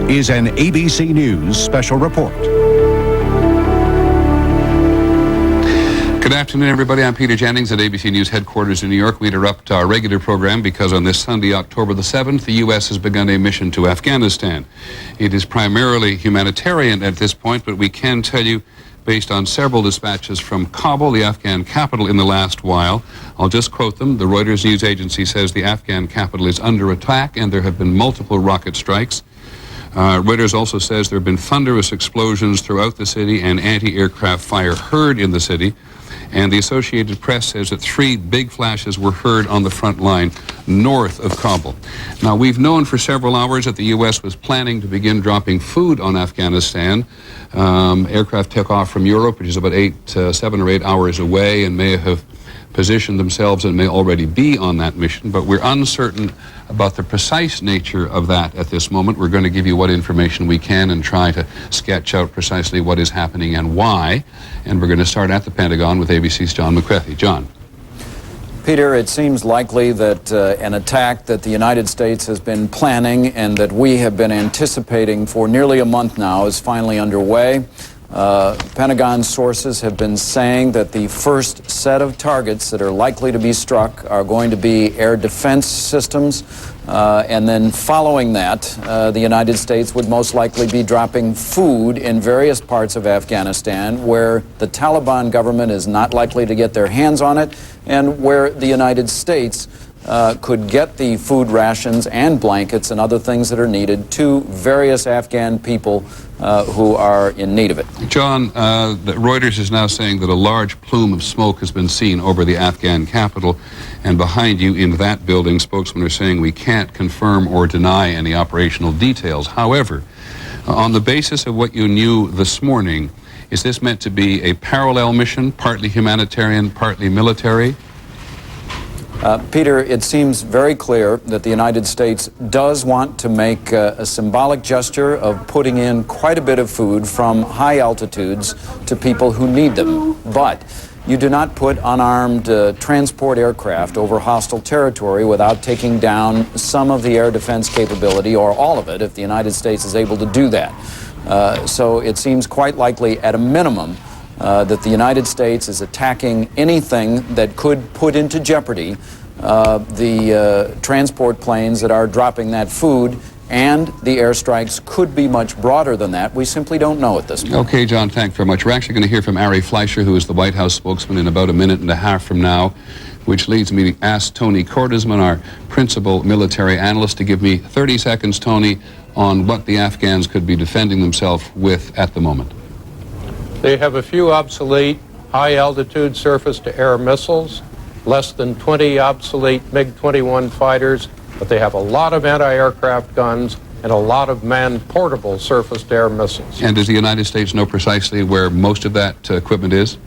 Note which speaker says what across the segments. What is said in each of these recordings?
Speaker 1: is an ABC News special report.
Speaker 2: Good afternoon, everybody. I'm Peter Jennings at ABC News headquarters in New York. We interrupt our regular program because on this Sunday, October the 7th, the U.S. has begun a mission to Afghanistan. It is primarily humanitarian at this point, but we can tell you, based on several dispatches from Kabul, the Afghan capital, in the last while. I'll just quote them. The Reuters news agency says the Afghan capital is under attack and there have been multiple rocket strikes. Reuters also says there have been thunderous explosions throughout the city and anti-aircraft fire heard in the city. And the Associated Press says that 3 big flashes were heard on the front line north of Kabul. Now, we've known for several hours that the U.S. was planning to begin dropping food on Afghanistan. Aircraft took off from Europe, which is about 7 or 8 hours away, and may have positioned themselves and may already be on that mission, but we're uncertain about the precise nature of that at this moment. We're going to give you what information we can and try to sketch out precisely what is happening and why. And we're going to start at the Pentagon with ABC's John McCarthy. John.
Speaker 3: Peter, it seems likely that an attack that the United States has been planning and that we have been anticipating for nearly a month now is finally underway. Pentagon sources have been saying that the first set of targets that are likely to be struck are going to be air defense systems, and then following that, the United States would most likely be dropping food in various parts of Afghanistan where the Taliban government is not likely to get their hands on it, and where the United States could get the food rations and blankets and other things that are needed to various Afghan people who are in need of it.
Speaker 2: John, Reuters is now saying that a large plume of smoke has been seen over the Afghan capital, and behind you in that building, spokesmen are saying we can't confirm or deny any operational details. However, on the basis of what you knew this morning, is this meant to be a parallel mission, partly humanitarian, partly military?
Speaker 3: Peter, it seems very clear that the United States does want to make a symbolic gesture of putting in quite a bit of food from high altitudes to people who need them. But you do not put unarmed transport aircraft over hostile territory without taking down some of the air defense capability, or all of it, if the United States is able to do that. So it seems quite likely, at a minimum, that the United States is attacking anything that could put into jeopardy the transport planes that are dropping that food, and the airstrikes could be much broader than that. We simply don't know at this point.
Speaker 2: Okay, John, thanks very much. We're actually going to hear from Ari Fleischer, who is the White House spokesman, in about a minute and a half from now, which leads me to ask Tony Cordesman, our principal military analyst, to give me 30 seconds, Tony, on what the Afghans could be defending themselves with at the moment.
Speaker 4: They have a few obsolete high-altitude surface-to-air missiles, less than 20 obsolete MiG-21 fighters, but they have a lot of anti-aircraft guns and a lot of manned portable surface-to-air missiles.
Speaker 2: And does the United States know precisely where most of that equipment is?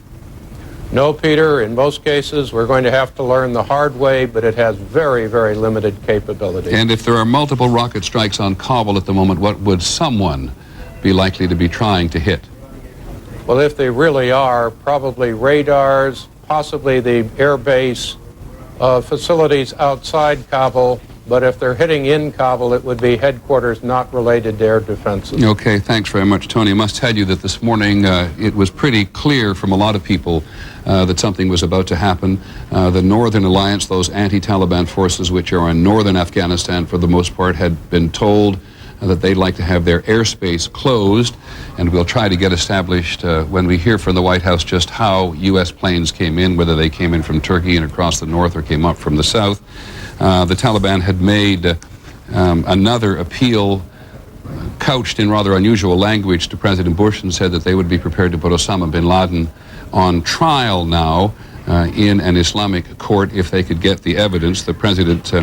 Speaker 4: No, Peter. In most cases, we're going to have to learn the hard way, but it has very, very limited capability.
Speaker 2: And if there are multiple rocket strikes on Kabul at the moment, what would someone be likely to be trying to hit?
Speaker 4: Well, if they really are, probably radars, possibly the air base facilities outside Kabul, but if they're hitting in Kabul, it would be headquarters not related to air defenses.
Speaker 2: Okay, thanks very much, Tony. I must tell you that this morning it was pretty clear from a lot of people that something was about to happen. The Northern Alliance, those anti-Taliban forces which are in northern Afghanistan for the most part, had been told that they'd like to have their airspace closed, and we'll try to get established when we hear from the White House just how U.S. planes came in, whether they came in from Turkey and across the north or came up from the south. The Taliban had made another appeal couched in rather unusual language to President Bush and said that they would be prepared to put Osama bin Laden on trial now in an Islamic court if they could get the evidence. The president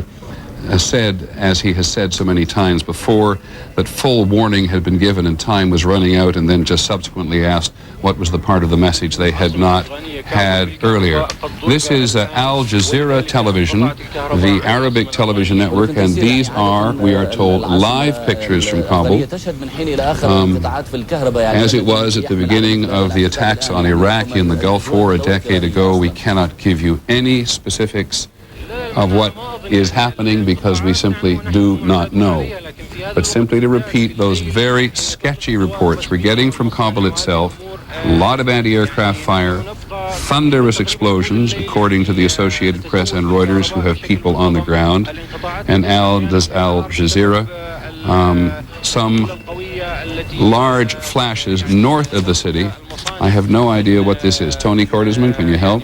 Speaker 2: said, as he has said so many times before, that full warning had been given and time was running out, and then just subsequently asked what was the part of the message they had not had earlier. This is Al Jazeera Television, the Arabic television network, and these are, we are told, live pictures from Kabul. As it was at the beginning of the attacks on Iraq in the Gulf War a decade ago, we cannot give you any specifics of what is happening because we simply do not know. But simply to repeat those very sketchy reports we're getting from Kabul itself, a lot of anti-aircraft fire, thunderous explosions, according to the Associated Press and Reuters, who have people on the ground, and Al Jazeera, some large flashes north of the city. I have no idea what this is. Tony Cordesman, can you help?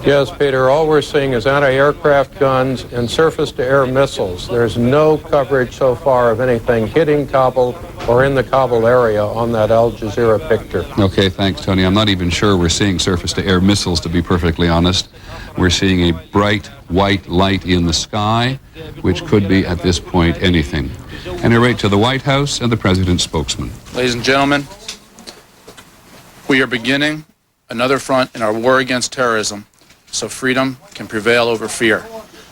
Speaker 4: Yes, Peter, all we're seeing is anti-aircraft guns and surface-to-air missiles. There's no coverage so far of anything hitting Kabul or in the Kabul area on that Al Jazeera picture.
Speaker 2: Okay, thanks, Tony. I'm not even sure we're seeing surface-to-air missiles, to be perfectly honest. We're seeing a bright white light in the sky, which could be, at this point, anything. And I write to the White House and the President's spokesman.
Speaker 5: Ladies and gentlemen, we are beginning another front in our war against terrorism so freedom can prevail over fear.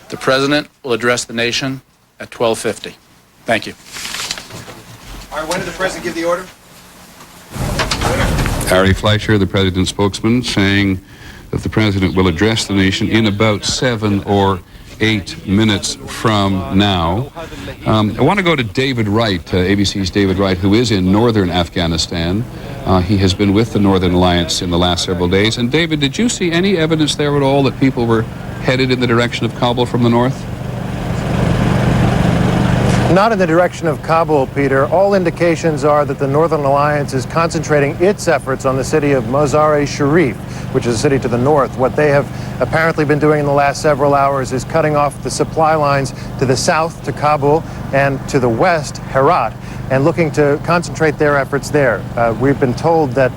Speaker 5: The President will address the nation at 12:50. Thank you.
Speaker 6: All right, when did the President give the order?
Speaker 2: Ari Fleischer, the President's spokesman, saying that the President will address the nation in about 7 or 8 minutes from now. I want to go to David Wright, ABC's David Wright, who is in northern Afghanistan. He has been with the Northern Alliance in the last several days. And David, did you see any evidence there at all that people were headed in the direction of Kabul from the north?
Speaker 7: Not in the direction of Kabul, Peter. All indications are that the Northern Alliance is concentrating its efforts on the city of Mazar-e-Sharif, which is a city to the north. What they have apparently been doing in the last several hours is cutting off the supply lines to the south, to Kabul, and to the west, Herat, and looking to concentrate their efforts there. We've been told that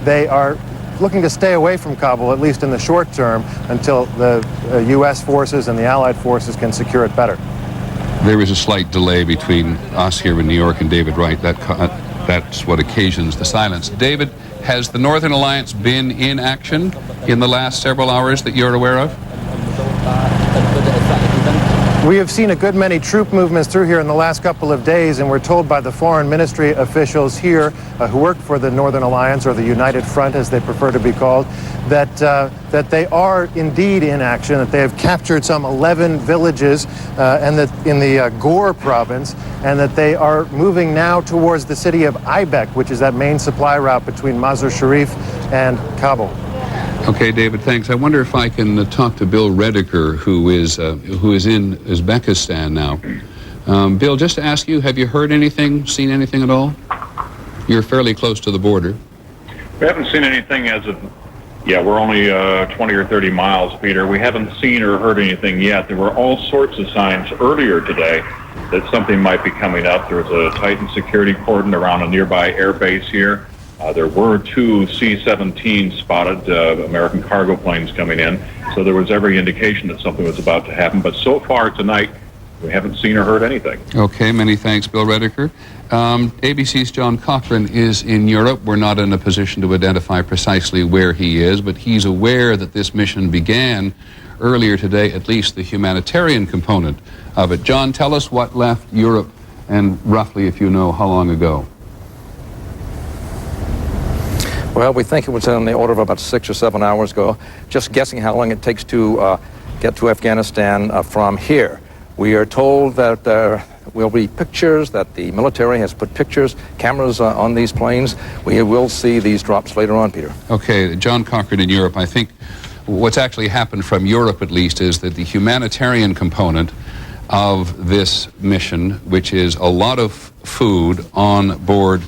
Speaker 7: they are looking to stay away from Kabul, at least in the short term, until the U.S. forces and the Allied forces can secure it better.
Speaker 2: There is a slight delay between us here in New York and David Wright. That's what occasions the silence. David, has the Northern Alliance been in action in the last several hours that you're aware of?
Speaker 7: We have seen a good many troop movements through here in the last couple of days, and we're told by the foreign ministry officials here who work for the Northern Alliance, or the United Front as they prefer to be called, that they are indeed in action, that they have captured some 11 villages and that in the Ghor province, and that they are moving now towards the city of Aibek, which is that main supply route between Mazar-Sharif and Kabul.
Speaker 2: Okay, David, thanks. I wonder if I can talk to Bill Redeker, who is in Uzbekistan now. Bill, just to ask you, have you heard anything, seen anything at all? You're fairly close to the border.
Speaker 8: We haven't seen anything as of, we're only 20 or 30 miles, Peter. We haven't seen or heard anything yet. There were all sorts of signs earlier today that something might be coming up. There was a tightened security cordon around a nearby air base here. There were 2 C-17s spotted, American cargo planes coming in, so there was every indication that something was about to happen. But so far tonight, we haven't seen or heard anything.
Speaker 2: Okay, many thanks, Bill Redeker. ABC's John Cochran is in Europe. We're not in a position to identify precisely where he is, but he's aware that this mission began earlier today, at least the humanitarian component of it. John, tell us what left Europe, and roughly, if you know, how long ago.
Speaker 9: Well, we think it was on the order of about 6 or 7 hours ago. Just guessing how long it takes to get to Afghanistan from here. We are told that there will be pictures, that the military has put pictures, cameras on these planes. We will see these drops later on, Peter.
Speaker 2: Okay, John Cochran in Europe. I think what's actually happened from Europe, at least, is that the humanitarian component of this mission, which is a lot of food on board,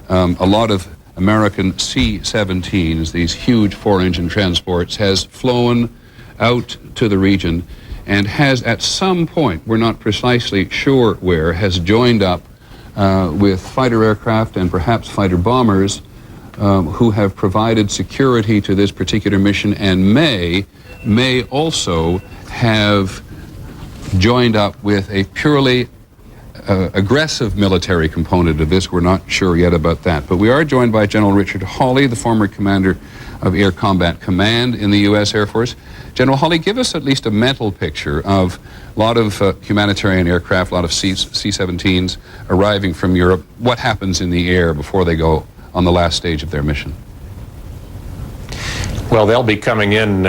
Speaker 2: a lot of American C-17s, these huge 4-engine transports, has flown out to the region and has at some point, we're not precisely sure where, has joined up with fighter aircraft and perhaps fighter bombers who have provided security to this particular mission, and may also have joined up with a purely aggressive military component of this. We're not sure yet about that. But we are joined by General Richard Hawley, the former commander of Air Combat Command in the U.S. Air Force. General Hawley, give us at least a mental picture of a lot of humanitarian aircraft, a lot of C-17s arriving from Europe. What happens in the air before they go on the last stage of their mission?
Speaker 10: Well, they'll be coming in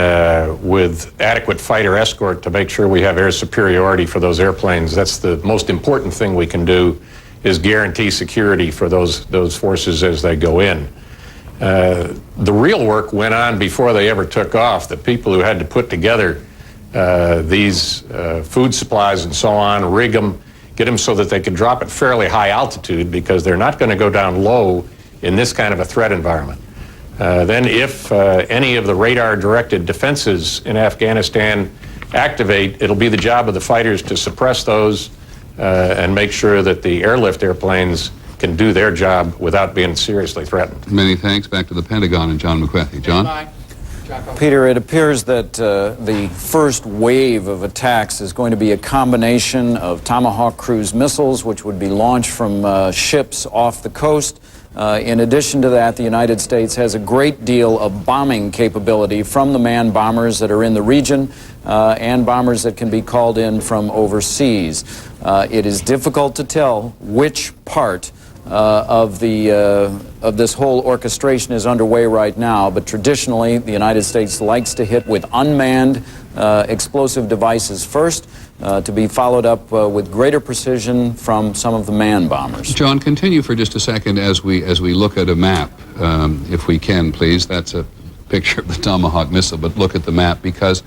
Speaker 10: with adequate fighter escort to make sure we have air superiority for those airplanes. That's the most important thing we can do, is guarantee security for those forces as they go in. The real work went on before they ever took off. The people who had to put together these food supplies and so on, rig them, get them so that they could drop at fairly high altitude, because they're not going to go down low in this kind of a threat environment. Then if any of the radar-directed defenses in Afghanistan activate, it'll be the job of the fighters to suppress those and make sure that the airlift airplanes can do their job without being seriously threatened.
Speaker 2: Many thanks. Back to the Pentagon and John McWethy. John?
Speaker 3: Peter, it appears that the first wave of attacks is going to be a combination of Tomahawk cruise missiles, which would be launched from ships off the coast. In addition to that, the United States has a great deal of bombing capability from the manned bombers that are in the region and bombers that can be called in from overseas. It is difficult to tell which part of this whole orchestration is underway right now, but traditionally the United States likes to hit with unmanned explosive devices first, to be followed up with greater precision from some of the manned bombers.
Speaker 2: John, continue for just a second as we look at a map, if we can, please. That's a picture of the Tomahawk missile, but look at the map, because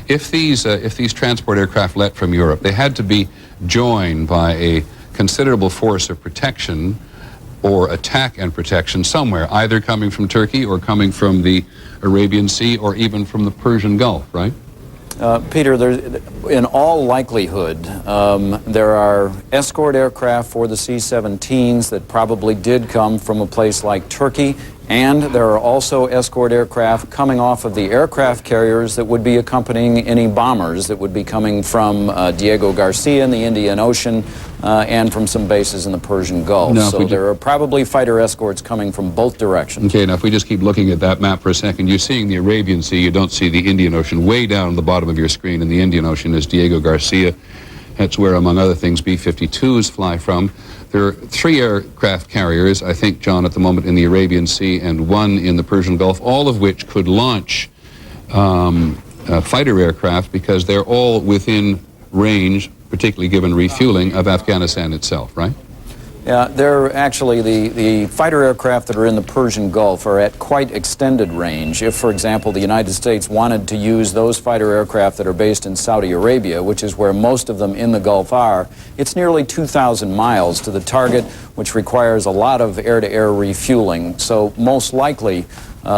Speaker 2: if these transport aircraft let from Europe, they had to be joined by a considerable force of protection or attack and protection somewhere, either coming from Turkey or coming from the Arabian Sea or even from the Persian Gulf, right?
Speaker 3: Peter, in all likelihood, there are escort aircraft for the C-17s that probably did come from a place like Turkey, and there are also escort aircraft coming off of the aircraft carriers that would be accompanying any bombers that would be coming from Diego Garcia in the Indian Ocean and from some bases in the Persian Gulf.
Speaker 2: Now,
Speaker 3: so there are probably fighter escorts coming from both directions.
Speaker 2: Okay, now if we just keep looking at that map for a second, you're seeing the Arabian Sea, you don't see the Indian Ocean. Way down at the bottom of your screen in the Indian Ocean is Diego Garcia. That's where, among other things, B-52s fly from. There are 3 aircraft carriers, I think, John, at the moment in the Arabian Sea and 1 in the Persian Gulf, all of which could launch fighter aircraft because they're all within range, particularly given refueling, of Afghanistan itself, right?
Speaker 3: Yeah, they're actually, the fighter aircraft that are in the Persian Gulf are at quite extended range. If, for example, the United States wanted to use those fighter aircraft that are based in Saudi Arabia, which is where most of them in the Gulf are, it's nearly 2,000 miles to the target, which requires a lot of air-to-air refueling. So most likely,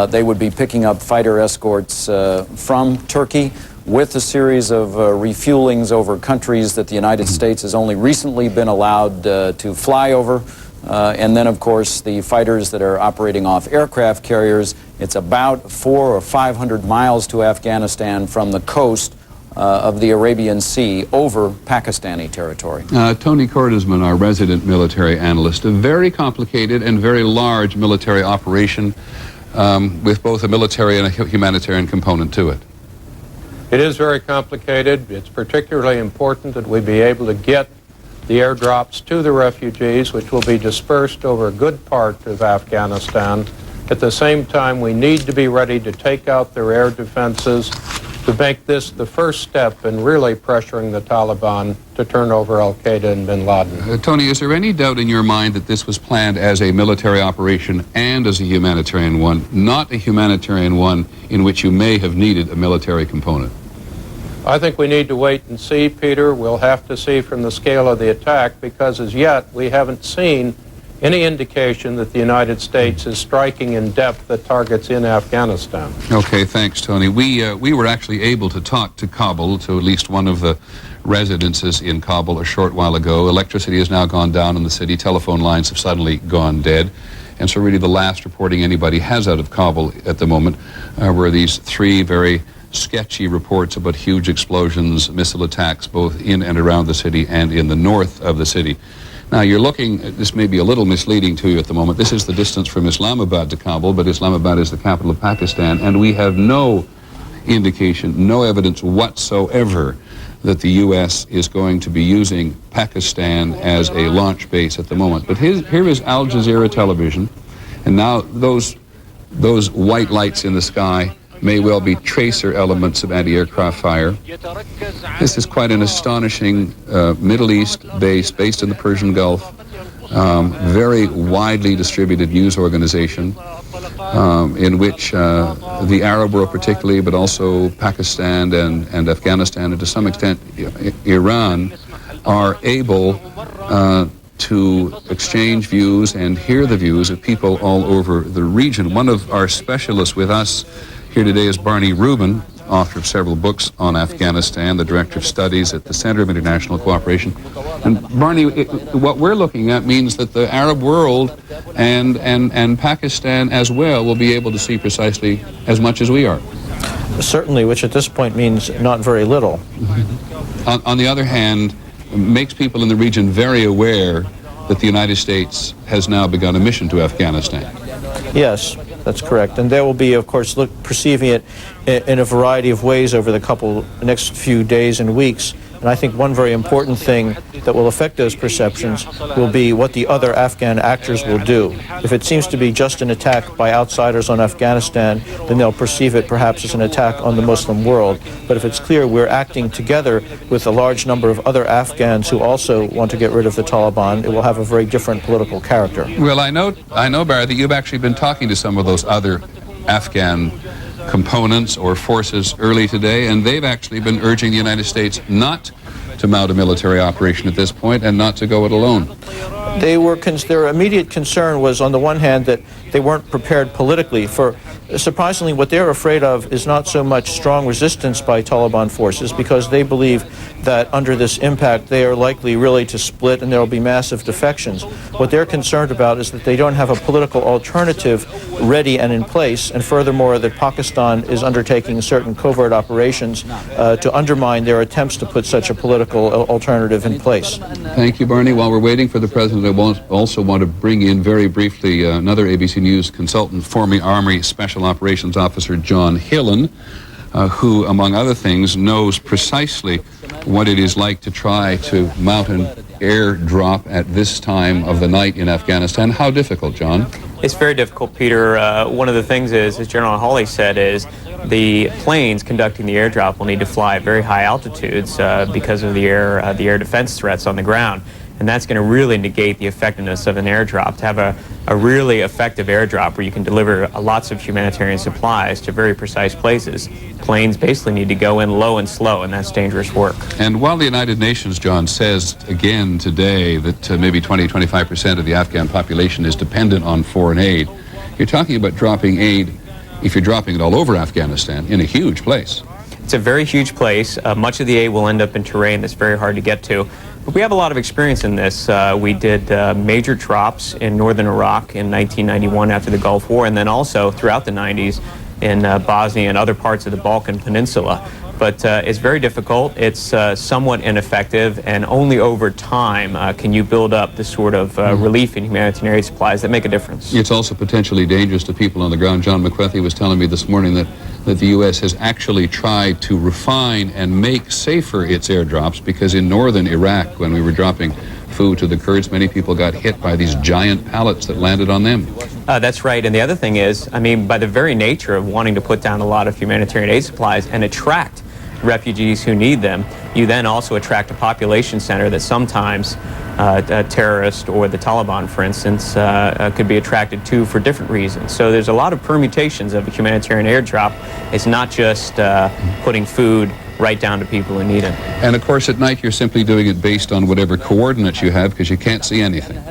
Speaker 3: they would be picking up fighter escorts from Turkey, with a series of refuelings over countries that the United States has only recently been allowed to fly over. And then, of course, the fighters that are operating off aircraft carriers, it's about 400 or 500 miles to Afghanistan from the coast of the Arabian Sea over Pakistani territory.
Speaker 2: Tony Cordesman, our resident military analyst, a very complicated and very large military operation with both a military and a humanitarian component to it.
Speaker 4: It is very complicated. It's particularly important that we be able to get the airdrops to the refugees, which will be dispersed over a good part of Afghanistan. At the same time, we need to be ready to take out their air defenses to make this the first step in really pressuring the Taliban to turn over Al-QAEDA and bin Laden.
Speaker 2: Tony, is there any doubt in your mind that this was planned as a military operation and as a humanitarian one, not a humanitarian one in which you may have needed a military component?
Speaker 4: I think we need to wait and see, Peter. We'll have to see from the scale of the attack, because as yet we haven't seen any indication that the United States is striking in depth at targets in Afghanistan.
Speaker 2: Okay, thanks, Tony. We were actually able to talk to Kabul, to at least one of the residences in Kabul a short while ago. Electricity has now gone down in the city. Telephone lines have suddenly gone dead. And so really the last reporting anybody has out of Kabul at the moment were these 3 very sketchy reports about huge explosions, missile attacks, both in and around the city and in the north of the city. Now, you're looking, this may be a little misleading to you at the moment. This is the distance from Islamabad to Kabul, but Islamabad is the capital of Pakistan, and we have no indication, no evidence whatsoever that the U.S. is going to be using Pakistan as a launch base at the moment. But here is Al Jazeera television, and now those white lights in the sky may well be tracer elements of anti-aircraft fire. This is quite an astonishing Middle East base based in the Persian Gulf, very widely distributed news organization in which the Arab world particularly, but also Pakistan and Afghanistan, and to some extent Iran, are able to exchange views and hear the views of people all over the region. One of our specialists with us here today is Barney Rubin, author of several books on Afghanistan, the director of studies at the Center of International Cooperation. And Barney, what we're looking at means that the Arab world and Pakistan as well will be able to see precisely as much as we are.
Speaker 11: Certainly, which at this point means not very little.
Speaker 2: On the other hand, makes people in the region very aware that the United States has now begun a mission to Afghanistan.
Speaker 11: Yes, that's correct. And they will be, of course, perceiving it in a variety of ways over the next few days and weeks. And I think one very important thing that will affect those perceptions will be what the other Afghan actors will do. If it seems to be just an attack by outsiders on Afghanistan, then they'll perceive it perhaps as an attack on the Muslim world. But if it's clear we're acting together with a large number of other Afghans who also want to get rid of the Taliban, it will have a very different political character.
Speaker 2: Well, I know, Barry, that you've actually been talking to some of those other Afghan components or forces early today, and they've actually been urging the United States not to mount a military operation at this point and not to go it alone.
Speaker 11: Their immediate concern was, on the one hand, that they weren't prepared politically. Surprisingly, what they're afraid of is not so much strong resistance by Taliban forces, because they believe that under this impact they are likely really to split and there will be massive defections. What they're concerned about is that they don't have a political alternative ready and in place, and furthermore that Pakistan is undertaking certain covert operations to undermine their attempts to put such a political alternative in place.
Speaker 2: Thank you, Barney. While we're waiting for the President, I also want to bring in very briefly another ABC News consultant, former Army Special Operations Officer John Hillen, who, among other things, knows precisely what it is like to try to mount an airdrop at this time of the night in Afghanistan. How difficult, John?
Speaker 12: It's very difficult, Peter. One of the things is, as General Hawley said, is the planes conducting the airdrop will need to fly at very high altitudes because of the air defense threats on the ground. And that's going to really negate the effectiveness of an airdrop. To have a really effective airdrop where you can deliver lots of humanitarian supplies to very precise places, planes basically need to go in low and slow, and that's dangerous work.
Speaker 2: And while the United Nations, John, says again today that maybe 20-25% of the Afghan population is dependent on foreign aid, you're talking about dropping aid, if you're dropping it all over Afghanistan, in a huge place.
Speaker 12: It's a very huge place. Much of the aid will end up in terrain that's very hard to get to. But we have a lot of experience in this. We did major drops in northern Iraq in 1991 after the Gulf War, and then also throughout the 90s in Bosnia and other parts of the Balkan Peninsula. But it's very difficult. It's somewhat ineffective, and only over time can you build up the sort of relief and humanitarian supplies that make a difference.
Speaker 2: It's also potentially dangerous to people on the ground. John McWethy was telling me this morning that the U.S. has actually tried to refine and make safer its airdrops, because in northern Iraq, when we were dropping food to the Kurds, many people got hit by these giant pallets that landed on them.
Speaker 12: That's right. And the other thing is, I mean, by the very nature of wanting to put down a lot of humanitarian aid supplies and attract refugees who need them, you then also attract a population center that sometimes a terrorist or the Taliban, for instance, could be attracted to for different reasons. So there's a lot of permutations of a humanitarian airdrop. It's not just putting food right down to people who need it.
Speaker 2: And of course at night you're simply doing it based on whatever coordinates you have, because you can't see anything.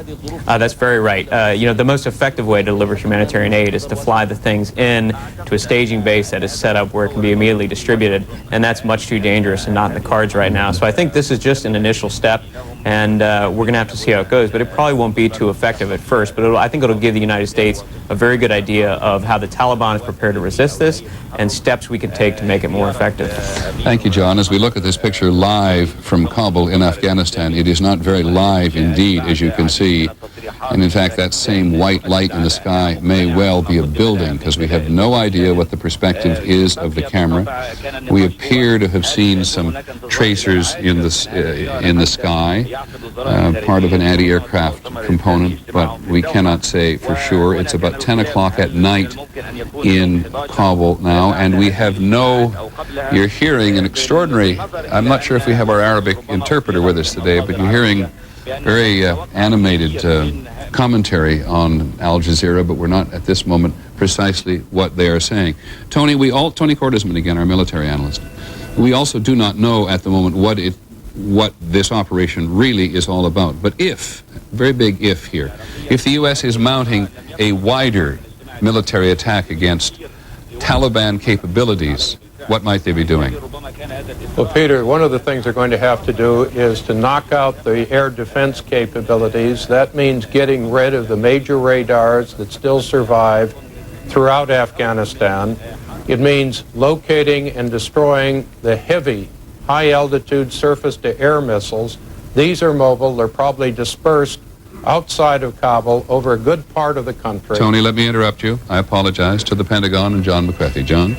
Speaker 12: That's very right. You know, the most effective way to deliver humanitarian aid is to fly the things in to a staging base that is set up where it can be immediately distributed, and that's much too dangerous and not in the cards right now. So I think this is just an initial step, and we're going to have to see how it goes, but it probably won't be too effective at first, but I think it'll give the United States a very good idea of how the Taliban is prepared to resist this and steps we can take to make it more effective.
Speaker 2: Thank you, John. As we look at this picture live from Kabul in Afghanistan, it is not very live indeed, as you can see. And in fact, that same white light in the sky may well be a building, because we have no idea what the perspective is of the camera. We appear to have seen some tracers in the sky. part of an anti-aircraft component, but we cannot say for sure. It's about 10 o'clock at night in Kabul now, and we have you're hearing an extraordinary, I'm not sure if we have our Arabic interpreter with us today, but you're hearing very animated commentary on Al Jazeera, but we're not at this moment precisely what they are saying. Tony Cordesman again, our military analyst. We also do not know at the moment what this operation really is all about. But if, very big if here, if the U.S. is mounting a wider military attack against Taliban capabilities, what might they be doing?
Speaker 4: Well, Peter, one of the things they're going to have to do is to knock out the air defense capabilities. That means getting rid of the major radars that still survive throughout Afghanistan. It means locating and destroying the heavy, high-altitude surface-to-air missiles. These are mobile. They're probably dispersed outside of Kabul over a good part of the country.
Speaker 2: Tony, let me interrupt you. I apologize to the Pentagon and John McCarthy. John?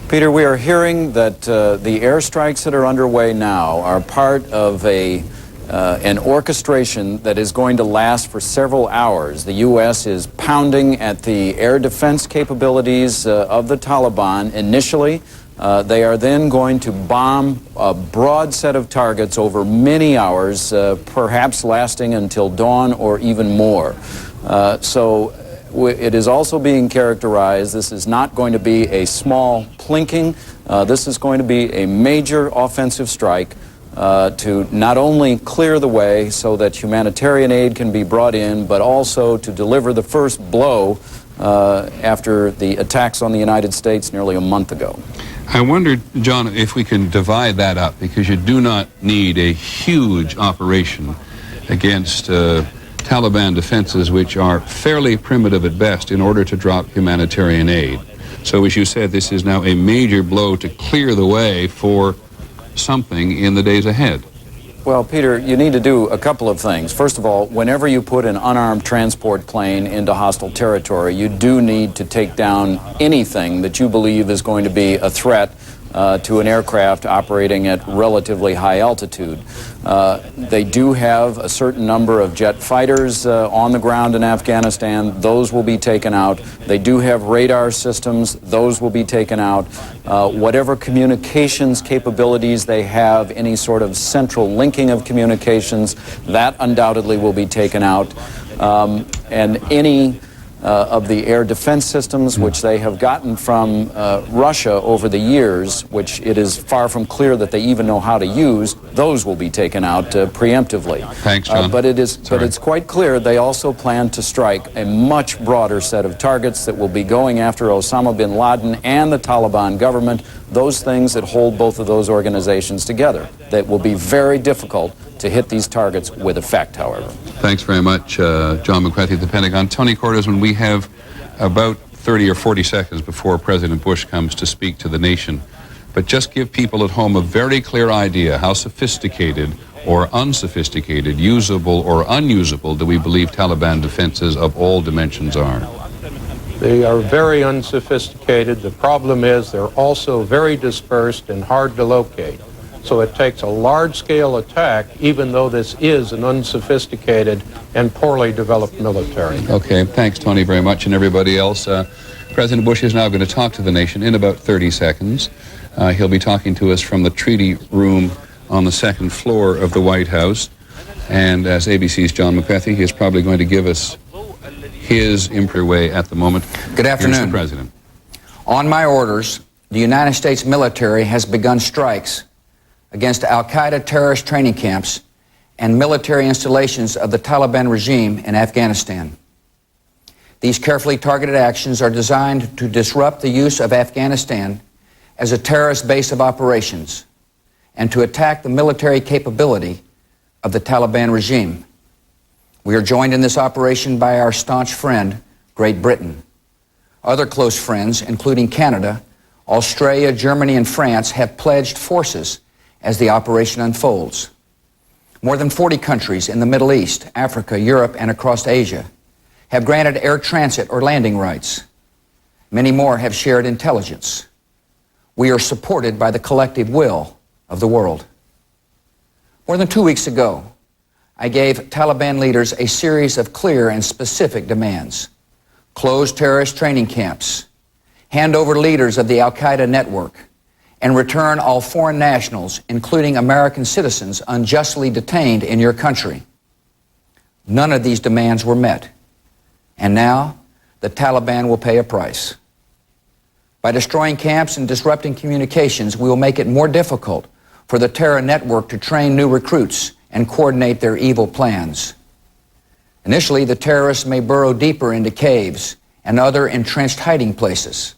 Speaker 3: Peter, we are hearing that the airstrikes that are underway now are part of an orchestration that is going to last for several hours. The U.S. is pounding at the air defense capabilities of the Taliban initially. They are then going to bomb a broad set of targets over many hours, perhaps lasting until dawn or even more. It is also being characterized, this is not going to be a small plinking. This is going to be a major offensive strike to not only clear the way so that humanitarian aid can be brought in, but also to deliver the first blow after the attacks on the United States nearly a month ago.
Speaker 2: I wondered, John, if we can divide that up, because you do not need a huge operation against Taliban defenses, which are fairly primitive at best, in order to drop humanitarian aid. So, as you said, this is now a major blow to clear the way for something in the days ahead.
Speaker 3: Well, Peter, you need to do a couple of things. First of all, whenever you put an unarmed transport plane into hostile territory, you do need to take down anything that you believe is going to be a threat to an aircraft operating at relatively high altitude. They do have a certain number of jet fighters on the ground in Afghanistan. Those will be taken out. They do have radar systems. Those will be taken out. Whatever communications capabilities they have, any sort of central linking of communications, that undoubtedly will be taken out. And any of the air defense systems which they have gotten from Russia over the years, which it is far from clear that they even know how to use, those will be taken out preemptively.
Speaker 2: Thanks, John.
Speaker 3: But it's quite clear they also plan to strike a much broader set of targets that will be going after Osama bin Laden and the Taliban government, those things that hold both of those organizations together. That will be very difficult to hit these targets with effect, however.
Speaker 2: Thanks very much, John McCarthy at the Pentagon. Tony Cordesman, we have about 30 or 40 seconds before President Bush comes to speak to the nation. But just give people at home a very clear idea how sophisticated or unsophisticated, usable or unusable do we believe Taliban defenses of all dimensions are?
Speaker 4: They are very unsophisticated. The problem is they're also very dispersed and hard to locate. So it takes a large-scale attack, even though this is an unsophisticated and poorly developed military.
Speaker 2: Okay, thanks, Tony, very much, and everybody else. President Bush is now going to talk to the nation in about 30 seconds. He'll be talking to us from the treaty room on the second floor of the White House. And as ABC's John McCarthy, he is probably going to give us his way at the moment.
Speaker 13: Good afternoon.
Speaker 2: Here's the President.
Speaker 13: On my orders, the United States military has begun strikes against Al-QAEDA terrorist training camps and military installations of the Taliban regime in Afghanistan. These carefully targeted actions are designed to disrupt the use of Afghanistan as a terrorist base of operations and to attack the military capability of the Taliban regime. We are joined in this operation by our staunch friend, Great Britain. Other close friends, including Canada, Australia, Germany, and France, have pledged forces as the operation unfolds. More than 40 countries in the Middle East, Africa, Europe, and across Asia have granted air transit or landing rights. Many more have shared intelligence. We are supported by the collective will of the world. More than 2 weeks ago, I gave Taliban leaders a series of clear and specific demands. Close terrorist training camps, hand over leaders of the Al-QAEDA network, and return all foreign nationals, including American citizens unjustly detained in your country. None of these demands were met. And now, the Taliban will pay a price. By destroying camps and disrupting communications, we will make it more difficult for the terror network to train new recruits and coordinate their evil plans. Initially, the terrorists may burrow deeper into caves and other entrenched hiding places.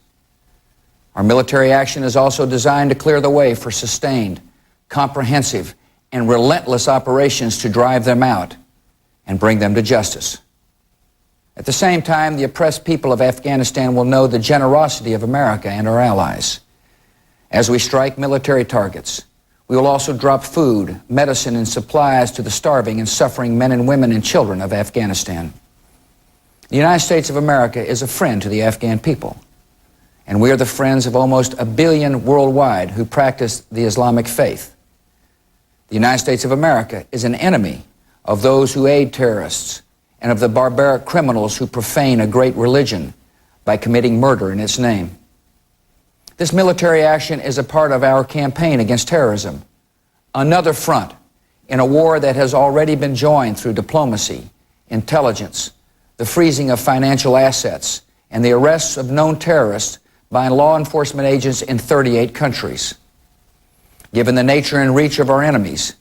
Speaker 13: Our military action is also designed to clear the way for sustained, comprehensive, and relentless operations to drive them out and bring them to justice. At the same time, the oppressed people of Afghanistan will know the generosity of America and our allies. As we strike military targets, we will also drop food, medicine, and supplies to the starving and suffering men and women and children of Afghanistan. The United States of America is a friend to the Afghan people, and we are the friends of almost 1 billion worldwide who practice the Islamic faith. The United States of America is an enemy of those who aid terrorists and of the barbaric criminals who profane a great religion by committing murder in its name. This military action is a part of our campaign against terrorism, another front in a war that has already been joined through diplomacy, intelligence, the freezing of financial assets, and the arrests of known terrorists by law enforcement agents in 38 countries. Given the nature and reach of our enemies,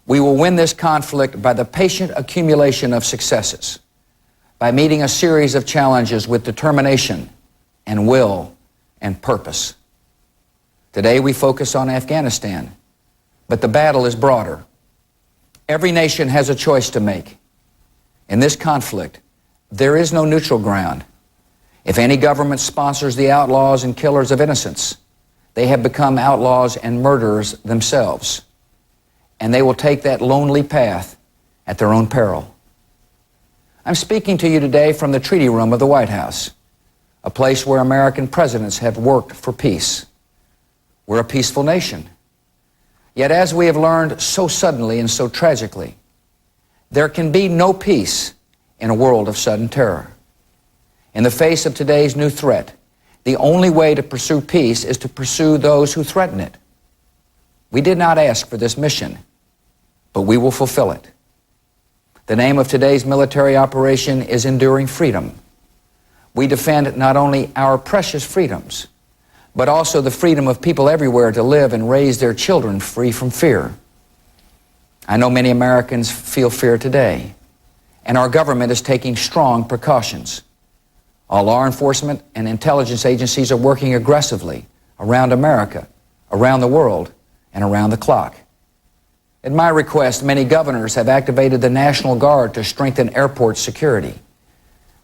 Speaker 13: we will win this conflict by the patient accumulation of successes, by meeting a series of challenges with determination and will and purpose. Today we focus on Afghanistan, but the battle is broader. Every nation has a choice to make. In this conflict, there is no neutral ground. If any government sponsors the outlaws and killers of innocents, they have become outlaws and murderers themselves, and they will take that lonely path at their own peril. I'm speaking to you today from the treaty room of the White House, a place where American presidents have worked for peace. We're a peaceful nation. Yet as we have learned so suddenly and so tragically, there can be no peace in a world of sudden terror. In the face of today's new threat, the only way to pursue peace is to pursue those who threaten it. We did not ask for this mission, but we will fulfill it. The name of today's military operation is Enduring Freedom. We defend not only our precious freedoms, but also the freedom of people everywhere to live and raise their children free from fear. I know many Americans feel fear today, and our government is taking strong precautions. All law enforcement and intelligence agencies are working aggressively around America, around the world, and around the clock. At my request, many governors have activated the National Guard to strengthen airport security.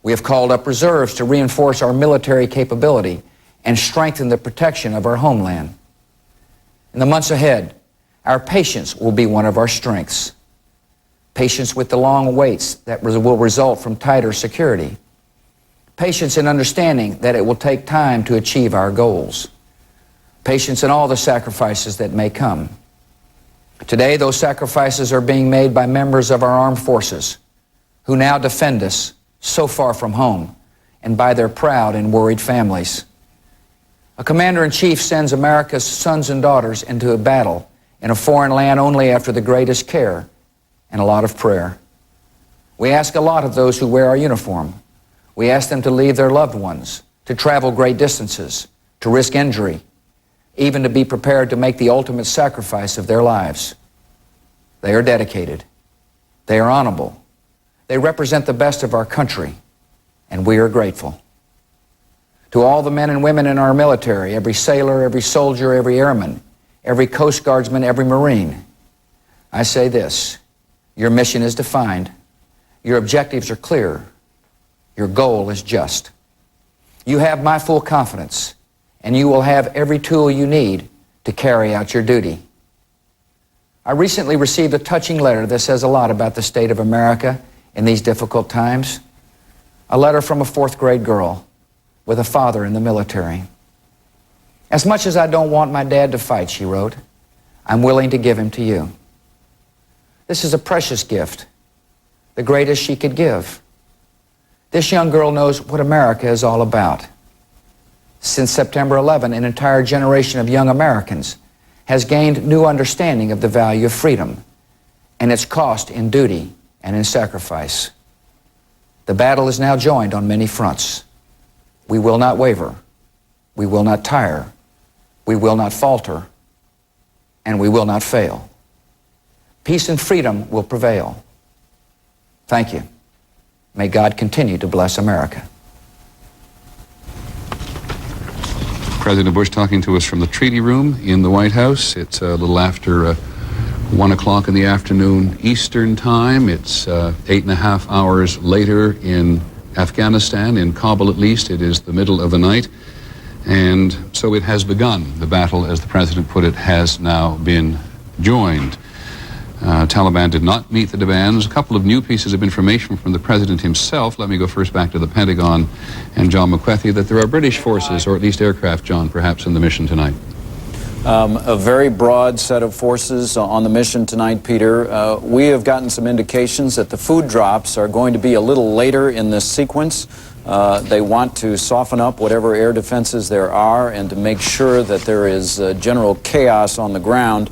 Speaker 13: We have called up reserves to reinforce our military capability and strengthen the protection of our homeland. In the months ahead, our patience will be one of our strengths. Patience with the long waits that will result from tighter security. Patience in understanding that it will take time to achieve our goals. Patience in all the sacrifices that may come. Today, those sacrifices are being made by members of our armed forces who now defend us so far from home, and by their proud and worried families. A commander-in-chief sends America's sons and daughters into a battle in a foreign land only after the greatest care and a lot of prayer. We ask a lot of those who wear our uniform. We ask them to leave their loved ones, to travel great distances, to risk injury, even to be prepared to make the ultimate sacrifice of their lives. They are dedicated. They are honorable. They represent the best of our country, and we are grateful. To all the men and women in our military, every sailor, every soldier, every airman, every Coast Guardsman, every Marine, I say this: your mission is defined, your objectives are clear, your goal is just. You have my full confidence, and you will have every tool you need to carry out your duty. I recently received a touching letter that says a lot about the state of America in these difficult times. A letter from a 4th grade girl with a father in the military. As much as I don't want my dad to fight, she wrote, I'm willing to give him to you. This is a precious gift, the greatest she could give. This young girl knows what America is all about. Since September 11, an entire generation of young Americans has gained new understanding of the value of freedom and its cost in duty and in sacrifice. The battle is now joined on many fronts. We will not waver. We will not tire. We will not falter. And we will not fail. Peace and freedom will prevail. Thank you. May God continue to bless America.
Speaker 2: President Bush talking to us from the Treaty Room in the White House. It's a little after 1 o'clock in the afternoon Eastern Time. It's 8.5 hours later in Afghanistan, in Kabul at least. It is the middle of the night. And so it has begun. The battle, as the President put it, has now been joined. Taliban did not meet the demands. A couple of new pieces of information from the President himself. Let me go first back to the Pentagon and John McWethy, that there are British forces, or at least aircraft, John, perhaps in the mission tonight.
Speaker 3: A very broad set of forces on the mission tonight, Peter. We have gotten some indications that the food drops are going to be a little later in this sequence. They want to soften up whatever air defenses there are and to make sure that there is general chaos on the ground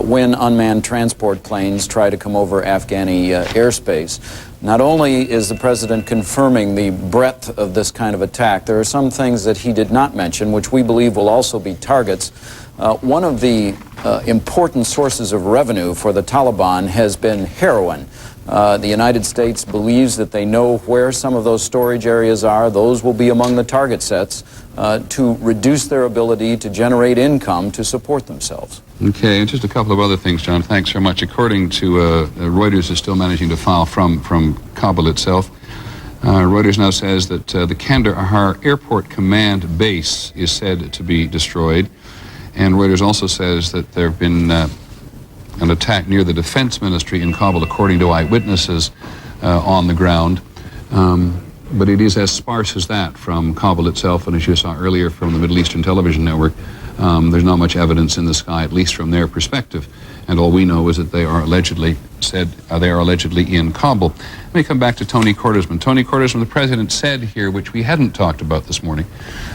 Speaker 3: when unmanned transport planes try to come over Afghani airspace. Not only is the President confirming the breadth of this kind of attack, there are some things that he did not mention, which we believe will also be targets. One of the important sources of revenue for the Taliban has been heroin. The United States believes that they know where some of those storage areas are. Those will be among the target sets to reduce their ability to generate income to support themselves.
Speaker 2: Okay, and just a couple of other things, John. Thanks very much. According to Reuters is still managing to file from Kabul itself. Reuters now says that the Kandahar Airport Command base is said to be destroyed. And Reuters also says that there have been an attack near the Defense Ministry in Kabul, according to eyewitnesses on the ground. But it is as sparse as that from Kabul itself, and as you saw earlier from the Middle Eastern Television Network, there's not much evidence in the sky, at least from their perspective. And all we know is that they are allegedly in Kabul. Let me come back to Tony Cordesman. Tony Cordesman, the President said here, which we hadn't talked about this morning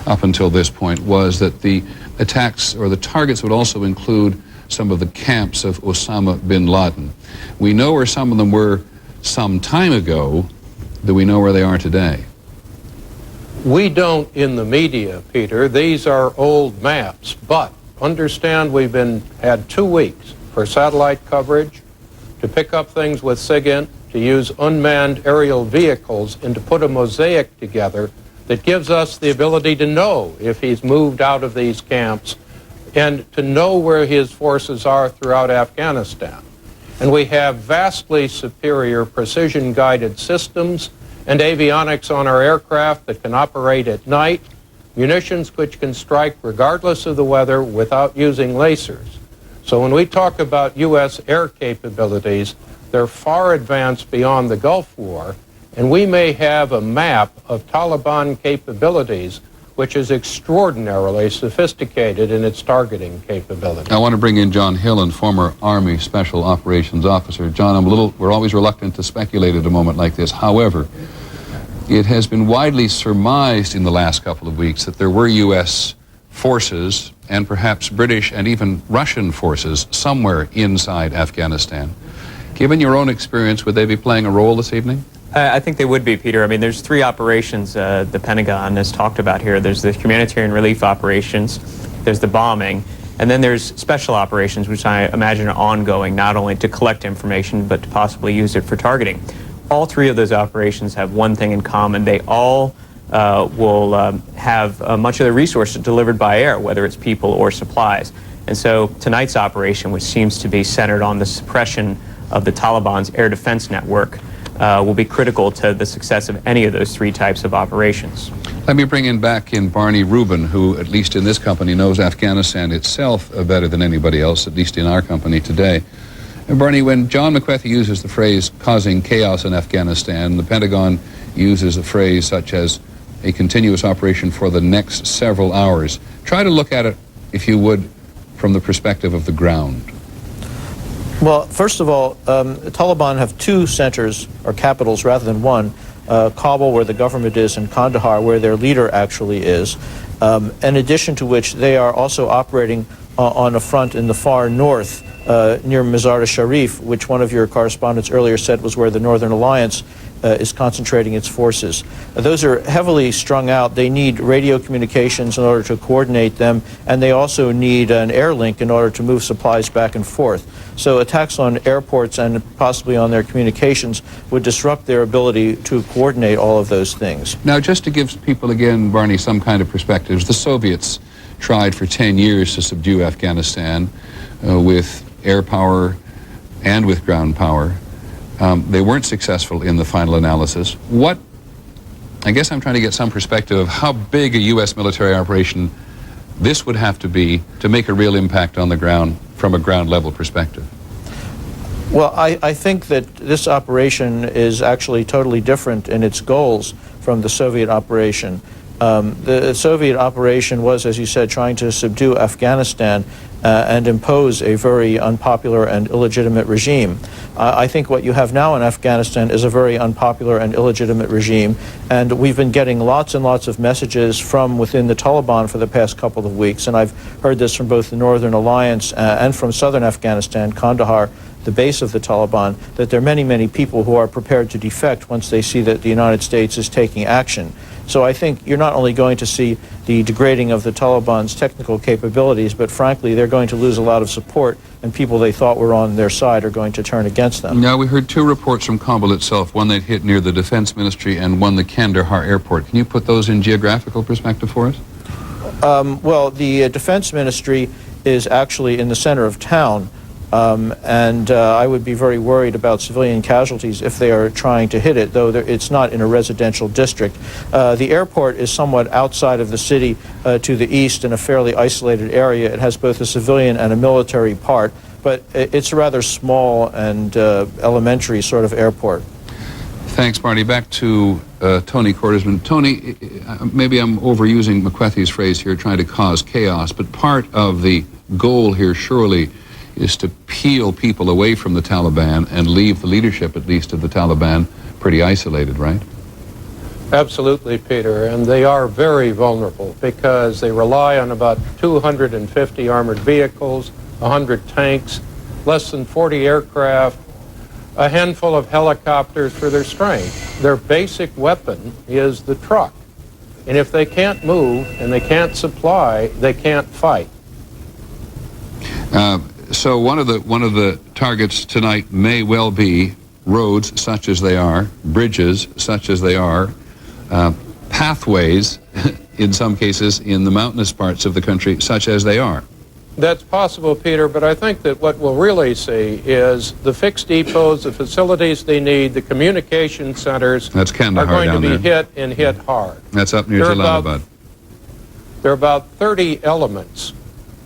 Speaker 2: up until this point, was that the attacks or the targets would also include some of the camps of Osama bin Laden. We know where some of them were some time ago. Do we know where they are today?
Speaker 4: We don't in the media, Peter. These are old maps, but understand we've had 2 weeks for satellite coverage, to pick up things with SIGINT, to use unmanned aerial vehicles, and to put a mosaic together that gives us the ability to know if he's moved out of these camps and to know where his forces are throughout Afghanistan. And we have vastly superior precision-guided systems and avionics on our aircraft that can operate at night, munitions which can strike regardless of the weather without using lasers. So when we talk about U.S. air capabilities, they're far advanced beyond the Gulf War, and we may have a map of Taliban capabilities which is extraordinarily sophisticated in its targeting capability.
Speaker 2: I want to bring in John Hillen, former Army Special Operations Officer. John, we're always reluctant to speculate at a moment like this. However, it has been widely surmised in the last couple of weeks that there were U.S. forces and perhaps British and even Russian forces somewhere inside Afghanistan. Given your own experience, would they be playing a role this evening?
Speaker 12: I think they would be, Peter. I mean, there's 3 operations the Pentagon has talked about here. There's the humanitarian relief operations, there's the bombing, and then there's special operations, which I imagine are ongoing, not only to collect information, but to possibly use it for targeting. All 3 of those operations have one thing in common. They all will have much of the resources delivered by air, whether it's people or supplies. And so tonight's operation, which seems to be centered on the suppression of the Taliban's air defense network, will be critical to the success of any of those 3 types of operations.
Speaker 2: Let me bring back in Barney Rubin, who, at least in this company, knows Afghanistan itself better than anybody else, at least in our company today. And Barney, when John McWethy uses the phrase causing chaos in Afghanistan, the Pentagon uses a phrase such as a continuous operation for the next several hours. Try to look at it, if you would, from the perspective of the ground.
Speaker 11: Well, first of all, the Taliban have two centers, or capitals rather than one, Kabul, where the government is, and Kandahar, where their leader actually is. In addition to which, they are also operating on a front in the far north, near Mazar-e-Sharif, which one of your correspondents earlier said was where the Northern Alliance is concentrating its forces. Those are heavily strung out. They need radio communications in order to coordinate them, and they also need an air link in order to move supplies back and forth. So attacks on airports and possibly on their communications would disrupt their ability to coordinate all of those things.
Speaker 2: Now, just to give people, again, Barney, some kind of perspective, the Soviets tried for 10 years to subdue Afghanistan with air power and with ground power. They weren't successful in the final analysis. I guess I'm trying to get some perspective of how big a U.S. military operation this would have to be to make a real impact on the ground from a ground level perspective.
Speaker 11: Well, I think that this operation is actually totally different in its goals from the Soviet operation. The Soviet operation was, as you said, trying to subdue Afghanistan and impose a very unpopular and illegitimate regime. I think what you have now in Afghanistan is a very unpopular and illegitimate regime, and we've been getting lots and lots of messages from within the Taliban for the past couple of weeks, and I've heard this from both the Northern Alliance and from southern Afghanistan, Kandahar, the base of the Taliban, that there are many, many people who are prepared to defect once they see that the United States is taking action. So I think you're not only going to see the degrading of the Taliban's technical capabilities, but frankly, they're going to lose a lot of support, and people they thought were on their side are going to turn against them.
Speaker 2: Now, we heard two reports from Kabul itself, one that hit near the Defense Ministry and one the Kandahar airport. Can you put those in geographical perspective for us?
Speaker 11: Well, the Defense Ministry is actually in the center of town. I would be very worried about civilian casualties if they are trying to hit it, though it's not in a residential district. The airport is somewhat outside of the city to the east in a fairly isolated area. It has both a civilian and a military part, but it's a rather small and elementary sort of airport.
Speaker 2: Thanks, Barney. Back to Tony Cordersman. Tony, maybe I'm overusing McWethy's phrase here, trying to cause chaos, but part of the goal here surely is to peel people away from the Taliban and leave the leadership, at least of the Taliban, pretty isolated, right?
Speaker 4: Absolutely, Peter, and they are very vulnerable because they rely on about 250 armored vehicles, 100 tanks, less than 40 aircraft, a handful of helicopters for their strength. Their basic weapon is the truck, and if they can't move and they can't supply, they can't fight.
Speaker 2: So one of the targets tonight may well be roads such as they are, bridges such as they are, pathways in some cases in the mountainous parts of the country such as they are.
Speaker 4: That's possible, Peter, but I think that what we'll really see is the fixed depots, the facilities they need, the communication centers
Speaker 2: That's Kandahar
Speaker 4: are going to be
Speaker 2: there.
Speaker 4: hit and hit hard.
Speaker 2: That's up near Jalalabad.
Speaker 4: There are about 30 elements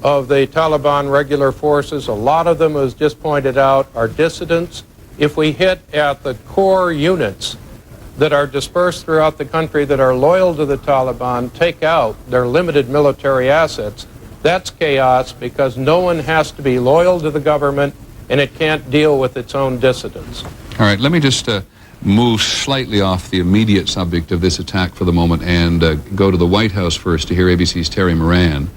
Speaker 4: of the Taliban regular forces. A lot of them, as just pointed out, are dissidents. If we hit at the core units that are dispersed throughout the country that are loyal to the Taliban, take out their limited military assets, that's chaos because no one has to be loyal to the government and it can't deal with its own dissidents.
Speaker 2: All right, let me just move slightly off the immediate subject of this attack for the moment and go to the White House first to hear ABC's Terry Moran.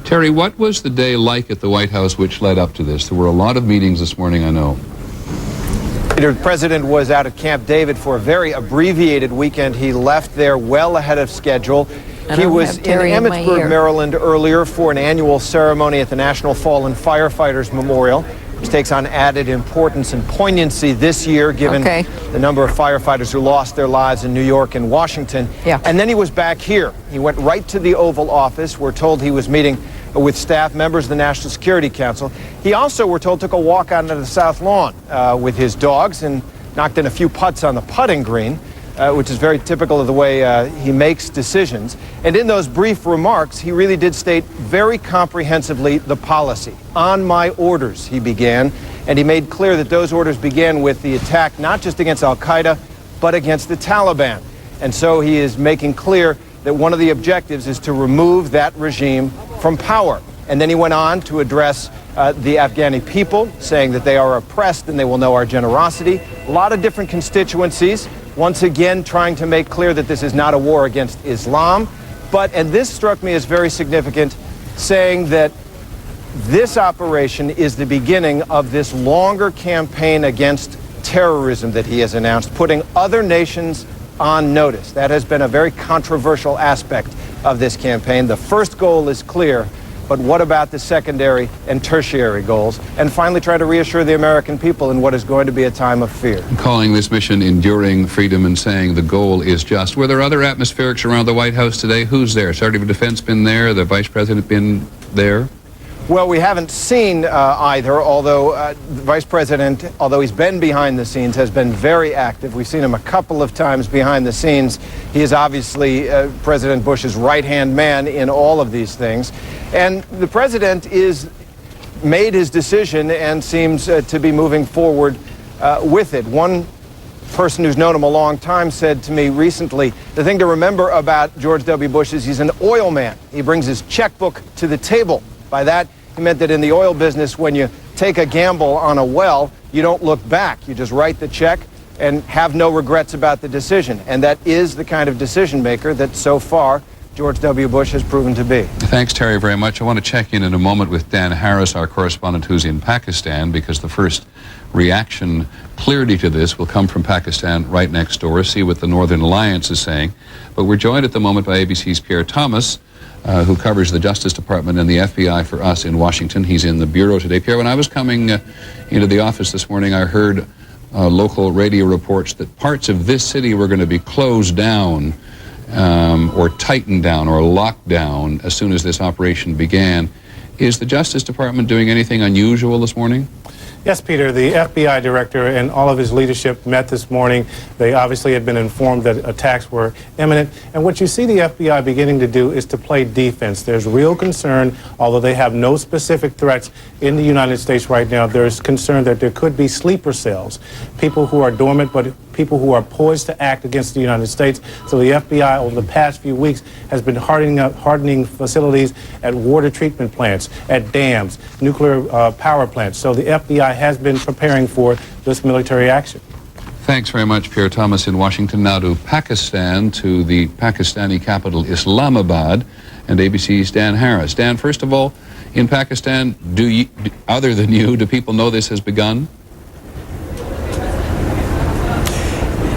Speaker 2: Terry, what was the day like at the White House which led up to this? There were a lot of meetings this morning, I know.
Speaker 6: The president was out at Camp David for a very abbreviated weekend. He left there well ahead of schedule. He was in Emmitsburg, Maryland earlier for an annual ceremony at the National Fallen Firefighters Memorial, which takes on added importance and poignancy this year given the number of firefighters who lost their lives in New York and Washington. And then he was back here. He went right to the Oval Office. We're told he was meeting with staff members of the National Security Council. He also, we're told, took a walk out into the South Lawn with his dogs and knocked in a few putts on the putting green, which is very typical of the way he makes decisions. And in those brief remarks, he really did state very comprehensively the policy. On my orders, he began, and he made clear that those orders began with the attack not just against al-Qaeda, but against the Taliban. And so he is making clear that one of the objectives is to remove that regime from power. And then he went on to address the Afghani people, saying that they are oppressed and they will know our generosity. A lot of different constituencies, once again trying to make clear that this is not a war against Islam. But, and this struck me as very significant, saying that this operation is the beginning of this longer campaign against terrorism that he has announced, putting other nations on notice. That has been a very controversial aspect of this campaign. The first goal is clear, but what about the secondary and tertiary goals? And finally, try to reassure the American people in what is going to be a time of fear.
Speaker 2: Calling this mission Enduring Freedom and saying the goal is just. Were there other atmospherics around the White House today? Who's there? Secretary of Defense been there? The Vice President been there?
Speaker 6: Well, we haven't seen either, although the Vice President, although he's been behind the scenes, has been very active. We've seen him a couple of times behind the scenes. He is obviously President Bush's right-hand man in all of these things. And the President is made his decision and seems to be moving forward with it. One person who's known him a long time said to me recently, the thing to remember about George W. Bush is he's an oil man. He brings his checkbook to the table. By that, he meant that in the oil business, when you take a gamble on a well, you don't look back. You just write the check and have no regrets about the decision. And that is the kind of decision maker that so far George W. Bush has proven to be.
Speaker 2: Thanks, Terry, very much. I want to check in a moment with Dan Harris, our correspondent who's in Pakistan, because the first reaction clearly to this will come from Pakistan right next door, see what the Northern Alliance is saying. But we're joined at the moment by ABC's Pierre Thomas, who covers the Justice Department and the FBI for us in Washington. He's in the bureau today. Pierre, when I was coming into the office this morning, I heard local radio reports that parts of this city were going to be closed down or tightened down or locked down as soon as this operation began. Is the Justice Department doing anything unusual this morning?
Speaker 14: Yes, Peter, the FBI director and all of his leadership met this morning. They obviously had been informed that attacks were imminent. And what you see the FBI beginning to do is to play defense. There's real concern, although they have no specific threats in the United States right now, there's concern that there could be sleeper cells, people who are dormant, but people who are poised to act against the United States. So the FBI over the past few weeks has been hardening facilities at water treatment plants, at dams, nuclear power plants. So the FBI has been preparing for this military action.
Speaker 2: Thanks very much, Pierre Thomas in Washington. Now to Pakistan, to the Pakistani capital, Islamabad, and ABC's Dan Harris. Dan, first of all, in Pakistan, other than you, do people know this has begun?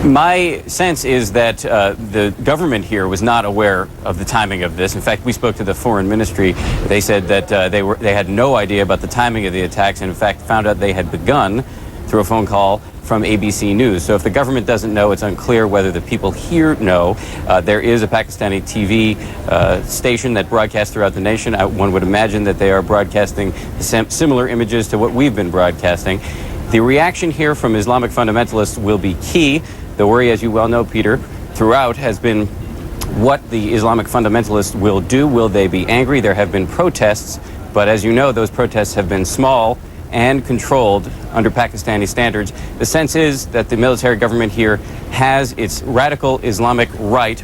Speaker 15: My sense is that the government here was not aware of the timing of this. In fact, we spoke to the foreign ministry. They said that they had no idea about the timing of the attacks, and in fact found out they had begun through a phone call from ABC News. So if the government doesn't know, it's unclear whether the people here know. There is a Pakistani TV station that broadcasts throughout the nation. One would imagine that they are broadcasting similar images to what we've been broadcasting. The reaction here from Islamic fundamentalists will be key. The worry, as you well know, Peter, throughout has been what the Islamic fundamentalists will do. Will they be angry? There have been protests, but as you know, those protests have been small and controlled under Pakistani standards. The sense is that the military government here has its radical Islamic right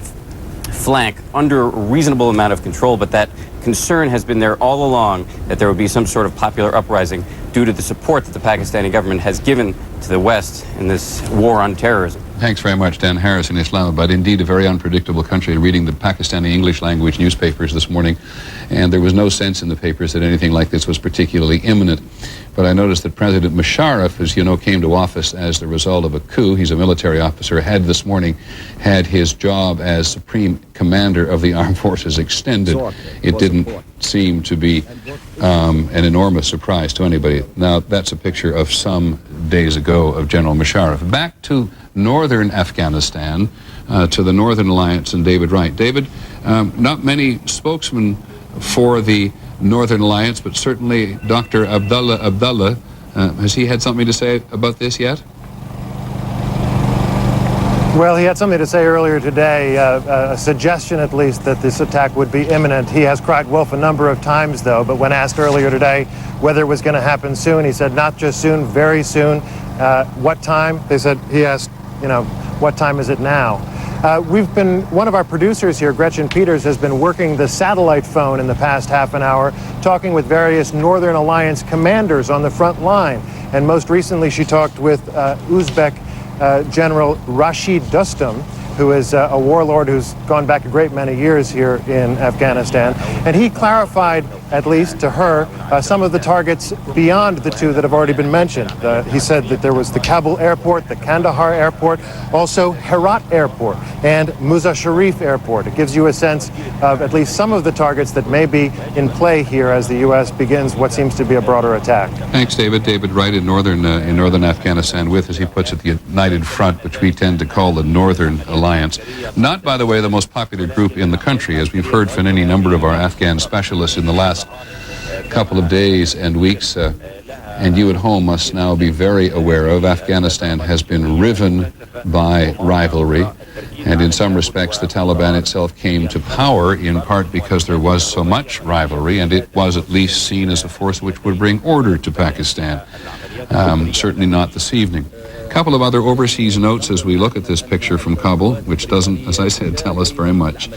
Speaker 15: flank under a reasonable amount of control, but that concern has been there all along that there would be some sort of popular uprising due to the support that the Pakistani government has given to the West in this war on terrorism.
Speaker 2: Thanks very much, Dan Harris in Islamabad. Indeed, a very unpredictable country. Reading the Pakistani English language newspapers this morning, and there was no sense in the papers that anything like this was particularly imminent. But I noticed that President Musharraf, as you know, came to office as the result of a coup. He's a military officer, had this morning had his job as Supreme Commander of the Armed Forces extended. It didn't seem to be an enormous surprise to anybody. Now, that's a picture of some days ago of General Musharraf. Back to northern Afghanistan, to the Northern Alliance and David Wright. David, not many spokesmen for the Northern Alliance, but certainly Dr. Abdullah, has he had something to say about this yet?
Speaker 7: Well, he had something to say earlier today, a suggestion at least that this attack would be imminent. He has cried wolf a number of times, though, but when asked earlier today whether it was going to happen soon, he said not just soon, very soon. What time? He asked, what time is it now? One of our producers here, Gretchen Peters, has been working the satellite phone in the past half an hour, talking with various Northern Alliance commanders on the front line. And most recently, she talked with Uzbek General Rashid Dostum, who is a warlord who's gone back a great many years here in Afghanistan. And he clarified, at least to her, some of the targets beyond the two that have already been mentioned. He said that there was the Kabul airport, the Kandahar airport, also Herat airport, and Musa Sharif airport. It gives you a sense of at least some of the targets that may be in play here as the U.S. begins what seems to be a broader attack.
Speaker 2: Thanks, David. David Wright in northern Afghanistan with, as he puts it, the United Front, which we tend to call the Northern Alliance. Not, by the way, the most popular group in the country, as we've heard from any number of our Afghan specialists in the last couple of days and weeks, and you at home must now be very aware of. Afghanistan has been riven by rivalry, and in some respects the Taliban itself came to power in part because there was so much rivalry, and it was at least seen as a force which would bring order to Pakistan. Certainly not this evening. A couple of other overseas notes as we look at this picture from Kabul, which doesn't, as I said, tell us very much.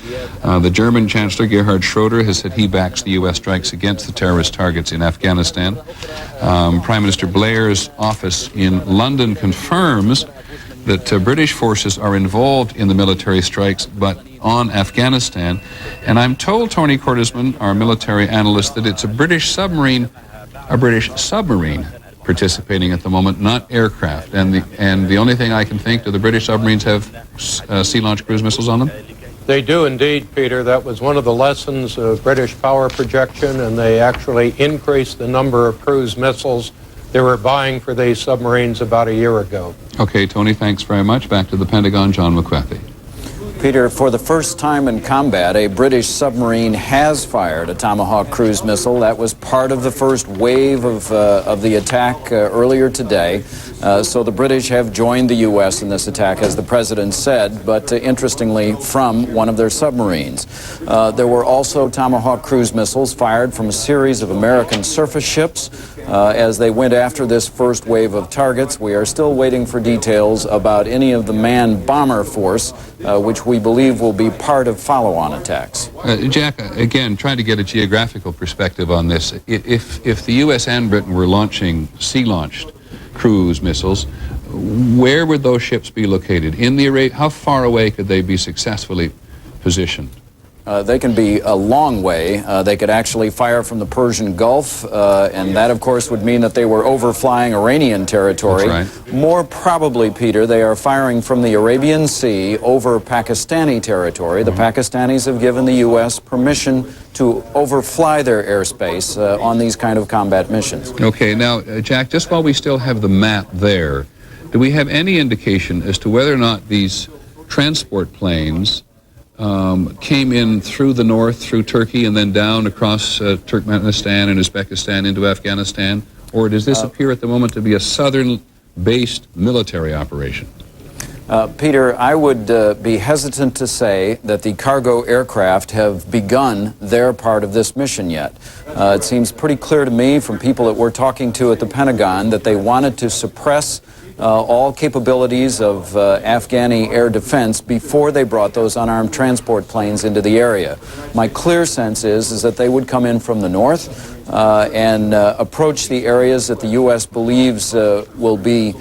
Speaker 2: The German Chancellor Gerhard Schroeder has said he backs the U.S. strikes against the terrorist targets in Afghanistan. Prime Minister Blair's office in London confirms that British forces are involved in the military strikes, but on Afghanistan. And I'm told, Tony Cordesman, our military analyst, that it's a British submarine participating at the moment, not aircraft. And the only thing I can think, do the British submarines have sea-launched cruise missiles on them?
Speaker 4: They do indeed, Peter. That was one of the lessons of British power projection, and they actually increased the number of cruise missiles they were buying for these submarines about a year ago.
Speaker 2: Okay, Tony, thanks very much. Back to the Pentagon, John McWethy.
Speaker 3: Peter, for the first time in combat, a British submarine has fired a Tomahawk cruise missile. That was part of the first wave of the attack earlier today. So the British have joined the U.S. in this attack, as the president said, but interestingly, from one of their submarines. There were also Tomahawk cruise missiles fired from a series of American surface ships as they went after this first wave of targets. We are still waiting for details about any of the manned bomber force, which we believe will be part of follow-on attacks.
Speaker 2: Jack, again, trying to get a geographical perspective on this. If the U.S. and Britain were launching sea-launched cruise missiles, where would those ships be located? In the how far away could they be successfully positioned?
Speaker 3: They can be a long way. They could actually fire from the Persian Gulf, and that, of course, would mean that they were overflying Iranian territory.
Speaker 2: That's right.
Speaker 3: More probably, Peter, they are firing from the Arabian Sea over Pakistani territory. The Pakistanis have given the U.S. permission to overfly their airspace on these kind of combat missions.
Speaker 2: Okay, now, Jack, just while we still have the map there, do we have any indication as to whether or not these transport planes came in through the north, through Turkey, and then down across Turkmenistan and Uzbekistan into Afghanistan? Or does this appear at the moment to be a southern-based military operation?
Speaker 3: Peter, I would be hesitant to say that the cargo aircraft have begun their part of this mission yet. It seems pretty clear to me from people that we're talking to at the Pentagon that they wanted to suppress all capabilities of Afghani air defense before they brought those unarmed transport planes into the area. My clear sense is that they would come in from the north and approach the areas that the U.S. believes will be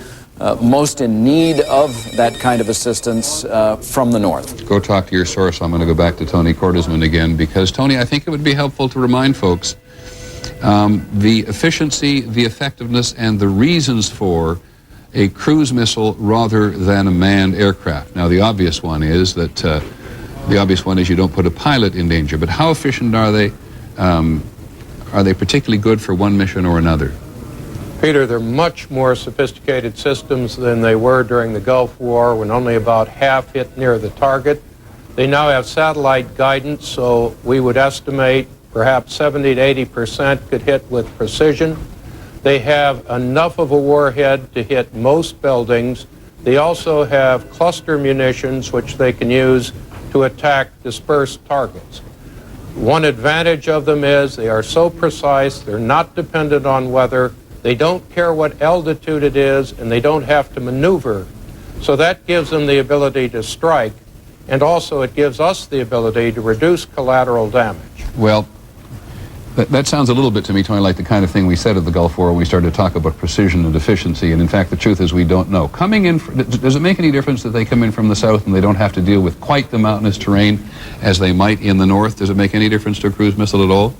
Speaker 3: most in need of that kind of assistance from the north.
Speaker 2: Go talk to your source. I'm going to go back to Tony Cordesman again, because, Tony, I think it would be helpful to remind folks the efficiency, the effectiveness, and the reasons for a cruise missile rather than a manned aircraft. Now, the obvious one is you don't put a pilot in danger. But how efficient are they? Are they particularly good for one mission or another?
Speaker 4: Peter, they're much more sophisticated systems than they were during the Gulf War, when only about half hit near the target. They now have satellite guidance, so we would estimate perhaps 70 to 80% could hit with precision. They have enough of a warhead to hit most buildings. They also have cluster munitions, which they can use to attack dispersed targets. One advantage of them is they are so precise, they're not dependent on weather, they don't care what altitude it is, and they don't have to maneuver. So that gives them the ability to strike and also it gives us the ability to reduce collateral damage.
Speaker 2: Well, that sounds a little bit to me, Tony, like the kind of thing we said at the Gulf War when we started to talk about precision and efficiency, and in fact the truth is we don't know. Coming in, does it make any difference that they come in from the south and they don't have to deal with quite the mountainous terrain as they might in the north? Does it make any difference to a cruise missile at all?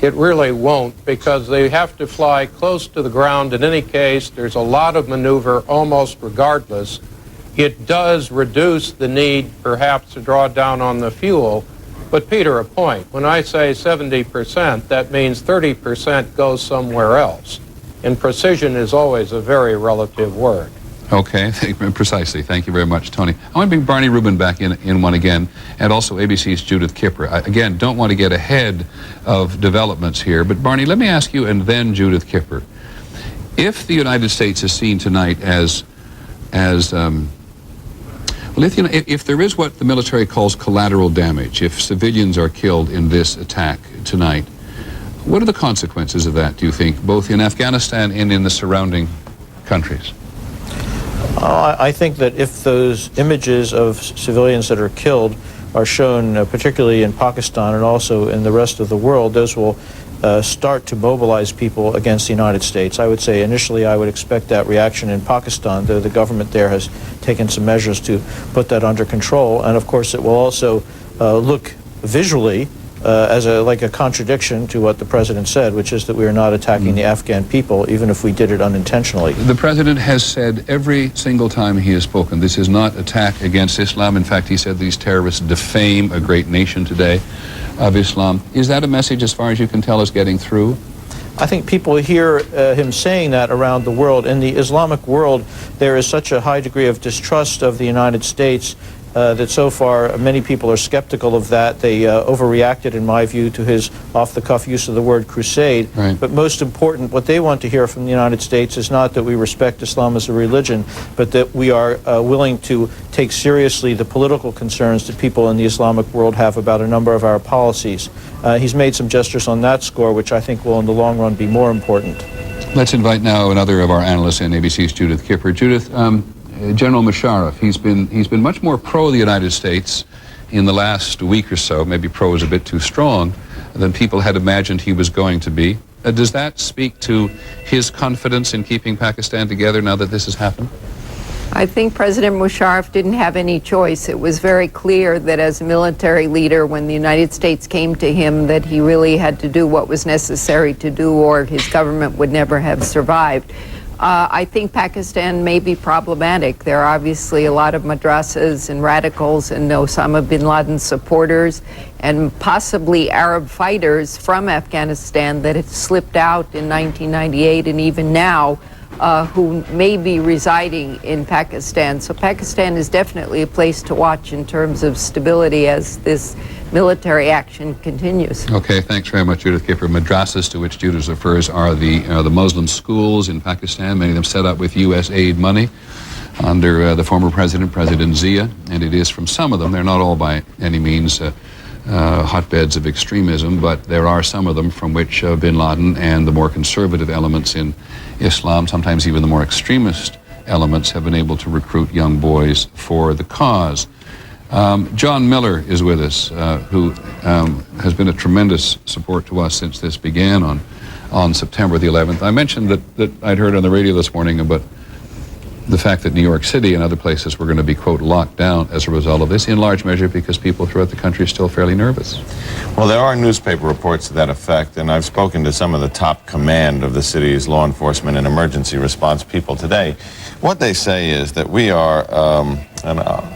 Speaker 4: It really won't, because they have to fly close to the ground in any case. There's a lot of maneuver almost regardless. It does reduce the need perhaps to draw down on the fuel. But Peter, a point. When I say 70%, that means 30% goes somewhere else. And precision is always a very relative word.
Speaker 2: Okay, precisely. Thank you very much, Tony. I want to bring Barney Rubin back in one again, and also ABC's Judith Kipper. I, again, don't want to get ahead of developments here, but Barney, let me ask you, and then Judith Kipper. If the United States is seen tonight as well, if there is what the military calls collateral damage, if civilians are killed in this attack tonight, what are the consequences of that, do you think, both in Afghanistan and in the surrounding countries?
Speaker 11: I think that if those images of civilians that are killed are shown, particularly in Pakistan and also in the rest of the world, those will start to mobilize people against the United States. I would say initially I would expect that reaction in Pakistan, though the government there has taken some measures to put that under control. And of course it will also look visually as like a contradiction to what the president said, which is that we are not attacking the Afghan people, even if we did it unintentionally.
Speaker 2: The president has said every single time he has spoken, this is not attack against Islam. In fact, he said these terrorists defame a great nation today of Islam. Is that a message, as far as you can tell, is getting through?
Speaker 11: I think people hear him saying that around the world. In the Islamic world, there is such a high degree of distrust of the United States that so far many people are skeptical of that. They overreacted, in my view, to his off-the-cuff use of the word crusade.
Speaker 2: Right.
Speaker 11: But most important, what they want to hear from the United States is not that we respect Islam as a religion, but that we are willing to take seriously the political concerns that people in the Islamic world have about a number of our policies. He's made some gestures on that score, which I think will in the long run be more important.
Speaker 2: Let's invite now another of our analysts in ABC's Judith Kipper. Judith, General Musharraf, he's been much more pro the United States in the last week or so. Maybe pro is a bit too strong, than people had imagined he was going to be. Does that speak to his confidence in keeping Pakistan together now that this has happened?
Speaker 16: I think President Musharraf didn't have any choice. It was very clear that as a military leader, when the United States came to him, that he really had to do what was necessary to do, or his government would never have survived. I think Pakistan may be problematic. There are obviously a lot of madrasas and radicals and Osama bin Laden supporters and possibly Arab fighters from Afghanistan that had slipped out in 1998 and even now who may be residing in Pakistan. So Pakistan is definitely a place to watch in terms of stability as this military action continues.
Speaker 2: Okay, thanks very much, Judith Kipper. Madrasas, to which Judith refers, are the Muslim schools in Pakistan, many of them set up with U.S. aid money under the former President Zia, and it is from some of them, they're not all by any means hotbeds of extremism, but there are some of them from which bin Laden and the more conservative elements in Islam, sometimes even the more extremist elements, have been able to recruit young boys for the cause. John Miller is with us, who has been a tremendous support to us since this began on September the 11th. I mentioned that I'd heard on the radio this morning about the fact that New York City and other places were going to be, quote, locked down as a result of this, in large measure because people throughout the country are still fairly nervous.
Speaker 17: Well, there are newspaper reports to that effect, and I've spoken to some of the top command of the city's law enforcement and emergency response people today. What they say is that we are,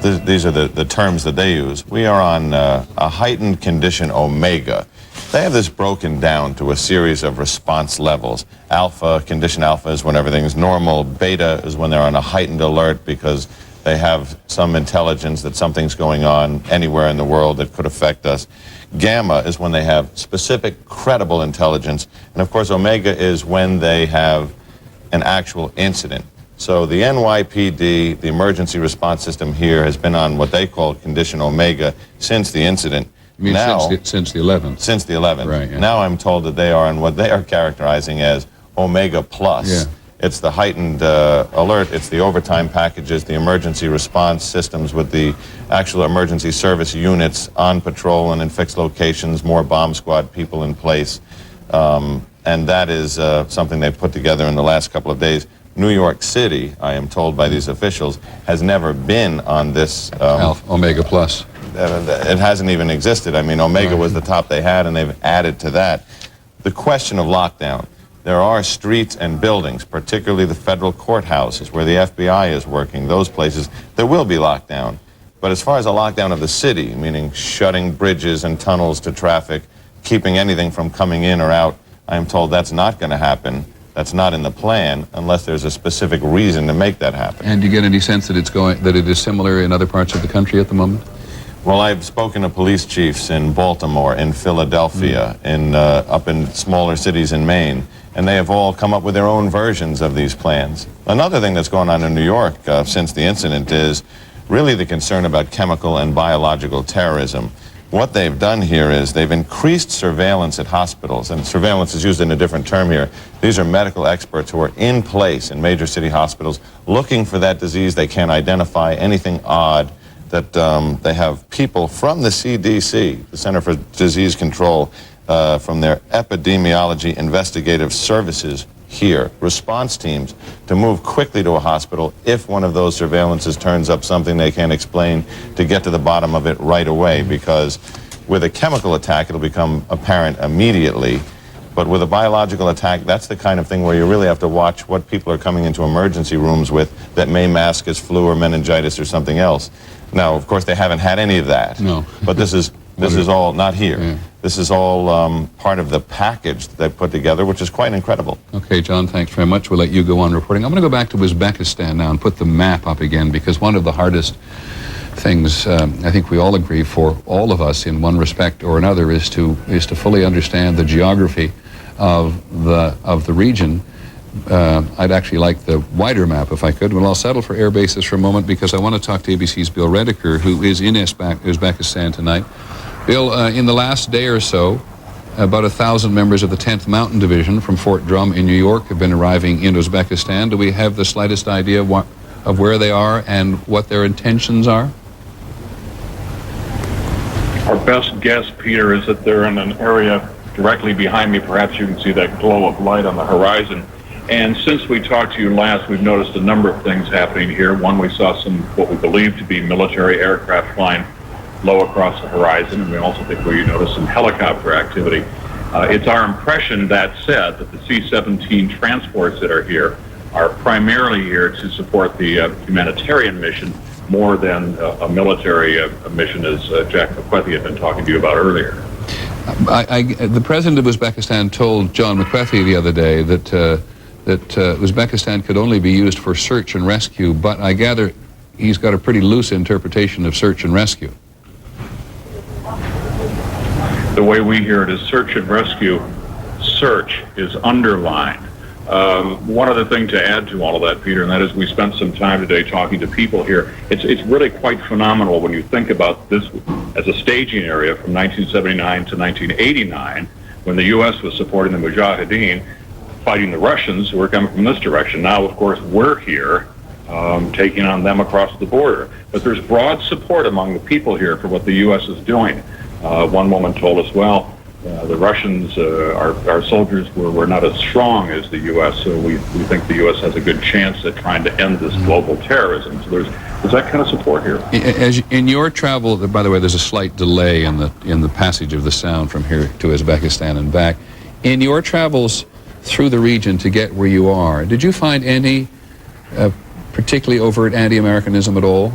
Speaker 17: these are the terms that they use, we are on a heightened condition omega. They have this broken down to a series of response levels. Alpha, condition alpha, is when everything's normal. Beta is when they're on a heightened alert because they have some intelligence that something's going on anywhere in the world that could affect us. Gamma is when they have specific, credible intelligence. And of course, omega is when they have an actual incident. So the NYPD, the emergency response system here, has been on what they call condition omega since the incident.
Speaker 2: You mean now, since the 11th?
Speaker 17: Since the 11th.
Speaker 2: Right, yeah.
Speaker 17: Now I'm told that they are on what they are characterizing as Omega Plus.
Speaker 2: Yeah.
Speaker 17: It's the heightened alert, it's the overtime packages, the emergency response systems with the actual emergency service units on patrol and in fixed locations, more bomb squad people in place. And that is something they've put together in the last couple of days. New York City, I am told by these officials, has never been on this
Speaker 2: Omega Plus.
Speaker 17: It hasn't even existed. I mean, Omega was the top they had, and they've added to that. The question of lockdown. There are streets and buildings, particularly the federal courthouses where the FBI is working, those places, there will be lockdown. But as far as a lockdown of the city, meaning shutting bridges and tunnels to traffic, keeping anything from coming in or out, I am told that's not going to happen. That's not in the plan unless there's a specific reason to make that happen.
Speaker 2: And do you get any sense that that it is similar in other parts of the country at the moment?
Speaker 17: Well, I've spoken to police chiefs in Baltimore, in Philadelphia, up in smaller cities in Maine, and they have all come up with their own versions of these plans. Another thing that's going on in New York since the incident is really the concern about chemical and biological terrorism. What they've done here is they've increased surveillance at hospitals, and surveillance is used in a different term here. These are medical experts who are in place in major city hospitals looking for that disease. They can't identify anything odd. That they have people from the CDC, the Center for Disease Control, from their epidemiology investigative services here, response teams, to move quickly to a hospital if one of those surveillances turns up something they can't explain, to get to the bottom of it right away, because with a chemical attack it'll become apparent immediately, but with a biological attack, that's the kind of thing where you really have to watch what people are coming into emergency rooms with that may mask as flu or meningitis or something else. Now, of course, they haven't had any of that.
Speaker 2: No.
Speaker 17: But this is all not here. Yeah. This is all part of the package that they've put together, which is quite incredible.
Speaker 2: Okay, John, thanks very much. We'll let you go on reporting. I'm going to go back to Uzbekistan now and put the map up again, because one of the hardest things, I think we all agree, for all of us in one respect or another, is to fully understand the geography of the region. I'd actually like the wider map if I could. Well, I'll settle for air bases for a moment because I want to talk to ABC's Bill Redeker, who is in Uzbekistan tonight. Bill, in the last day or so, about 1,000 members of the 10th Mountain Division from Fort Drum in New York have been arriving in Uzbekistan. Do we have the slightest idea of where they are and what their intentions are?
Speaker 8: Our best guess, Peter, is that they're in an area directly behind me. Perhaps you can see that glow of light on the horizon. And since we talked to you last, we've noticed a number of things happening here. One, we saw some what we believe to be military aircraft flying low across the horizon, and we also think we noticed some helicopter activity. It's our impression, that said, that the C-17 transports that are here are primarily here to support the humanitarian mission more than a military mission, as Jack McQuethy had been talking to you about earlier.
Speaker 2: The president of Uzbekistan told John McQuethy the other day that Uzbekistan could only be used for search and rescue, but I gather he's got a pretty loose interpretation of search and rescue.
Speaker 8: The way we hear it is search and rescue. Search is underlined. One other thing to add to all of that, Peter, and that is we spent some time today talking to people here. It's really quite phenomenal when you think about this as a staging area from 1979 to 1989, when the U.S. was supporting the Mujahideen, fighting the Russians who were coming from this direction. Now, of course, we're here taking on them across the border. But there's broad support among the people here for what the U.S. is doing. One woman told us, well, the Russians, our soldiers were not as strong as the U.S., so we think the U.S. has a good chance at trying to end this global terrorism. So there's that kind of support here.
Speaker 2: As in your travel, by the way, there's a slight delay in the passage of the sound from here to Uzbekistan and back. In your travels through the region to get where you are, did you find any particularly overt anti-Americanism at all?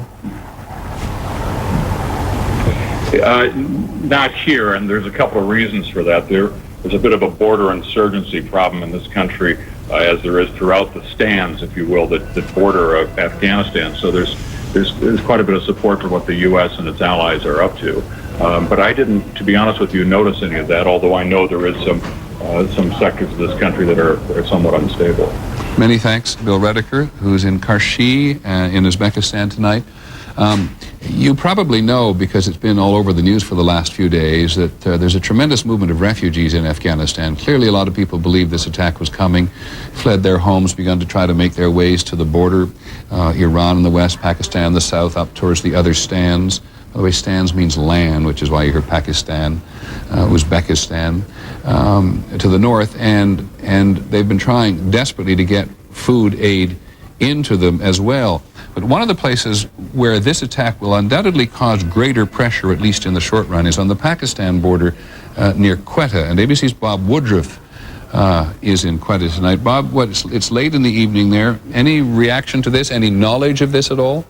Speaker 8: Not here, and there's a couple of reasons for that. There's a bit of a border insurgency problem in this country, as there is throughout the stands, if you will, that border of Afghanistan. So there's quite a bit of support for what the U.S. and its allies are up to. But I didn't, to be honest with you, notice any of that, although I know there is some sectors of this country that are somewhat unstable.
Speaker 2: Many thanks, Bill Redeker, who's in Karshi in Uzbekistan tonight. You probably know, because it's been all over the news for the last few days, that there's a tremendous movement of refugees in Afghanistan. Clearly, a lot of people believed this attack was coming, fled their homes, begun to try to make their ways to the border, Iran in the west, Pakistan in the south, up towards the other stands. By the way, stands means land, which is why you hear Pakistan, Uzbekistan, to the north, and they've been trying desperately to get food aid into them as well. But one of the places where this attack will undoubtedly cause greater pressure, at least in the short run, is on the Pakistan border near Quetta. And ABC's Bob Woodruff is in Quetta tonight. Bob, it's late in the evening there. Any reaction to this? Any knowledge of this at all?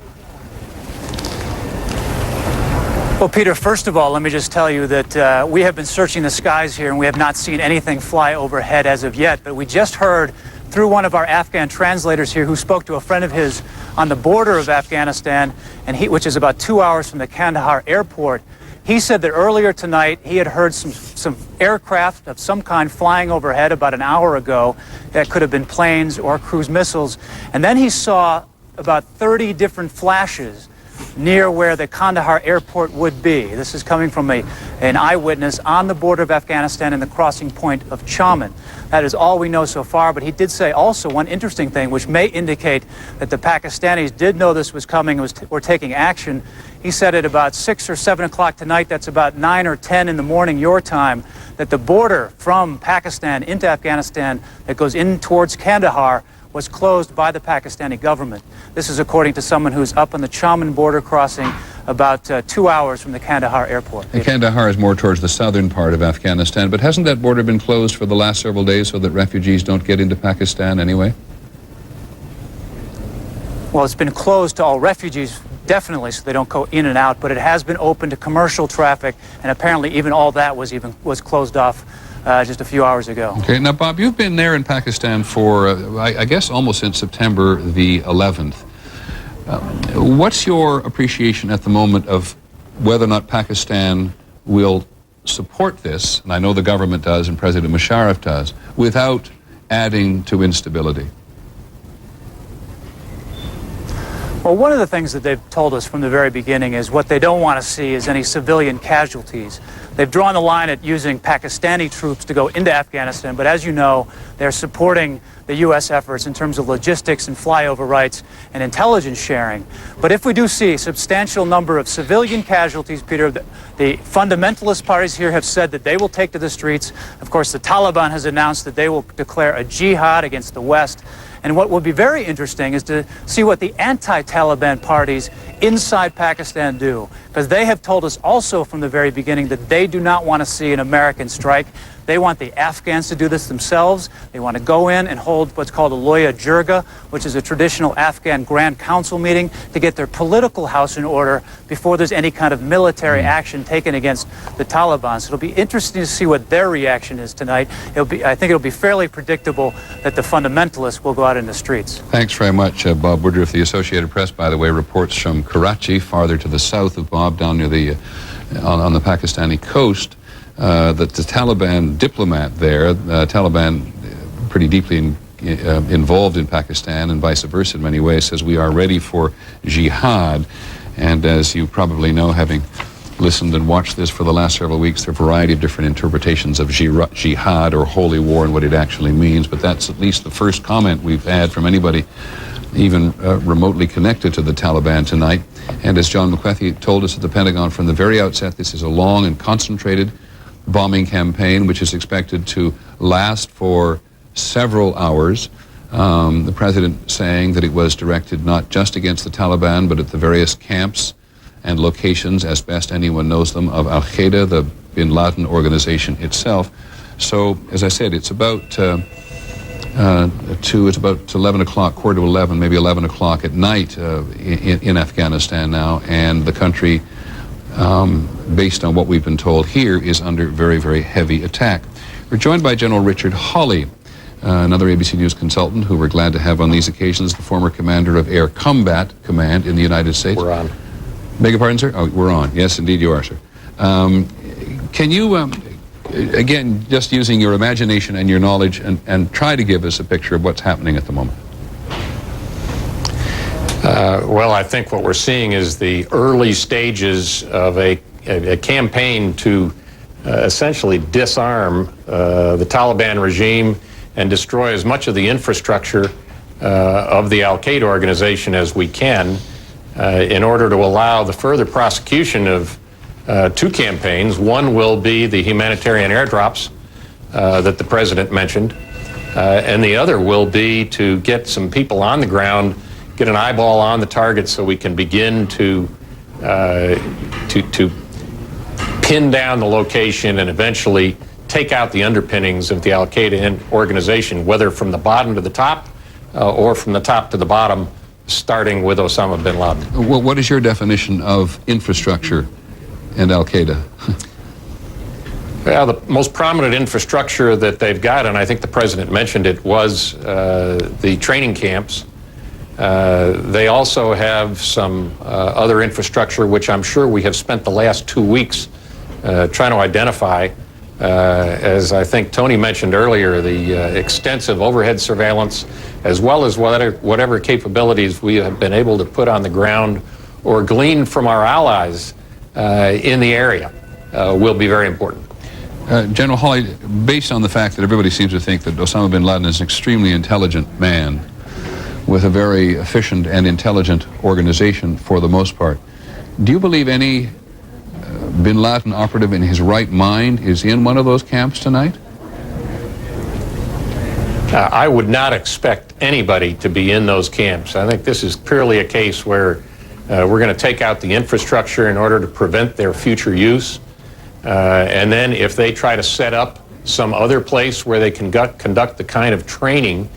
Speaker 18: Well, Peter, first of all, let me just tell you that we have been searching the skies here and we have not seen anything fly overhead as of yet. But we just heard through one of our Afghan translators here who spoke to a friend of his on the border of Afghanistan, and which is about 2 hours from the Kandahar airport. He said that earlier tonight he had heard some aircraft of some kind flying overhead about an hour ago. That could have been planes or cruise missiles. And then he saw about 30 different flashes near where the Kandahar airport would be. This is coming from an eyewitness on the border of Afghanistan and the crossing point of Chaman. That is all we know so far, but he did say also one interesting thing which may indicate that the Pakistanis did know this was coming and were taking action. He said at about 6 or 7 o'clock tonight, that's about 9 or 10 in the morning your time, that the border from Pakistan into Afghanistan that goes in towards Kandahar was closed by the Pakistani government. This is according to someone who's up on the Chaman border crossing about 2 hours from the Kandahar airport.
Speaker 2: And Kandahar is more towards the southern part of Afghanistan, but hasn't that border been closed for the last several days so that refugees don't get into Pakistan anyway?
Speaker 18: Well, it's been closed to all refugees, definitely, so they don't go in and out, but it has been open to commercial traffic, and apparently even all that was closed off just a few hours ago.
Speaker 2: Okay, now Bob, you've been there in Pakistan for, I guess, almost since September the 11th. What's your appreciation at the moment of whether or not Pakistan will support this, and I know the government does and President Musharraf does, without adding to instability?
Speaker 18: Well, one of the things that they've told us from the very beginning is what they don't want to see is any civilian casualties. They've drawn the line at using Pakistani troops to go into Afghanistan, but as you know, they're supporting the U.S. efforts in terms of logistics and flyover rights and intelligence sharing. But if we do see a substantial number of civilian casualties, Peter, the fundamentalist parties here have said that they will take to the streets. Of course, the Taliban has announced that they will declare a jihad against the West. And what will be very interesting is to see what the anti-Taliban parties inside Pakistan do, because they have told us also from the very beginning that they do not want to see an American strike. They want the Afghans to do this themselves. They want to go in and hold what's called a Loya Jirga, which is a traditional Afghan Grand Council meeting, to get their political house in order before there's any kind of military action taken against the Taliban. So it'll be interesting to see what their reaction is tonight. I think it'll be fairly predictable that the fundamentalists will go out in the streets.
Speaker 2: Thanks very much, Bob Woodruff. The Associated Press, by the way, reports from Karachi, farther to the south of Bob, down near the on the Pakistani coast, that the Taliban diplomat there, Taliban pretty deeply involved in Pakistan and vice versa in many ways, says we are ready for jihad. And as you probably know, having listened and watched this for the last several weeks, there are a variety of different interpretations of jihad or holy war and what it actually means, but that's at least the first comment we've had from anybody even remotely connected to the Taliban tonight. And as John McCarthy told us at the Pentagon from the very outset, this is a long and concentrated bombing campaign which is expected to last for several hours. The president saying that it was directed not just against the Taliban, but at the various camps and locations, as best anyone knows them, of Al-QAEDA, the bin Laden organization itself. So, as I said, it's about it's about 11 o'clock, quarter to 11, maybe 11 o'clock at night in Afghanistan now, and the country, based on what we've been told here, is under very, very heavy attack. We're joined by General Richard Hawley, another ABC News consultant who we're glad to have on these occasions, the former commander of Air Combat Command in the United States.
Speaker 10: We're on.
Speaker 2: Beg your pardon, sir? Oh, we're on. Yes, indeed you are, sir. Can you, again, just using your imagination and your knowledge, and try to give us a picture of what's happening at the moment?
Speaker 10: Well, I think what we're seeing is the early stages of a campaign to essentially disarm the Taliban regime and destroy as much of the infrastructure of the Al-QAEDA organization as we can in order to allow the further prosecution of two campaigns. One will be the humanitarian airdrops that the president mentioned, and the other will be to get some people on the ground, get an eyeball on the target so we can begin to pin down the location and eventually take out the underpinnings of the Al-QAEDA organization, whether from the bottom to the top or from the top to the bottom, starting with Osama bin Laden.
Speaker 2: What is your definition of infrastructure and Al-QAEDA?
Speaker 10: Well, the most prominent infrastructure that they've got, and I think the president mentioned it, was the training camps. They also have some other infrastructure, which I'm sure we have spent the last 2 weeks trying to identify. As I think Tony mentioned earlier, the extensive overhead surveillance, as well as whatever capabilities we have been able to put on the ground or glean from our allies in the area will be very important.
Speaker 2: General Hawley, based on the fact that everybody seems to think that Osama bin Laden is an extremely intelligent man with a very efficient and intelligent organization for the most part, do you believe any bin Laden operative in his right mind is in one of those camps tonight?
Speaker 10: I would not expect anybody to be in those camps. I think this is purely a case where we're going to take out the infrastructure in order to prevent their future use. And then if they try to set up some other place where they can conduct the kind of training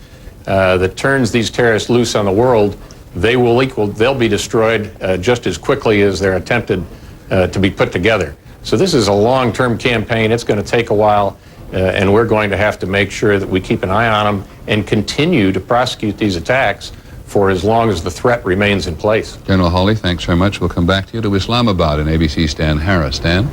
Speaker 10: that turns these terrorists loose on the world, they'll be destroyed just as quickly as they're attempted to be put together. So this is a long-term campaign. It's going to take a while, and we're going to have to make sure that we keep an eye on them and continue to prosecute these attacks for as long as the threat remains in place.
Speaker 2: General Hawley, thanks very much. We'll come back to you to Islamabad and ABC's Stan Harris. Stan?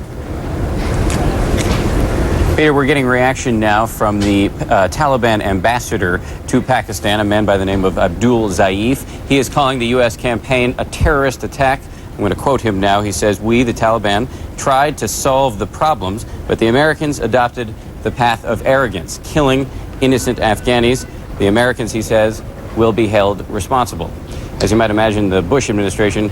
Speaker 15: Peter, we're getting reaction now from the Taliban ambassador to Pakistan, a man by the name of Abdul Zaif. He is calling the U.S. campaign a terrorist attack. I'm going to quote him now. He says, "We, the Taliban, tried to solve the problems, but the Americans adopted the path of arrogance, killing innocent Afghanis. The Americans," he says, "will be held responsible." As you might imagine, the Bush administration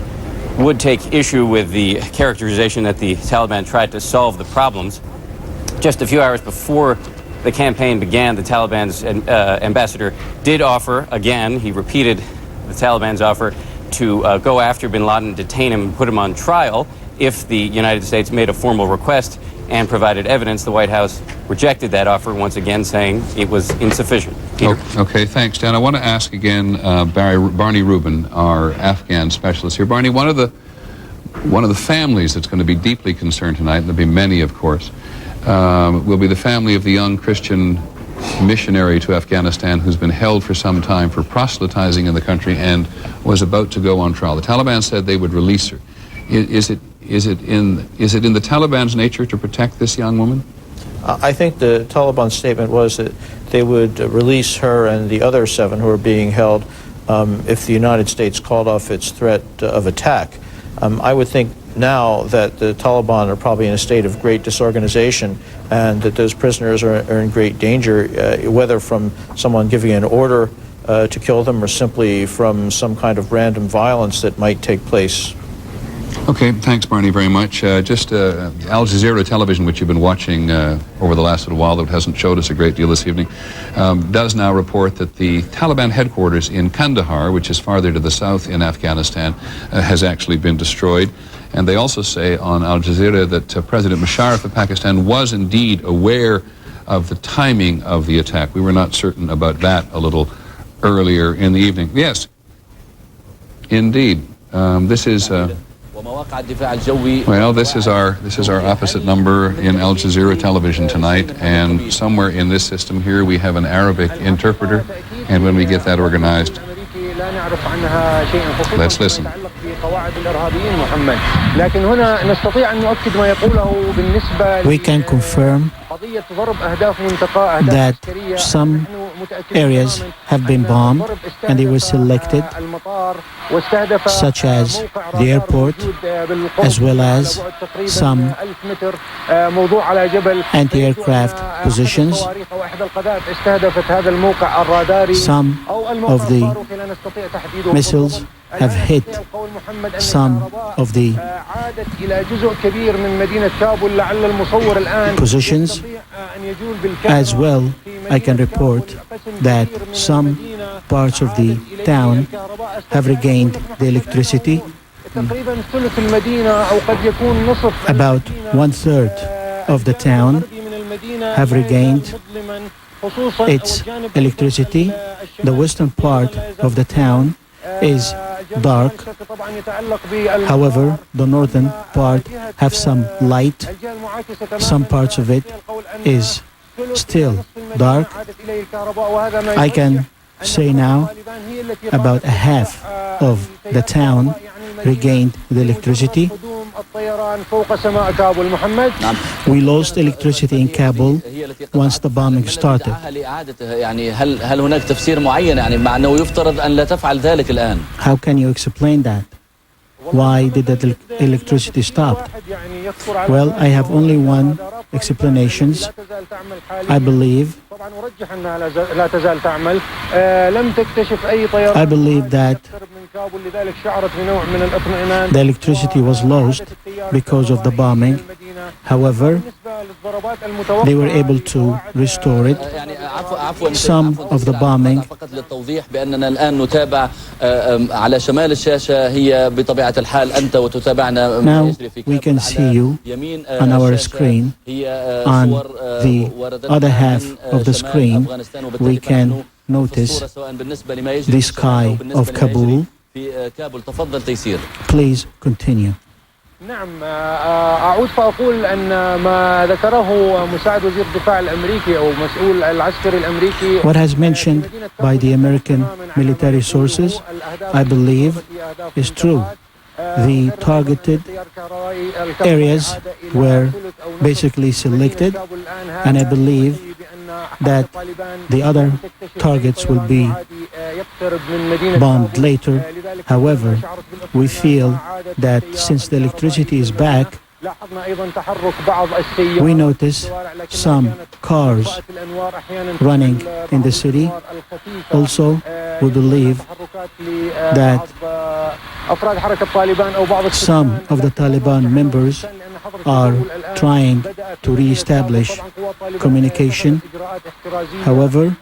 Speaker 15: would take issue with the characterization that the Taliban tried to solve the problems. Just a few hours before the campaign began, the Taliban's ambassador did offer, again, he repeated the Taliban's offer to go after bin Laden, detain him, and put him on trial if the United States made a formal request and provided evidence. The White House rejected that offer, once again saying it was insufficient.
Speaker 2: Okay, thanks, Dan. I want to ask again Barney Rubin, our Afghan specialist here. Barney, one of the families that's going to be deeply concerned tonight, and there'll be many, of course, will be the family of the young Christian missionary to Afghanistan who's been held for some time for proselytizing in the country and was about to go on trial. The Taliban said they would release her. Is it in the Taliban's nature to protect this young woman?
Speaker 11: I think the Taliban statement was that they would release her and the other 7 who are being held if the United States called off its threat of attack. I would think now that the Taliban are probably in a state of great disorganization and that those prisoners are in great danger, whether from someone giving an order to kill them or simply from some kind of random violence that might take place.
Speaker 2: Okay, thanks, Barney, very much. Al Jazeera television, which you've been watching over the last little while, that hasn't showed us a great deal this evening, does now report that the Taliban headquarters in Kandahar, which is farther to the south in Afghanistan, has actually been destroyed. And they also say on Al Jazeera that President Musharraf of Pakistan was indeed aware of the timing of the attack. We were not certain about that a little earlier in the evening. Yes, indeed. This is our opposite number in Al Jazeera television tonight, and somewhere in this system here we have an Arabic interpreter, and when we get that organized, let's listen.
Speaker 19: We can confirm that some areas have been bombed and they were selected, such as the airport, as well as some anti-aircraft positions. Some of the missiles have hit some of the positions. As well, I can report that some parts of the town have regained the electricity. About 1/3 of the town have regained its electricity. The western part of the town is dark. However, the northern part have some light. Some parts of it is still dark. I can say now about a half of the town regained the electricity. We lost electricity in Kabul once the bombing started. How can you explain that? Why did the electricity stop? Well, I have only one explanation. I believe that the electricity was lost because of the bombing. However, they were able to restore it. Some of the bombing. Now we can see you on our screen. On the other half of the screen, we can notice the sky of Kabul. Please continue.
Speaker 20: نعم أعود فأقول أن ما ذكره مساعد وزير الدفاع الأمريكي أو مسؤول العسكري الأمريكي.
Speaker 19: What has mentioned by the American military sources, I believe, is true. The targeted areas were basically selected, and I believe that the other targets will be bombed later. However, we feel that since the electricity is back, we notice some cars running in the city. Also, we believe that some of the Taliban members are trying to re-establish communication. However,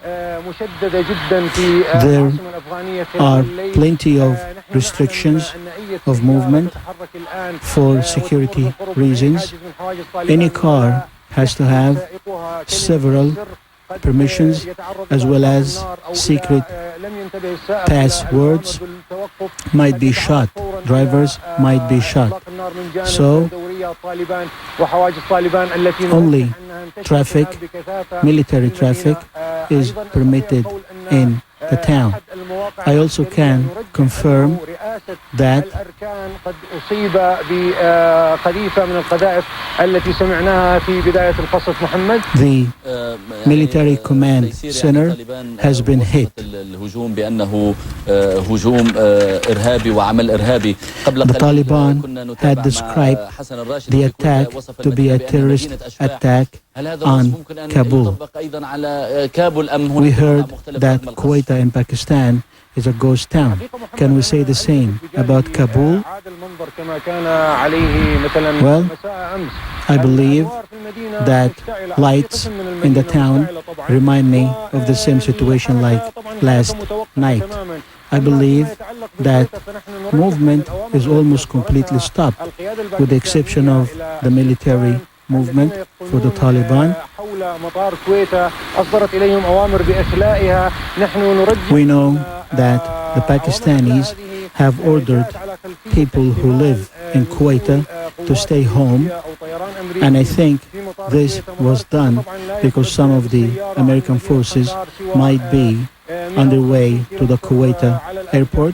Speaker 19: there are plenty of restrictions of movement for security reasons. Any car has to have several permissions as well as secret passwords. Might be shot. Drivers might be shot. So only traffic, military traffic, is permitted in the town. I also can confirm that the military command center has been hit. The Taliban had described the attack to be a terrorist attack on Kabul. We heard that Quetta in Pakistan is a ghost town. Can we say the same about Kabul? Well, I believe that lights in the town remind me of the same situation like last night. I believe that movement is almost completely stopped, with the exception of the military movement for the Taliban. We know that the Pakistanis have ordered people who live in Quetta to stay home, and I think this was done because some of the American forces might be on their way to the Quetta airport.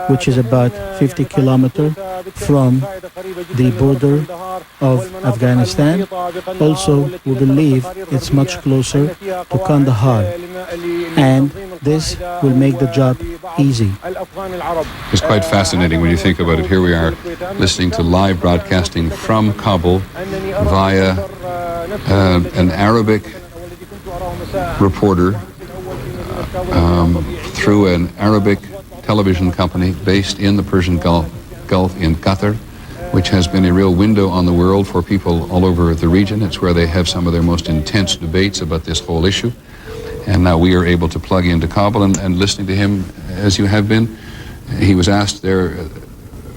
Speaker 19: which is about 50 kilometers from the border of Afghanistan. Also, we believe it's much closer to Kandahar, and this will make the job easy.
Speaker 2: It's quite fascinating when you think about it. Here we are listening to live broadcasting from Kabul via an Arabic reporter through an Arabic television company based in the Persian Gulf in Qatar, which has been a real window on the world for people all over the region. It's where they have some of their most intense debates about this whole issue. And now we are able to plug into Kabul, and listening to him as you have been, he was asked there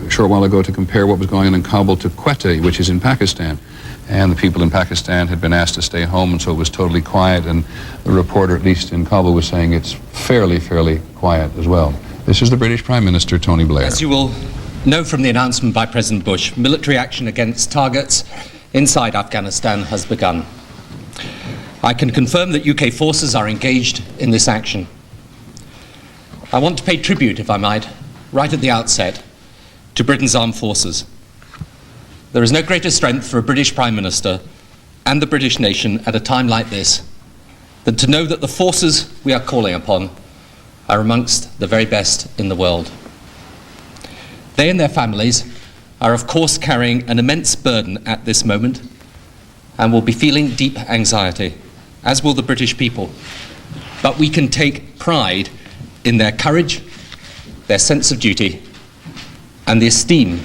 Speaker 2: a short while ago to compare what was going on in Kabul to Quetta, which is in Pakistan. And the people in Pakistan had been asked to stay home, and so it was totally quiet. And the reporter, at least in Kabul, was saying it's fairly quiet as well. This is the British Prime Minister, Tony Blair.
Speaker 21: As you will know from the announcement by President Bush, military action against targets inside Afghanistan has begun. I can confirm that UK forces are engaged in this action. I want to pay tribute, if I might, right at the outset, to Britain's armed forces. There is no greater strength for a British Prime Minister and the British nation at a time like this than to know that the forces we are calling upon are amongst the very best in the world. They and their families are, of course, carrying an immense burden at this moment and will be feeling deep anxiety, as will the British people. But we can take pride in their courage, their sense of duty, and the esteem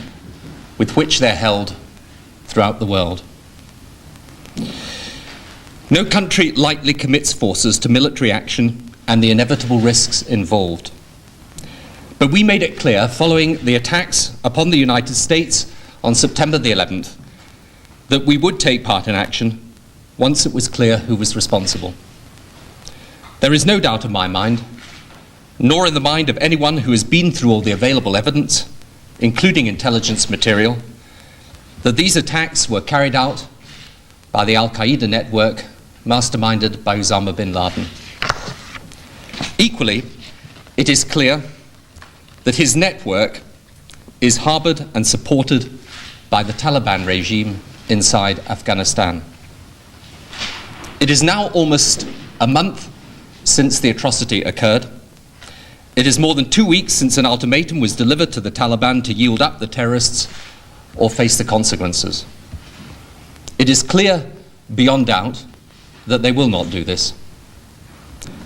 Speaker 21: with which they're held throughout the world. No country lightly commits forces to military action and the inevitable risks involved. But we made it clear, following the attacks upon the United States on September the 11th, that we would take part in action once it was clear who was responsible. There is no doubt in my mind, nor in the mind of anyone who has been through all the available evidence, including intelligence material, that these attacks were carried out by the Al-QAEDA network masterminded by Osama bin Laden. Equally, it is clear that his network is harbored and supported by the Taliban regime inside Afghanistan. It is now almost a month since the atrocity occurred. It is more than 2 weeks since an ultimatum was delivered to the Taliban to yield up the terrorists or face the consequences. It is clear beyond doubt that they will not do this.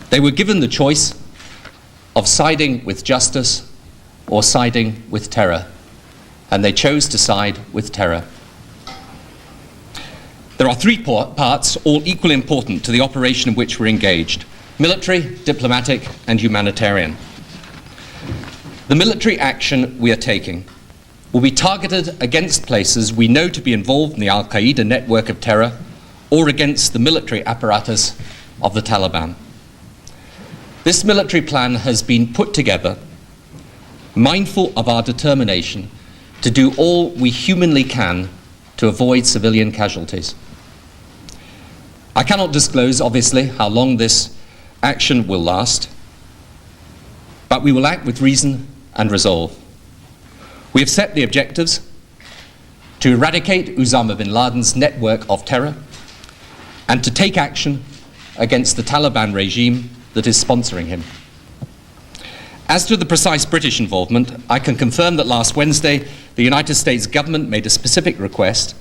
Speaker 21: They were given the choice of siding with justice or siding with terror, and they chose to side with terror. There are three parts, all equally important to the operation in which we're engaged: military, diplomatic, and humanitarian. The military action we are taking will be targeted against places we know to be involved in the Al-QAEDA network of terror or against the military apparatus of the Taliban. This military plan has been put together mindful of our determination to do all we humanly can to avoid civilian casualties. I cannot disclose, obviously, how long this action will last, but we will act with reason and resolve. We have set the objectives to eradicate Osama bin Laden's network of terror and to take action against the Taliban regime that is sponsoring him. As to the precise British involvement, I can confirm that last Wednesday the United States government made a specific request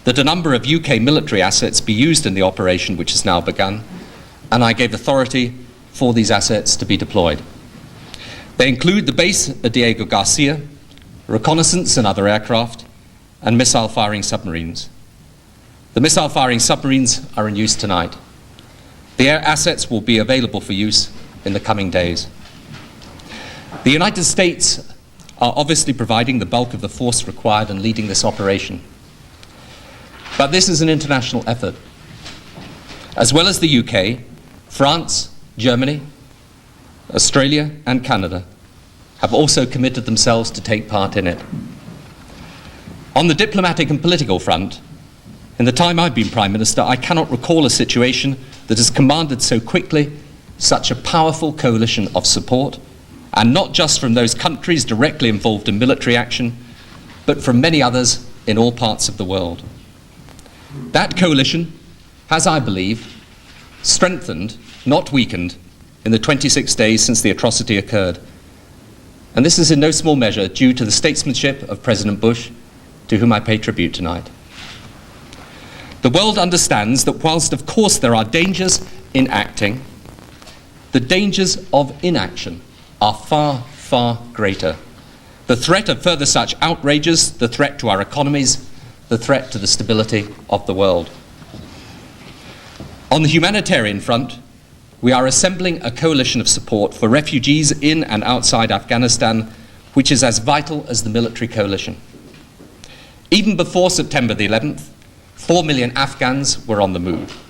Speaker 21: that a number of UK military assets be used in the operation which has now begun, and I gave authority for these assets to be deployed. They include the base at Diego Garcia, reconnaissance and other aircraft, and missile-firing submarines. The missile-firing submarines are in use tonight. The air assets will be available for use in the coming days. The United States are obviously providing the bulk of the force required and leading this operation. But this is an international effort. As well as the UK, France, Germany, Australia, and Canada have also committed themselves to take part in it. On the diplomatic and political front, in the time I've been Prime Minister, I cannot recall a situation that has commanded so quickly such a powerful coalition of support and not just from those countries directly involved in military action, but from many others in all parts of the world. That coalition has, I believe, strengthened, not weakened, in the 26 days since the atrocity occurred. And this is in no small measure due to the statesmanship of President Bush, to whom I pay tribute tonight. The world understands that whilst of course there are dangers in acting, the dangers of inaction are far, far greater. The threat of further such outrages, the threat to our economies, the threat to the stability of the world. On the humanitarian front, we are assembling a coalition of support for refugees in and outside Afghanistan, which is as vital as the military coalition. Even before September the 11th, 4 million Afghans were on the move.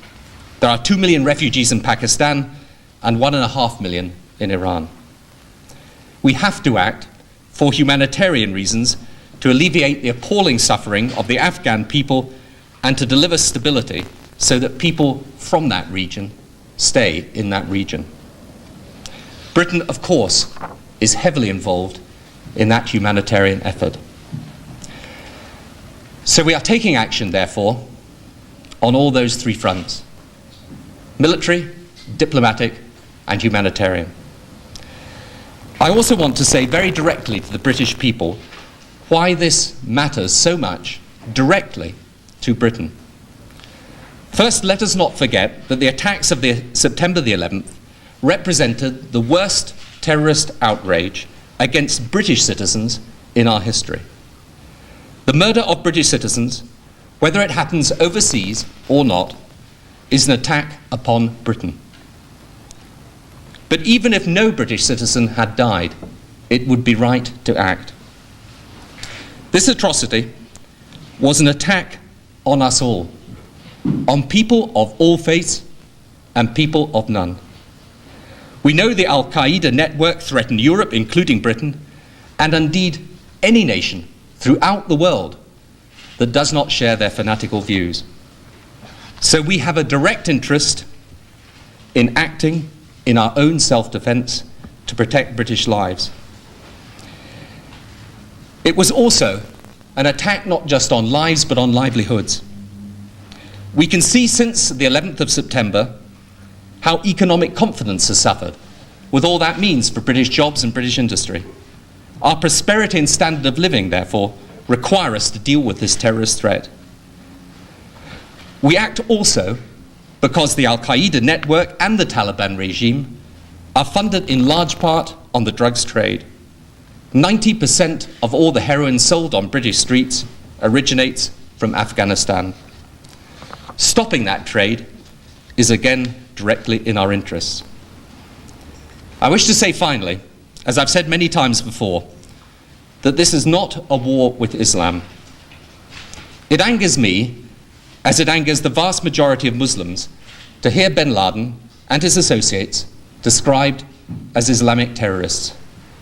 Speaker 21: There are 2 million refugees in Pakistan and 1.5 million in Iran. We have to act for humanitarian reasons to alleviate the appalling suffering of the Afghan people and to deliver stability so that people from that region stay in that region. Britain, of course, is heavily involved in that humanitarian effort. So we are taking action, therefore, on all those three fronts: military, diplomatic, and humanitarian. I also want to say very directly to the British people why this matters so much directly to Britain. First, let us not forget that the attacks of September the 11th represented the worst terrorist outrage against British citizens in our history. The murder of British citizens, whether it happens overseas or not, is an attack upon Britain. But even if no British citizen had died, it would be right to act. This atrocity was an attack on us all, on people of all faiths and people of none. We know the Al-QAEDA network threatened Europe, including Britain, and indeed any nation throughout the world that does not share their fanatical views. So we have a direct interest in acting in our own self-defense to protect British lives. It was also an attack not just on lives but on livelihoods. We can see since the 11th of September how economic confidence has suffered, with all that means for British jobs and British industry. Our prosperity and standard of living, therefore, require us to deal with this terrorist threat. We act also because the Al-QAEDA network and the Taliban regime are funded in large part on the drugs trade. 90% of all the heroin sold on British streets originates from Afghanistan. Stopping that trade is again directly in our interests. I wish to say finally, as I've said many times before, that this is not a war with Islam. It angers me, as it angers the vast majority of Muslims, to hear bin Laden and his associates described as Islamic terrorists.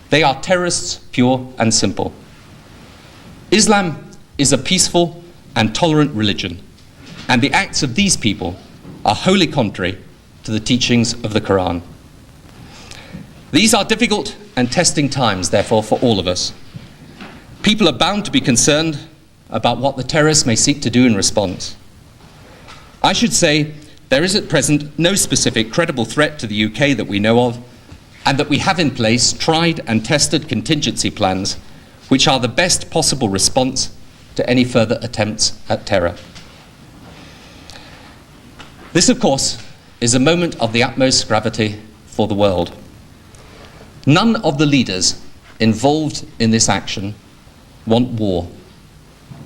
Speaker 21: They are terrorists, pure and simple. Islam is a peaceful and tolerant religion, and the acts of these people are wholly contrary to the teachings of the Quran. These are difficult and testing times, therefore, for all of us. People are bound to be concerned about what the terrorists may seek to do in response. I should say there is at present no specific credible threat to the UK that we know of, and that we have in place tried and tested contingency plans which are the best possible response to any further attempts at terror. This, of course, is a moment of the utmost gravity for the world. None of the leaders involved in this action want war.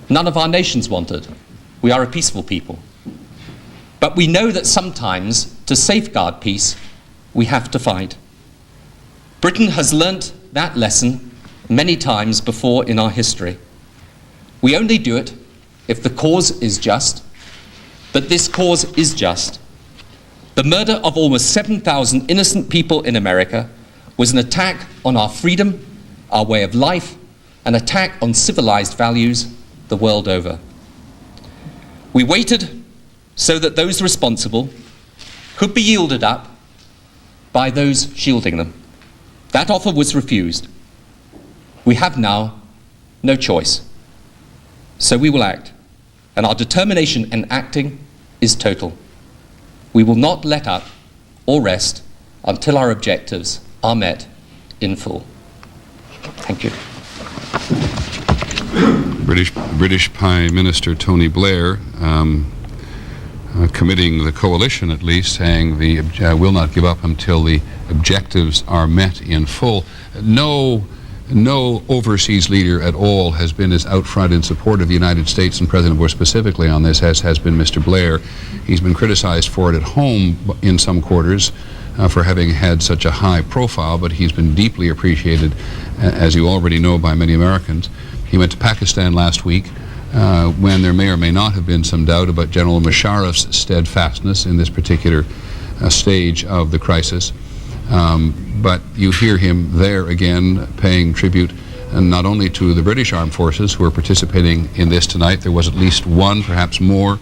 Speaker 21: None of our nations want it. We are a peaceful people. But we know that sometimes, to safeguard peace, we have to fight. Britain has learnt that lesson many times before in our history. We only do it if the cause is just, but this cause is just. The murder of almost 7,000 innocent people in America was an attack on our freedom, our way of life, an attack on civilized values the world over. We waited so that those responsible could be yielded up by those shielding them. That offer was refused. We have now no choice. So we will act, and our determination in acting is total. We will not let up or rest until our objectives are met in full. Thank you.
Speaker 2: British Prime Minister Tony Blair committing the coalition, at least, saying the will not give up until the objectives are met in full. No overseas leader at all has been as out front in support of the United States and President Bush specifically on this as has been Mr. Blair. He's been criticized for it at home in some quarters for having had such a high profile, but he's been deeply appreciated, as you already know, by many Americans. He went to Pakistan last week when there may or may not have been some doubt about General Musharraf's steadfastness in this particular stage of the crisis. But you hear him there again paying tribute not only to the British Armed Forces who are participating in this tonight. There was at least one, perhaps more,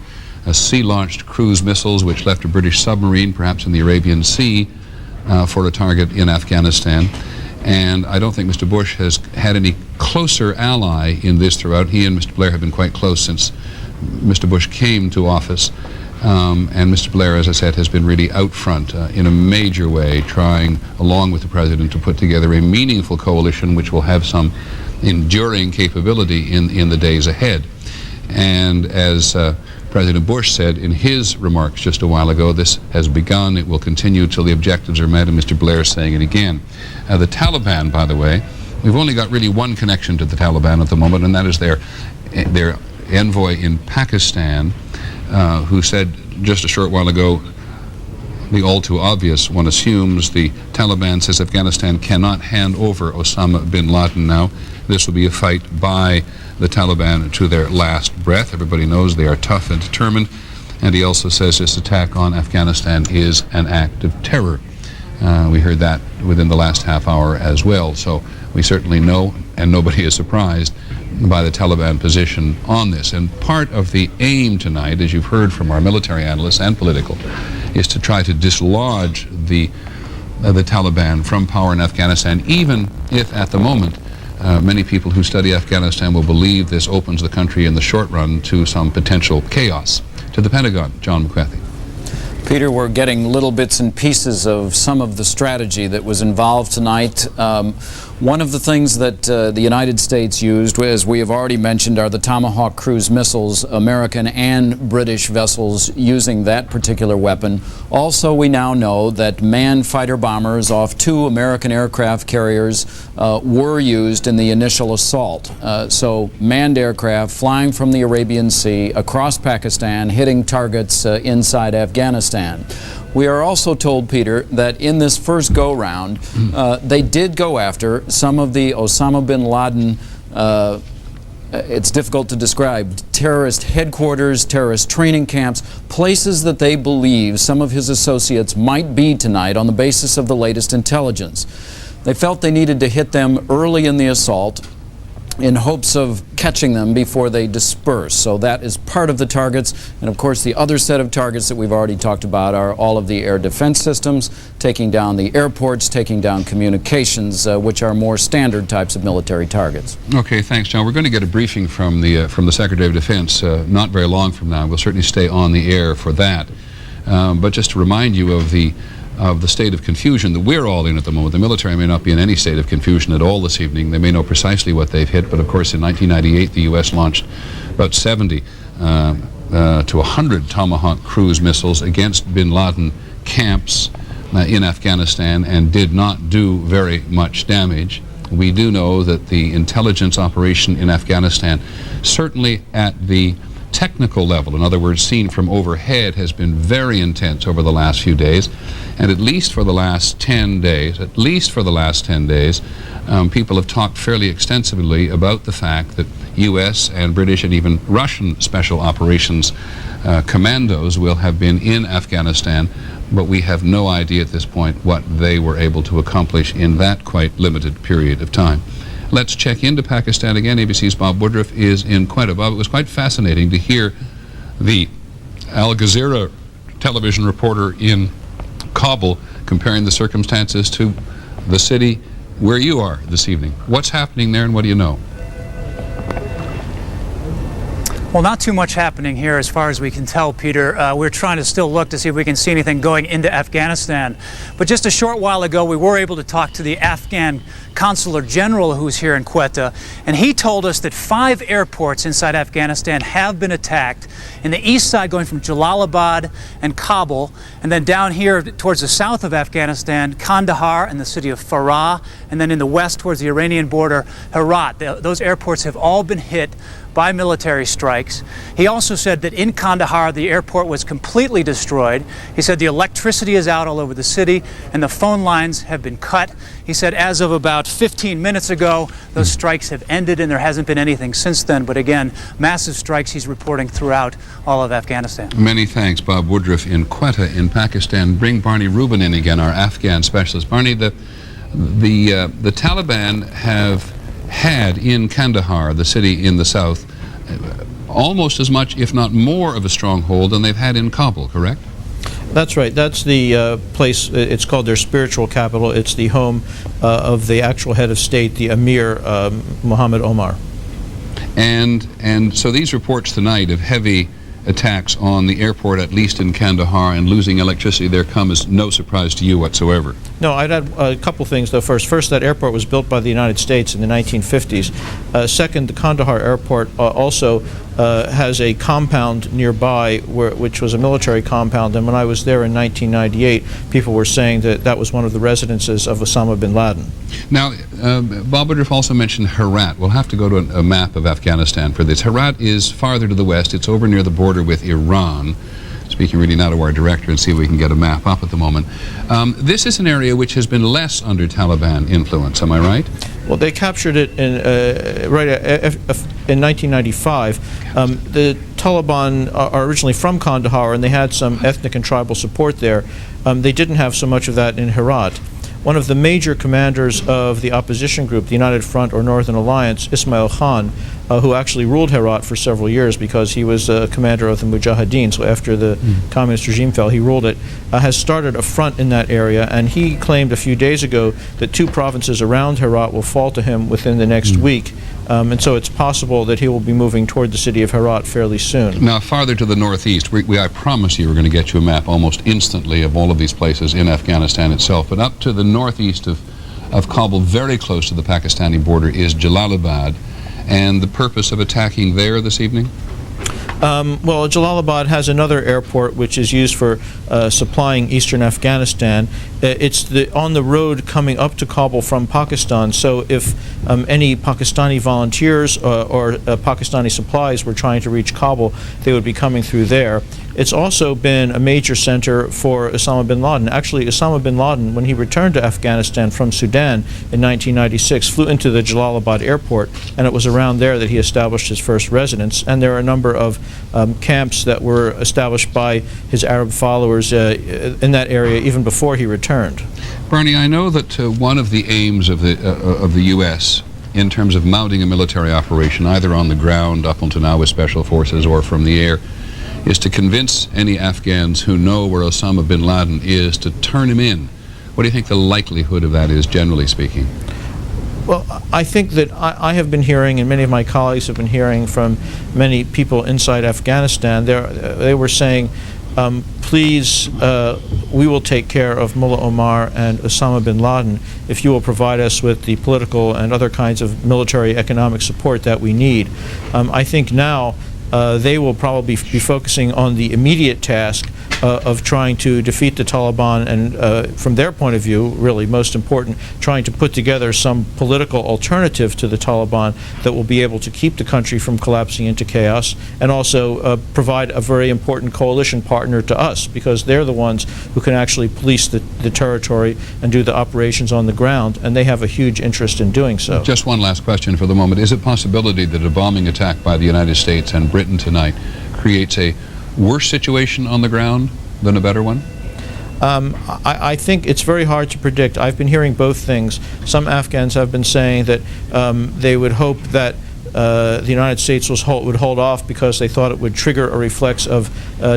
Speaker 2: sea-launched cruise missiles which left a British submarine, perhaps in the Arabian Sea, for a target in Afghanistan. And I don't think Mr. Bush has had any closer ally in this throughout. He and Mr. Blair have been quite close since Mr. Bush came to office. And Mr. Blair, as I said, has been really out front in a major way, trying, along with the President, to put together a meaningful coalition which will have some enduring capability in the days ahead. And as President Bush said in his remarks just a while ago, this has begun, it will continue till the objectives are met, and Mr. Blair is saying it again. The Taliban, by the way, we've only got really one connection to the Taliban at the moment, and that is their envoy in Pakistan, who said just a short while ago, the all too obvious, one assumes the Taliban says Afghanistan cannot hand over Osama bin Laden now. This will be a fight by the Taliban to their last breath. Everybody knows they are tough and determined. And he also says this attack on Afghanistan is an act of terror. We heard that within the last half hour as well. So we certainly know, and nobody is surprised by the Taliban position on this. And part of the aim tonight, as you've heard from our military analysts and political, is to try to dislodge the Taliban from power in Afghanistan, even if at the moment many people who study Afghanistan will believe this opens the country in the short run to some potential chaos. To the Pentagon, John McCarthy.
Speaker 3: Peter, we're getting little bits and pieces of some of the strategy that was involved tonight. One of the things that the United States used, as we have already mentioned, are the Tomahawk cruise missiles, American and British vessels using that particular weapon. Also, we now know that manned fighter bombers off 2 American aircraft carriers were used in the initial assault. So manned aircraft flying from the Arabian Sea across Pakistan, hitting targets inside Afghanistan. We are also told, Peter, that in this first go-round, they did go after some of the Osama bin Laden, it's difficult to describe, terrorist headquarters, terrorist training camps, places that they believe some of his associates might be tonight on the basis of the latest intelligence. They felt they needed to hit them early in the assault in hopes of catching them before they disperse. So that is part of the targets. And of course, the other set of targets that we've already talked about are all of the air defense systems, taking down the airports, taking down communications, which are more standard types of military targets.
Speaker 2: Okay, thanks, John. We're going to get a briefing from the Secretary of Defense not very long from now. We'll certainly stay on the air for that. But just to remind you of the state of confusion that we're all in at the moment. The military may not be in any state of confusion at all this evening. They may know precisely what they've hit, but of course in 1998 the U.S. launched about 70 to 100 Tomahawk cruise missiles against bin Laden camps in Afghanistan and did not do very much damage. We do know that the intelligence operation in Afghanistan, certainly at the technical level, in other words, seen from overhead, has been very intense over the last few days. And at least for the last 10 days, people have talked fairly extensively about the fact that U.S. and British and even Russian special operations commandos will have been in Afghanistan, but we have no idea at this point what they were able to accomplish in that quite limited period of time. Let's check into Pakistan again. ABC's Bob Woodruff is in Quetta. Bob, it was quite fascinating to hear the Al Jazeera television reporter in Kabul comparing the circumstances to the city where you are this evening. What's happening there and what do you know?
Speaker 18: Well, not too much happening here as far as we can tell, Peter. We're trying to still look to see if we can see anything going into Afghanistan. But just a short while ago, we were able to talk to the Afghan Consular General who's here in Quetta, and he told us that 5 airports inside Afghanistan have been attacked. In the east side, going from Jalalabad and Kabul, and then down here towards the south of Afghanistan, Kandahar and the city of Farah, and then in the west towards the Iranian border, Herat. Those airports have all been hit by military strikes. He also said that in Kandahar, the airport was completely destroyed. He said the electricity is out all over the city and the phone lines have been cut. He said as of about 15 minutes ago, those strikes have ended and there hasn't been anything since then. But again, massive strikes he's reporting throughout all of Afghanistan.
Speaker 2: Many thanks, Bob Woodruff in Quetta in Pakistan. Bring Barney Rubin in again, our Afghan specialist. Barney, the Taliban have had in Kandahar, the city in the south, almost as much, if not more, of a stronghold than they've had in Kabul, correct?
Speaker 11: That's right. That's the place, it's called their spiritual capital. It's the home of the actual head of state, the Emir, Muhammad Omar.
Speaker 2: And so these reports tonight of heavy attacks on the airport, at least in Kandahar, and losing electricity there come as no surprise to you whatsoever.
Speaker 11: No, I'd add a couple things, though. First, that airport was built by the United States in the 1950s. Second, the Kandahar airport also has a compound nearby, which was a military compound, and when I was there in 1998, people were saying that that was one of the residences of Osama bin Laden.
Speaker 2: Now, Bob Woodruff also mentioned Herat. We'll have to go to a map of Afghanistan for this. Herat is farther to the west. It's over near the border with Iran. Speaking really now to our director and see if we can get a map up at the moment. This is an area which has been less under Taliban influence, am I right?
Speaker 11: Well, they captured it in 1995. The Taliban are originally from Kandahar, and they had some ethnic and tribal support there. They didn't have so much of that in Herat. One of the major commanders of the opposition group, the United Front or Northern Alliance, Ismail Khan, who actually ruled Herat for several years because he was a commander of the Mujahideen, so after the communist regime fell, he ruled it, has started a front in that area, and he claimed a few days ago that 2 provinces around Herat will fall to him within the next week. And so it's possible that he will be moving toward the city of Herat fairly soon.
Speaker 2: Now, farther to the northeast, I promise you we're going to get you a map almost instantly of all of these places in Afghanistan itself. But up to the northeast of Kabul, very close to the Pakistani border, is Jalalabad. And the purpose of attacking there this evening?
Speaker 11: Well, Jalalabad has another airport which is used for supplying eastern Afghanistan. It's on the road coming up to Kabul from Pakistan, so if any Pakistani volunteers or Pakistani supplies were trying to reach Kabul, they would be coming through there. It's also been a major center for Osama bin Laden. Actually, Osama bin Laden, when he returned to Afghanistan from Sudan in 1996, flew into the Jalalabad airport, and it was around there that he established his first residence. And there are a number of camps that were established by his Arab followers in that area even before he returned.
Speaker 2: Barney, I know that one of the aims of the U.S. in terms of mounting a military operation, either on the ground up until now with special forces or from the air, is to convince any Afghans who know where Osama bin Laden is to turn him in. What do you think the likelihood of that is, generally speaking?
Speaker 11: Well, I think that I have been hearing, and many of my colleagues have been hearing from many people inside Afghanistan, they were saying, please, we will take care of Mullah Omar and Osama bin Laden if you will provide us with the political and other kinds of military economic support that we need. I think now they will probably be focusing on the immediate task of trying to defeat the Taliban and, from their point of view, really most important, trying to put together some political alternative to the Taliban that will be able to keep the country from collapsing into chaos and also provide a very important coalition partner to us, because they're the ones who can actually police the territory and do the operations on the ground, and they have a huge interest in doing so.
Speaker 2: Just one last question for the moment. Is it a possibility that a bombing attack by the United States and Britain tonight creates a worse situation on the ground than a better one?
Speaker 11: I think it's very hard to predict. I've been hearing both things. Some Afghans have been saying that they would hope that the United States would hold off because they thought it would trigger a reflex of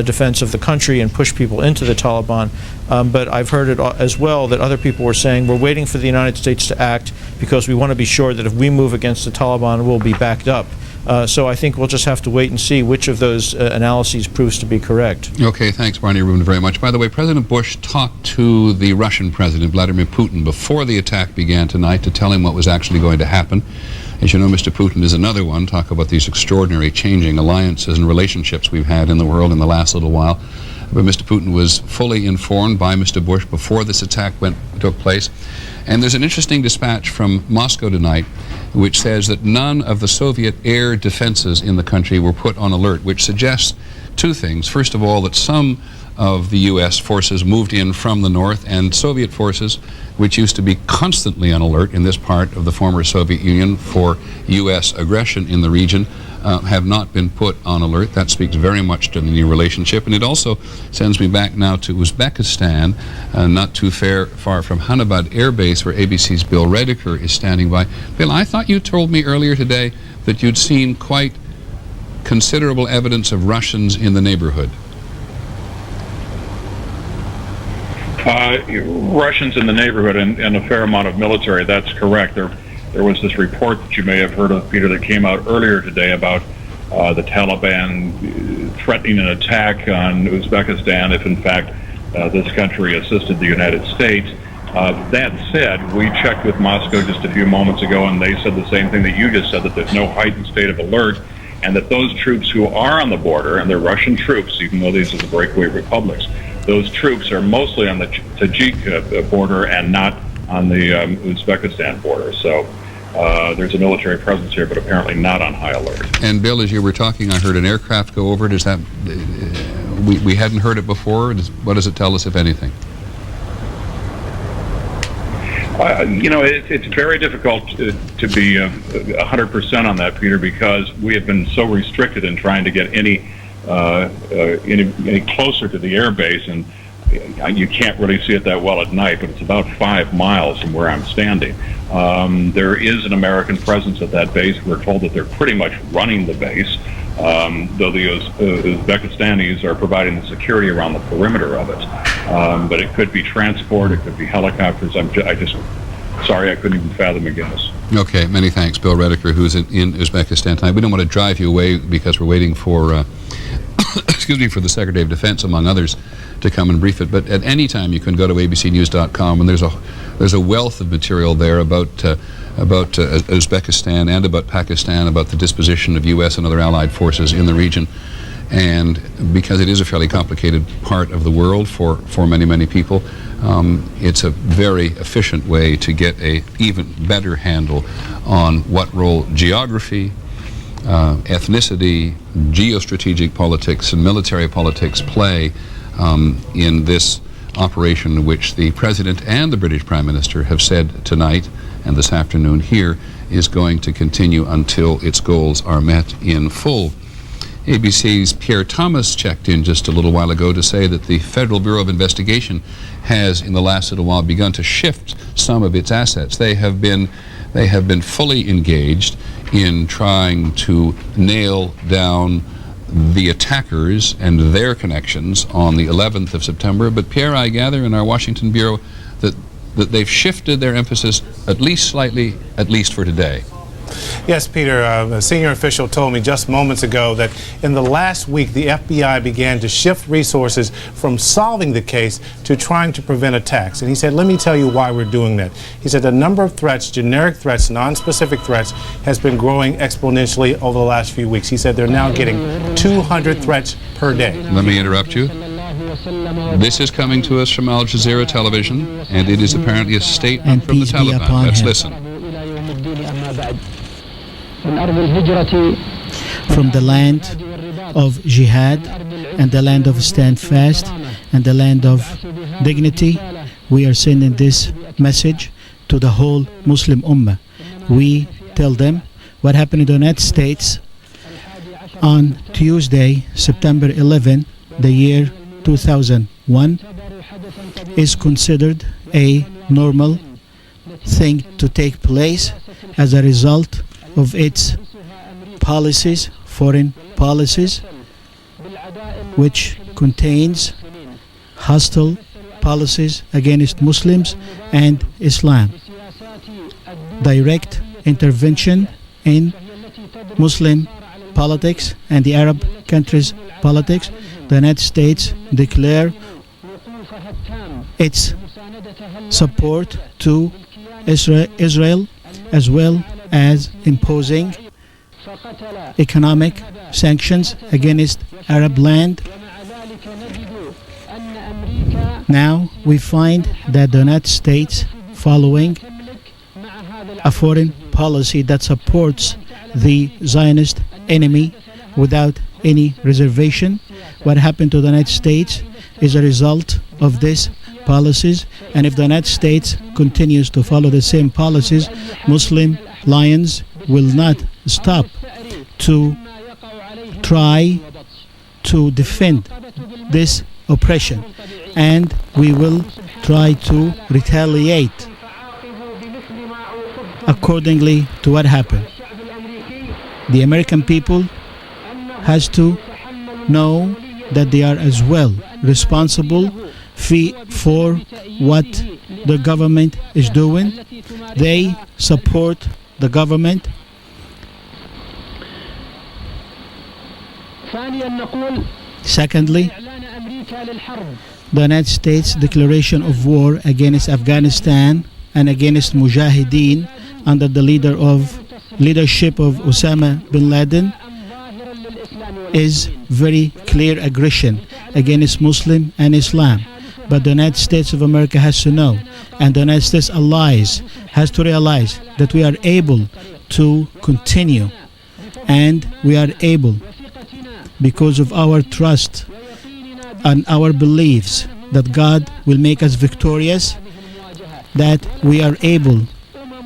Speaker 11: defense of the country and push people into the Taliban. But I've heard it as well that other people were saying we're waiting for the United States to act because we want to be sure that if we move against the Taliban, we'll be backed up. So I think we'll just have to wait and see which of those analyses proves to be correct.
Speaker 2: Okay, thanks, Barney Rubin, very much. By the way, President Bush talked to the Russian President, Vladimir Putin, before the attack began tonight to tell him what was actually going to happen. As you know, Mr. Putin is another one. Talk about these extraordinary changing alliances and relationships we've had in the world in the last little while. But Mr. Putin was fully informed by Mr. Bush before this attack took place. And there's an interesting dispatch from Moscow tonight which says that none of the Soviet air defenses in the country were put on alert, which suggests two things. First of all, that some of the U.S. forces moved in from the north, and Soviet forces, which used to be constantly on alert in this part of the former Soviet Union for U.S. aggression in the region, have not been put on alert. That speaks very much to the new relationship. And it also sends me back now to Uzbekistan, not too far from Hanabad Air Base, where ABC's Bill Redeker is standing by. Bill, I thought you told me earlier today that you'd seen quite considerable evidence of Russians in the neighborhood.
Speaker 8: Russians in the neighborhood and a fair amount of military, that's correct. There was this report that you may have heard of, Peter, that came out earlier today about the Taliban threatening an attack on Uzbekistan if, in fact, this country assisted the United States. That said, we checked with Moscow just a few moments ago, and they said the same thing that you just said, that there's no heightened state of alert, and that those troops who are on the border, and they're Russian troops, even though these are the breakaway republics, those troops are mostly on the Tajik border and not on the Uzbekistan border. So there's a military presence here, but apparently not on high alert.
Speaker 2: And Bill, as you were talking, I heard an aircraft go over. Does that we hadn't heard it before? What does it tell us, if anything?
Speaker 8: You know, it's very difficult to be 100% on that, Peter, because we have been so restricted in trying to get any closer to the air base, and you can't really see it that well at night, but it's about 5 miles from where I'm standing. There is an American presence at that base. We're told that they're pretty much running the base, though the Uzbekistanis are providing the security around the perimeter of it. But it could be transport, it could be helicopters. Sorry, I couldn't even fathom again this.
Speaker 2: Okay, many thanks, Bill Redeker, who's in Uzbekistan tonight. We don't want to drive you away because we're waiting for, excuse me, for the Secretary of Defense, among others, to come and brief it. But at any time, you can go to abcnews.com, and there's a wealth of material there about Uzbekistan and about Pakistan, about the disposition of U.S. and other allied forces in the region. And because it is a fairly complicated part of the world for many, many people, it's a very efficient way to get an even better handle on what role geography, ethnicity, geostrategic politics, and military politics play in this operation, which the President and the British Prime Minister have said tonight and this afternoon here is going to continue until its goals are met in full. ABC's Pierre Thomas checked in just a little while ago to say that the Federal Bureau of Investigation has, in the last little while, begun to shift some of its assets. They have been fully engaged in trying to nail down the attackers and their connections on the 11th of September. But Pierre, I gather in our Washington Bureau that they've shifted their emphasis at least slightly, at least for today.
Speaker 14: Yes, Peter, a senior official told me just moments ago that in the last week, the FBI began to shift resources from solving the case to trying to prevent attacks. And he said, let me tell you why we're doing that. He said the number of threats, generic threats, non-specific threats, has been growing exponentially over the last few weeks. He said they're now getting 200 threats per day.
Speaker 2: Let me interrupt you. This is coming to us from Al Jazeera television, and it is apparently a statement from the Taliban. Let's listen.
Speaker 19: From the land of jihad and the land of stand fast and the land of dignity, we are sending this message to the whole Muslim Ummah. We tell them what happened in the United States on Tuesday, September 11, the year 2001, is considered a normal thing to take place as a result of its policies, foreign policies, which contains hostile policies against Muslims and Islam. Direct intervention in Muslim politics and the Arab countries' politics. The United States declare its support to Israel, as well as imposing economic sanctions against Arab land. Now we find that the United States, following a foreign policy that supports the Zionist enemy without any reservation, what happened to the United States is a result of these policies. And if the United States continues to follow the same policies, Muslim lions will not stop to try to defend this oppression, and we will try to retaliate accordingly to what happened. The American people has to know that they are as well responsible for what the government is doing. They support the government. Secondly, the United States declaration of war against Afghanistan and against Mujahideen under the leadership of Osama bin Laden is very clear aggression against Muslim and Islam. But the United States of America has to know, and the United States allies has to realize that we are able to continue, and we are able, because of our trust and our beliefs that God will make us victorious, that we are able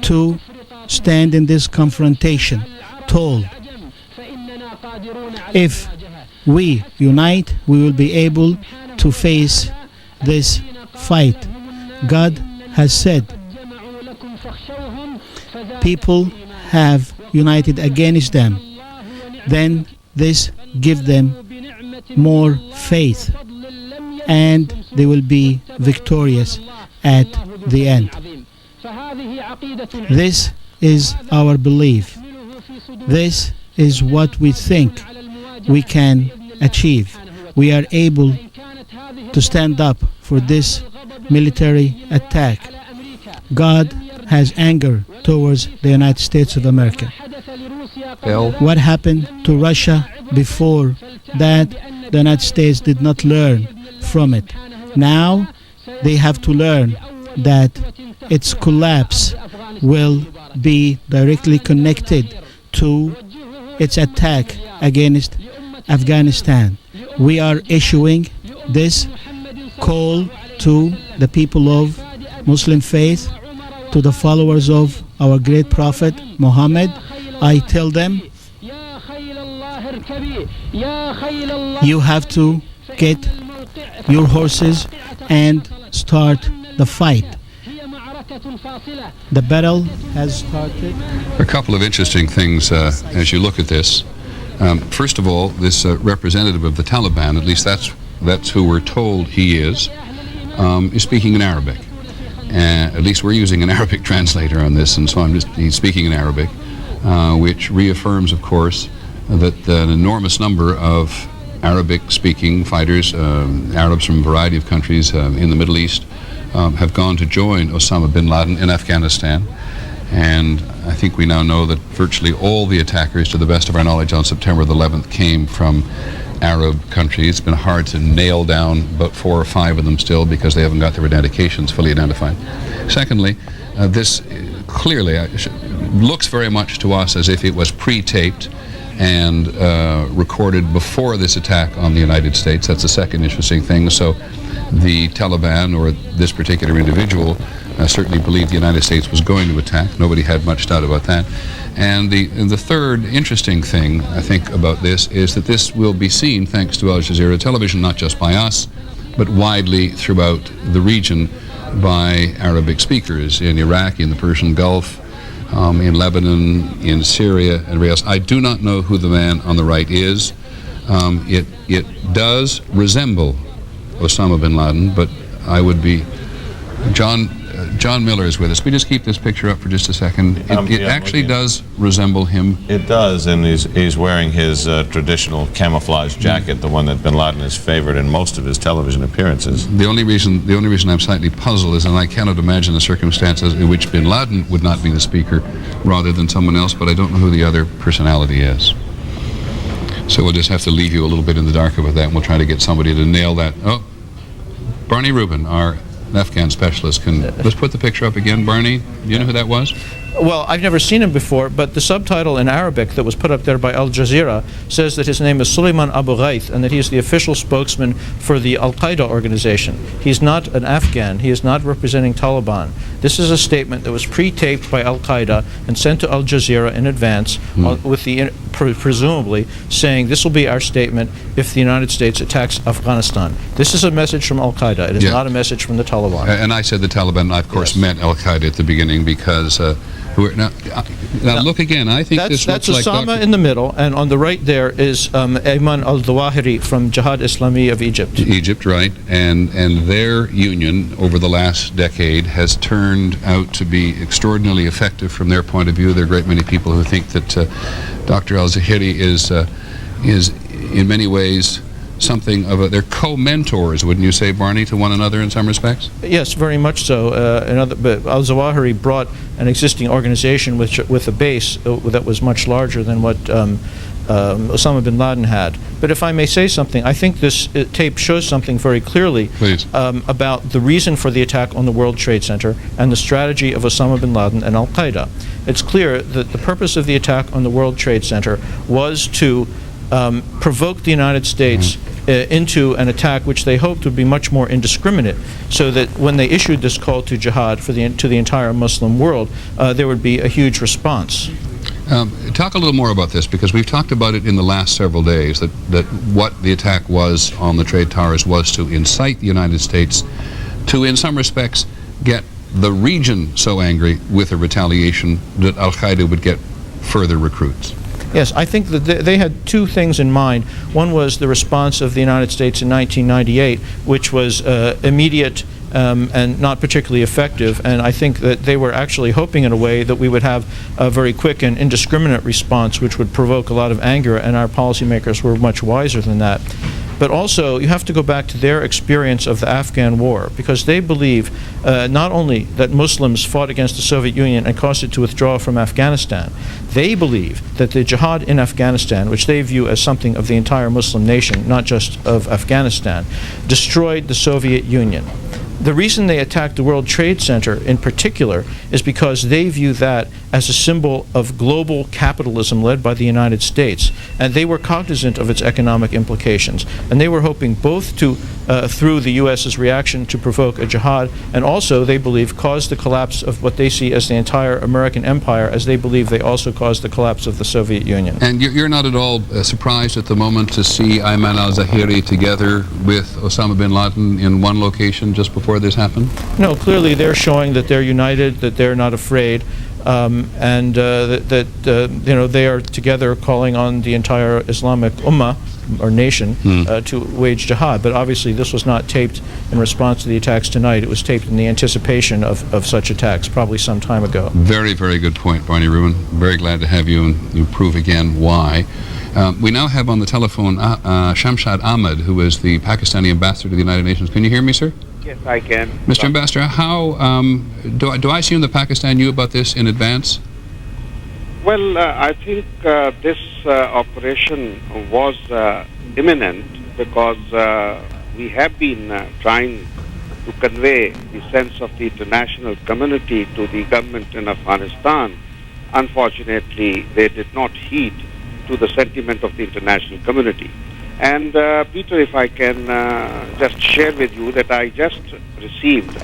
Speaker 19: to stand in this confrontation tall. If we unite, we will be able to face this fight. God has said people have united against them, then this gives them more faith, and they will be victorious at the end. This is our belief. This is what we think we can achieve. We are able to stand up for this military attack. God has anger towards the United States of America.
Speaker 2: Bill?
Speaker 19: What happened to Russia before that, the United States did not learn from it. Now they have to learn that its collapse will be directly connected to its attack against Afghanistan. We are issuing this call to the people of Muslim faith, to the followers of our great Prophet Muhammad. I tell them, you have to get your horses and start the fight. The battle has started.
Speaker 2: A couple of interesting things as you look at this. First of all, this representative of the Taliban, at least that's who we're told he is speaking in Arabic. At least we're using an Arabic translator on this, and so he's speaking in Arabic, which reaffirms, of course, that an enormous number of Arabic-speaking fighters, Arabs from a variety of countries in the Middle East, have gone to join Osama bin Laden in Afghanistan. And I think we now know that virtually all the attackers, to the best of our knowledge, on September the 11th came from Arab countries. It's been hard to nail down about 4 or 5 of them still because they haven't got their identifications fully identified. Secondly, this clearly looks very much to us as if it was pre-taped and recorded before this attack on the United States. That's the second interesting thing. So the Taliban, or this particular individual, certainly believed the United States was going to attack. Nobody had much doubt about that. And the third interesting thing, I think, about this is that this will be seen, thanks to Al Jazeera television, not just by us, but widely throughout the region by Arabic speakers in Iraq, in the Persian Gulf, in Lebanon, in Syria, and everywhere else. I do not know who the man on the right is. It does resemble Osama bin Laden, but I would be... John Miller is with us. We just keep this picture up for just a second. It actually does resemble him.
Speaker 17: It does, and he's wearing his traditional camouflage jacket, the one that bin Laden has favored in most of his television appearances.
Speaker 2: The only reason I'm slightly puzzled is, and I cannot imagine the circumstances in which bin Laden would not be the speaker rather than someone else, but I don't know who the other personality is. So we'll just have to leave you a little bit in the dark about that, and we'll try to get somebody to nail that. Oh, Barney Rubin, our Afghan specialist, let's put the picture up again. Barney, do you know who that was?
Speaker 11: Well, I've never seen him before, but the subtitle in Arabic that was put up there by Al Jazeera says that his name is Suleiman Abu Ghaith and that he is the official spokesman for the Al-QAEDA organization. He's not an Afghan. He is not representing Taliban. This is a statement that was pre-taped by Al-QAEDA and sent to Al Jazeera in advance with the presumably saying this will be our statement if the United States attacks Afghanistan. This is a message from Al-QAEDA. It is not a message from the Taliban.
Speaker 2: And I said the Taliban, I of course meant Al-QAEDA at the beginning because now look again. I think this looks like
Speaker 11: Osama in the middle, and on the right there is Ayman al-Zawahiri from Jihad Islami of Egypt.
Speaker 2: Egypt, right, and their union over the last decade has turned out to be extraordinarily effective from their point of view. There are a great many people who think that Dr. al-Zawahiri is in many ways something of they're co-mentors, wouldn't you say, Barney, to one another in some respects?
Speaker 11: Yes, very much so. But al-Zawahiri brought an existing organization with a base that was much larger than what Osama bin Laden had. But if I may say something, I think this tape shows something very clearly about the reason for the attack on the World Trade Center and the strategy of Osama bin Laden and Al-QAEDA. It's clear that the purpose of the attack on the World Trade Center was to provoke the United States into an attack which they hoped would be much more indiscriminate, so that when they issued this call to jihad to the entire Muslim world, there would be a huge response.
Speaker 2: Talk a little more about this, because we've talked about it in the last several days, that what the attack was on the trade towers was to incite the United States to, in some respects, get the region so angry with a retaliation that Al-QAEDA would get further recruits.
Speaker 11: Yes, I think that they had two things in mind. One was the response of the United States in 1998, which was immediate and not particularly effective, and I think that they were actually hoping in a way that we would have a very quick and indiscriminate response which would provoke a lot of anger, and our policymakers were much wiser than that. But also, you have to go back to their experience of the Afghan war, because they believe not only that Muslims fought against the Soviet Union and caused it to withdraw from Afghanistan, they believe that the jihad in Afghanistan, which they view as something of the entire Muslim nation, not just of Afghanistan, destroyed the Soviet Union. The reason they attacked the World Trade Center in particular is because they view that as a symbol of global capitalism led by the United States, and they were cognizant of its economic implications, and they were hoping both to, through the U.S.'s reaction, to provoke a jihad, and also, they believe, cause the collapse of what they see as the entire American empire, as they believe they also caused the collapse of the Soviet Union.
Speaker 2: And you're not at all surprised at the moment to see Ayman al-Zawahiri together with Osama bin Laden in one location just before this happened?
Speaker 11: No, clearly they're showing that they're united, that they're not afraid, and that you know, they are together calling on the entire Islamic Ummah or nation to wage jihad. But obviously this was not taped in response to the attacks tonight. It was taped in the anticipation of such attacks, probably some time ago.
Speaker 2: Very, very good point, Barney Rubin. Very glad to have you, and you prove again why. We now have on the telephone Shamshad Ahmed, who is the Pakistani ambassador to the United Nations. Can you hear me, sir?
Speaker 1: Yes, I can.
Speaker 2: Mr. Ambassador, how do I assume that Pakistan knew about this in advance?
Speaker 1: Well, I think this operation was imminent because we have been trying to convey the sense of the international community to the government in Afghanistan. Unfortunately, they did not heed to the sentiment of the international community. And Peter, if I can just share with you that I just received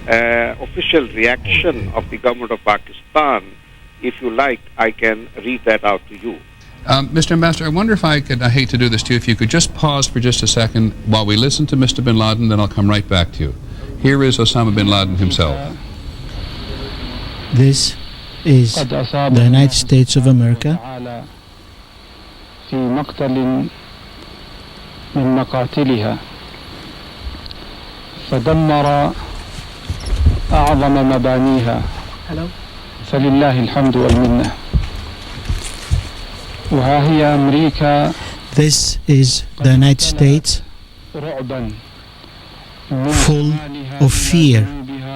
Speaker 1: official reaction of the government of Pakistan. If you like, I can read that out to you.
Speaker 2: Mr. Ambassador, I wonder if I could, I hate to do this to you, if you could just pause for just a second while we listen to Mr. bin Laden, then I'll come right back to you. Here is Osama bin Laden himself.
Speaker 19: This is the United States of America
Speaker 20: في مقتل من مقاتلها فدمر أعظم مبانيها فلله الحمد والمنة وها هي أمريكا.
Speaker 19: This is the United States
Speaker 20: رعبا
Speaker 19: full of fear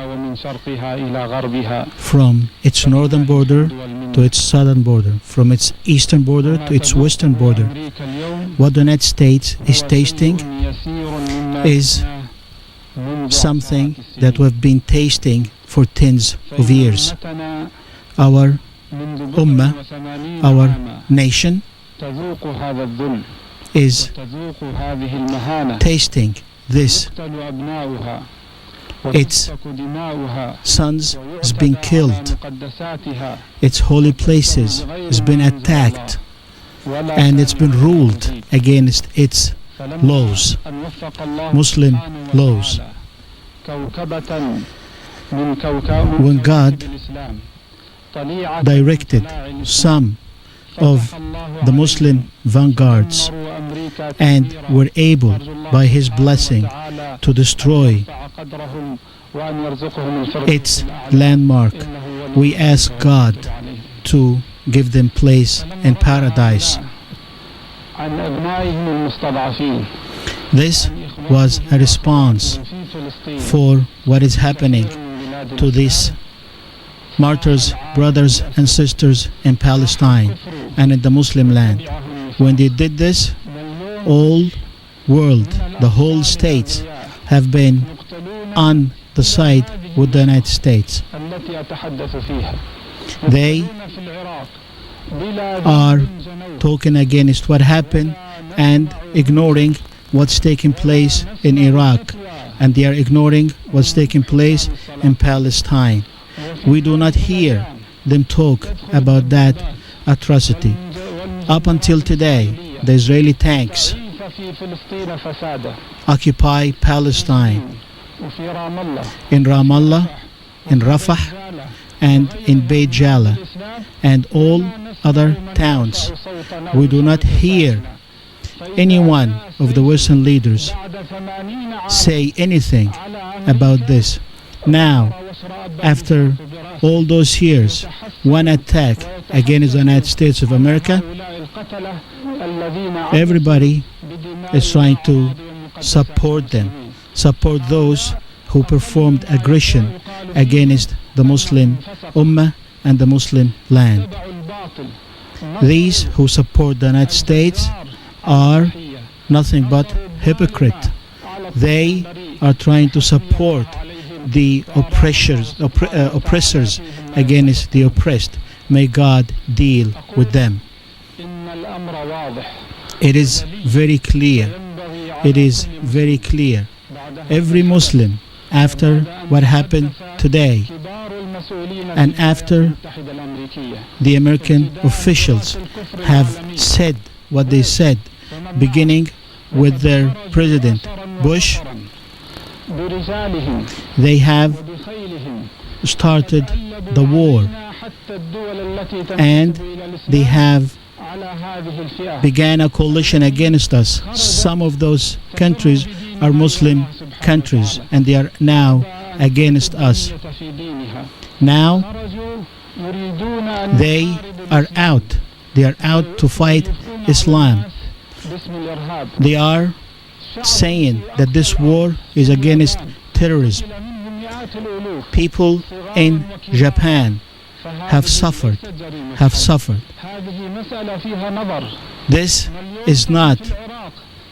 Speaker 20: ومن شرقها إلى غربها
Speaker 19: from its northern border to its southern border, from its eastern border to its western border. What the United States is tasting is something that we've been tasting for tens of years. Our ummah, our nation, is tasting this. Its sons is being killed. Its holy places has been attacked, and it's been ruled against its laws, Muslim laws. When God directed some of the Muslim vanguards and were able by His blessing to destroy its landmark, we ask God to give them place in paradise. This was a response for what is happening to these martyrs, brothers and sisters in Palestine and in the Muslim land. When they did this, all world, the whole states have been on the side with the United States. They are talking against what happened and ignoring what's taking place in Iraq, and they are ignoring what's taking place in Palestine. We do not hear them talk about that atrocity. Up until today, the Israeli tanks occupy Palestine in Ramallah, in Rafah, and in Beit Jala, and all other towns. We do not hear any one of the Western leaders say anything about this. Now, after all those years, one attack against the United States of America, everybody is trying to support them, support those who performed aggression against the Muslim Ummah and the Muslim land. These who support the United States are nothing but hypocrite. They are trying to support the oppressors against the oppressed. May God deal with them. It is very clear. It is very clear. Every Muslim, after what happened today, and after the American officials have said what they said, beginning with their President Bush, they have started the war, and they have began a coalition against us. Some of those countries are Muslim countries, and they are now against us. Now they are out. They are out to fight Islam. They are saying that this war is against terrorism. People in Japan have suffered. This is not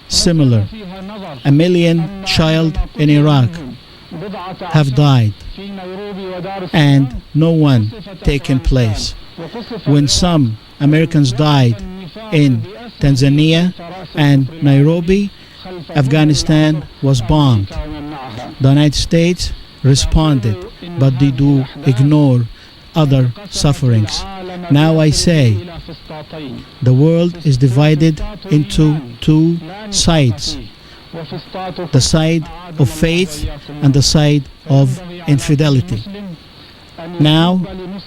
Speaker 19: similar. 1 million child in Iraq have died, and no one taken place. When some Americans died in Tanzania and Nairobi, Afghanistan was bombed. The United States responded, but they do ignore other sufferings. Now I say, the world is divided into two sides. The side of faith and the side of infidelity. Now,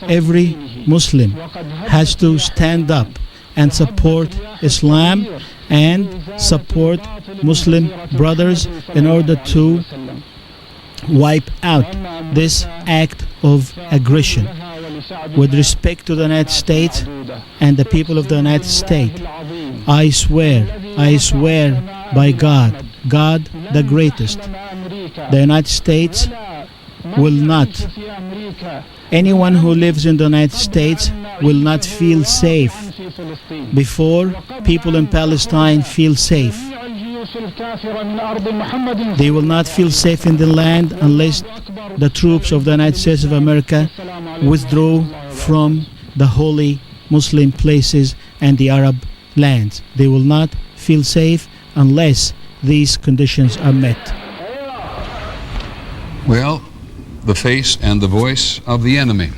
Speaker 19: every Muslim has to stand up and support Islam and support Muslim brothers in order to wipe out this act of aggression. With respect to the United States and the people of the United States, I swear by God, God the greatest, the United States will not, anyone who lives in the United States will not feel safe before people in Palestine feel safe. They will not feel safe in the land unless the troops of the United States of America withdraw from the holy Muslim places and the Arab lands. They will not feel safe unless these conditions are met.
Speaker 2: Well, the face and the voice of the enemy,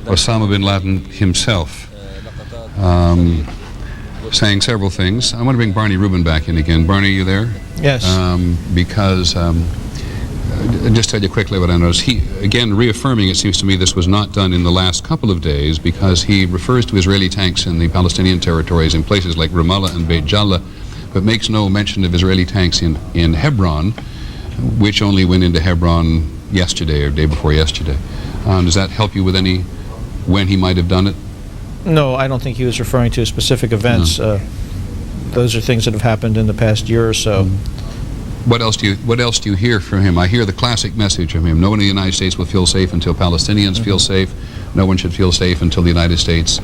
Speaker 2: Osama bin Laden himself, saying several things. I want to bring Barney Rubin back in again. Barney, are you there?
Speaker 11: Yes.
Speaker 2: Because just tell you quickly what I noticed. He, again, reaffirming, it seems to me this was not done in the last couple of days, because he refers to Israeli tanks in the Palestinian territories in places like Ramallah and Beit Jala, but makes no mention of Israeli tanks in Hebron, which only went into Hebron yesterday or day before yesterday. Does that help you with any, when he might have done it?
Speaker 11: No, I don't think he was referring to specific events. No. Those are things that have happened in the past year or so.
Speaker 2: What else do you hear from him? I hear the classic message from him. No one in the United States will feel safe until Palestinians feel safe. No one should feel safe until the United States,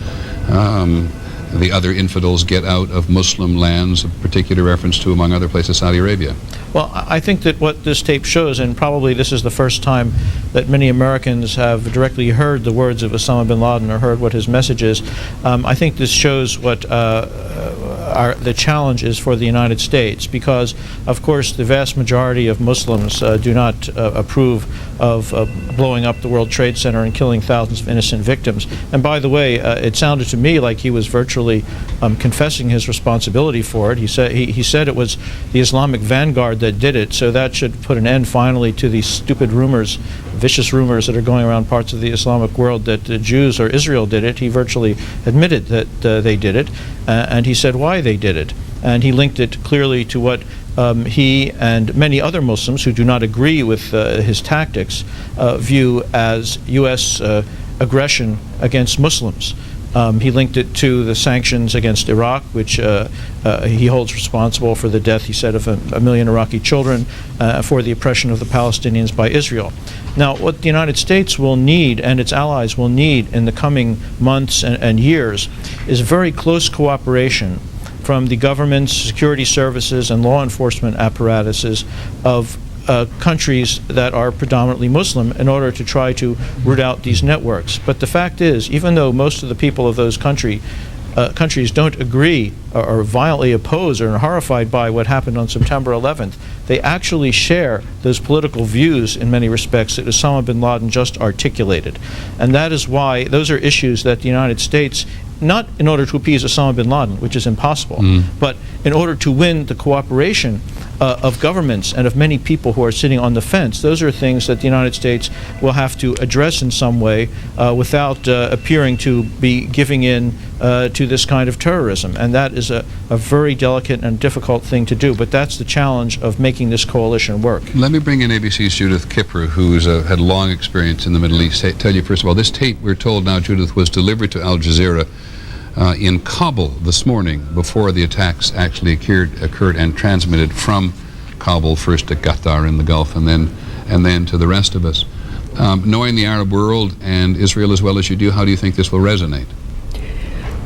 Speaker 2: the other infidels, get out of Muslim lands, a particular reference to, among other places, Saudi Arabia.
Speaker 11: Well, I think that what this tape shows, and probably this is the first time that many Americans have directly heard the words of Osama bin Laden or heard what his message is, I think this shows what the challenge is for the United States, because, of course, the vast majority of Muslims do not approve of blowing up the World Trade Center and killing thousands of innocent victims. And by the way, it sounded to me like he was virtually confessing his responsibility for it. He said it was the Islamic vanguard that did it, so that should put an end finally to these stupid rumors, vicious rumors that are going around parts of the Islamic world that the Jews or Israel did it. He virtually admitted that they did it, and he said why they did it. And he linked it clearly to what he and many other Muslims who do not agree with his tactics view as U.S. aggression against Muslims. He linked it to the sanctions against Iraq, which he holds responsible for the death, he said, of a million Iraqi children, for the oppression of the Palestinians by Israel. Now, what the United States will need, and its allies will need in the coming months and years, is very close cooperation from the government's security services and law enforcement apparatuses of countries that are predominantly Muslim in order to try to root out these networks. But the fact is, even though most of the people of those countries don't agree or violently oppose or are horrified by what happened on September 11th, they actually share those political views in many respects that Osama bin Laden just articulated. And that is why those are issues that the United States, not in order to appease Osama bin Laden, which is impossible, but in order to win the cooperation of governments and of many people who are sitting on the fence, those are things that the United States will have to address in some way without appearing to be giving in to this kind of terrorism. And that is a very delicate and difficult thing to do, but that's the challenge of making this coalition work.
Speaker 2: Let me bring in ABC's Judith Kipper, who's had long experience in the Middle East. Tell you, first of all, this tape, we're told now, Judith, was delivered to Al Jazeera in Kabul this morning before the attacks actually occurred and transmitted from Kabul, first to Qatar in the Gulf and then to the rest of us. Knowing the Arab world and Israel as well as you do, how do you think this will resonate?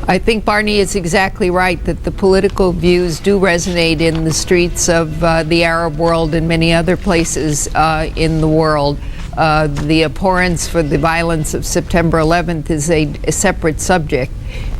Speaker 16: I think Barney is exactly right that the political views do resonate in the streets of the Arab world and many other places in the world. The abhorrence for the violence of September 11th is a separate subject.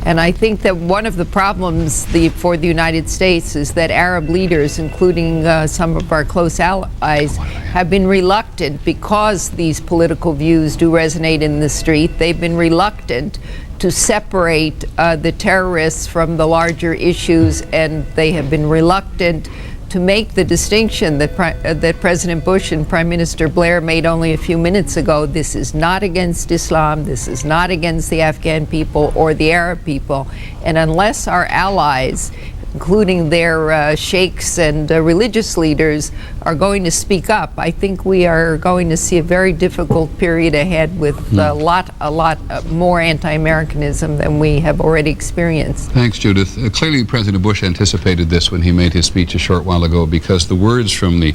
Speaker 16: And I think that one of the problems for the United States is that Arab leaders, including some of our close allies, have been reluctant, because these political views do resonate in the street, they've been reluctant to separate the terrorists from the larger issues, and they have been reluctant to make the distinction that President Bush and Prime Minister Blair made only a few minutes ago. This is not against Islam, this is not against the Afghan people or the Arab people, and unless our allies, including their sheikhs and religious leaders, are going to speak up, I think we are going to see a very difficult period ahead with a lot more anti-Americanism than we have already experienced.
Speaker 2: Thanks, Judith. Clearly, President Bush anticipated this when he made his speech a short while ago, because the words from the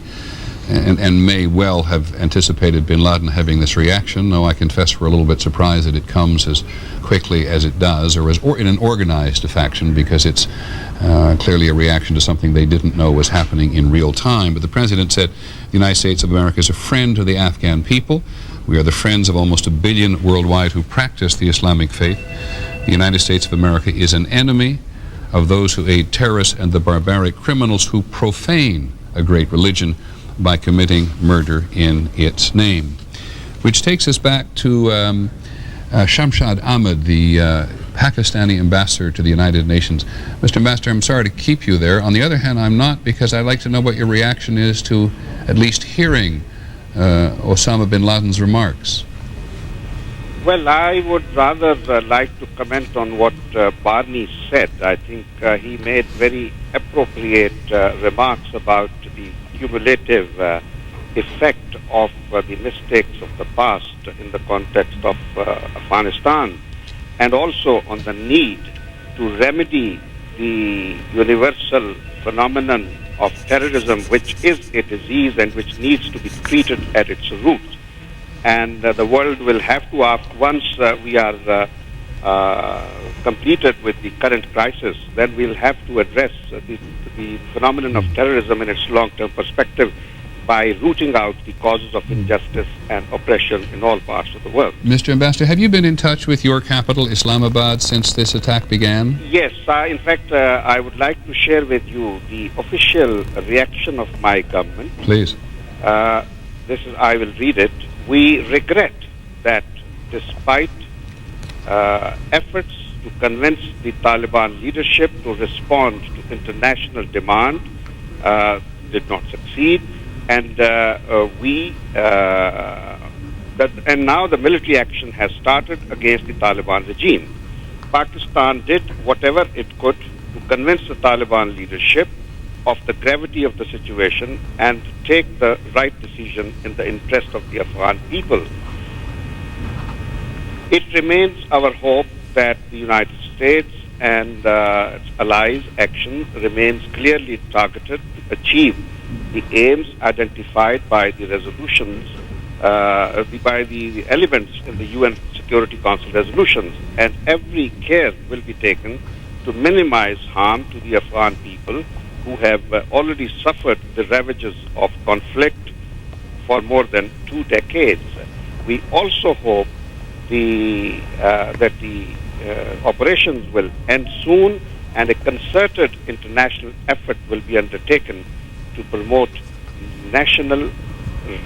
Speaker 2: and may well have anticipated bin Laden having this reaction, though I confess we're a little bit surprised that it comes as quickly as it does, or in an organized fashion, because it's clearly a reaction to something they didn't know was happening in real time. But the President said the United States of America is a friend to the Afghan people. We are the friends of almost 1 billion worldwide who practice the Islamic faith. The United States of America is an enemy of those who aid terrorists and the barbaric criminals who profane a great religion by committing murder in its name. Which takes us back to Shamshad Ahmed, the Pakistani ambassador to the United Nations. Mr. Ambassador, I'm sorry to keep you there. On the other hand, I'm not, because I'd like to know what your reaction is to at least hearing Osama bin Laden's remarks.
Speaker 1: Well, I would rather like to comment on what Barney said. I think he made very appropriate remarks about the cumulative effect of the mistakes of the past in the context of Afghanistan, and also on the need to remedy the universal phenomenon of terrorism, which is a disease and which needs to be treated at its roots. And the world will have to ask, once we are completed with the current crisis, then we'll have to address the phenomenon of terrorism in its long-term perspective by rooting out the causes of injustice and oppression in all parts of the world.
Speaker 2: Mr. Ambassador, have you been in touch with your capital, Islamabad, since this attack began?
Speaker 1: Yes. In fact, I would like to share with you the official reaction of my government.
Speaker 2: Please.
Speaker 1: I will read it. We regret that despite efforts to convince the Taliban leadership to respond to international demand, did not succeed, and and now the military action has started against the Taliban regime. Pakistan did whatever it could to convince the Taliban leadership of the gravity of the situation and take the right decision in the interest of the Afghan people. It remains our hope that the United States and its allies' action remains clearly targeted to achieve the aims identified by the resolutions, by the elements in the UN Security Council resolutions, and every care will be taken to minimize harm to the Afghan people who have already suffered the ravages of conflict for more than 2 decades. We also hope that the operations will end soon, and a concerted international effort will be undertaken to promote national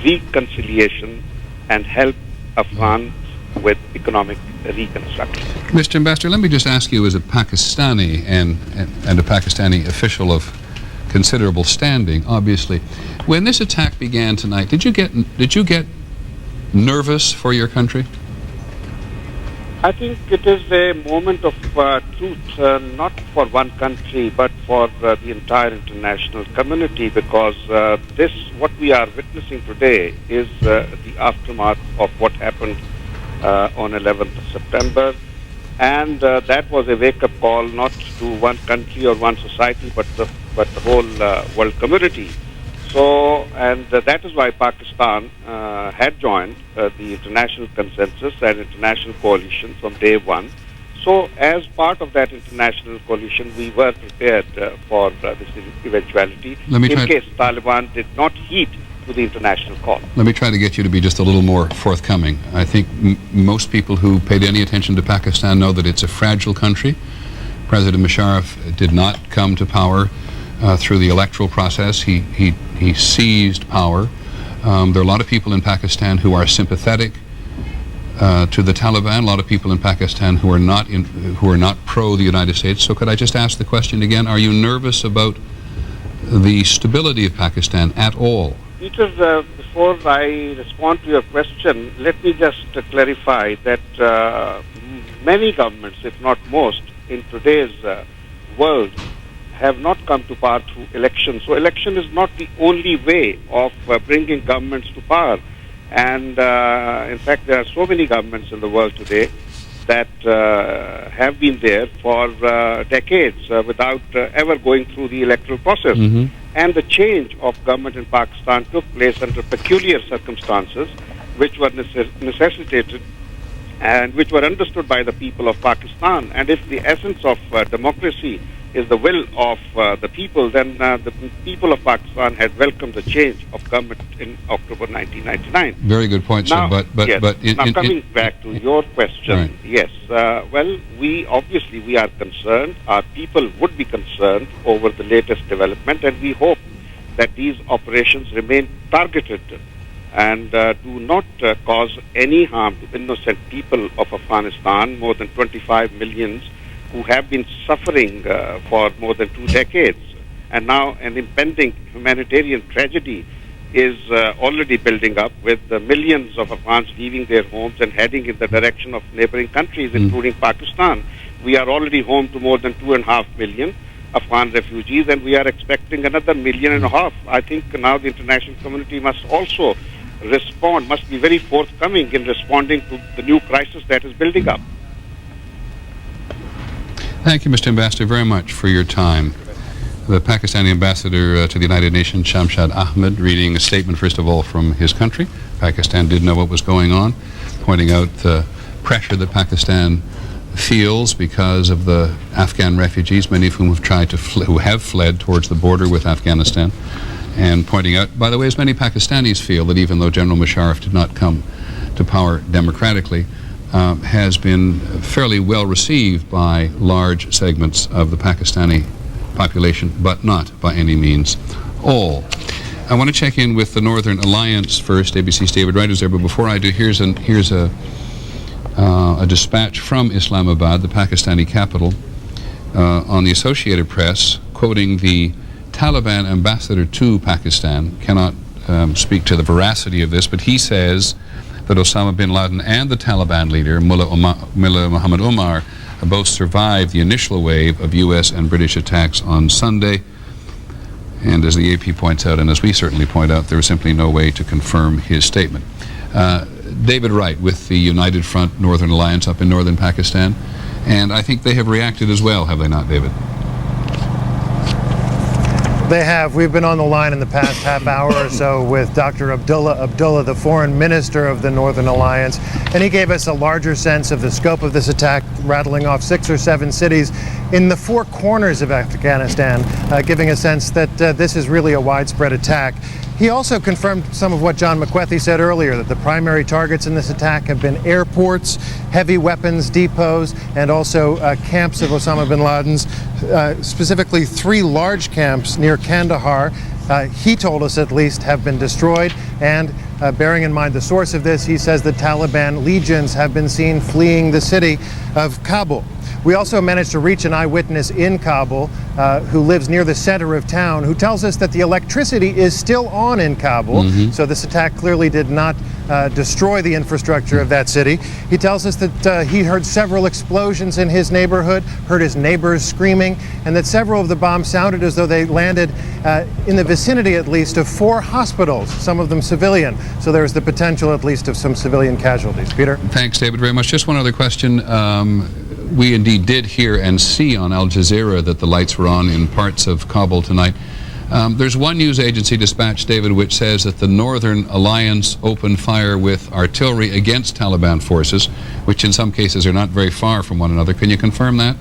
Speaker 1: reconciliation and help Afghans with economic reconstruction.
Speaker 2: Mr. Ambassador, let me just ask you, as a Pakistani and a Pakistani official of considerable standing, obviously, when this attack began tonight, did you get nervous for your country?
Speaker 1: I think it is a moment of truth, not for one country, but for the entire international community, because what we are witnessing today is the aftermath of what happened on 11th of September. And that was a wake-up call, not to one country or one society, but the whole world community. So, and that is why Pakistan had joined the international consensus and international coalition from day one. So, as part of that international coalition, we were prepared for this eventuality in case Taliban did not heed to the international call.
Speaker 2: Let me try to get you to be just a little more forthcoming. I think most people who paid any attention to Pakistan know that it's a fragile country. President Musharraf did not come to power through the electoral process. He seized power. There are a lot of people in Pakistan who are sympathetic to the Taliban. A lot of people in Pakistan who are not pro the United States. So could I just ask the question again? Are you nervous about the stability of Pakistan at all?
Speaker 1: Peter, before I respond to your question, let me just clarify that many governments, if not most, in today's world have not come to power through elections. So election is not the only way of bringing governments to power. And in fact, there are so many governments in the world today that have been there for decades without ever going through the electoral process.
Speaker 2: Mm-hmm.
Speaker 1: And the change of government in Pakistan took place under peculiar circumstances which were necessitated and which were understood by the people of Pakistan. And if the essence of democracy is the will of the people, then the people of Pakistan had welcomed the change of government in October 1999.
Speaker 2: Very good point,
Speaker 1: now,
Speaker 2: sir. But
Speaker 1: now coming back to your question,
Speaker 2: right.
Speaker 1: Yes, well, we are concerned. Our people would be concerned over the latest development, and we hope that these operations remain targeted and do not cause any harm to innocent people of Afghanistan, more than 25 million who have been suffering for more than 2 decades. And now an impending humanitarian tragedy is already building up, with millions of Afghans leaving their homes and heading in the direction of neighboring countries, including Pakistan. We are already home to more than 2.5 million Afghan refugees, and we are expecting another 1.5 million. I think now the international community must also respond, must be very forthcoming in responding to the new crisis that is building up.
Speaker 2: Thank you, Mr. Ambassador, very much for your time. The Pakistani ambassador to the United Nations, Shamshad Ahmed, reading a statement, first of all, from his country. Pakistan did know what was going on, pointing out the pressure that Pakistan feels because of the Afghan refugees, many of whom have tried to who have fled towards the border with Afghanistan, and pointing out, by the way, as many Pakistanis feel, that even though General Musharraf did not come to power democratically, has been fairly well received by large segments of the Pakistani population, but not by any means all. I want to check in with the Northern Alliance first. ABC's David Wright is there, but before I do, here's a dispatch from Islamabad, the Pakistani capital, on the Associated Press, quoting the Taliban ambassador to Pakistan. Cannot speak to the veracity of this, but he says that Osama bin Laden and the Taliban leader, Mullah Muhammad Omar, both survived the initial wave of U.S. and British attacks on Sunday. And as the AP points out, and as we certainly point out, there is simply no way to confirm his statement. David Wright with the United Front Northern Alliance up in northern Pakistan, and I think they have reacted as well, have they not, David?
Speaker 7: They have. We've been on the line in the past half hour or so with Dr. Abdullah, the foreign minister of the Northern Alliance, and he gave us a larger sense of the scope of this attack, rattling off 6 or 7 cities in the 4 corners of Afghanistan, giving a sense that this is really a widespread attack. He also confirmed some of what John McWethy said earlier, that the primary targets in this attack have been airports, heavy weapons depots, and also camps of Osama bin Laden's, specifically 3 large camps near Kandahar. He told us at least have been destroyed, and bearing in mind the source of this, he says the Taliban legions have been seen fleeing the city of Kabul. We also managed to reach an eyewitness in Kabul who lives near the center of town, who tells us that the electricity is still on in Kabul. So this attack clearly did not destroy the infrastructure of that city. He tells us that he heard several explosions in his neighborhood, heard his neighbors screaming, and that several of the bombs sounded as though they landed in the vicinity at least of 4 hospitals, some of them civilian. So there's the potential at least of some civilian casualties. Peter?
Speaker 2: Thanks, David, very much. Just one other question. We indeed did hear and see on Al Jazeera that the lights were on in parts of Kabul tonight. There's one news agency dispatch, David, which says that the Northern Alliance opened fire with artillery against Taliban forces, which in some cases are not very far from one another. Can you confirm that?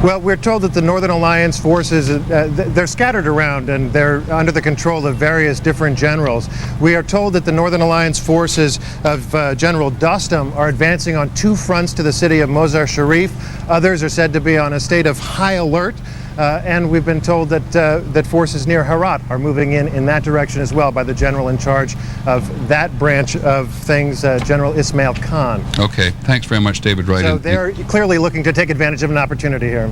Speaker 7: Well, we're told that the Northern Alliance forces, they're scattered around and they're under the control of various different generals. We are told that the Northern Alliance forces of General Dostum are advancing on 2 fronts to the city of Mazar Sharif. Others are said to be on a state of high alert. And we've been told that forces near Herat are moving in that direction as well by the general in charge of that branch of things, General Ismail Khan.
Speaker 2: Okay, thanks very much, David Wright.
Speaker 7: So they're clearly looking to take advantage of an opportunity here.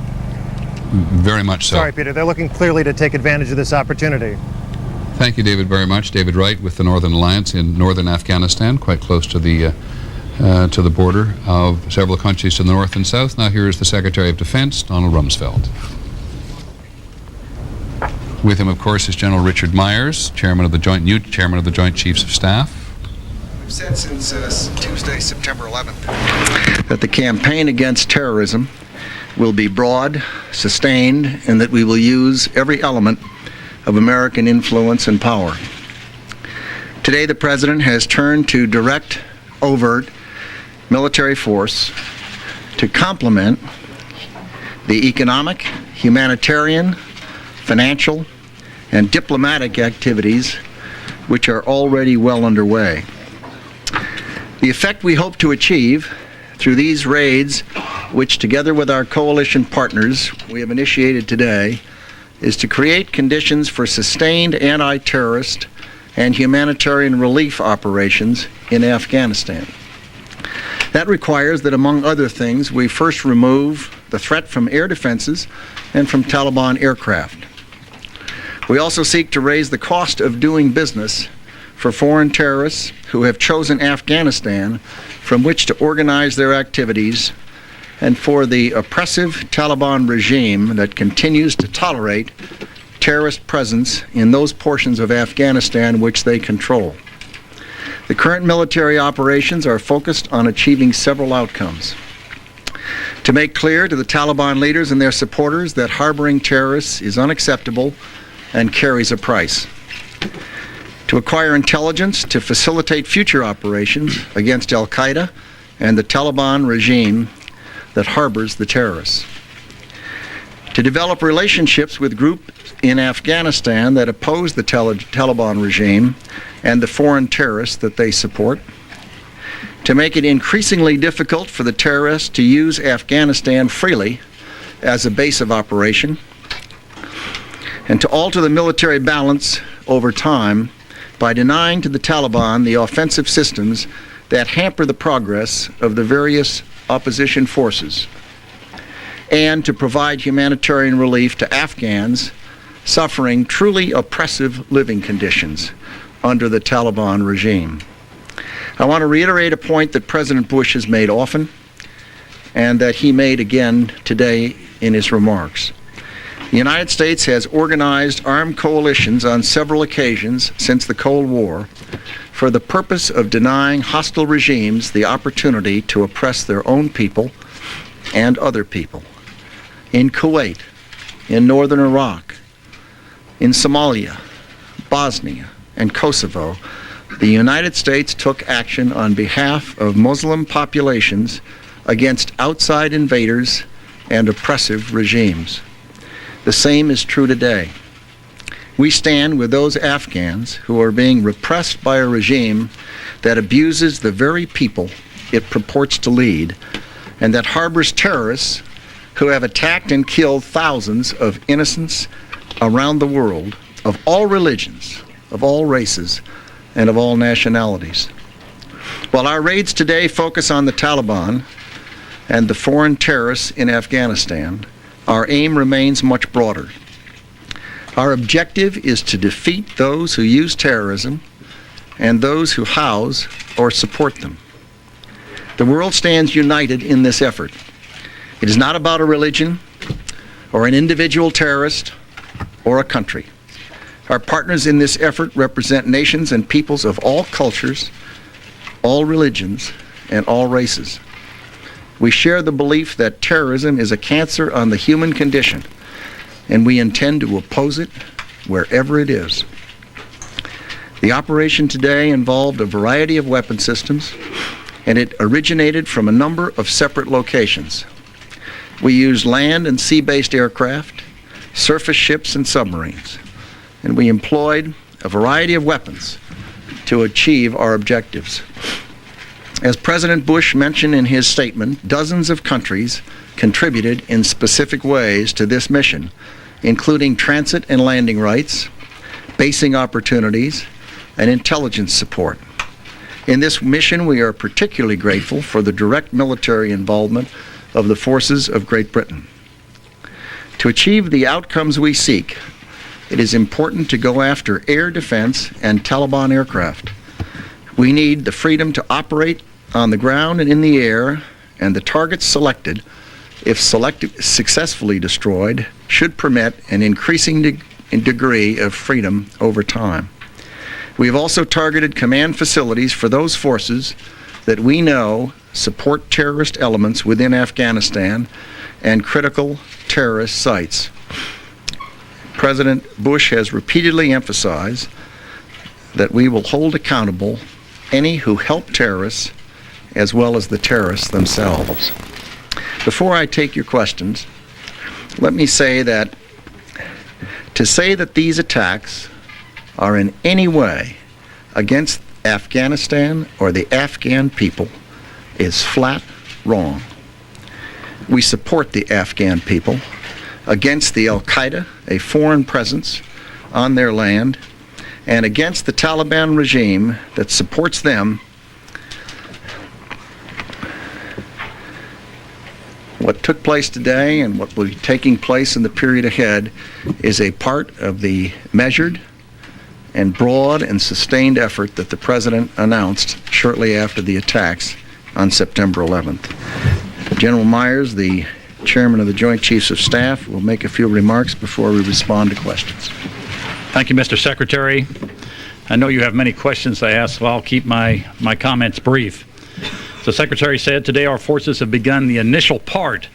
Speaker 2: Very much so.
Speaker 7: Sorry, Peter. They're looking clearly to take advantage of this opportunity.
Speaker 2: Thank you, David, very much. David Wright with the Northern Alliance in northern Afghanistan, quite close to the border of several countries to the north and south. Now here is the Secretary of Defense, Donald Rumsfeld. With him, of course, is General Richard Myers, Chairman of the Joint Chiefs of Staff.
Speaker 5: We've said since Tuesday, September 11th, that the campaign against terrorism will be broad, sustained, and that we will use every element of American influence and power. Today, the President has turned to direct, overt military force to complement the economic, humanitarian, financial, and diplomatic activities which are already well underway. The effect we hope to achieve through these raids, which together with our coalition partners we have initiated today, is to create conditions for sustained anti-terrorist and humanitarian relief operations in Afghanistan. That requires that, among other things, we first remove the threat from air defenses and from Taliban aircraft. We also seek to raise the cost of doing business for foreign terrorists who have chosen Afghanistan from which to organize their activities, and for the oppressive Taliban regime that continues to tolerate terrorist presence in those portions of Afghanistan which they control. The current military operations are focused on achieving several outcomes. To make clear to the Taliban leaders and their supporters that harboring terrorists is unacceptable and carries a price. To acquire intelligence to facilitate future operations against Al-QAEDA and the Taliban regime that harbors the terrorists. To develop relationships with groups in Afghanistan that oppose the Taliban regime and the foreign terrorists that they support. To make it increasingly difficult for the terrorists to use Afghanistan freely as a base of operation. And to alter the military balance over time by denying to the Taliban the offensive systems that hamper the progress of the various opposition forces, and to provide humanitarian relief to Afghans suffering truly oppressive living conditions under the Taliban regime. I want to reiterate a point that President Bush has made often, and that he made again today in his remarks. The United States has organized armed coalitions on several occasions since the Cold War for the purpose of denying hostile regimes the opportunity to oppress their own people and other people. In Kuwait, in northern Iraq, in Somalia, Bosnia, and Kosovo, the United States took action on behalf of Muslim populations against outside invaders and oppressive regimes. The same is true today. We stand with those Afghans who are being repressed by a regime that abuses the very people it purports to lead, and that harbors terrorists who have attacked and killed thousands of innocents around the world, of all religions, of all races, and of all nationalities. While our raids today focus on the Taliban and the foreign terrorists in Afghanistan, our aim remains much broader. Our objective is to defeat those who use terrorism and those who house or support them. The world stands united in this effort. It is not about a religion or an individual terrorist or a country. Our partners in this effort represent nations and peoples of all cultures, all religions, and all races. We share the belief that terrorism is a cancer on the human condition, and we intend to oppose it wherever it is. The operation today involved a variety of weapon systems, and it originated from a number of separate locations. We used land and sea-based aircraft, surface ships, and submarines, and we employed a variety of weapons to achieve our objectives. As President Bush mentioned in his statement, dozens of countries contributed in specific ways to this mission, including transit and landing rights, basing opportunities, and intelligence support. In this mission, we are particularly grateful for the direct military involvement of the forces of Great Britain. To achieve the outcomes we seek, it is important to go after air defense and Taliban aircraft. We need the freedom to operate on the ground and in the air, and the targets selected, if successfully destroyed, should permit an increasing degree of freedom over time. We have also targeted command facilities for those forces that we know support terrorist elements within Afghanistan and critical terrorist sites. President Bush has repeatedly emphasized that we will hold accountable any who help terrorists as well as the terrorists themselves. Before I take your questions, let me say that to say that these attacks are in any way against Afghanistan or the Afghan people is flat wrong. We support the Afghan people against the Al-QAEDA, a foreign presence on their land, and against the Taliban regime that supports them. What took place today and what will be taking place in the period ahead is a part of the measured and broad and sustained effort that the President announced shortly after the attacks on September 11th. General Myers, the Chairman of the Joint Chiefs of Staff, will make a few remarks before we respond to questions.
Speaker 9: Thank you, Mr. Secretary. I know you have many questions to ask, so I'll keep my comments brief. The Secretary said today our forces have begun the initial part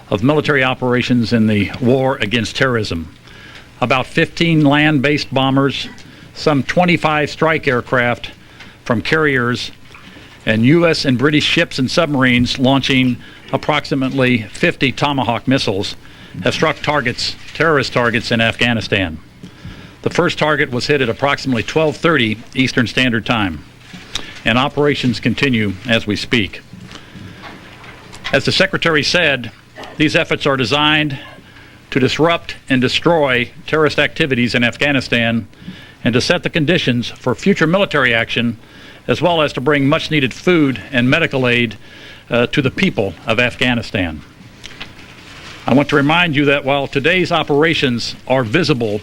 Speaker 9: of military operations in the war against terrorism. About 15 land-based bombers, some 25 strike aircraft from carriers, and U.S. and British ships and submarines launching approximately 50 Tomahawk missiles have struck terrorist targets in Afghanistan. The first target was hit at approximately 12:30 Eastern Standard Time, and operations continue as we speak. As the Secretary said, these efforts are designed to disrupt and destroy terrorist activities in Afghanistan and to set the conditions for future military action, as well as to bring much-needed food and medical aid to the people of Afghanistan. I want to remind you that while today's operations are visible,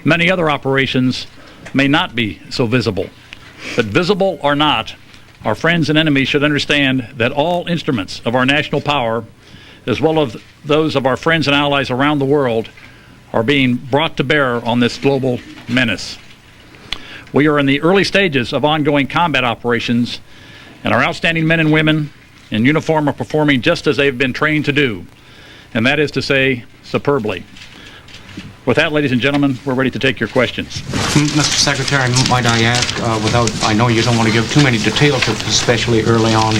Speaker 9: many other operations may not be so visible. But visible or not, our friends and enemies should understand that all instruments of our national power, as well as those of our friends and allies around the world, are being brought to bear on this global menace. We are in the early stages of ongoing combat operations, and our outstanding men and women in uniform are performing just as they've been trained to do, and that is to say, superbly. With that, ladies and gentlemen, we're ready to take your questions.
Speaker 22: Mr. Secretary, might I ask, I know you don't want to give too many details, especially early on,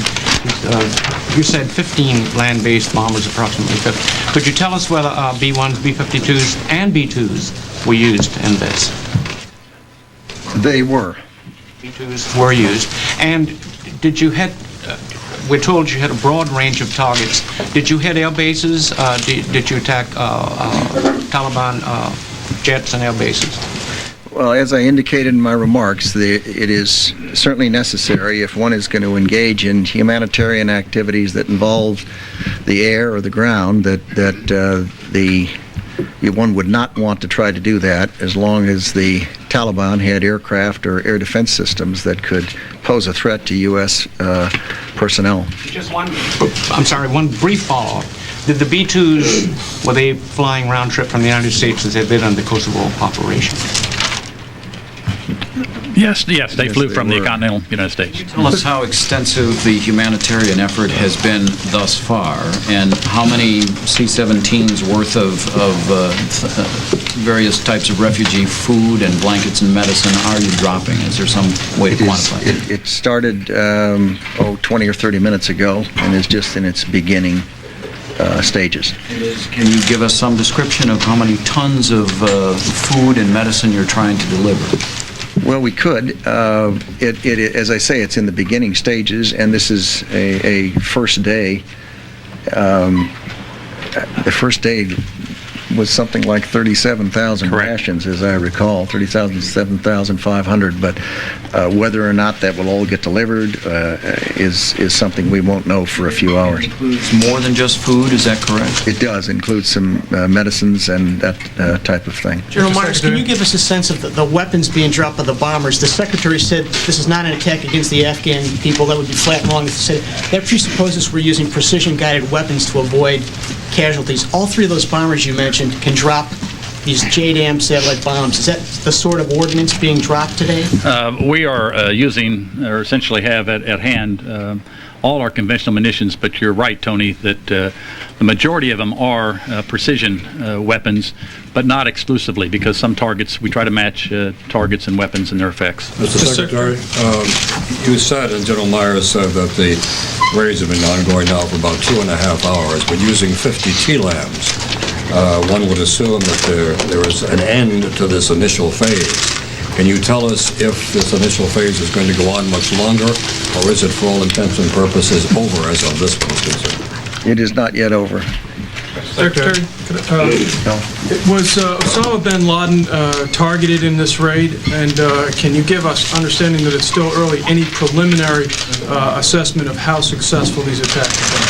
Speaker 22: you said 15 land-based bombers, approximately 50. Could you tell us whether B-1s, B-52s, and B-2s were used in this?
Speaker 5: They were.
Speaker 22: B-2s were used. And did you hit, we're told you hit a broad range of targets. Did you hit air bases? Did you attack Taliban jets and air bases?
Speaker 5: Well, as I indicated in my remarks, it is certainly necessary if one is going to engage in humanitarian activities that involve the air or the ground that one would not want to try to do that as long as the Taliban had aircraft or air defense systems that could pose a threat to U.S. personnel.
Speaker 22: Just one brief follow-up. Did the B-2s, were they flying round trip from the United States as they did on the Kosovo operation?
Speaker 9: Yes, they flew from the continental United States.
Speaker 3: Can you tell us how extensive the humanitarian effort has been thus far, and how many C-17s worth of various types of refugee food and blankets and medicine are you dropping? Is there some way to quantify it?
Speaker 5: It started 20 or 30 minutes ago and is just in its beginning stages.
Speaker 3: Can you give us some description of how many tons of food and medicine you're trying to deliver?
Speaker 5: Well, we could. As I say, it's in the beginning stages, and this is a first day. The first day was something like 37,000 rations, as I recall, 37,500. But whether or not that will all get delivered is something we won't know for a few hours.
Speaker 12: It includes more than just food, is that correct?
Speaker 5: It does include some medicines and that type of thing.
Speaker 13: General Myers, can you give us a sense of the weapons being dropped by the bombers? The Secretary said this is not an attack against the Afghan people. That would be flat wrong to say. That presupposes we're using precision-guided weapons to avoid casualties. All three of those bombers you mentioned can drop these JDAM satellite bombs. Is that the sort of ordnance being dropped today?
Speaker 9: We are using, or essentially have at hand, all our conventional munitions, but you're right, Tony, that the majority of them are precision weapons, but not exclusively, because some targets, we try to match targets and weapons and their effects.
Speaker 23: Mr. Secretary, you said, and General Myers said, that the raids have been ongoing now for about 2.5 hours, but using 50 TLAMs. One would assume that there is an end to this initial phase. Can you tell us if this initial phase is going to go on much longer, or is it, for all intents and purposes, over as of this point concerned?
Speaker 5: It is not yet over.
Speaker 24: Secretary, was Osama bin Laden targeted in this raid? And can you give us, understanding that it's still early, any preliminary assessment of how successful these attacks have been?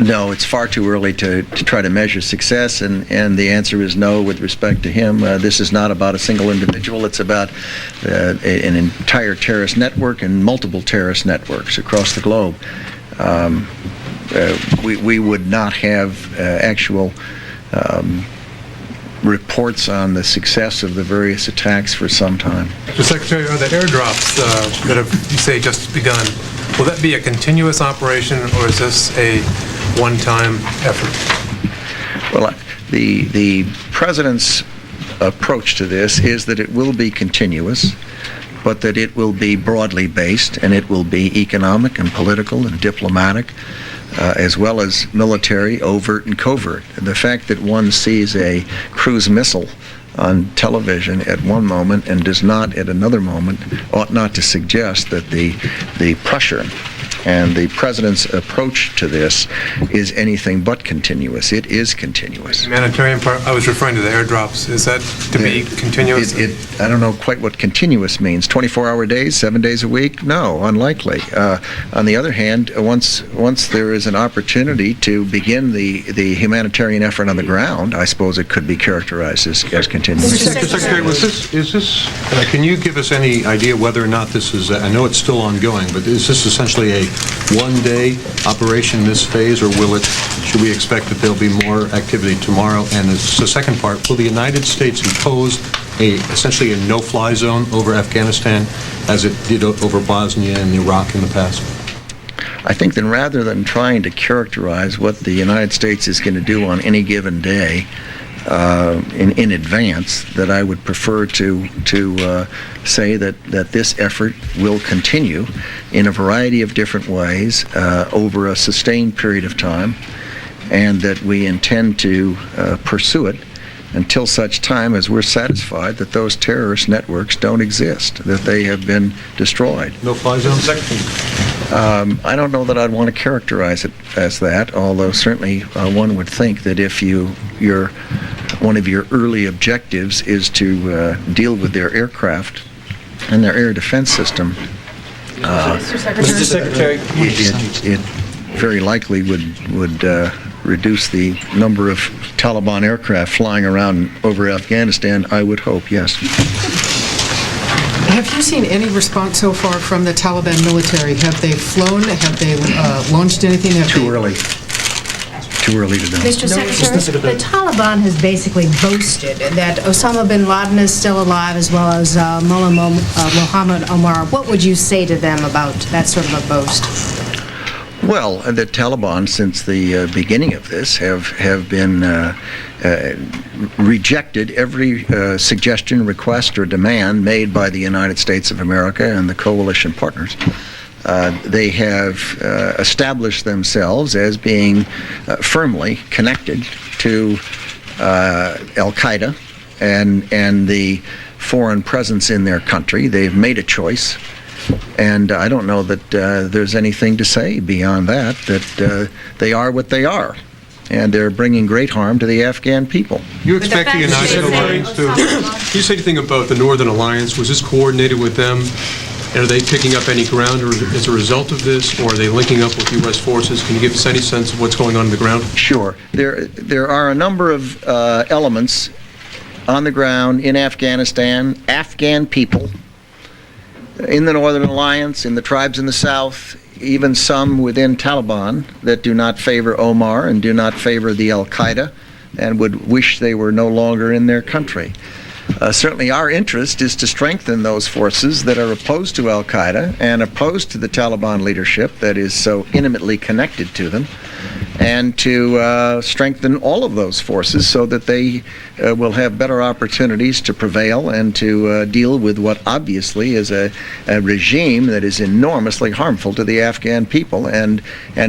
Speaker 5: No, it's far too early to try to measure success, and the answer is no with respect to him. This is not about a single individual. It's about an entire terrorist network and multiple terrorist networks across the globe. We would not have actual reports on the success of the various attacks for some time.
Speaker 25: Mr. Secretary, are the airdrops that have, you say, just begun, will that be a continuous operation, or is this a one-time effort?
Speaker 5: Well, the President's approach to this is that it will be continuous, but that it will be broadly based, and it will be economic and political and diplomatic, as well as military, overt and covert. And the fact that one sees a cruise missile on television at one moment and does not at another moment ought not to suggest that the pressure and the President's approach to this is anything but continuous. It is continuous.
Speaker 25: Humanitarian part, I was referring to the airdrops. Is that to be continuous?
Speaker 5: I don't know quite what continuous means. 24-hour days, 7 days a week? No, unlikely. On the other hand, once there is an opportunity to begin the humanitarian effort on the ground, I suppose it could be characterized as continuous.
Speaker 26: Mr. Secretary, can you give us any idea whether or not this is, I know it's still ongoing, but is this essentially a one-day operation in this phase, or should we expect that there'll be more activity tomorrow? And the second part, will the United States impose essentially a no-fly zone over Afghanistan as it did over Bosnia and Iraq in the past?
Speaker 5: I think that rather than trying to characterize what the United States is going to do on any given day in advance, that I would prefer to say that this effort will continue in a variety of different ways over a sustained period of time, and that we intend to pursue it until such time as we're satisfied that those terrorist networks don't exist, that they have been destroyed.
Speaker 26: No-fly zone?
Speaker 5: I don't know that I'd want to characterize it as that, although certainly one would think that if one of your early objectives is to deal with their aircraft and their air defense system,
Speaker 13: Mr. Secretary,
Speaker 5: it very likely would reduce the number of Taliban aircraft flying around over Afghanistan, I would hope, yes.
Speaker 27: Have you seen any response so far from the Taliban military? Have they flown? Have they launched anything?
Speaker 5: Too early. Too early to know.
Speaker 28: Mr. Secretary, the Taliban has basically boasted that Osama bin Laden is still alive, as well as Mullah Mohammed Omar. What would you say to them about that sort of a boast?
Speaker 5: Well, the Taliban, since the beginning of this, have been rejected every suggestion, request, or demand made by the United States of America and the coalition partners. They have established themselves as being firmly connected to Al-QAEDA and the foreign presence in their country. They've made a choice. And I don't know that there's anything to say beyond that they are what they are. and they're bringing great harm to the Afghan people.
Speaker 26: You expect the United Alliance to... Can you say anything about the Northern Alliance? Was this coordinated with them? And are they picking up any ground as a result of this, or are they linking up with U.S. forces? Can you give us any sense of what's going on the ground?
Speaker 5: Sure. There are a number of elements on the ground in Afghanistan, Afghan people, in the Northern Alliance, in the tribes in the south, even some within Taliban that do not favor Omar and do not favor the Al-QAEDA and would wish they were no longer in their country. Certainly our interest is to strengthen those forces that are opposed to Al-QAEDA and opposed to the Taliban leadership that is so intimately connected to them, and to strengthen all of those forces so that they will have better opportunities to prevail and to deal with what obviously is a regime that is enormously harmful to the Afghan people and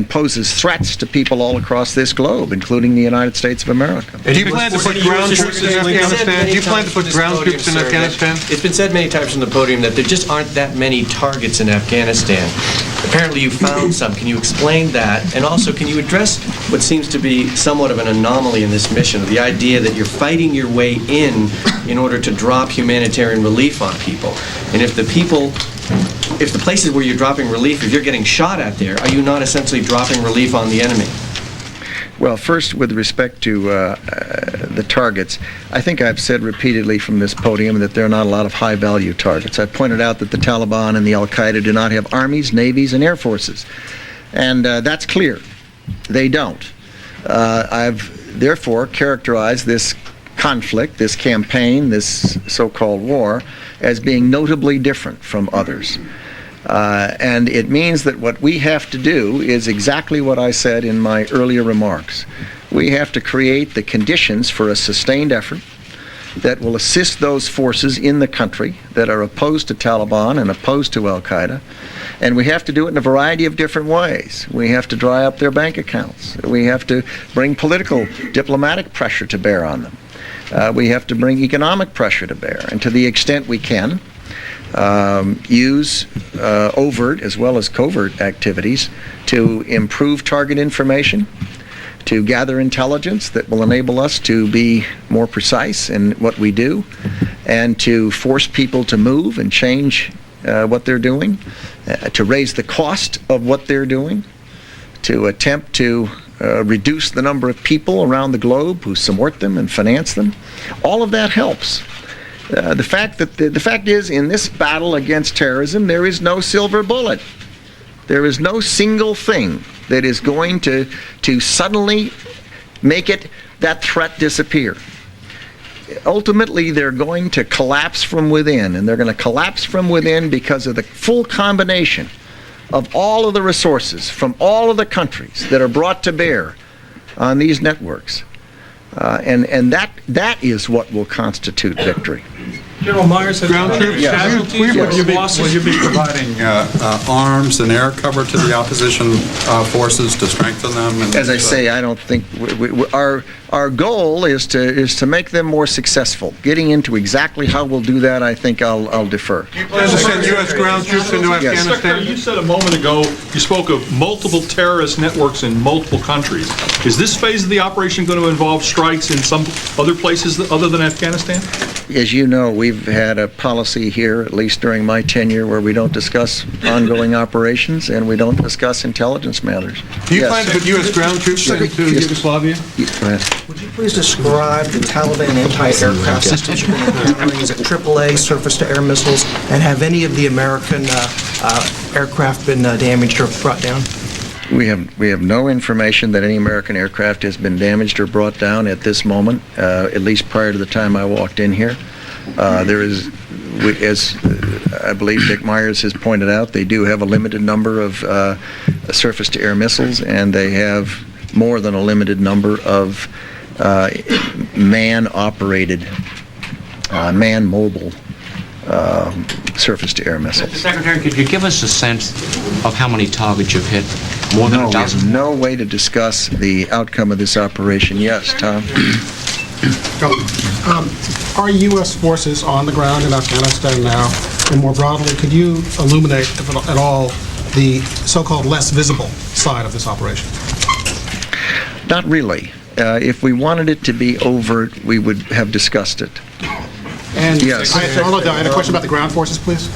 Speaker 5: poses threats to people all across this globe, including the United States of America.
Speaker 26: And do you plan to put ground troops in Afghanistan? Do you plan to put ground troops in Afghanistan?
Speaker 4: It's been said many times from the podium that there just aren't that many targets in Afghanistan. Apparently you found some. Can you explain that? And also, can you address what seems to be somewhat of an anomaly in this mission, the idea that you're fighting your way in order to drop humanitarian relief on people? And if the places where you're dropping relief, if you're getting shot at there, are you not essentially dropping relief on the enemy?
Speaker 5: Well, first, with respect to the targets, I think I've said repeatedly from this podium that there are not a lot of high-value targets. I pointed out that the Taliban and the Al-QAEDA do not have armies, navies, and air forces. And that's clear. They don't. I've therefore characterized this conflict, this campaign, this so-called war, as being notably different from others. And it means that what we have to do is exactly what I said in my earlier remarks. We have to create the conditions for a sustained effort that will assist those forces in the country that are opposed to Taliban and opposed to Al-QAEDA. And we have to do it in a variety of different ways. We have to dry up their bank accounts. We have to bring political, diplomatic pressure to bear on them. We have to bring economic pressure to bear. And to the extent we can, use overt as well as covert activities to improve target information, to gather intelligence that will enable us to be more precise in what we do, and to force people to move and change what they're doing, to raise the cost of what they're doing, to attempt to reduce the number of people around the globe who support them and finance them. All of that helps. The fact is, in this battle against terrorism, there is no silver bullet. There is no single thing that is going to suddenly make that threat disappear. Ultimately, they're going to collapse from within, and they're going to collapse from within because of the full combination of all of the resources from all of the countries that are brought to bear on these networks. And that is what will constitute victory.
Speaker 24: General Myers, has
Speaker 26: ground troops,
Speaker 24: casualties?
Speaker 6: Will you be providing arms and air cover to the opposition forces to strengthen them? And
Speaker 5: as I say, I don't think our goal is to make them more successful. Getting into exactly how we'll do that, I think I'll defer.
Speaker 26: You plan to send U.S. ground troops into Afghanistan?
Speaker 8: Secretary, you said a moment ago, you spoke of multiple terrorist networks in multiple countries. Is this phase of the operation going to involve strikes in some other places other than Afghanistan?
Speaker 5: As you know, we've had a policy here, at least during my tenure, where we don't discuss ongoing operations and we don't discuss intelligence matters.
Speaker 26: Do you plan to put U.S. ground troops into Yugoslavia?
Speaker 5: Go ahead.
Speaker 10: Would you please describe the Taliban anti-aircraft systems you've been encountering? Is it AAA, surface-to-air missiles? And have any of the American aircraft been damaged or brought down?
Speaker 5: We have no information that any American aircraft has been damaged or brought down at this moment, at least prior to the time I walked in here. There is, as I believe Dick Myers has pointed out, they do have a limited number of surface-to-air missiles, and they have more than a limited number of man-operated, man-mobile surface-to-air missiles.
Speaker 22: Secretary, could you give us a sense of how many targets you've hit? More than a dozen?
Speaker 5: We have no way to discuss the outcome of this operation. Yes, Tom?
Speaker 14: Are U.S. forces on the ground in Afghanistan now? And more broadly, could you illuminate, if at all, the so-called less visible side of this operation?
Speaker 5: Not really. If we wanted it to be overt, we would have discussed it.
Speaker 14: And
Speaker 5: yes.
Speaker 14: I had a question about the ground forces, please.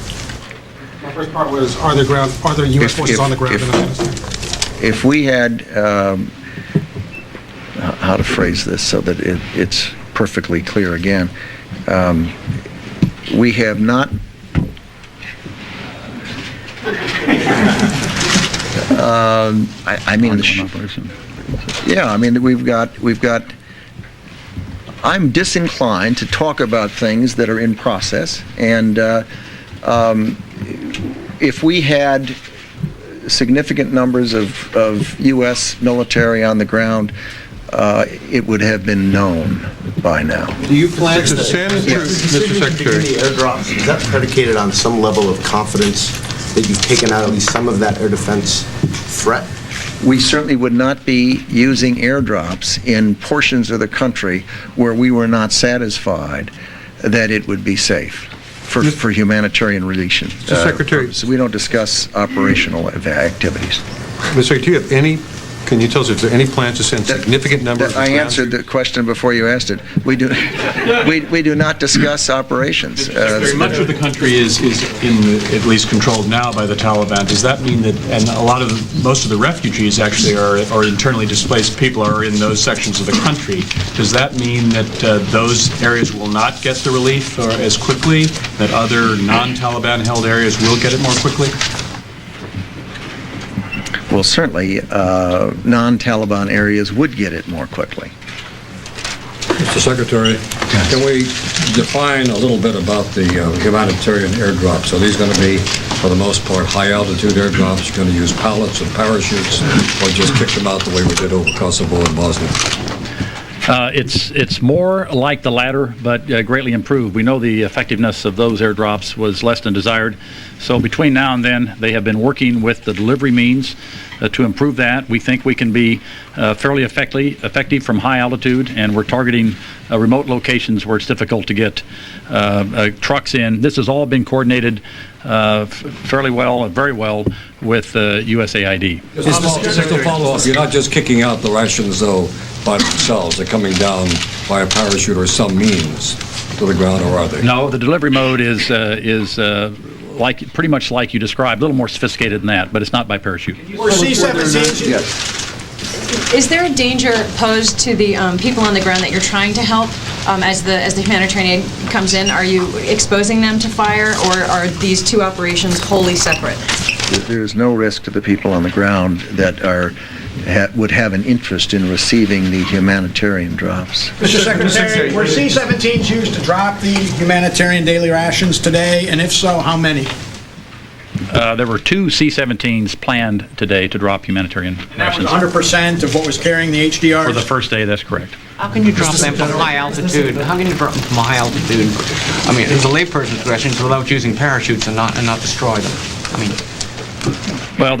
Speaker 14: My first part was, are there U.S. forces on the ground in Afghanistan?
Speaker 5: If we had, how to phrase this so that it's perfectly clear again, we have not. I mean, yeah. I mean, we've got. I'm disinclined to talk about things that are in process, and if we had significant numbers of U.S. military on the ground, it would have been known by now.
Speaker 26: Do you plan to send, Mr. Secretary?
Speaker 11: The airdrops, is that predicated on some level of confidence that you've taken out at least some of that air defense threat?
Speaker 5: We certainly would not be using airdrops in portions of the country where we were not satisfied that it would be safe for humanitarian relief.
Speaker 26: Mr. Secretary.
Speaker 5: So we don't discuss operational activities.
Speaker 26: Mr. Secretary, do you have any, can you tell us if there are any plans to send significant numbers of
Speaker 5: I answered the question before you asked it. We do we do not discuss operations.
Speaker 15: Very much of the country is at least controlled now by the Taliban. Does that mean that, and most of the refugees actually are internally displaced people are in those sections of the country, does that mean that those areas will not get the relief as quickly, that other non-Taliban held areas will get it more quickly?
Speaker 5: Well, certainly, non-Taliban areas would get it more quickly.
Speaker 23: Mr. Secretary, can we define a little bit about the humanitarian airdrops? Are these going to be, for the most part, high-altitude airdrops? You're going to use pallets and parachutes, or just kick them out the way we did over Kosovo and Bosnia?
Speaker 9: It's more like the latter, but greatly improved. We know the effectiveness of those airdrops was less than desired. So between now and then, they have been working with the delivery means to improve that. We think we can be fairly effective from high altitude, and we're targeting remote locations where it's difficult to get trucks in. This has all been coordinated fairly well, very well, with USAID.
Speaker 23: Just to follow up, you're not just kicking out the rations, though, by themselves. They're coming down by a parachute or some means to the ground, or are they?
Speaker 9: No, the delivery mode is pretty much like you described, a little more sophisticated than that, but it's not by parachute.
Speaker 13: Or C-17.
Speaker 5: Yes.
Speaker 16: Is there a danger posed to the people on the ground that you're trying to help as the humanitarian aid comes in? Are you exposing them to fire, or are these two operations wholly separate?
Speaker 5: There's no risk to the people on the ground that would have an interest in receiving the humanitarian drops.
Speaker 17: Mr. Secretary, were C-17s used to drop the humanitarian daily rations today, and if so, how many?
Speaker 9: There were 2 C-17s planned today to drop humanitarian rations.
Speaker 17: That was 100% of what was carrying the HDRs?
Speaker 9: For the first day, that's correct.
Speaker 22: How can you drop them from high altitude? How can you drop them from high altitude? I mean, it's a layperson's question without using parachutes and not destroy them. I mean,
Speaker 9: well,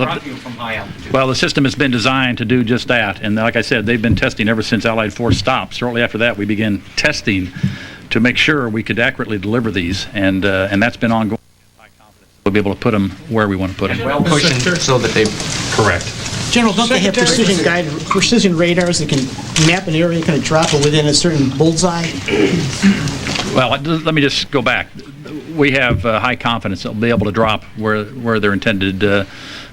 Speaker 9: the system has been designed to do just that, and like I said, they've been testing ever since Allied Force stopped. Shortly after that, we began testing to make sure we could accurately deliver these, and that's been ongoing. We'll be able to put them where we want to put them.
Speaker 22: well cushioned so that they
Speaker 9: correct.
Speaker 13: General, don't they have precision radars that can map an area, kind of drop it within a certain bullseye?
Speaker 9: Well, let me just go back. We have high confidence they'll be able to drop where their intended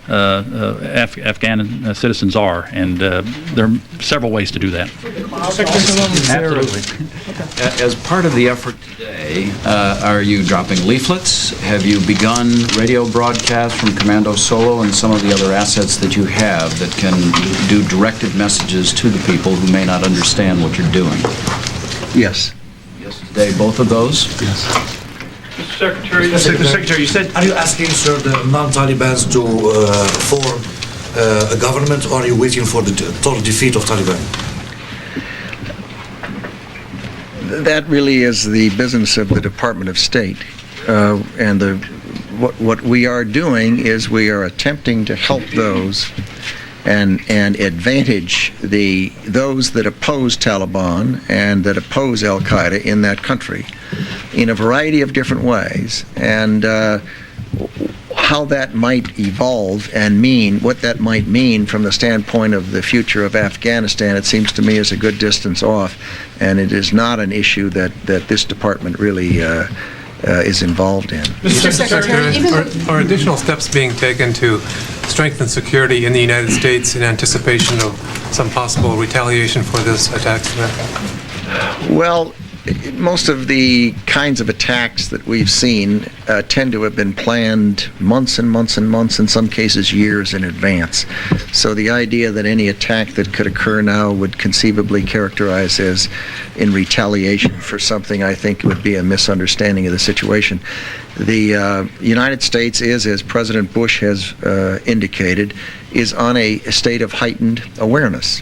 Speaker 9: Afghan citizens are, and there are several ways to do that.
Speaker 12: Absolutely. As part of the effort today, are you dropping leaflets? Have you begun radio broadcasts from Commando Solo and some of the other assets that you have that can do directed messages to the people who may not understand what you're doing?
Speaker 5: Yes.
Speaker 12: Yesterday, both of those?
Speaker 5: Yes.
Speaker 24: Mr. Secretary, you said...
Speaker 18: Are you asking, sir, the non-Talibans to form a government, or are you waiting for the total defeat of Taliban?
Speaker 5: That really is the business of the Department of State. And what we are doing is we are attempting to help those and advantage those that oppose Taliban and that oppose Al-QAEDA in that country in a variety of different ways. And how that might evolve and what that might mean from the standpoint of the future of Afghanistan, it seems to me is a good distance off, and it is not an issue that this department really is involved in.
Speaker 1: Mr. Secretary, are additional steps being taken to strengthen security in the United States in anticipation of some possible retaliation for this attack?
Speaker 5: Well, most of the kinds of attacks that we've seen tend to have been planned months and months and months, in some cases years in advance. So the idea that any attack that could occur now would conceivably characterize as in retaliation for something, I think would be a misunderstanding of the situation. The United States is, as President Bush has indicated, is on a state of heightened awareness.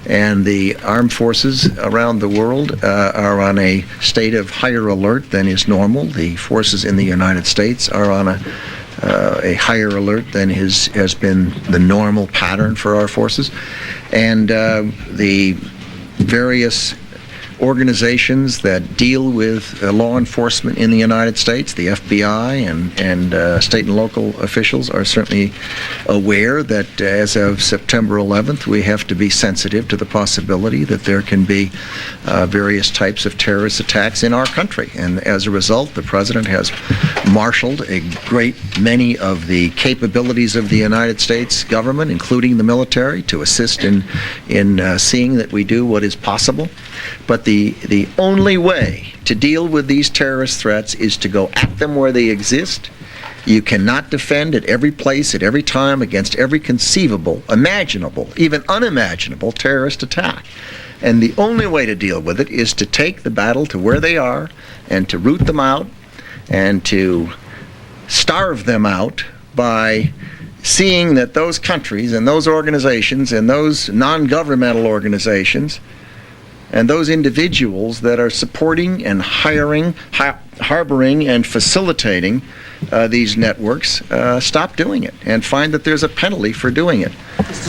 Speaker 5: And the armed forces around the world are on a state of higher alert than is normal. The forces in the United States are on a higher alert than has been the normal pattern for our forces. And the various organizations that deal with law enforcement in the United States, the FBI and state and local officials, are certainly aware that as of September 11th, we have to be sensitive to the possibility that there can be various types of terrorist attacks in our country. And as a result, the President has marshaled a great many of the capabilities of the United States government, including the military, to assist in seeing that we do what is possible. But the only way to deal with these terrorist threats is to go at them where they exist. You cannot defend at every place, at every time, against every conceivable, imaginable, even unimaginable terrorist attack. And the only way to deal with it is to take the battle to where they are and to root them out and to starve them out by seeing that those countries and those organizations and those non-governmental organizations and those individuals that are supporting and harboring and facilitating these networks stop doing it and find that there's a penalty for doing it.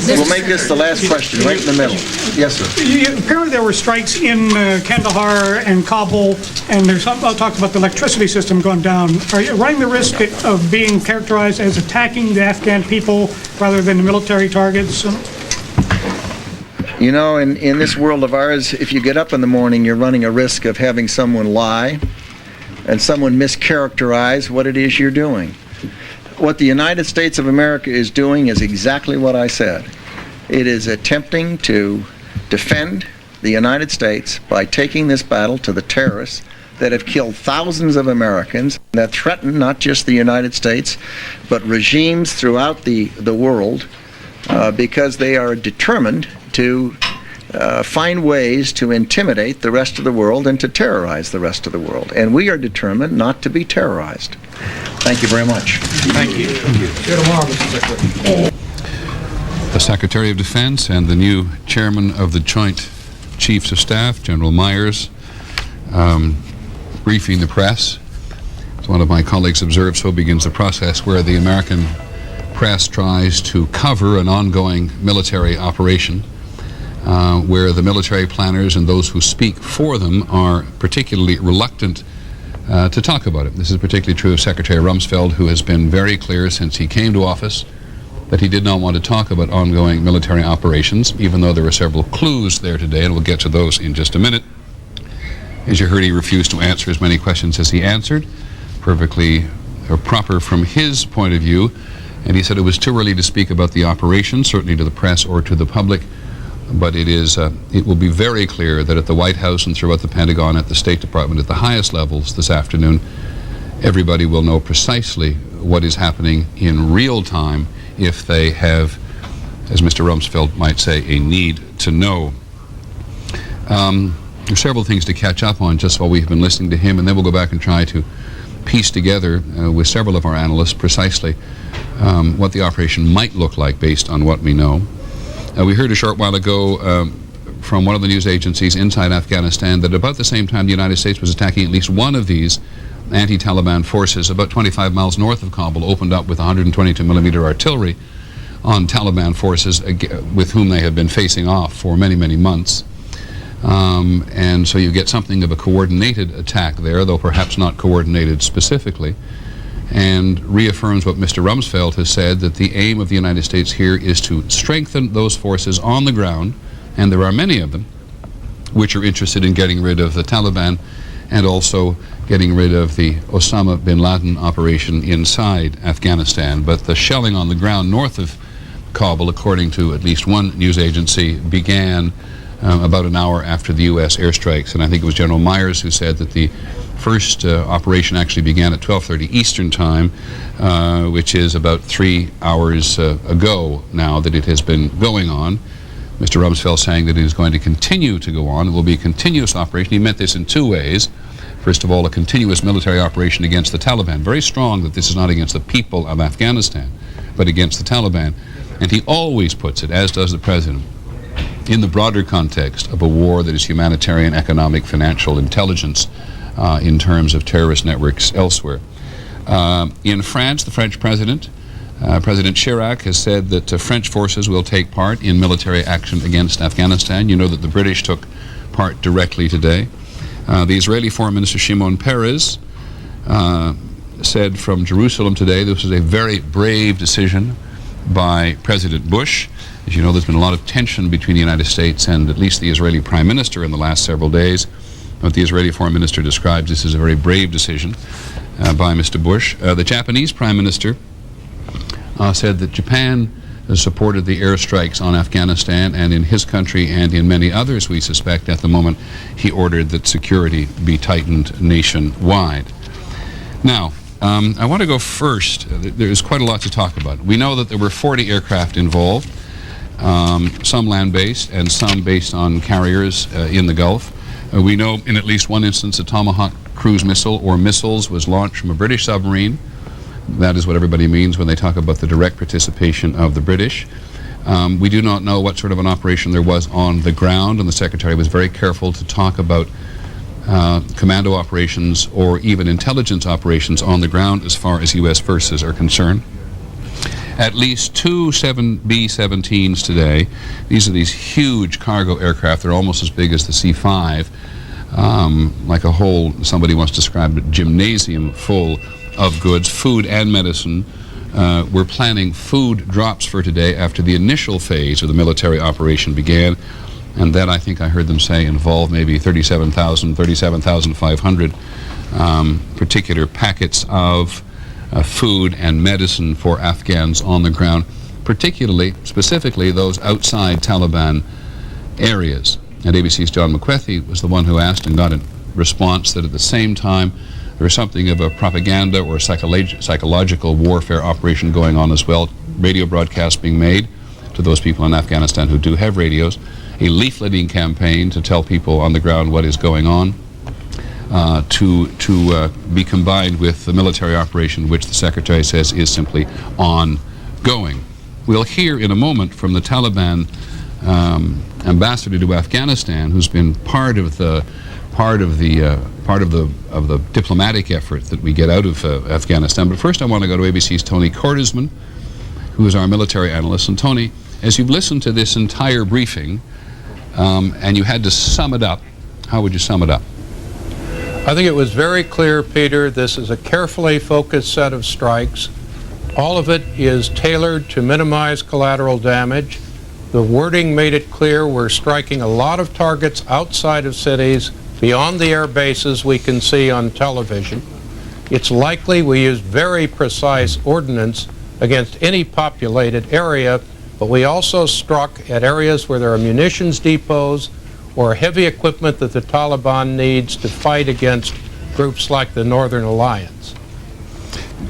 Speaker 5: We'll make this the last question, right in the middle. Yes, sir.
Speaker 2: Apparently there were strikes in Kandahar and Kabul, and there's talk about the electricity system going down. Are you running the risk of being characterized as attacking the Afghan people rather than the military targets?
Speaker 5: You know, in this world of ours, if you get up in the morning, you're running a risk of having someone lie and someone mischaracterize what it is you're doing. What the United States of America is doing is exactly what I said. It is attempting to defend the United States by taking this battle to the terrorists that have killed thousands of Americans, that threaten not just the United States, but regimes throughout the world, because they are determined to find ways to intimidate the rest of the world and to terrorize the rest of the world. And we are determined not to be terrorized. Thank you very much.
Speaker 1: Thank you.
Speaker 5: See you tomorrow, Mr. Secretary.
Speaker 3: The Secretary of Defense and the new Chairman of the Joint Chiefs of Staff, General Myers, briefing the press. As one of my colleagues observed, so begins the process where the American press tries to cover an ongoing military operation where the military planners and those who speak for them are particularly reluctant to talk about it. This is particularly true of Secretary Rumsfeld, who has been very clear since he came to office that he did not want to talk about ongoing military operations, even though there were several clues there today, and we'll get to those in just a minute. As you heard, he refused to answer as many questions as he answered, perfectly proper from his point of view, and he said it was too early to speak about the operation, certainly to the press or to the public, but it will be very clear that at the White House and throughout the Pentagon, at the State Department, at the highest levels this afternoon, everybody will know precisely what is happening in real time if they have, as Mr. Rumsfeld might say, a need to know. There are several things to catch up on just while we've been listening to him, and then we'll go back and try to piece together with several of our analysts precisely what the operation might look like based on what we know. We heard a short while ago from one of the news agencies inside Afghanistan that about the same time the United States was attacking at least one of these anti-Taliban forces about 25 miles north of Kabul, opened up with 122mm artillery on Taliban forces with whom they have been facing off for many, many months. And so you get something of a coordinated attack there, though perhaps not coordinated specifically. and reaffirms what Mr. Rumsfeld has said, that the aim of the United States here is to strengthen those forces on the ground, and there are many of them, which are interested in getting rid of the Taliban and also getting rid of the Osama bin Laden operation inside Afghanistan. But the shelling on the ground north of Kabul, according to at least one news agency, began about an hour after the U.S. airstrikes. And I think it was General Myers who said that the first operation actually began at 12:30 Eastern Time, which is about 3 hours ago now that it has been going on. Mr. Rumsfeld saying that it is going to continue to go on. It will be a continuous operation. He meant this in two ways. First of all, a continuous military operation against the Taliban. Very strong that this is not against the people of Afghanistan, but against the Taliban. And he always puts it, as does the President, in the broader context of a war that is humanitarian, economic, financial, intelligence in terms of terrorist networks elsewhere. In France, the French President, President Chirac, has said that French forces will take part in military action against Afghanistan. You know that the British took part directly today. The Israeli Foreign Minister Shimon Peres said from Jerusalem today this was a very brave decision by President Bush. As you know, there's been a lot of tension between the United States and at least the Israeli Prime Minister in the last several days. But the Israeli Foreign Minister describes this as a very brave decision by Mr. Bush. The Japanese Prime Minister said that Japan has supported the airstrikes on Afghanistan, and in his country and in many others, we suspect, at the moment, he ordered that security be tightened nationwide. Now, I want to go first. There's quite a lot to talk about. We know that there were 40 aircraft involved, some land-based and some based on carriers in the Gulf. We know in at least one instance a Tomahawk cruise missile or missiles was launched from a British submarine. That is what everybody means when they talk about the direct participation of the British. We do not know what sort of an operation there was on the ground, and the Secretary was very careful to talk about commando operations or even intelligence operations on the ground as far as U.S. forces are concerned. At least two B-17s today. These are these huge cargo aircraft. They're almost as big as the C-5, like a whole, somebody once described it, gymnasium full of goods, food and medicine. We're planning food drops for today after the initial phase of the military operation began, and that, I think I heard them say, involved maybe 37,500 particular packets of food and medicine for Afghans on the ground, specifically those outside Taliban areas. And ABC's John McWethy was the one who asked and got a response that at the same time there was something of a propaganda or psychological warfare operation going on as well. Radio broadcasts being made to those people in Afghanistan who do have radios, a leafleting campaign to tell people on the ground what is going on, to be combined with the military operation, which the Secretary says is simply ongoing. We'll hear in a moment from the Taliban ambassador to Afghanistan, who's been part of the diplomatic effort that we get out of Afghanistan. But first I want to go to ABC's Tony Cordesman, who is our military analyst. And Tony, as you've listened to this entire briefing and you had to sum it up, how would you sum it up?
Speaker 4: I think it was very clear, Peter, this is a carefully focused set of strikes. All of it is tailored to minimize collateral damage. The wording made it clear we're striking a lot of targets outside of cities, beyond the air bases we can see on television. It's likely we used very precise ordnance against any populated area, but we also struck at areas where there are munitions depots or heavy equipment that the Taliban needs to fight against groups like the Northern Alliance.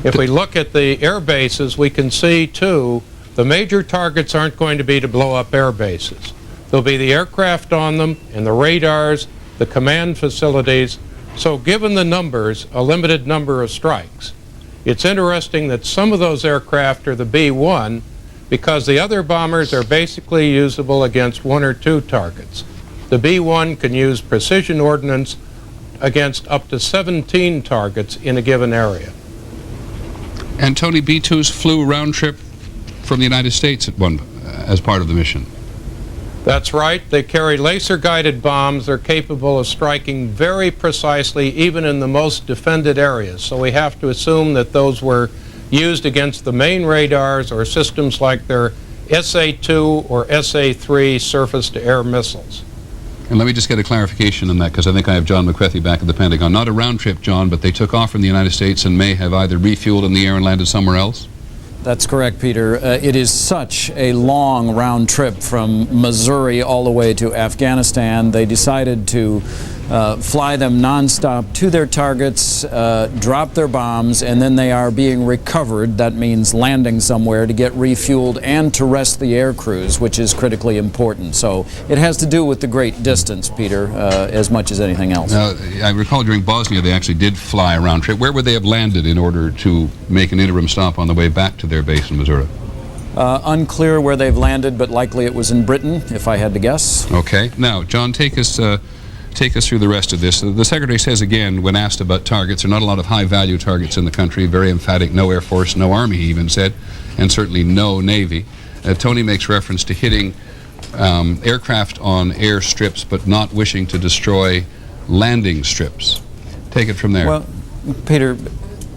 Speaker 4: If we look at the air bases, we can see, too, the major targets aren't going to be to blow up air bases. There'll be the aircraft on them and the radars, the command facilities. So given the numbers, a limited number of strikes, it's interesting that some of those aircraft are the B-1 because the other bombers are basically usable against one or two targets. The B-1 can use precision ordnance against up to 17 targets in a given area.
Speaker 3: And Tony, B-2s flew round trip from the United States as part of the mission.
Speaker 4: That's right. They carry laser-guided bombs. They're capable of striking very precisely, even in the most defended areas. So we have to assume that those were used against the main radars or systems like their SA-2 or SA-3 surface-to-air missiles.
Speaker 3: And let me just get a clarification on that, because I think I have John McCarthy back at the Pentagon. Not a round trip, John, but they took off from the United States and may have either refueled in the air and landed somewhere else?
Speaker 6: That's correct, Peter. It is such a long round trip from Missouri all the way to Afghanistan. They decided to fly them nonstop to their targets, drop their bombs, and then they are being recovered. That means landing somewhere to get refueled and to rest the air crews, which is critically important. So it has to do with the great distance, Peter, as much as anything else.
Speaker 3: Now, I recall during Bosnia they actually did fly a round trip. Where would they have landed in order to make an interim stop on the way back to their base in Missouri?
Speaker 6: Unclear where they've landed, but likely it was in Britain, if I had to guess.
Speaker 3: Okay. Now, John, take us through the rest of this. The Secretary says again, when asked about targets, there are not a lot of high-value targets in the country. Very emphatic, no Air Force, no Army, he even said, and certainly no Navy. Tony makes reference to hitting aircraft on airstrips, but not wishing to destroy landing strips. Take it from there.
Speaker 6: Well, Peter,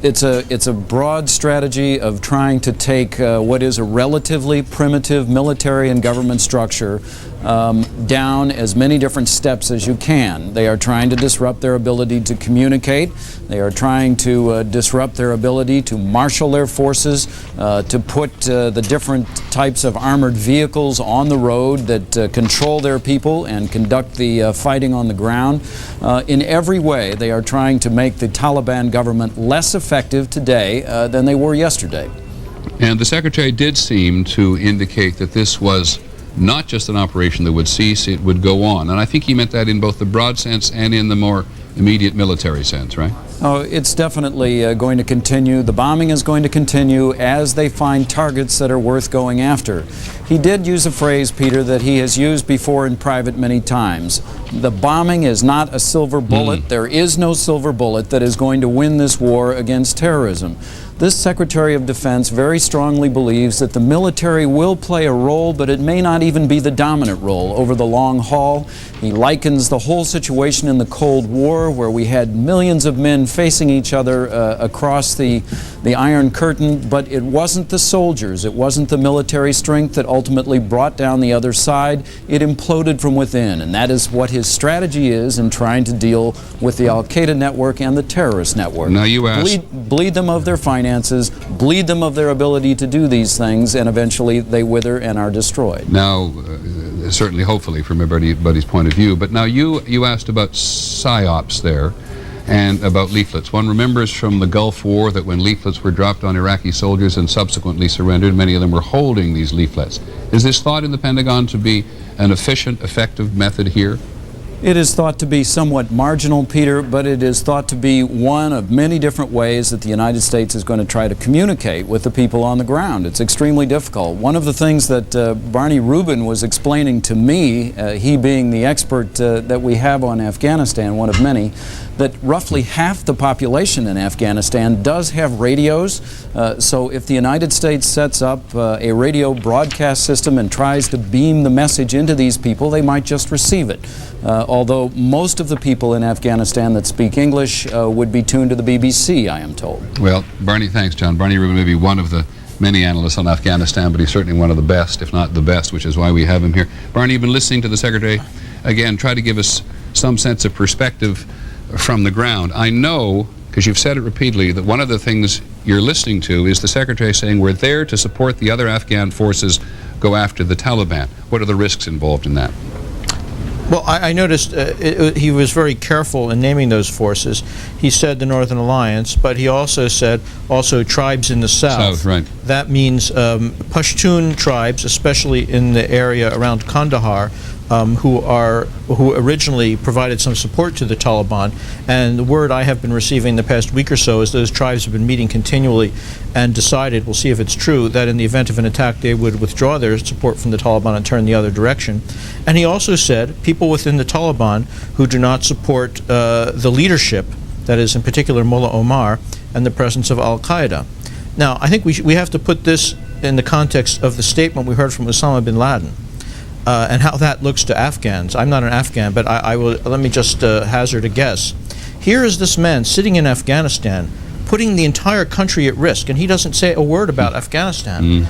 Speaker 6: it's a broad strategy of trying to take what is a relatively primitive military and government structure down as many different steps as you can. They are trying to disrupt their ability to communicate. They are trying to disrupt their ability to marshal their forces, to put the different types of armored vehicles on the road that control their people and conduct the fighting on the ground. In every way, they are trying to make the Taliban government less effective today than they were yesterday.
Speaker 3: And the Secretary did seem to indicate that this was not just an operation that would cease, it would go on. And I think he meant that in both the broad sense and in the more immediate military sense, right?
Speaker 6: Oh, it's definitely going to continue. The bombing is going to continue as they find targets that are worth going after. He did use a phrase, Peter, that he has used before in private many times. The bombing is not a silver bullet. There is no silver bullet that is going to win this war against terrorism. This Secretary of Defense very strongly believes that the military will play a role, but it may not even be the dominant role over the long haul. He likens the whole situation in the Cold War, where we had millions of men facing each other across the Iron Curtain, but it wasn't the soldiers, it wasn't the military strength that ultimately brought down the other side. It imploded from within, and that is what his strategy is in trying to deal with the Al-QAEDA network and the terrorist network.
Speaker 3: Now you asked...
Speaker 6: Bleed them of their finances, bleed them of their ability to do these things, and eventually they wither and are destroyed.
Speaker 3: Now, certainly, hopefully, from everybody's point of view, but now you asked about PSYOPs there and about leaflets. One remembers from the Gulf War that when leaflets were dropped on Iraqi soldiers and subsequently surrendered, many of them were holding these leaflets. Is this thought in the Pentagon to be an efficient, effective method here?
Speaker 6: It is thought to be somewhat marginal, Peter, but it is thought to be one of many different ways that the United States is going to try to communicate with the people on the ground. It's extremely difficult. One of the things that Barney Rubin was explaining to me, he being the expert that we have on Afghanistan, one of many, that roughly half the population in Afghanistan does have radios. So if the United States sets up a radio broadcast system and tries to beam the message into these people, they might just receive it. Although most of the people in Afghanistan that speak English would be tuned to the BBC, I am told.
Speaker 3: Well, Barney, thanks, John. Barney Rubin may be one of the many analysts on Afghanistan, but he's certainly one of the best, if not the best, which is why we have him here. Barney, you've been listening to the Secretary. Again, try to give us some sense of perspective from the ground. I know, because you've said it repeatedly, that one of the things you're listening to is the Secretary saying we're there to support the other Afghan forces go after the Taliban. What are the risks involved in that?
Speaker 7: Well, I noticed he was very careful in naming those forces. He said the Northern Alliance, but he also said tribes in the south.
Speaker 3: South, right.
Speaker 7: That means Pashtun tribes, especially in the area around Kandahar, who originally provided some support to the Taliban. And the word I have been receiving the past week or so is those tribes have been meeting continually and decided, we'll see if it's true, that in the event of an attack they would withdraw their support from the Taliban and turn the other direction. And he also said people within the Taliban who do not support the leadership, that is in particular Mullah Omar, and the presence of Al-QAEDA. Now, I think we have to put this in the context of the statement we heard from Osama bin Laden. and how that looks to Afghans. I'm not an Afghan, but let me just hazard a guess. Here is this man sitting in Afghanistan, putting the entire country at risk, and he doesn't say a word about Afghanistan.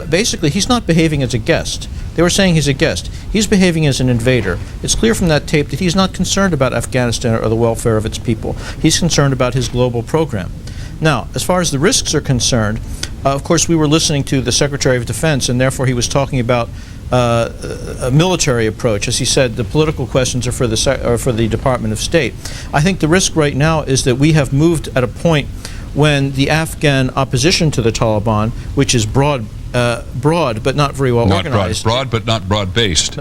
Speaker 7: Basically, he's not behaving as a guest. They were saying he's a guest. He's behaving as an invader. It's clear from that tape that he's not concerned about Afghanistan or the welfare of its people. He's concerned about his global program. Now, as far as the risks are concerned, of course, we were listening to the Secretary of Defense, and therefore he was talking about a military approach. As he said, the political questions are for the Department of State. I think the risk right now is that we have moved at a point when the Afghan opposition to the Taliban, which is broad but not very well organized.
Speaker 3: Broad but not broad-based.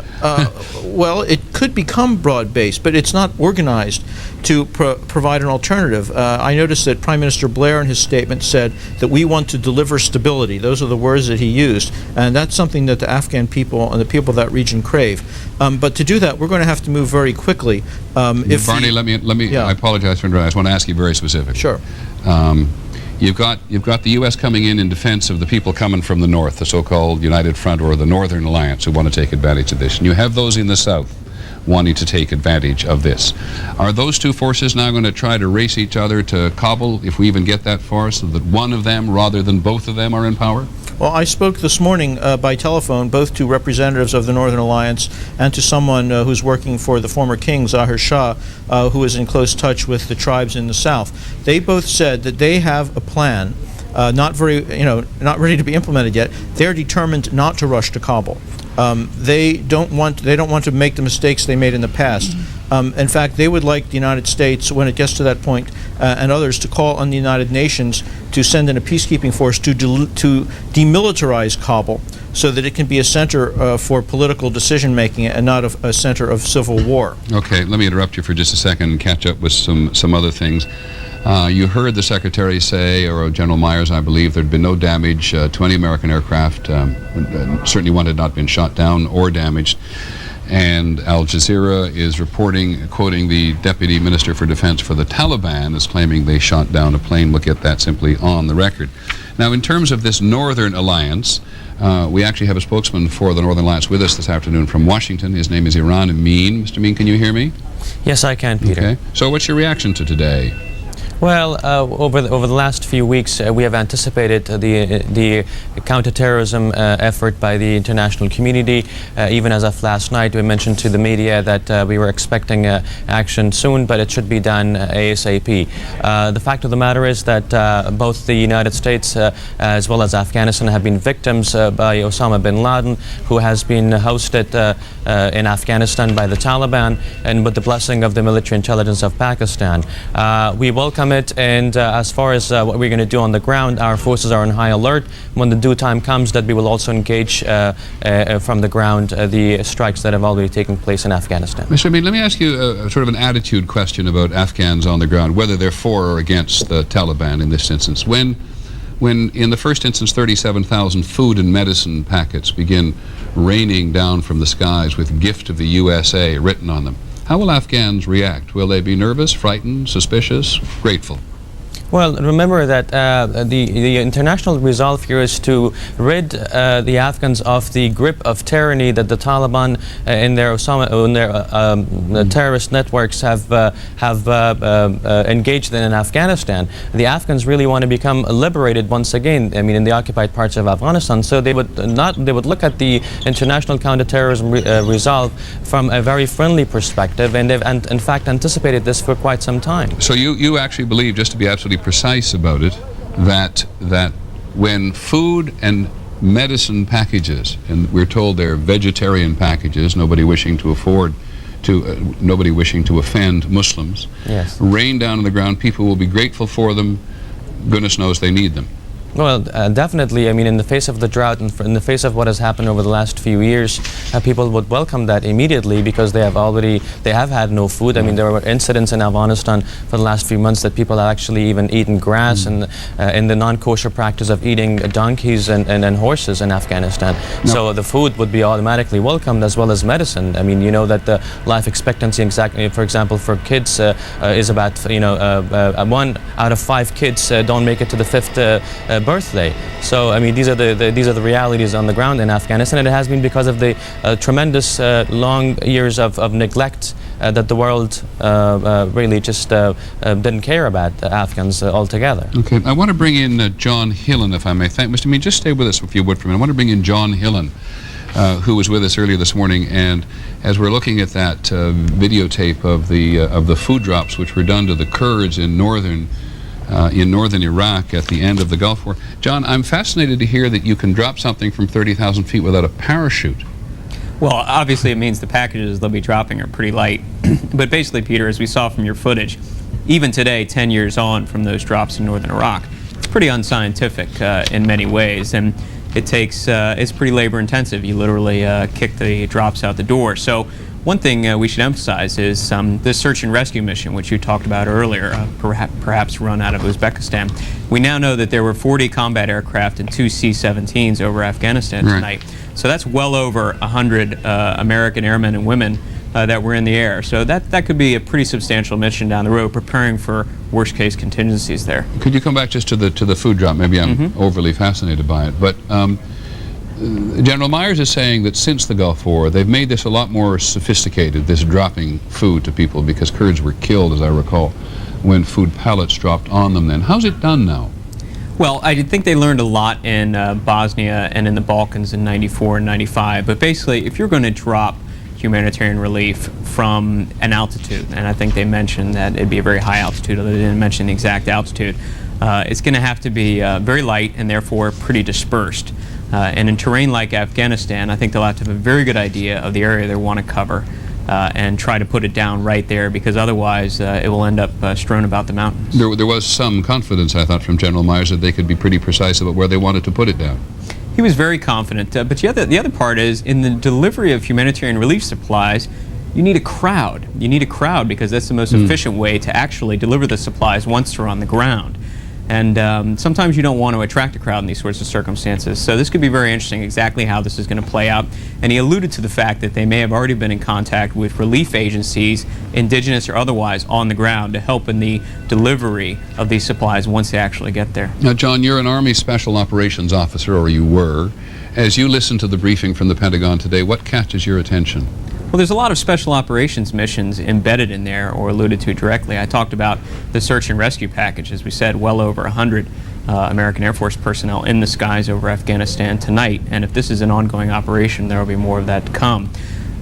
Speaker 7: Well, it could become broad-based, but it's not organized to provide an alternative. I noticed that Prime Minister Blair in his statement said that we want to deliver stability. Those are the words that he used, and that's something that the Afghan people and the people of that region crave. But to do that, we're going to have to move very quickly.
Speaker 3: Barney, let me. Yeah. I apologize for interrupting. I just want to ask you very specific.
Speaker 7: Sure.
Speaker 3: You've got the U.S. coming in defense of the people coming from the north, the so-called United Front or the Northern Alliance, who want to take advantage of this. And you have those in the south wanting to take advantage of this. Are those two forces now going to try to race each other to Kabul, if we even get that far, so that one of them rather than both of them are in power?
Speaker 7: Well, I spoke this morning by telephone both to representatives of the Northern Alliance and to someone who's working for the former king, Zahir Shah, who is in close touch with the tribes in the south. They both said that they have a plan, not ready to be implemented yet. They're determined not to rush to Kabul. They don't want to make the mistakes they made in the past. In fact, they would like the United States, when it gets to that point, and others, to call on the United Nations to send in a peacekeeping force to demilitarize Kabul, so that it can be a center for political decision-making and not a center of civil war.
Speaker 3: Okay, let me interrupt you for just a second and catch up with some other things. You heard the Secretary say, or General Myers, I believe, there'd been no damage to any American aircraft. Certainly one had not been shot down or damaged. And Al Jazeera is reporting, quoting the Deputy Minister for Defense for the Taliban, as claiming they shot down a plane. We'll get that simply on the record. Now, in terms of this Northern Alliance, we actually have a spokesman for the Northern Alliance with us this afternoon from Washington. His name is Iran Amin. Mr. Amin, can you hear me?
Speaker 8: Yes, I can, Peter.
Speaker 3: Okay. So what's your reaction to today?
Speaker 8: Well, over the last few weeks, we have anticipated the counterterrorism effort by the international community. Even as of last night, we mentioned to the media that we were expecting action soon, but it should be done ASAP. The fact of the matter is that both the United States as well as Afghanistan have been victims by Osama bin Laden, who has been hosted in Afghanistan by the Taliban, and with the blessing of the military intelligence of Pakistan. We welcome it, and as far as what we're going to do on the ground, our forces are on high alert. When the due time comes, that we will also engage from the ground the strikes that have already taken place in Afghanistan.
Speaker 3: Mr. Amin, let me ask you sort of an attitude question about Afghans on the ground, whether they're for or against the Taliban in this instance. When in the first instance 37,000 food and medicine packets begin raining down from the skies with "Gift of the USA" written on them, how will Afghans react? Will they be nervous, frightened, suspicious, grateful?
Speaker 8: Well, remember that the international resolve here is to rid the Afghans of the grip of tyranny that the Taliban in their terrorist networks have engaged in Afghanistan. The Afghans really want to become liberated once again. I mean, in the occupied parts of Afghanistan. So they would look at the international counterterrorism resolve from a very friendly perspective, and they've in fact anticipated this for quite some time.
Speaker 3: So you actually believe, just to be absolutely precise about it, that when food and medicine packages, and we're told they're vegetarian packages, nobody wishing to offend Muslims,
Speaker 8: yes,
Speaker 3: rain down on the ground, people will be grateful for them. Goodness knows they need them.
Speaker 8: Well, definitely. I mean, in the face of the drought and in the face of what has happened over the last few years, people would welcome that immediately, because they have had no food. I mean, there were incidents in Afghanistan for the last few months that people have actually even eaten grass, and in the non-kosher practice of eating donkeys and horses in Afghanistan. No. So the food would be automatically welcomed, as well as medicine. I mean, you know that the life expectancy, for example, for kids is about 1 out of 5 kids don't make it to the 5th birthday. So, I mean, these are the realities on the ground in Afghanistan, and it has been because of the tremendous long years of neglect that the world really just didn't care about the Afghans altogether.
Speaker 3: Okay, I want to bring in John Hillen, if I may. Thank Mr. Mead, just stay with us if you would for a minute. I want to bring in John Hillen, who was with us earlier this morning, and as we're looking at that videotape of the food drops which were done to the Kurds in northern Iraq at the end of the Gulf War. John, I'm fascinated to hear that you can drop something from 30,000 feet without a parachute.
Speaker 10: Well, obviously it means the packages they'll be dropping are pretty light. But basically, Peter, as we saw from your footage, even today, 10 years on from those drops in northern Iraq, it's pretty unscientific in many ways. And it takes, it's pretty labor intensive. You literally kick the drops out the door. So one thing we should emphasize is this search and rescue mission, which you talked about earlier, perhaps run out of Uzbekistan. We now know that there were 40 combat aircraft and 2 C-17s over Afghanistan tonight. So that's well over 100 American airmen and women that were in the air. So that could be a pretty substantial mission down the road, preparing for worst-case contingencies there.
Speaker 3: Could you come back just to the food drop? Maybe I'm overly fascinated by it, but General Myers is saying that since the Gulf War, they've made this a lot more sophisticated, this dropping food to people, because Kurds were killed, as I recall, when food pellets dropped on them then. How's it done now?
Speaker 10: Well, I think they learned a lot in Bosnia and in the Balkans in '94 and '95. But basically, if you're going to drop humanitarian relief from an altitude, and I think they mentioned that it'd be a very high altitude, although they didn't mention the exact altitude, it's going to have to be very light and therefore pretty dispersed. And in terrain like Afghanistan, I think they'll have to have a very good idea of the area they want to cover and try to put it down right there, because otherwise it will end up strewn about the mountains.
Speaker 3: There was some confidence, I thought, from General Myers that they could be pretty precise about where they wanted to put it down.
Speaker 10: He was very confident, but the other part is, in the delivery of humanitarian relief supplies, you need a crowd. You need a crowd because that's the most efficient way to actually deliver the supplies once they're on the ground. And sometimes you don't want to attract a crowd in these sorts of circumstances. So this could be very interesting, exactly how this is going to play out. And he alluded to the fact that they may have already been in contact with relief agencies, indigenous or otherwise, on the ground to help in the delivery of these supplies once they actually get there.
Speaker 3: Now, John, you're an Army Special Operations officer, or you were. As you listen to the briefing from the Pentagon today, what catches your attention?
Speaker 10: Well, there's a lot of special operations missions embedded in there or alluded to directly. I talked about the search and rescue package. As we said, well over 100 American Air Force personnel in the skies over Afghanistan tonight. And if this is an ongoing operation, there will be more of that to come.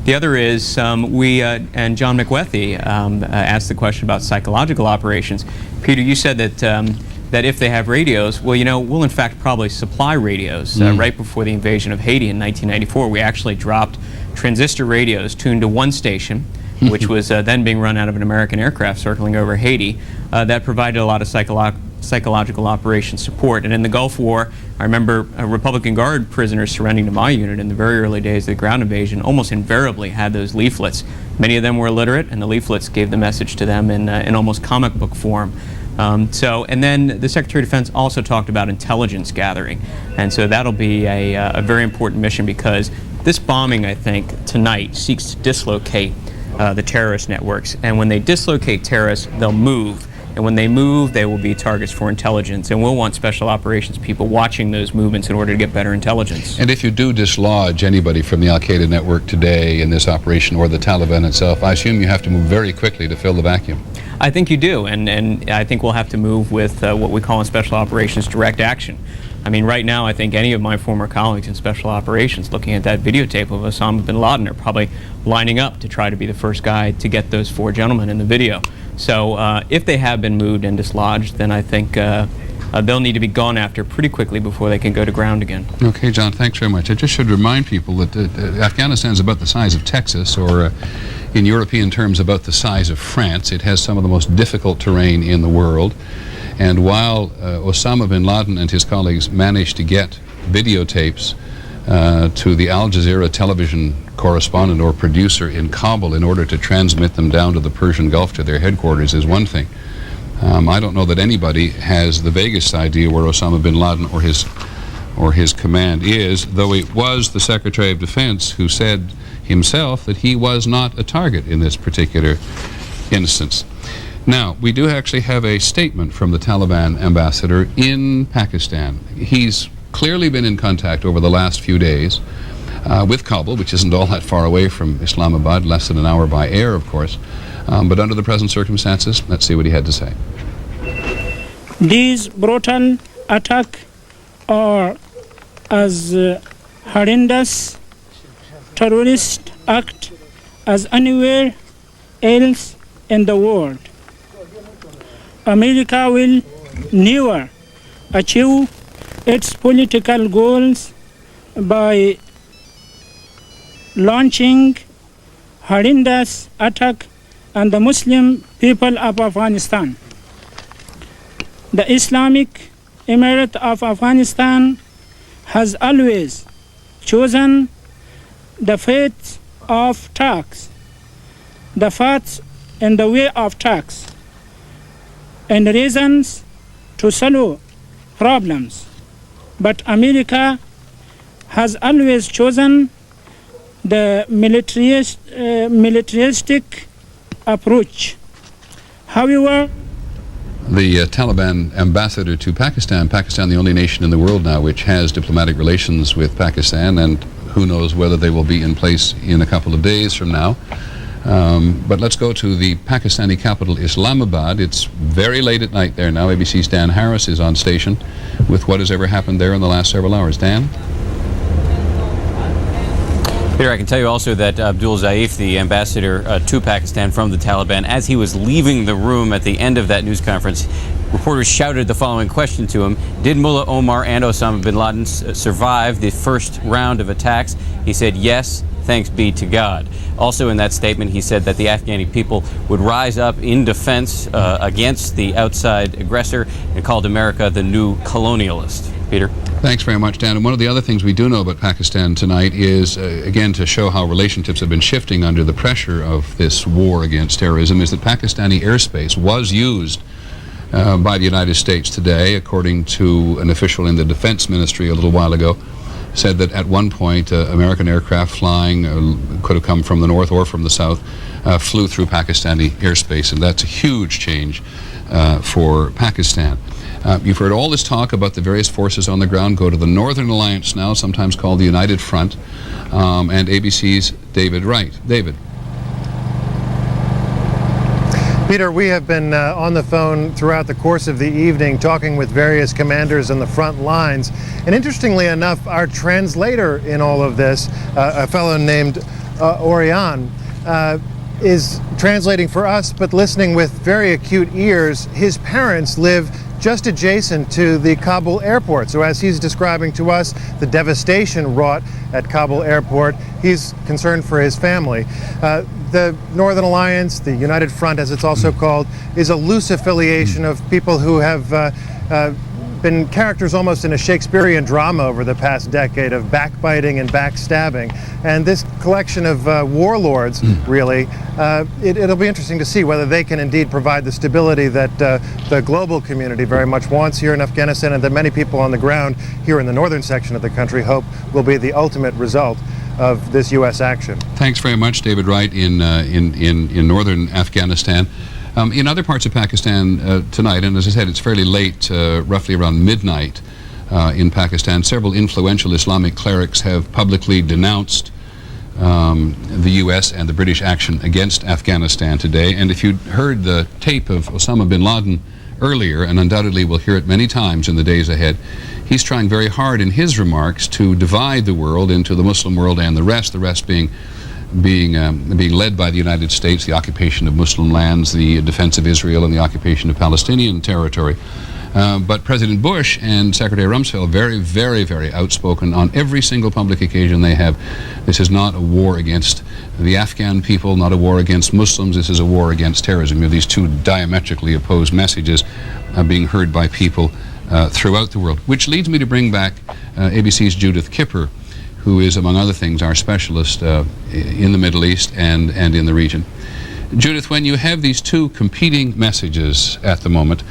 Speaker 10: The other is, and John McWethy asked the question about psychological operations. Peter, you said that if they have radios, well, you know, we'll in fact probably supply radios. Right before the invasion of Haiti in 1994, we actually dropped transistor radios tuned to one station, which was then being run out of an American aircraft circling over Haiti, that provided a lot of psychological operation support. And in the Gulf War, I remember Republican Guard prisoners surrendering to my unit in the very early days of the ground invasion almost invariably had those leaflets. Many of them were illiterate, and the leaflets gave the message to them in almost comic book form. And then the Secretary of Defense also talked about intelligence gathering. And so that'll be a very important mission, because this bombing, I think, tonight seeks to dislocate the terrorist networks. And when they dislocate terrorists, they'll move. And when they move, they will be targets for intelligence. And we'll want special operations people watching those movements in order to get better intelligence.
Speaker 3: And if you do dislodge anybody from the Al-QAEDA network today in this operation, or the Taliban itself, I assume you have to move very quickly to fill the vacuum.
Speaker 10: I think you do, and I think we'll have to move with what we call in special operations direct action. I mean, right now, I think any of my former colleagues in special operations looking at that videotape of Osama bin Laden are probably lining up to try to be the first guy to get those 4 gentlemen in the video. So if they have been moved and dislodged, then I think they'll need to be gone after pretty quickly before they can go to ground again.
Speaker 3: Okay, John, thanks very much. I just should remind people that Afghanistan is about the size of Texas, or in European terms, about the size of France. It has some of the most difficult terrain in the world. And while Osama bin Laden and his colleagues managed to get videotapes to the Al Jazeera television correspondent or producer in Kabul in order to transmit them down to the Persian Gulf to their headquarters, is one thing. I don't know that anybody has the vaguest idea where Osama bin Laden or his command is, though it was the Secretary of Defense who said himself that he was not a target in this particular instance. Now, we do actually have a statement from the Taliban ambassador in Pakistan. He's clearly been in contact over the last few days with Kabul, which isn't all that far away from Islamabad, less than an hour by air, of course. But under the present circumstances, let's see what he had to say.
Speaker 11: These brutal attacks are as horrendous terrorist act as anywhere else in the world. America will never achieve its political goals by launching horrendous attack on the Muslim people of Afghanistan. The Islamic Emirate of Afghanistan has always chosen the faith of tax, the faith in the way of tax, and reasons to solve problems. But America has always chosen the militaristic approach. However,
Speaker 3: the Taliban ambassador to Pakistan, Pakistan the only nation in the world now which has diplomatic relations with Pakistan, and who knows whether they will be in place in a couple of days from now. But let's go to the Pakistani capital, Islamabad. It's very late at night there now. ABC's Dan Harris is on station with what has ever happened there in the last several hours. Dan?
Speaker 14: Peter, I can tell you also that Abdul Zaif, the ambassador to Pakistan from the Taliban, as he was leaving the room at the end of that news conference, reporters shouted the following question to him: did Mullah Omar and Osama bin Laden survive the first round of attacks? He said, yes, thanks be to God. Also in that statement, he said that the Afghani people would rise up in defense against the outside aggressor, and called America the new colonialist. Peter?
Speaker 3: Thanks very much, Dan. And one of the other things we do know about Pakistan tonight is, again, to show how relationships have been shifting under the pressure of this war against terrorism, is that Pakistani airspace was used by the United States today, according to an official in the Defense Ministry a little while ago, said that at one point American aircraft flying, could have come from the north or from the south, flew through Pakistani airspace, and that's a huge change for Pakistan. You've heard all this talk about the various forces on the ground. Go to the Northern Alliance now, sometimes called the United Front, and ABC's David Wright. David.
Speaker 19: Peter, we have been on the phone throughout the course of the evening talking with various commanders on the front lines. And interestingly enough, our translator in all of this, a fellow named Orion, is translating for us, but listening with very acute ears. His parents live just adjacent to the Kabul airport. So as he's describing to us the devastation wrought at Kabul airport, he's concerned for his family. The Northern Alliance, the United Front as it's also called, is a loose affiliation of people who have been characters almost in a Shakespearean drama over the past decade of backbiting and backstabbing. And this collection of warlords, really, it'll be interesting to see whether they can indeed provide the stability that the global community very much wants here in Afghanistan, and that many people on the ground here in the northern section of the country hope will be the ultimate result of this U.S. action.
Speaker 3: Thanks very much, David Wright, in northern Afghanistan. In other parts of Pakistan tonight, and as I said, it's fairly late, roughly around midnight in Pakistan, several influential Islamic clerics have publicly denounced the U.S. and the British action against Afghanistan today. And if you'd heard the tape of Osama bin Laden earlier, and undoubtedly we'll hear it many times in the days ahead, he's trying very hard in his remarks to divide the world into the Muslim world and the rest being led by the United States, the occupation of Muslim lands, the defense of Israel, and the occupation of Palestinian territory. But President Bush and Secretary Rumsfeld very, very, very outspoken on every single public occasion they have. This is not a war against the Afghan people, not a war against Muslims. This is a war against terrorism. You have these two diametrically opposed messages being heard by people throughout the world, which leads me to bring back ABC's Judith Kipper, who is, among other things, our specialist in the Middle East and in the region. Judith, when you have these two competing messages at the moment,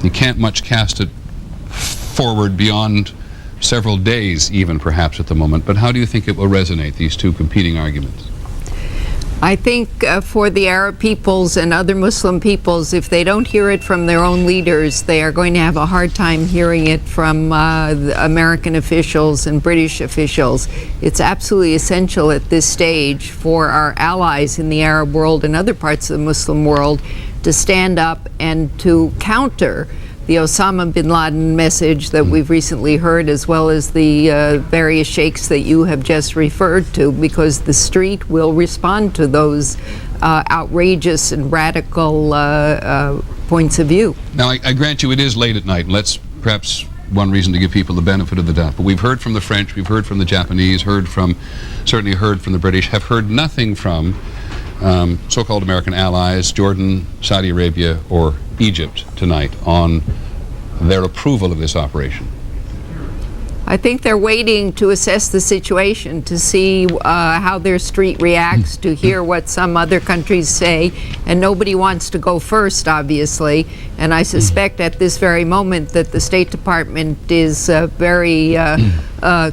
Speaker 3: you can't much cast it forward beyond several days even, perhaps, at the moment, but how do you think it will resonate, these two competing arguments?
Speaker 15: I think for the Arab peoples and other Muslim peoples, if they don't hear it from their own leaders, they are going to have a hard time hearing it from the American officials and British officials. It's absolutely essential at this stage for our allies in the Arab world and other parts of the Muslim world to stand up and to counter the Osama bin Laden message that we've recently heard, as well as the various sheikhs that you have just referred to, because the street will respond to those outrageous and radical points of view.
Speaker 3: Now, I grant you it is late at night. Let's perhaps one reason to give people the benefit of the doubt. But we've heard from the French, we've heard from the Japanese, certainly heard from the British, have heard nothing from so-called American allies, Jordan, Saudi Arabia, or Egypt tonight on their approval of this operation.
Speaker 15: I think they're waiting to assess the situation, to see how their street reacts, to hear what some other countries say, and nobody wants to go first, obviously. And I suspect at this very moment that the State Department is very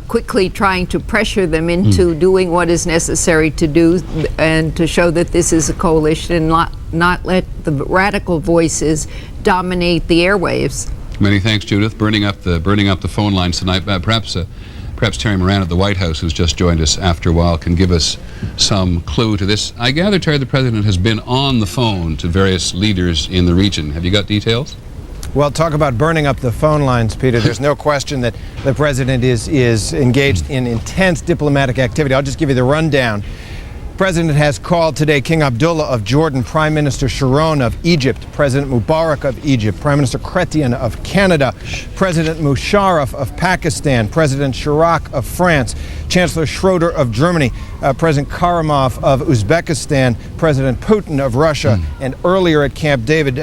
Speaker 15: quickly trying to pressure them into doing what is necessary to do, and to show that this is a coalition and not let the radical voices dominate the airwaves.
Speaker 3: Many thanks, Judith. Burning up the phone lines tonight. Perhaps Terry Moran at the White House, who's just joined us after a while, can give us some clue to this. I gather, Terry, the President has been on the phone to various leaders in the region. Have you got details?
Speaker 19: Well, talk about burning up the phone lines, Peter. There's no question that the President is engaged in intense diplomatic activity. I'll just give you the rundown. The President has called today King Abdullah of Jordan, Prime Minister Sharon of Egypt, President Mubarak of Egypt, Prime Minister Chrétien of Canada, President Musharraf of Pakistan, President Chirac of France, Chancellor Schroeder of Germany, President Karimov of Uzbekistan, President Putin of Russia, and earlier at Camp David,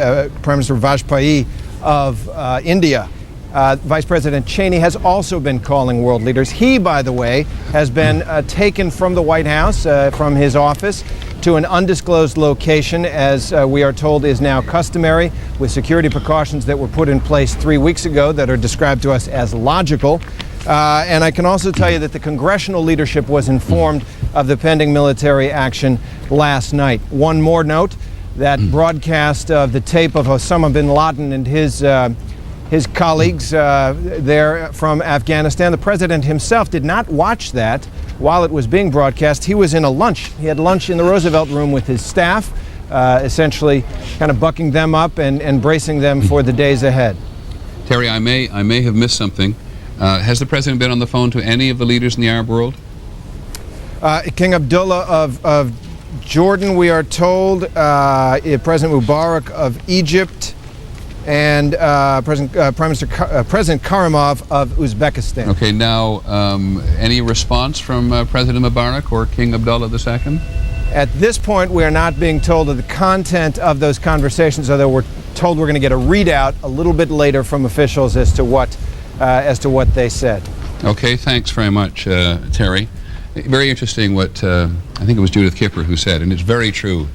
Speaker 19: Prime Minister Vajpayee of India. Vice President Cheney has also been calling world leaders. He, by the way, has been taken from the White House, from his office, to an undisclosed location, as we are told is now customary, with security precautions that were put in place 3 weeks ago that are described to us as logical. And I can also tell you that the congressional leadership was informed of the pending military action last night. One more note, that broadcast of the tape of Osama bin Laden and his colleagues there from Afghanistan. The President himself did not watch that while it was being broadcast. He was in a lunch. He had lunch in the Roosevelt Room with his staff, essentially kind of bucking them up and bracing them for the days ahead.
Speaker 3: Terry, I may have missed something. Has the President been on the phone to any of the leaders in the Arab world?
Speaker 19: King Abdullah of Jordan, we are told, President Mubarak of Egypt, and President Karimov of Uzbekistan.
Speaker 3: Okay, now, any response from President Mubarak or King Abdullah II?
Speaker 19: At this point, we are not being told of the content of those conversations, although we're told we're going to get a readout a little bit later from officials as to what they said.
Speaker 3: Okay, thanks very much, Terry. Very interesting what I think it was Judith Kipper who said, and it's very true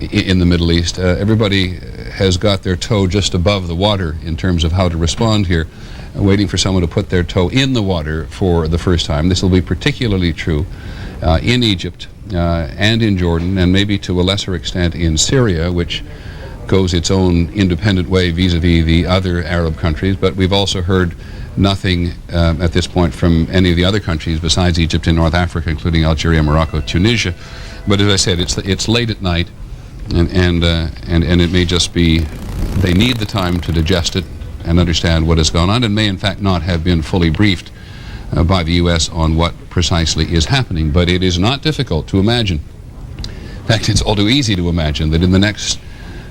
Speaker 3: in the Middle East. Everybody has got their toe just above the water in terms of how to respond here, waiting for someone to put their toe in the water for the first time. This will be particularly true in Egypt and in Jordan, and maybe to a lesser extent in Syria, which goes its own independent way vis-a-vis the other Arab countries. But we've also heard nothing at this point from any of the other countries besides Egypt and North Africa, including Algeria, Morocco, Tunisia. But as I said, it's late at night, and it may just be they need the time to digest it and understand what has gone on, and may in fact not have been fully briefed by the U.S. on what precisely is happening. But it is not difficult to imagine. In fact, it's all too easy to imagine that in the next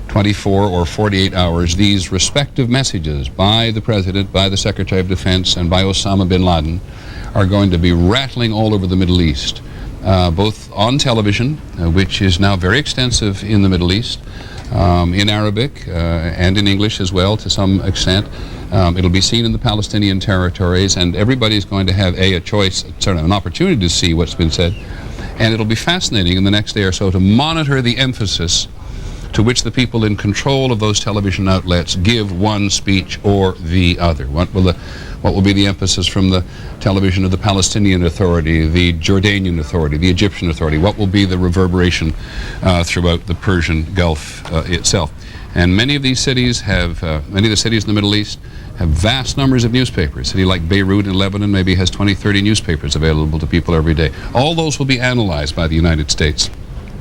Speaker 3: 24 or 48 hours, these respective messages by the President, by the Secretary of Defense, and by Osama bin Laden are going to be rattling all over the Middle East, both on television, which is now very extensive in the Middle East, in Arabic and in English as well to some extent. It'll be seen in the Palestinian territories, and everybody's going to have a choice, sort of an opportunity to see what's been said. And it'll be fascinating in the next day or so to monitor the emphasis to which the people in control of those television outlets give one speech or the other. What will What will be the emphasis from the television of the Palestinian Authority, the Jordanian Authority, the Egyptian Authority? What will be the reverberation throughout the Persian Gulf itself? And many of these cities have, many of the cities in the Middle East have vast numbers of newspapers. A city like Beirut in Lebanon maybe has 20, 30 newspapers available to people every day. All those will be analyzed by the United States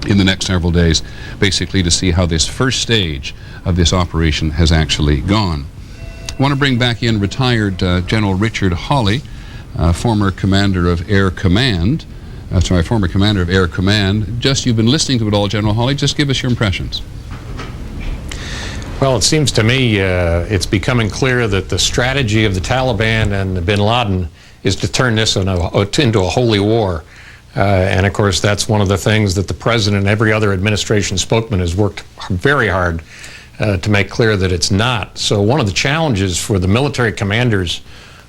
Speaker 3: in the next several days, basically to see how this first stage of this operation has actually gone. I want to bring back in retired General Richard Hawley, former commander of Air Command. Former commander of Air Command. Just, you've been listening to it all, General Hawley. Just give us your impressions.
Speaker 4: Well, it seems to me it's becoming clear that the strategy of the Taliban and bin Laden is to turn this into a holy war. And of course, that's one of the things that the president and every other administration spokesman has worked very hard to make clear that it's not. So one of the challenges for the military commanders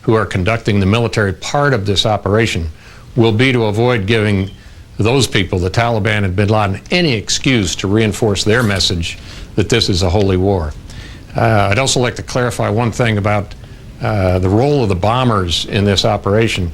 Speaker 4: who are conducting the military part of this operation will be to avoid giving those people, the Taliban and bin Laden, any excuse to reinforce their message that this is a holy war. I'd also like to clarify one thing about the role of the bombers in this operation.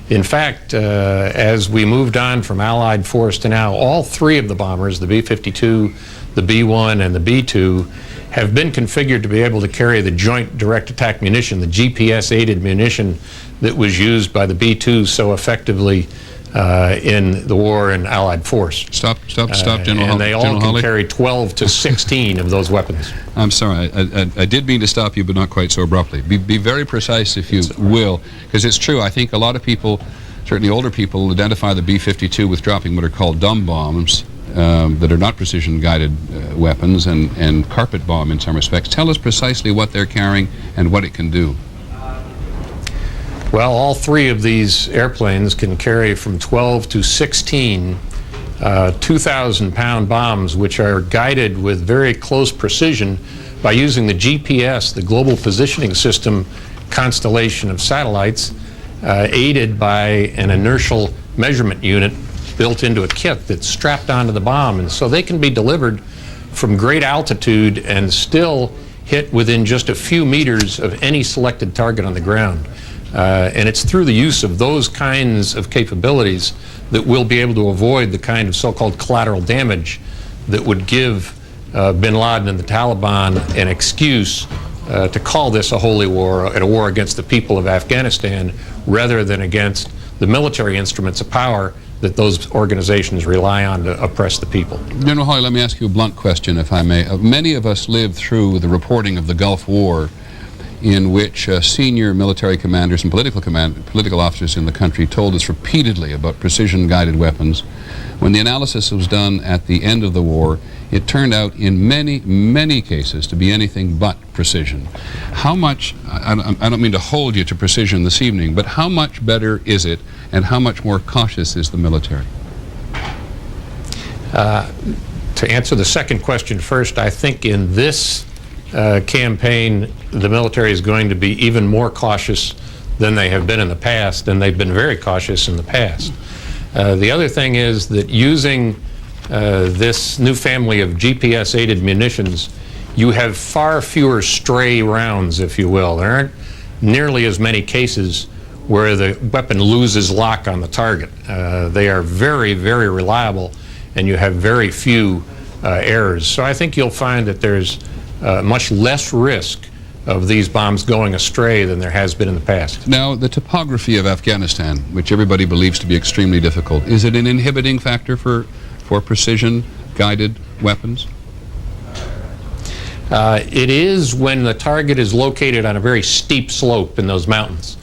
Speaker 4: In fact, as we moved on from Allied force to now, all three of the bombers, the B-52, the B-1, and the B-2, have been configured to be able to carry the joint direct attack munition, the GPS-aided munition that was used by the B-2 so effectively in the war in Allied force.
Speaker 3: Stop, General Hawley.
Speaker 4: And they all can carry 12 to 16 of those weapons.
Speaker 3: I'm sorry, I did mean to stop you, but not quite so abruptly. Be very precise, if you will, because it's true. I think a lot of people, certainly older people, identify the B-52 with dropping what are called dumb bombs that are not precision-guided weapons and carpet bomb in some respects. Tell us precisely what they're carrying and what it can do.
Speaker 4: Well, all three of these airplanes can carry from 12 to 16 2,000-pound bombs, which are guided with very close precision by using the GPS, the Global Positioning System constellation of satellites, aided by an inertial measurement unit built into a kit that's strapped onto the bomb. And so they can be delivered from great altitude and still hit within just a few meters of any selected target on the ground. And it's through the use of those kinds of capabilities that we'll be able to avoid the kind of so-called collateral damage that would give bin Laden and the Taliban an excuse to call this a holy war, a war against the people of Afghanistan, rather than against the military instruments of power that those organizations rely on to oppress the people.
Speaker 3: General Hawley, let me ask you a blunt question, if I may. Many of us lived through the reporting of the Gulf War, in which senior military commanders and political officers in the country told us repeatedly about precision-guided weapons. When the analysis was done at the end of the war, it turned out in many cases to be anything but precision. How much, I don't mean to hold you to precision this evening, but how much better is it and how much more cautious is the military?
Speaker 4: To answer the second question first, I think in this campaign, the military is going to be even more cautious than they have been in the past, and they've been very cautious in the past. The other thing is that using this new family of GPS-aided munitions, you have far fewer stray rounds, if you will. There aren't nearly as many cases where the weapon loses lock on the target. They are very, very reliable, and you have very few errors. So I think you'll find that there's much less risk of these bombs going astray than there has been in the past.
Speaker 3: Now, the topography of Afghanistan, which everybody believes to be extremely difficult, is it an inhibiting factor for precision-guided weapons?
Speaker 4: It is when the target is located on a very steep slope in those mountains.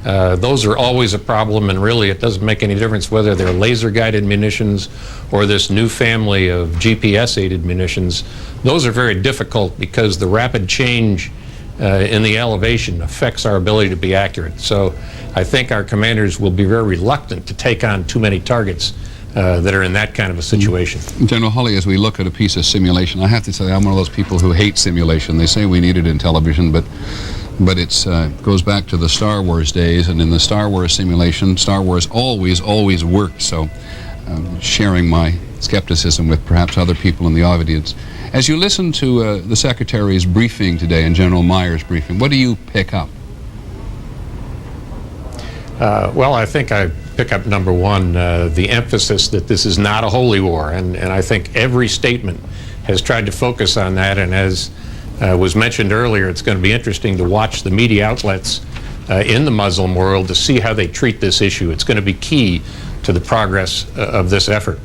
Speaker 4: Those are always a problem, and really it doesn't make any difference whether they're laser-guided munitions or this new family of GPS-aided munitions. Those are very difficult because the rapid change in the elevation affects our ability to be accurate. So I think our commanders will be very reluctant to take on too many targets that are in that kind of a situation.
Speaker 3: General Hawley, as we look at a piece of simulation, I have to say I'm one of those people who hate simulation. They say we need it in television, but it goes back to the Star Wars days, and in the Star Wars simulation, Star Wars always worked. So sharing my skepticism with perhaps other people in the audience. As you listen to the Secretary's briefing today and General Myers' briefing, what do you pick up?
Speaker 4: Well, I think I pick up number one, the emphasis that this is not a holy war, and I think every statement has tried to focus on that, and as was mentioned earlier, it's going to be interesting to watch the media outlets in the Muslim world to see how they treat this issue. It's going to be key to the progress of this effort.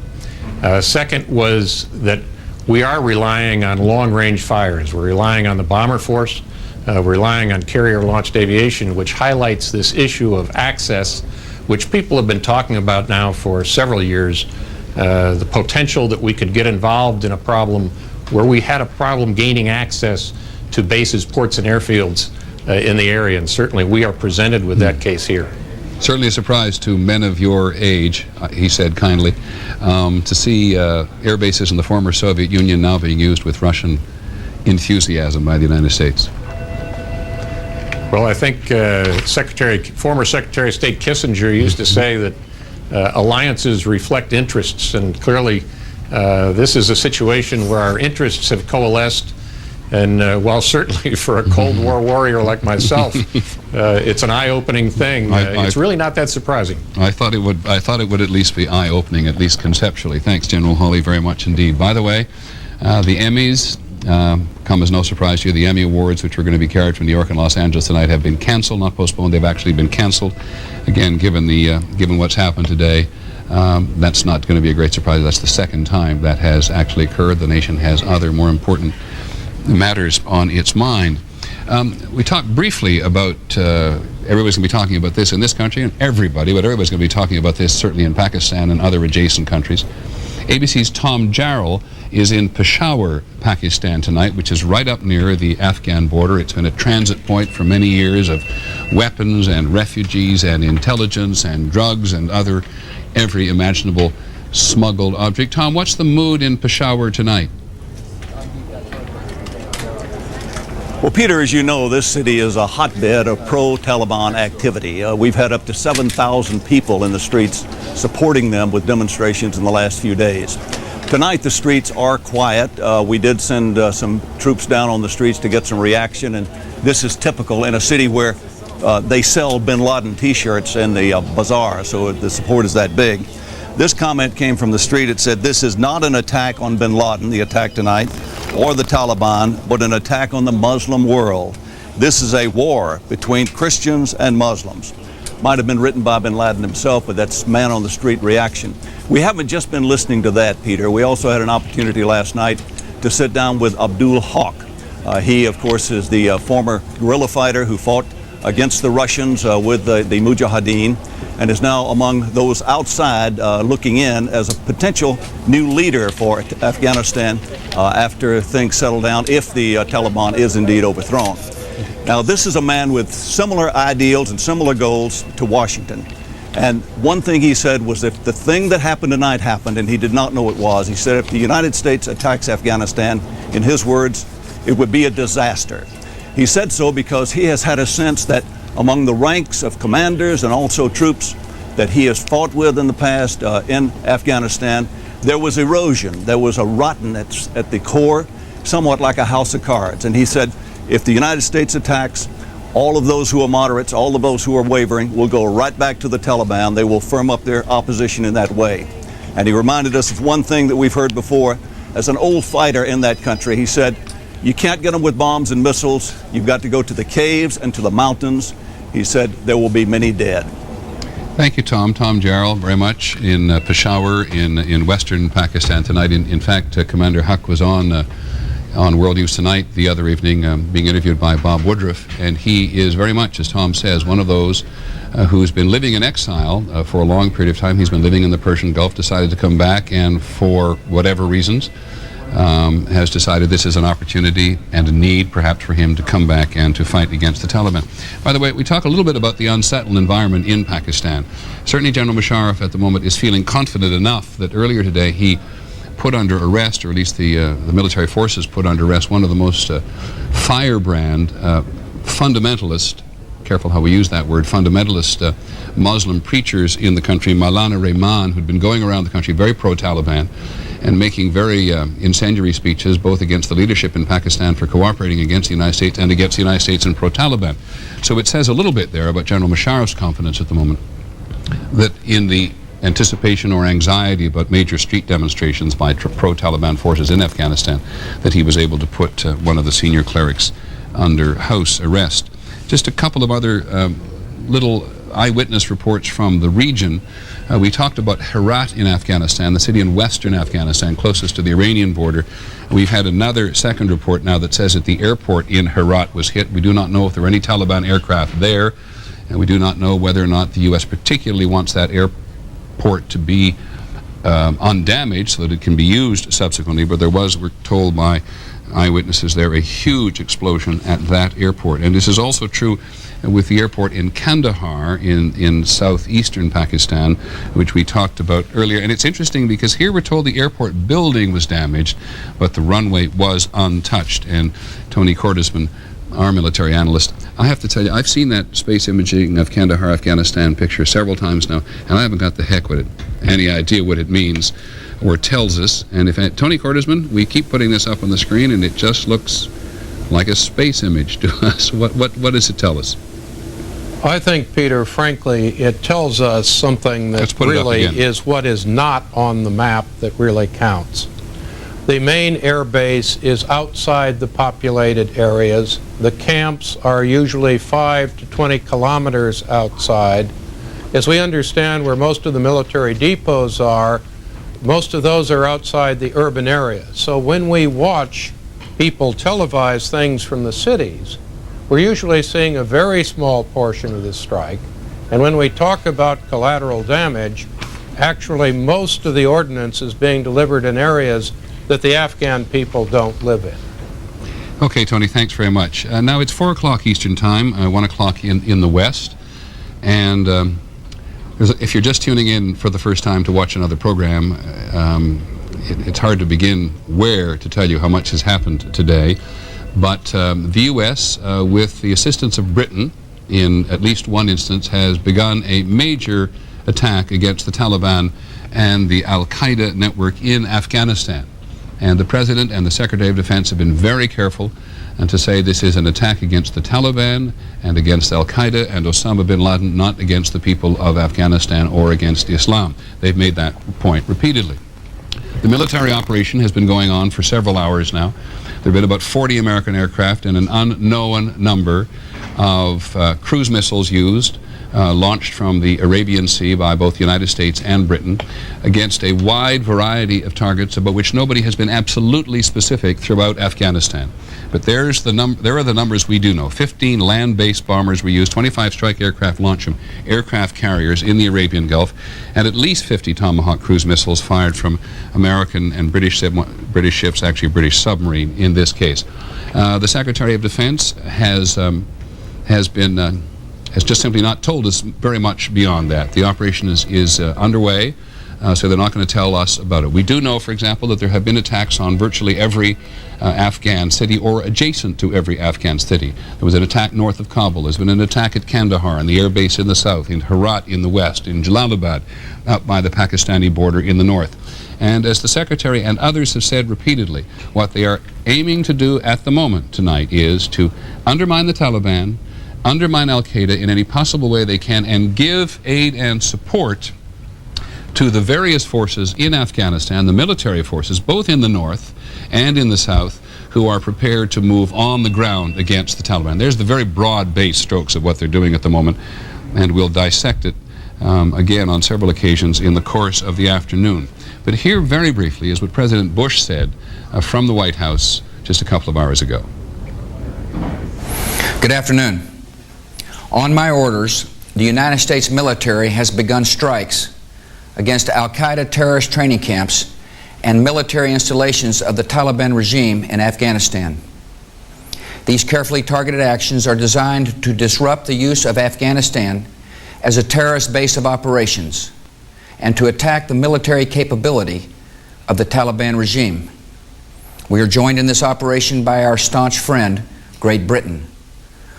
Speaker 4: Second was that we are relying on long-range fires. We're relying on the bomber force. We're relying on carrier-launched aviation, which highlights this issue of access, which people have been talking about now for several years, the potential that we could get involved in a problem where we had a problem gaining access to bases, ports, and airfields in the area, and certainly we are presented with that case here.
Speaker 3: Certainly a surprise to men of your age, he said kindly, to see air bases in the former Soviet Union now being used with Russian enthusiasm by the United States.
Speaker 4: Well, I think former Secretary of State Kissinger used to say that alliances reflect interests, and clearly this is a situation where our interests have coalesced. And while certainly for a Cold War warrior like myself, it's an eye-opening thing, it's really not that surprising.
Speaker 3: I thought it would at least be eye-opening, at least conceptually. Thanks, General Hawley, very much indeed. By the way, the Emmys come as no surprise to you. The Emmy Awards, which were going to be carried from New York and Los Angeles tonight, have been canceled, not postponed. They've actually been canceled. Again, given what's happened today, that's not going to be a great surprise. That's the second time that has actually occurred. The nation has other more important matters on its mind. We talked briefly about everybody's going to be talking about this in this country, and everybody's going to be talking about this certainly in Pakistan and other adjacent countries. ABC's Tom Jarrell is in Peshawar, Pakistan tonight, which is right up near the Afghan border. It's been a transit point for many years of weapons and refugees and intelligence and drugs and every imaginable smuggled object. Tom, what's the mood in Peshawar tonight?
Speaker 16: Well, Peter, as you know, this city is a hotbed of pro-Taliban activity. We've had up to 7,000 people in the streets supporting them with demonstrations in the last few days. Tonight, the streets are quiet. We did send some troops down on the streets to get some reaction, and this is typical in a city where they sell bin Laden T-shirts in the bazaar, so the support is that big. This comment came from the street. It said, "This is not an attack on bin Laden, the attack tonight, or the Taliban, but an attack on the Muslim world. This is a war between Christians and Muslims." Might have been written by bin Laden himself, but that's man on the street reaction. We haven't just been listening to that, Peter. We also had an opportunity last night to sit down with Abdul Haq. He, of course, is the former guerrilla fighter who fought against the Russians with the Mujahideen, and is now among those outside looking in as a potential new leader for Afghanistan after things settle down, if the Taliban is indeed overthrown. Now, this is a man with similar ideals and similar goals to Washington. And one thing he said was, if the thing that happened tonight happened, and he did not know it was, he said if the United States attacks Afghanistan, in his words, it would be a disaster. He said so because he has had a sense that among the ranks of commanders and also troops that he has fought with in the past in Afghanistan, there was erosion, there was a rottenness at the core, somewhat like a house of cards. And he said, if the United States attacks, all of those who are moderates, all of those who are wavering, will go right back to the Taliban. They will firm up their opposition in that way. And he reminded us of one thing that we've heard before. As an old fighter in that country, he said, you can't get them with bombs and missiles. You've got to go to the caves and to the mountains. He said, there will be many dead.
Speaker 3: Thank you, Tom. Tom Jarrell, very much in Peshawar in western Pakistan tonight. In fact, Commander Haq was on World News Tonight the other evening, being interviewed by Bob Woodruff, and he is very much, as Tom says, one of those who's been living in exile for a long period of time. He's been living in the Persian Gulf, decided to come back, and for whatever reasons, has decided this is an opportunity and a need, perhaps, for him to come back and to fight against the Taliban. By the way, we talk a little bit about the unsettled environment in Pakistan. Certainly General Musharraf at the moment is feeling confident enough that earlier today he put under arrest, or at least the military forces put under arrest, one of the most firebrand fundamentalist, careful how we use that word, fundamentalist Muslim preachers in the country, Maulana Rehman, who'd been going around the country very pro-Taliban, and making very incendiary speeches both against the leadership in Pakistan for cooperating against the United States and against the United States and pro-Taliban. So it says a little bit there about General Musharraf's confidence at the moment that in the anticipation or anxiety about major street demonstrations by pro-Taliban forces in Afghanistan, that he was able to put one of the senior clerics under house arrest. Just a couple of other little eyewitness reports from the region. We talked about Herat in Afghanistan, the city in western Afghanistan, closest to the Iranian border. We've had another second report now that says that the airport in Herat was hit. We do not know if there are any Taliban aircraft there, and we do not know whether or not the U.S. particularly wants that airport to be undamaged so that it can be used subsequently, but there was, we're told by eyewitnesses there, a huge explosion at that airport. And this is also true with the airport in Kandahar in southeastern Pakistan, which we talked about earlier. And it's interesting because here we're told the airport building was damaged, but the runway was untouched. And Tony Cordesman, our military analyst, I have to tell you, I've seen that space imaging of Kandahar, Afghanistan picture several times now, and I haven't got the heck with it, any idea what it means or tells us. And if Tony Cordesman, we keep putting this up on the screen, and it just looks like a space image to us. What does it tell us?
Speaker 4: I think, Peter, frankly, it tells us something that really is what is not on the map that really counts. The main air base is outside the populated areas. The camps are usually 5 to 20 kilometers outside. As we understand where most of the military depots are, most of those are outside the urban area. So when we watch people televise things from the cities, we're usually seeing a very small portion of the strike. And when we talk about collateral damage, actually most of the ordnance is being delivered in areas that the Afghan people don't live in.
Speaker 3: Okay, Tony, thanks very much. Now it's 4 o'clock Eastern Time, 1 o'clock in the West, and if you're just tuning in for the first time to watch another program, it's hard to begin where to tell you how much has happened today, but the U.S., with the assistance of Britain, in at least one instance, has begun a major attack against the Taliban and the Al-QAEDA network in Afghanistan. And the President and the Secretary of Defense have been very careful to say this is an attack against the Taliban and against Al-QAEDA and Osama bin Laden, not against the people of Afghanistan or against Islam. They've made that point repeatedly. The military operation has been going on for several hours now. There have been about 40 American aircraft and an unknown number of cruise missiles used, launched from the Arabian Sea by both the United States and Britain against a wide variety of targets about which nobody has been absolutely specific throughout Afghanistan. But there are the numbers we do know. 15 land-based bombers were used, 25 strike aircraft launch from aircraft carriers in the Arabian Gulf, and at least 50 Tomahawk cruise missiles fired from American and British ships, actually a British submarine in this case. The Secretary of Defense has just simply not told us very much beyond that. The operation is underway, so they're not going to tell us about it. We do know, for example, that there have been attacks on virtually every Afghan city or adjacent to every Afghan city. There was an attack north of Kabul. There's been an attack at Kandahar, and the air base in the south, in Herat in the west, in Jalalabad, up by the Pakistani border in the north. And as the Secretary and others have said repeatedly, what they are aiming to do at the moment tonight is to undermine the Taliban, undermine Al-QAEDA in any possible way they can, and give aid and support to the various forces in Afghanistan, the military forces, both in the north and in the south, who are prepared to move on the ground against the Taliban. There's the very broad base strokes of what they're doing at the moment, and we'll dissect it again on several occasions in the course of the afternoon. But here, very briefly, is what President Bush said from the White House just a couple of hours ago.
Speaker 17: Good afternoon. On my orders, the United States military has begun strikes against Al-QAEDA terrorist training camps and military installations of the Taliban regime in Afghanistan. These carefully targeted actions are designed to disrupt the use of Afghanistan as a terrorist base of operations and to attack the military capability of the Taliban regime. We are joined in this operation by our staunch friend, Great Britain.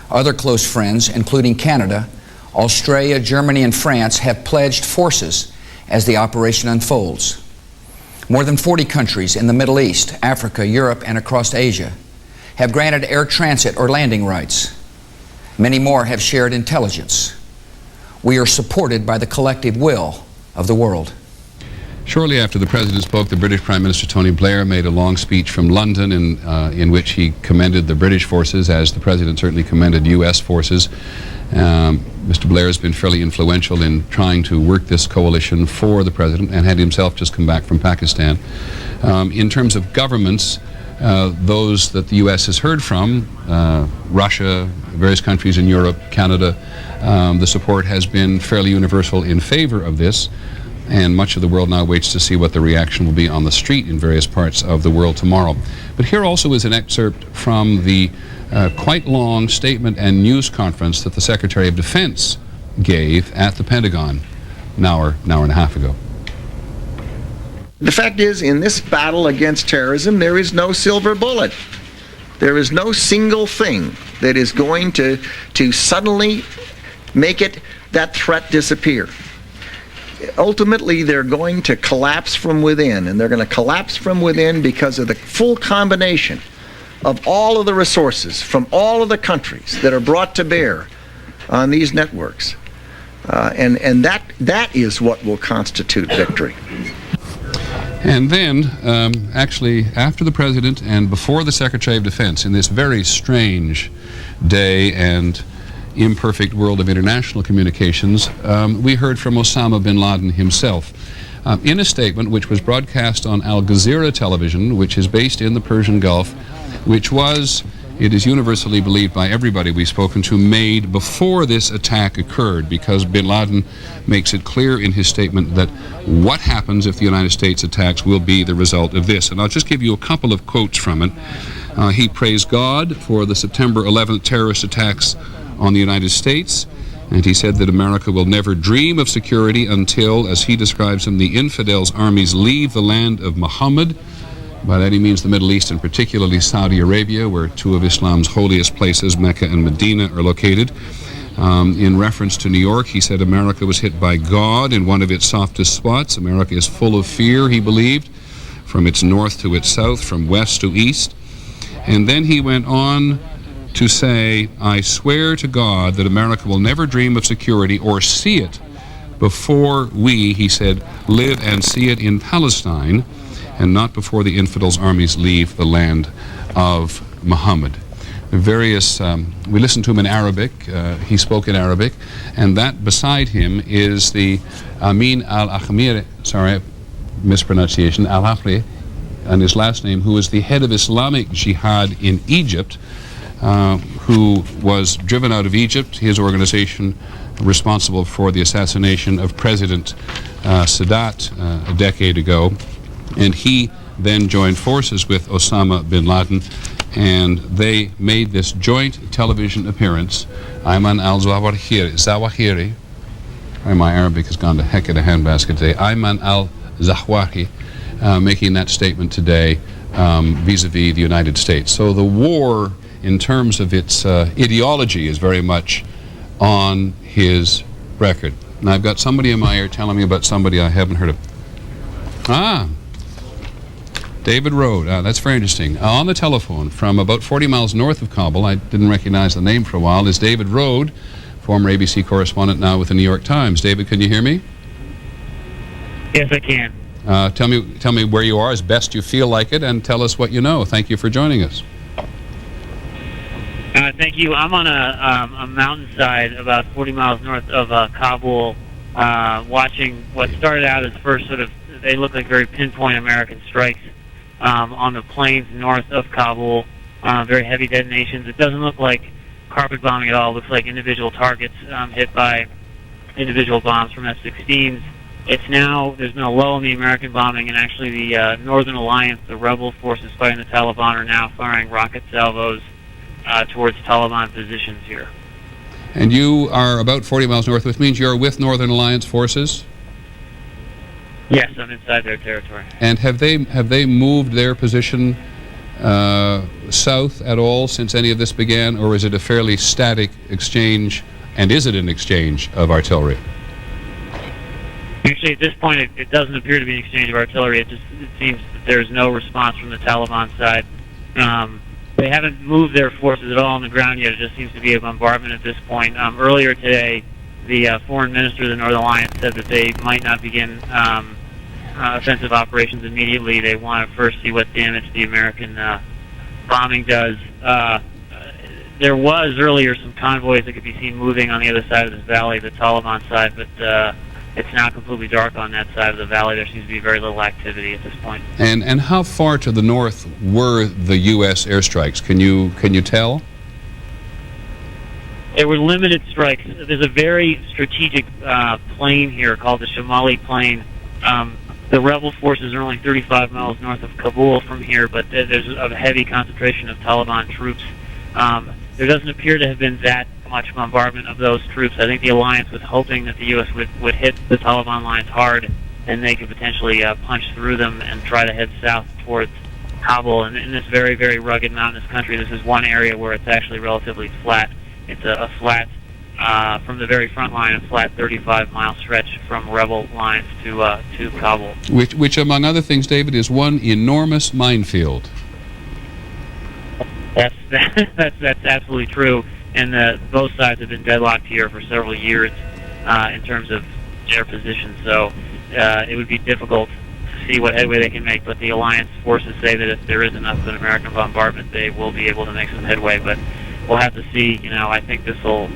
Speaker 17: Other close friends, including Canada, Australia, Germany, and France, have pledged forces as the operation unfolds. More than 40 countries in the Middle East, Africa, Europe, and across Asia have granted air transit or landing rights. Many more have shared intelligence. We are supported by the collective will of the world.
Speaker 3: Shortly after the President spoke, the British Prime Minister Tony Blair made a long speech from London in which he commended the British forces, as the President certainly commended U.S. forces. Mr. Blair has been fairly influential in trying to work this coalition for the President and had himself just come back from Pakistan. In terms of governments, those that the U.S. has heard from, Russia, various countries in Europe, Canada, the support has been fairly universal in favor of this. And much of the world now waits to see what the reaction will be on the street in various parts of the world tomorrow. But here also is an excerpt from the quite long statement and news conference that the Secretary of Defense gave at the Pentagon an hour and a half ago.
Speaker 5: The fact is, in this battle against terrorism, there is no silver bullet. There is no single thing that is going to suddenly make that threat disappear. Ultimately, they're going to collapse from within, and they're going to collapse from within because of the full combination of all of the resources from all of the countries that are brought to bear on these networks. And that is what will constitute victory.
Speaker 3: And then, actually, after the President and before the Secretary of Defense, in this very strange day and imperfect world of international communications, we heard from Osama bin Laden himself in a statement which was broadcast on Al Jazeera television, which is based in the Persian Gulf, which was, it is universally believed by everybody we've spoken to, made before this attack occurred, because bin Laden makes it clear in his statement that what happens if the United States attacks will be the result of this. And I'll just give you a couple of quotes from it. He praised God for the September 11th terrorist attacks on the United States, and he said that America will never dream of security until, as he describes them, the infidels' armies leave the land of Muhammad. By that he means the Middle East, and particularly Saudi Arabia, where two of Islam's holiest places, Mecca and Medina, are located. In reference to New York, he said America was hit by God in one of its softest spots. America is full of fear, he believed, from its north to its south, from west to east. And then he went on to say, I swear to God that America will never dream of security or see it before we, he said, live and see it in Palestine, and not before the infidels' armies leave the land of Muhammad. Various, we listened to him in Arabic, he spoke in Arabic, and that beside him is the Amin al-Akhmiri, sorry, mispronunciation, al-Akhmiri, and his last name, who is the head of Islamic Jihad in Egypt, who was driven out of Egypt, his organization responsible for the assassination of President Sadat a decade ago. And he then joined forces with Osama bin Laden, and they made this joint television appearance. Ayman al-Zawahiri, my Arabic has gone to heck in a handbasket today. Ayman al-Zawahiri making that statement today vis-a-vis the United States. So the war, in terms of its ideology, is very much on his record. And I've got somebody in my ear telling me about somebody I haven't heard of. David Rode, that's very interesting. On the telephone from about 40 miles north of Kabul, I didn't recognize the name for a while, is David Rode, former ABC correspondent, now with the New York Times. David, can you hear me?
Speaker 20: Yes, I can.
Speaker 3: Tell me where you are as best you feel like it, and tell us what you know. Thank you for joining us.
Speaker 20: Thank you. I'm on a mountainside about 40 miles north of Kabul, watching what started out as first sort of, they look like very pinpoint American strikes on the plains north of Kabul, very heavy detonations. It doesn't look like carpet bombing at all. It looks like individual targets hit by individual bombs from F-16s. It's now, there's been a lull in the American bombing, and actually the Northern Alliance, the rebel forces fighting the Taliban, are now firing rocket salvos towards Taliban positions here.
Speaker 3: And you are about 40 miles north, which means you're with Northern Alliance forces?
Speaker 20: Yes, I'm inside their territory.
Speaker 3: And have they moved their position south at all since any of this began, or is it a fairly static exchange, and is it an exchange of artillery?
Speaker 20: Actually, at this point, it doesn't appear to be an exchange of artillery. It seems that there's no response from the Taliban side. They haven't moved their forces at all on the ground yet. It just seems to be a bombardment at this point. Earlier today, the foreign minister of the Northern Alliance said that they might not begin offensive operations immediately. They want to first see what damage the American bombing does. There was earlier some convoys that could be seen moving on the other side of this valley, the Taliban side, but it's now completely dark on that side of the valley. There seems to be very little activity at this point.
Speaker 3: And how far to the north were the U.S. airstrikes? Can you tell?
Speaker 20: There were limited strikes. There's a very strategic plain here called the Shamali Plain. The rebel forces are only 35 miles north of Kabul from here, but there's a heavy concentration of Taliban troops. There doesn't appear to have been that much bombardment of those troops. I think the alliance was hoping that the U.S. would hit the Taliban lines hard, and they could potentially punch through them and try to head south towards Kabul. And in this very, very rugged mountainous country, this is one area where it's actually relatively flat. It's a flat, from the very front line, a flat 35-mile stretch from rebel lines to Kabul.
Speaker 3: Which, among other things, David, is one enormous minefield.
Speaker 20: That's absolutely true. And both sides have been deadlocked here for several years in terms of their position. So it would be difficult to see what headway they can make. But the alliance forces say that if there is enough of an American bombardment, they will be able to make some headway. But we'll have to see. I think this will,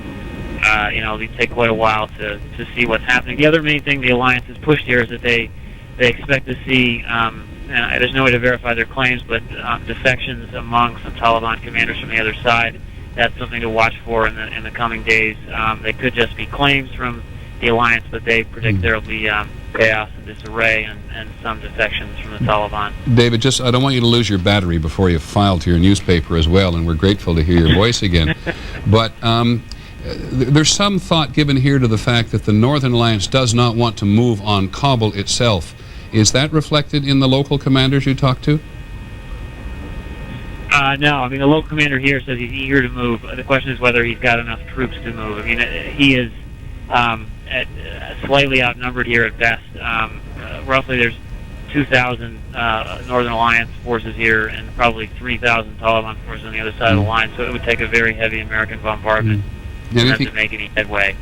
Speaker 20: take quite a while to see what's happening. The other main thing the alliance has pushed here is that they expect to see. And there's no way to verify their claims, but defections among some Taliban commanders from the other side. That's something to watch for in the coming days. They could just be claims from the alliance, but they predict there will be chaos and disarray and some defections from the Taliban.
Speaker 3: David, I don't want you to lose your battery before you file to your newspaper as well, and we're grateful to hear your voice again. But there's some thought given here to the fact that the Northern Alliance does not want to move on Kabul itself. Is that reflected in the local commanders you talked to?
Speaker 20: No, I mean, the local commander here says he's eager to move. The question is whether he's got enough troops to move. I mean, he is slightly outnumbered here at best. Roughly there's 2,000 Northern Alliance forces here and probably 3,000 Taliban forces on the other side of the line, so it would take a very heavy American bombardment for them to make any headway.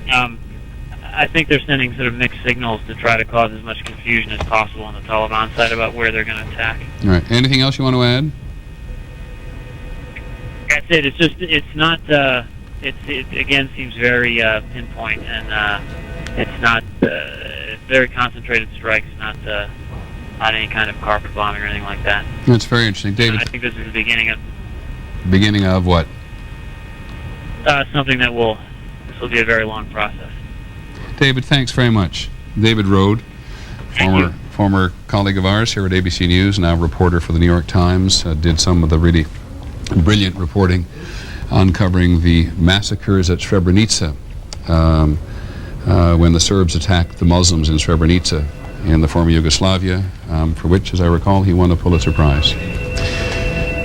Speaker 20: I think they're sending sort of mixed signals to try to cause as much confusion as possible on the Taliban side about where they're going to attack.
Speaker 3: All right. Anything else you want to add?
Speaker 20: That's it. It's not, it again seems very pinpoint, and it's not, it's very concentrated strikes, not any kind of carpet bombing or anything like that.
Speaker 3: That's very interesting. David?
Speaker 20: I think this is the beginning of...
Speaker 3: Beginning of what?
Speaker 20: Something that this will be a very long process.
Speaker 3: David, thanks very much. David Rode, former colleague of ours here at ABC News, now reporter for the New York Times, did some of the really brilliant reporting uncovering the massacres at Srebrenica when the Serbs attacked the Muslims in Srebrenica in the former Yugoslavia, for which, as I recall, he won a Pulitzer Prize.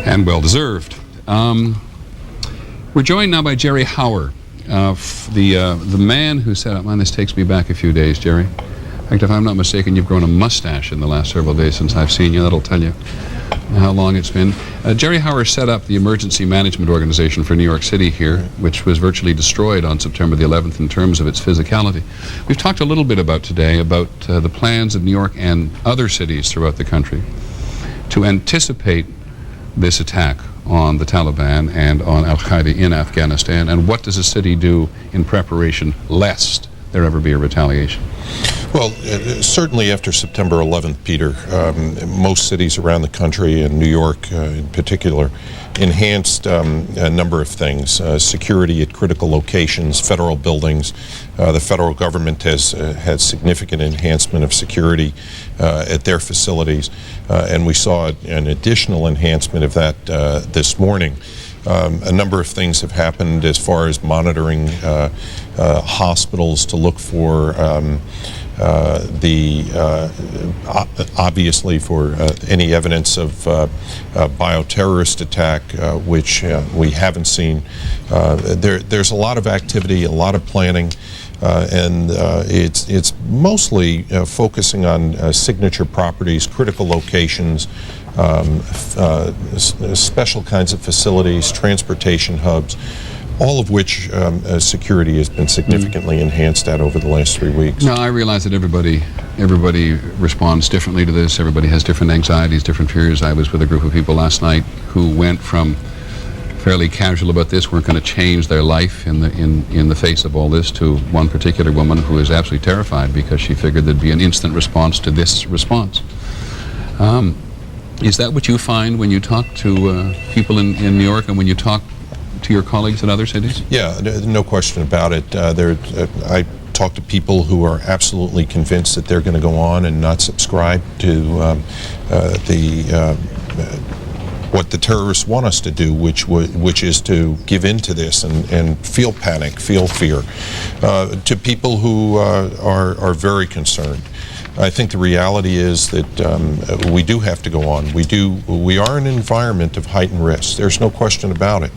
Speaker 3: And well-deserved. We're joined now by Jerry Hauer, the man who set up, this takes me back a few days, Jerry. In fact, if I'm not mistaken, you've grown a mustache in the last several days since I've seen you. That'll tell you how long it's been. Jerry Hauer set up the Emergency Management Organization for New York City here, which was virtually destroyed on September the 11th in terms of its physicality. We've talked a little bit today about the plans of New York and other cities throughout the country to anticipate this attack on the Taliban and on Al-QAEDA in Afghanistan, and what does a city do in preparation lest there ever be a retaliation?
Speaker 13: Well, certainly after September 11th, Peter, most cities around the country, and New York in particular, enhanced a number of things. Security at critical locations, federal buildings. The federal government has had significant enhancement of security at their facilities, and we saw an additional enhancement of that this morning. A number of things have happened as far as monitoring hospitals to look for obviously for any evidence of a bioterrorist attack, which we haven't seen. There's a lot of activity, a lot of planning. and it's mostly focusing on signature properties, critical locations, special kinds of facilities, transportation hubs, all of which security has been significantly enhanced at over the last 3 weeks.
Speaker 3: Now, I realize that everybody responds differently to this. Everybody has different anxieties, different fears. I was with a group of people last night who went from fairly casual about this, weren't going to change their life in the face of all this, to one particular woman who is absolutely terrified because she figured there'd be an instant response to this response. Is that what you find when you talk to people in New York and when you talk to your colleagues in other cities?
Speaker 13: Yeah, no question about it. I talk to people who are absolutely convinced that they're going to go on and not subscribe to what the terrorists want us to do, which is to give in to this and feel panic, feel fear. To people who are very concerned, I think the reality is that we do have to go on. We are in an environment of heightened risk. There's no question about it.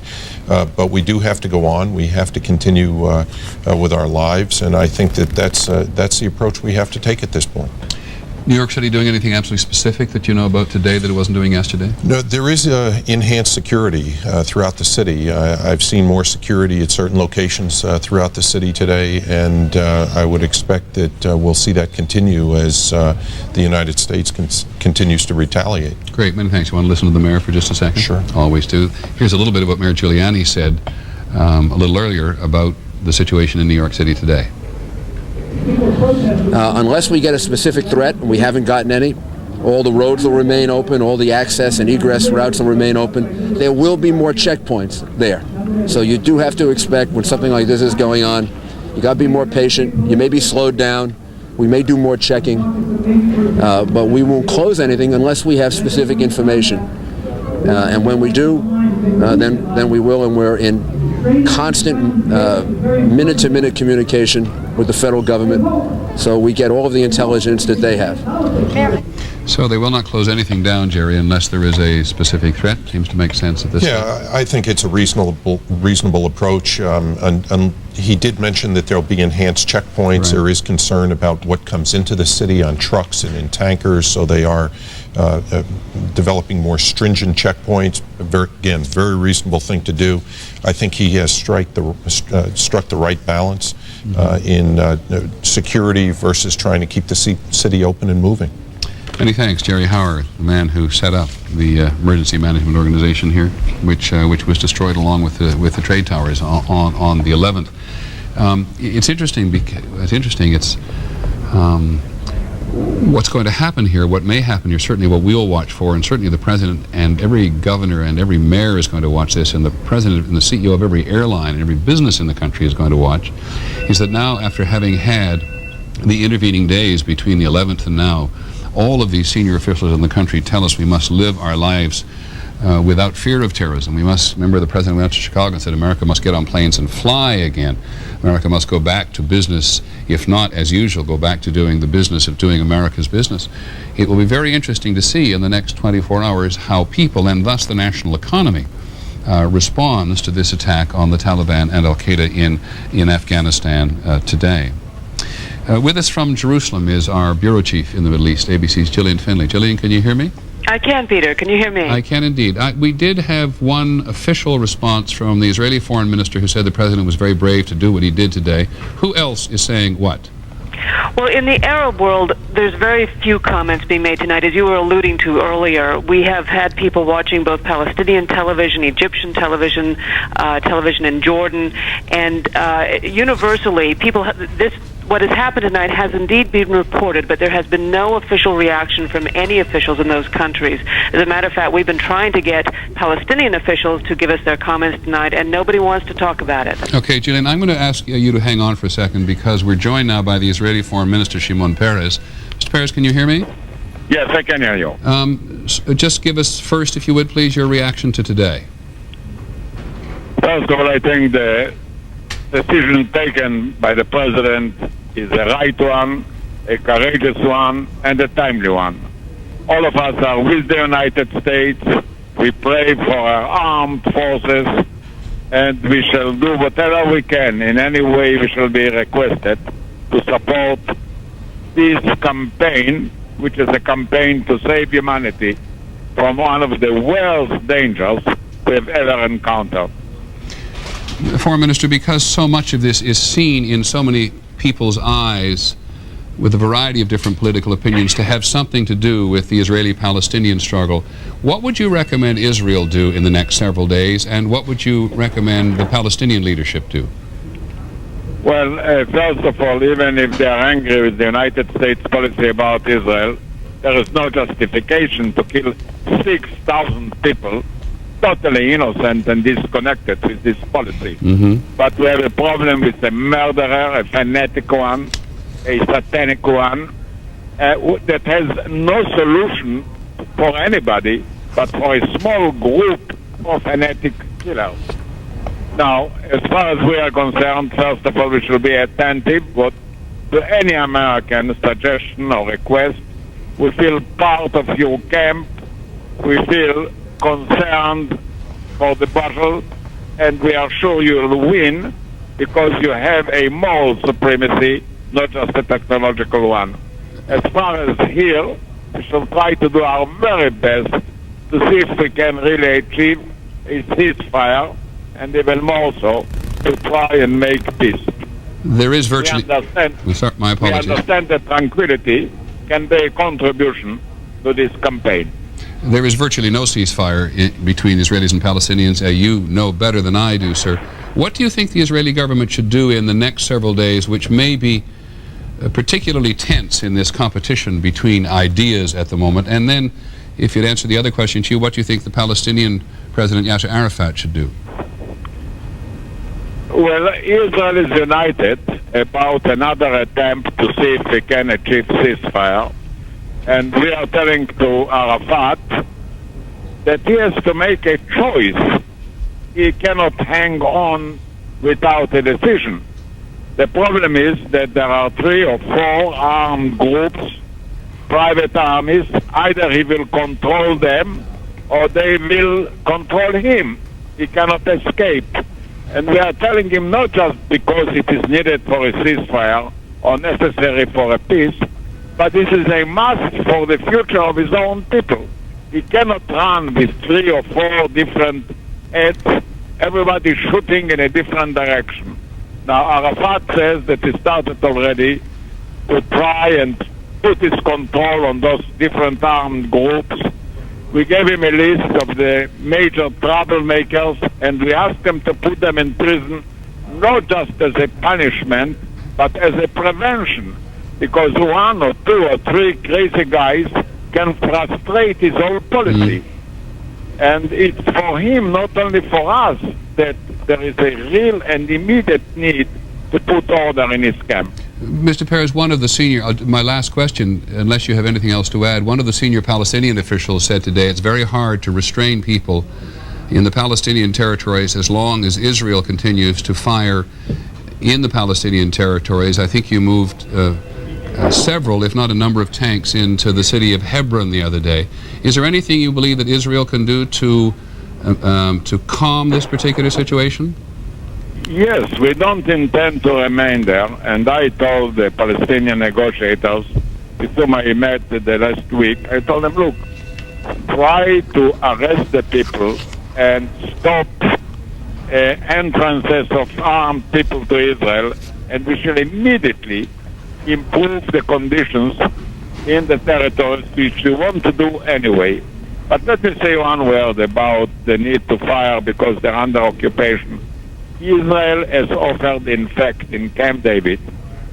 Speaker 13: But we do have to go on. We have to continue with our lives, and I think that that's the approach we have to take at this point.
Speaker 3: New York City doing anything absolutely specific that you know about today that it wasn't doing yesterday?
Speaker 13: No, there is enhanced security throughout the city. I've seen more security at certain locations throughout the city today, and I would expect that we'll see that continue as the United States continues to retaliate.
Speaker 3: Great, many thanks. You want to listen to the mayor for just a second?
Speaker 13: Sure.
Speaker 3: Always do. Here's a little bit of what Mayor Giuliani said a little earlier about the situation in New York City today.
Speaker 9: Unless we get a specific threat, and we haven't gotten any, all the roads will remain open, all the access and egress routes will remain open. There will be more checkpoints there. So you do have to expect when something like this is going on, you got to be more patient. You may be slowed down. We may do more checking, but we won't close anything unless we have specific information. And when we do, then we will, and we're in constant minute-to-minute communication with the federal government, so we get all of the intelligence that they have.
Speaker 3: So they will not close anything down, Jerry, unless there is a specific threat. Seems to make sense at this point.
Speaker 13: Yeah, I think it's a reasonable approach. And he did mention that there will be enhanced checkpoints. Right. There is concern about what comes into the city on trucks and in tankers, so they are developing more stringent checkpoints. Again, very reasonable thing to do. I think he has struck the right balance in security versus trying to keep the city open and moving.
Speaker 3: Many thanks, Jerry Howard, the man who set up the emergency management organization here, which was destroyed along with the trade towers on the 11th. It's interesting. It's what's going to happen here. What may happen here. Certainly, what we'll watch for, and certainly the president and every governor and every mayor is going to watch this, and the president and the CEO of every airline and every business in the country is going to watch. Is that now, after having had the intervening days between the 11th and now, all of these senior officials in the country tell us we must live our lives without fear of terrorism. We must, remember the president went to Chicago and said America must get on planes and fly again. America must go back to business, if not as usual, go back to doing the business of doing America's business. It will be very interesting to see in the next 24 hours how people, and thus the national economy, responds to this attack on the Taliban and Al-QAEDA in Afghanistan today. With us from Jerusalem is our bureau chief in the Middle East, ABC's Gillian Finley. Gillian, can you hear me?
Speaker 21: I can, Peter. Can you hear me?
Speaker 3: I can indeed. We did have one official response from the Israeli foreign minister who said the president was very brave to do what he did today. Who else is saying what?
Speaker 21: Well, in the Arab world, there's very few comments being made tonight. As you were alluding to earlier, we have had people watching both Palestinian television, Egyptian television, television in Jordan, and universally, what has happened tonight has indeed been reported, but there has been no official reaction from any officials in those countries. As a matter of fact, we've been trying to get Palestinian officials to give us their comments tonight, and nobody wants to talk about it.
Speaker 3: Okay, Gillian, I'm going to ask you to hang on for a second because we're joined now by the Israeli Foreign Minister, Shimon Peres. Mr. Peres, can you hear me?
Speaker 22: Yes, I can hear you.
Speaker 3: Just give us first, if you would, please, your reaction to today.
Speaker 22: First of all, I think the decision taken by the president is a right one, a courageous one, and a timely one. All of us are with the United States. We pray for our armed forces, and we shall do whatever we can in any way we shall be requested to support this campaign, which is a campaign to save humanity from one of the worst dangers we have ever encountered.
Speaker 3: Foreign Minister, because so much of this is seen in so many people's eyes with a variety of different political opinions to have something to do with the Israeli-Palestinian struggle, what would you recommend Israel do in the next several days, and what would you recommend the Palestinian leadership do?
Speaker 22: Well, first of all, even if they are angry with the United States policy about Israel, there is no justification to kill 6,000 people, totally innocent and disconnected with this policy. But we have a problem with a murderer, a fanatic one, a satanic one, that has no solution for anybody but for a small group of fanatic killers. Now, as far as we are concerned, first of all, we should be attentive to any American suggestion or request. We feel part of your camp. We feel concerned for the battle, and we are sure you will win because you have a moral supremacy, not just a technological one. As far as here, we shall try to do our very best to see if we can really achieve a ceasefire, and even more so, to try and make peace.
Speaker 3: There is virtually... My apologies.
Speaker 22: We understand that tranquility can be a contribution to this campaign.
Speaker 3: There is virtually no ceasefire between Israelis and Palestinians. You know better than I do, sir. What do you think the Israeli government should do in the next several days, which may be particularly tense in this competition between ideas at the moment? And then, if you'd answer the other question to you, what do you think the Palestinian President Yasser Arafat should do?
Speaker 22: Well, Israel is united about another attempt to see if we can achieve ceasefire. And we are telling to Arafat that he has to make a choice. He cannot hang on without a decision. The problem is that there are 3 or 4 armed groups, private armies. Either he will control them or they will control him. He cannot escape. And we are telling him not just because it is needed for a ceasefire or necessary for a peace, but this is a must for the future of his own people. He cannot run with 3 or 4 different heads, everybody shooting in a different direction. Now, Arafat says that he started already to try and put his control on those different armed groups. We gave him a list of the major troublemakers, and we asked him to put them in prison, not just as a punishment, but as a prevention. Because 1 or 2 or 3 crazy guys can frustrate his whole policy. And it's for him, not only for us, that there is a real and immediate need to put order in his camp.
Speaker 3: Mr. Peres, one of the senior, my last question, unless you have anything else to add, one of the senior Palestinian officials said today it's very hard to restrain people in the Palestinian territories as long as Israel continues to fire in the Palestinian territories. I think you moved several, if not a number of tanks into the city of Hebron the other day. Is there anything you believe that Israel can do to calm this particular situation?
Speaker 22: Yes, we don't intend to remain there, and I told the Palestinian negotiators with whom I met the last week, I told them, look, try to arrest the people and stop entrances of armed people to Israel, and we shall immediately improve the conditions in the territories, which we want to do anyway. But let me say one word about the need to fire because they're under occupation. Israel has offered, in fact, in Camp David,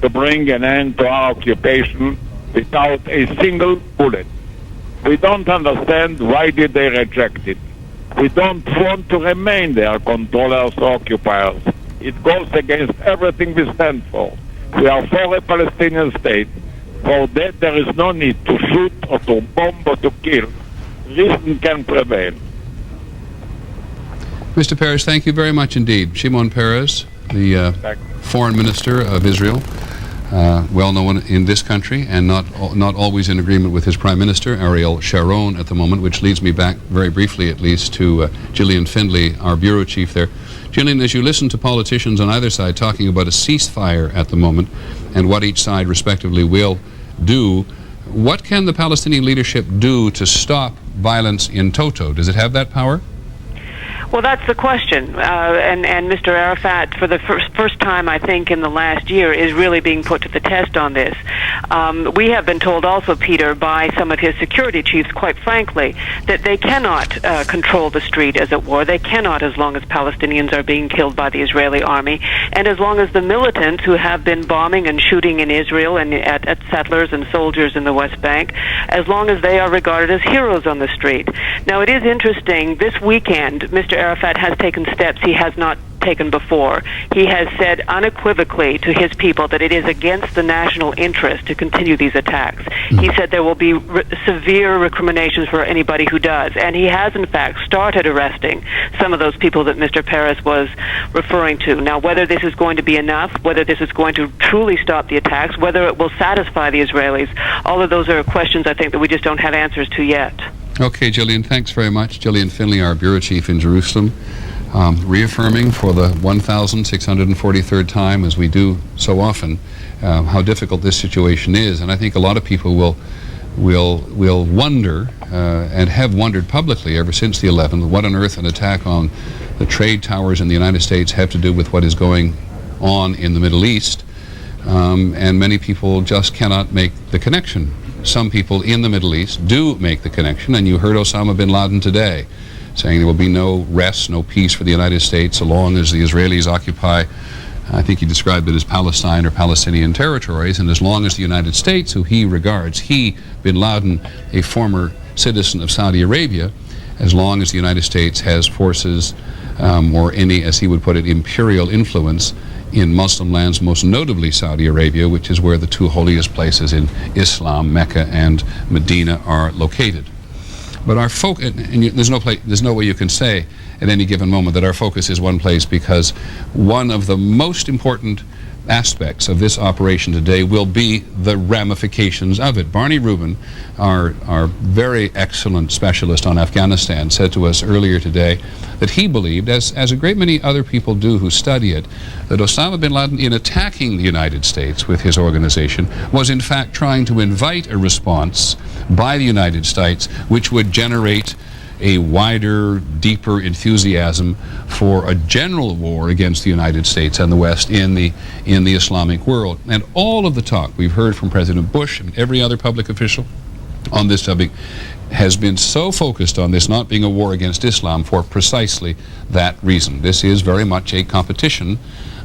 Speaker 22: to bring an end to our occupation without a single bullet. We don't understand why did they reject it. We don't want to remain their controllers or occupiers. It goes against everything we stand for. We are for a Palestinian state. For that, there is no need to shoot or to bomb or to kill. Reason can prevail.
Speaker 3: Mr. Peres, thank you very much indeed. Shimon Peres, the Foreign Minister of Israel, well known in this country and not always in agreement with his Prime Minister, Ariel Sharon, at the moment, which leads me back very briefly at least to Gillian Findlay, our Bureau Chief there. Gillian, as you listen to politicians on either side talking about a ceasefire at the moment and what each side respectively will do, what can the Palestinian leadership do to stop violence in toto? Does it have that power?
Speaker 21: Well, that's the question, and Mr. Arafat, for the first time, I think, in the last year, is really being put to the test on this. We have been told also, Peter, by some of his security chiefs, quite frankly, that they cannot control the street, as it were. They cannot, as long as Palestinians are being killed by the Israeli army, and as long as the militants who have been bombing and shooting in Israel and at settlers and soldiers in the West Bank, as long as they are regarded as heroes on the street. Now, it is interesting, this weekend, Mr. Arafat has taken steps he has not taken before. He has said unequivocally to his people that it is against the national interest to continue these attacks. He said there will be severe recriminations for anybody who does, and he has in fact started arresting some of those people that Mr. Peres was referring to. Now, whether this is going to be enough, whether this is going to truly stop the attacks, whether it will satisfy the Israelis, all of those are questions I think that we just don't have answers to yet.
Speaker 3: Okay, Gillian, thanks very much. Gillian Finley, our bureau chief in Jerusalem, reaffirming for the 1,643rd time, as we do so often, how difficult this situation is. And I think a lot of people will wonder, and have wondered publicly ever since the 11th, what on earth an attack on the trade towers in the United States have to do with what is going on in the Middle East. And many people just cannot make the connection. Some people in the Middle East do make the connection, and you heard Osama bin Laden today saying there will be no rest, no peace for the United States so long as the Israelis occupy, I think he described it as Palestine or Palestinian territories, and as long as the United States, who he regards, bin Laden, a former citizen of Saudi Arabia, as long as the United States has forces or any, as he would put it, imperial influence in Muslim lands, most notably Saudi Arabia, which is where the two holiest places in Islam, Mecca and Medina, are located. But our focus, and there's no way you can say at any given moment that our focus is one place, because one of the most important aspects of this operation today will be the ramifications of it. Barney Rubin, our very excellent specialist on Afghanistan, said to us earlier today that he believed, as a great many other people do who study it, that Osama bin Laden, in attacking the United States with his organization, was in fact trying to invite a response by the United States which would generate a wider, deeper enthusiasm for a general war against the United States and the West in the Islamic world. And all of the talk we've heard from President Bush and every other public official on this subject has been so focused on this not being a war against Islam for precisely that reason. This is very much a competition,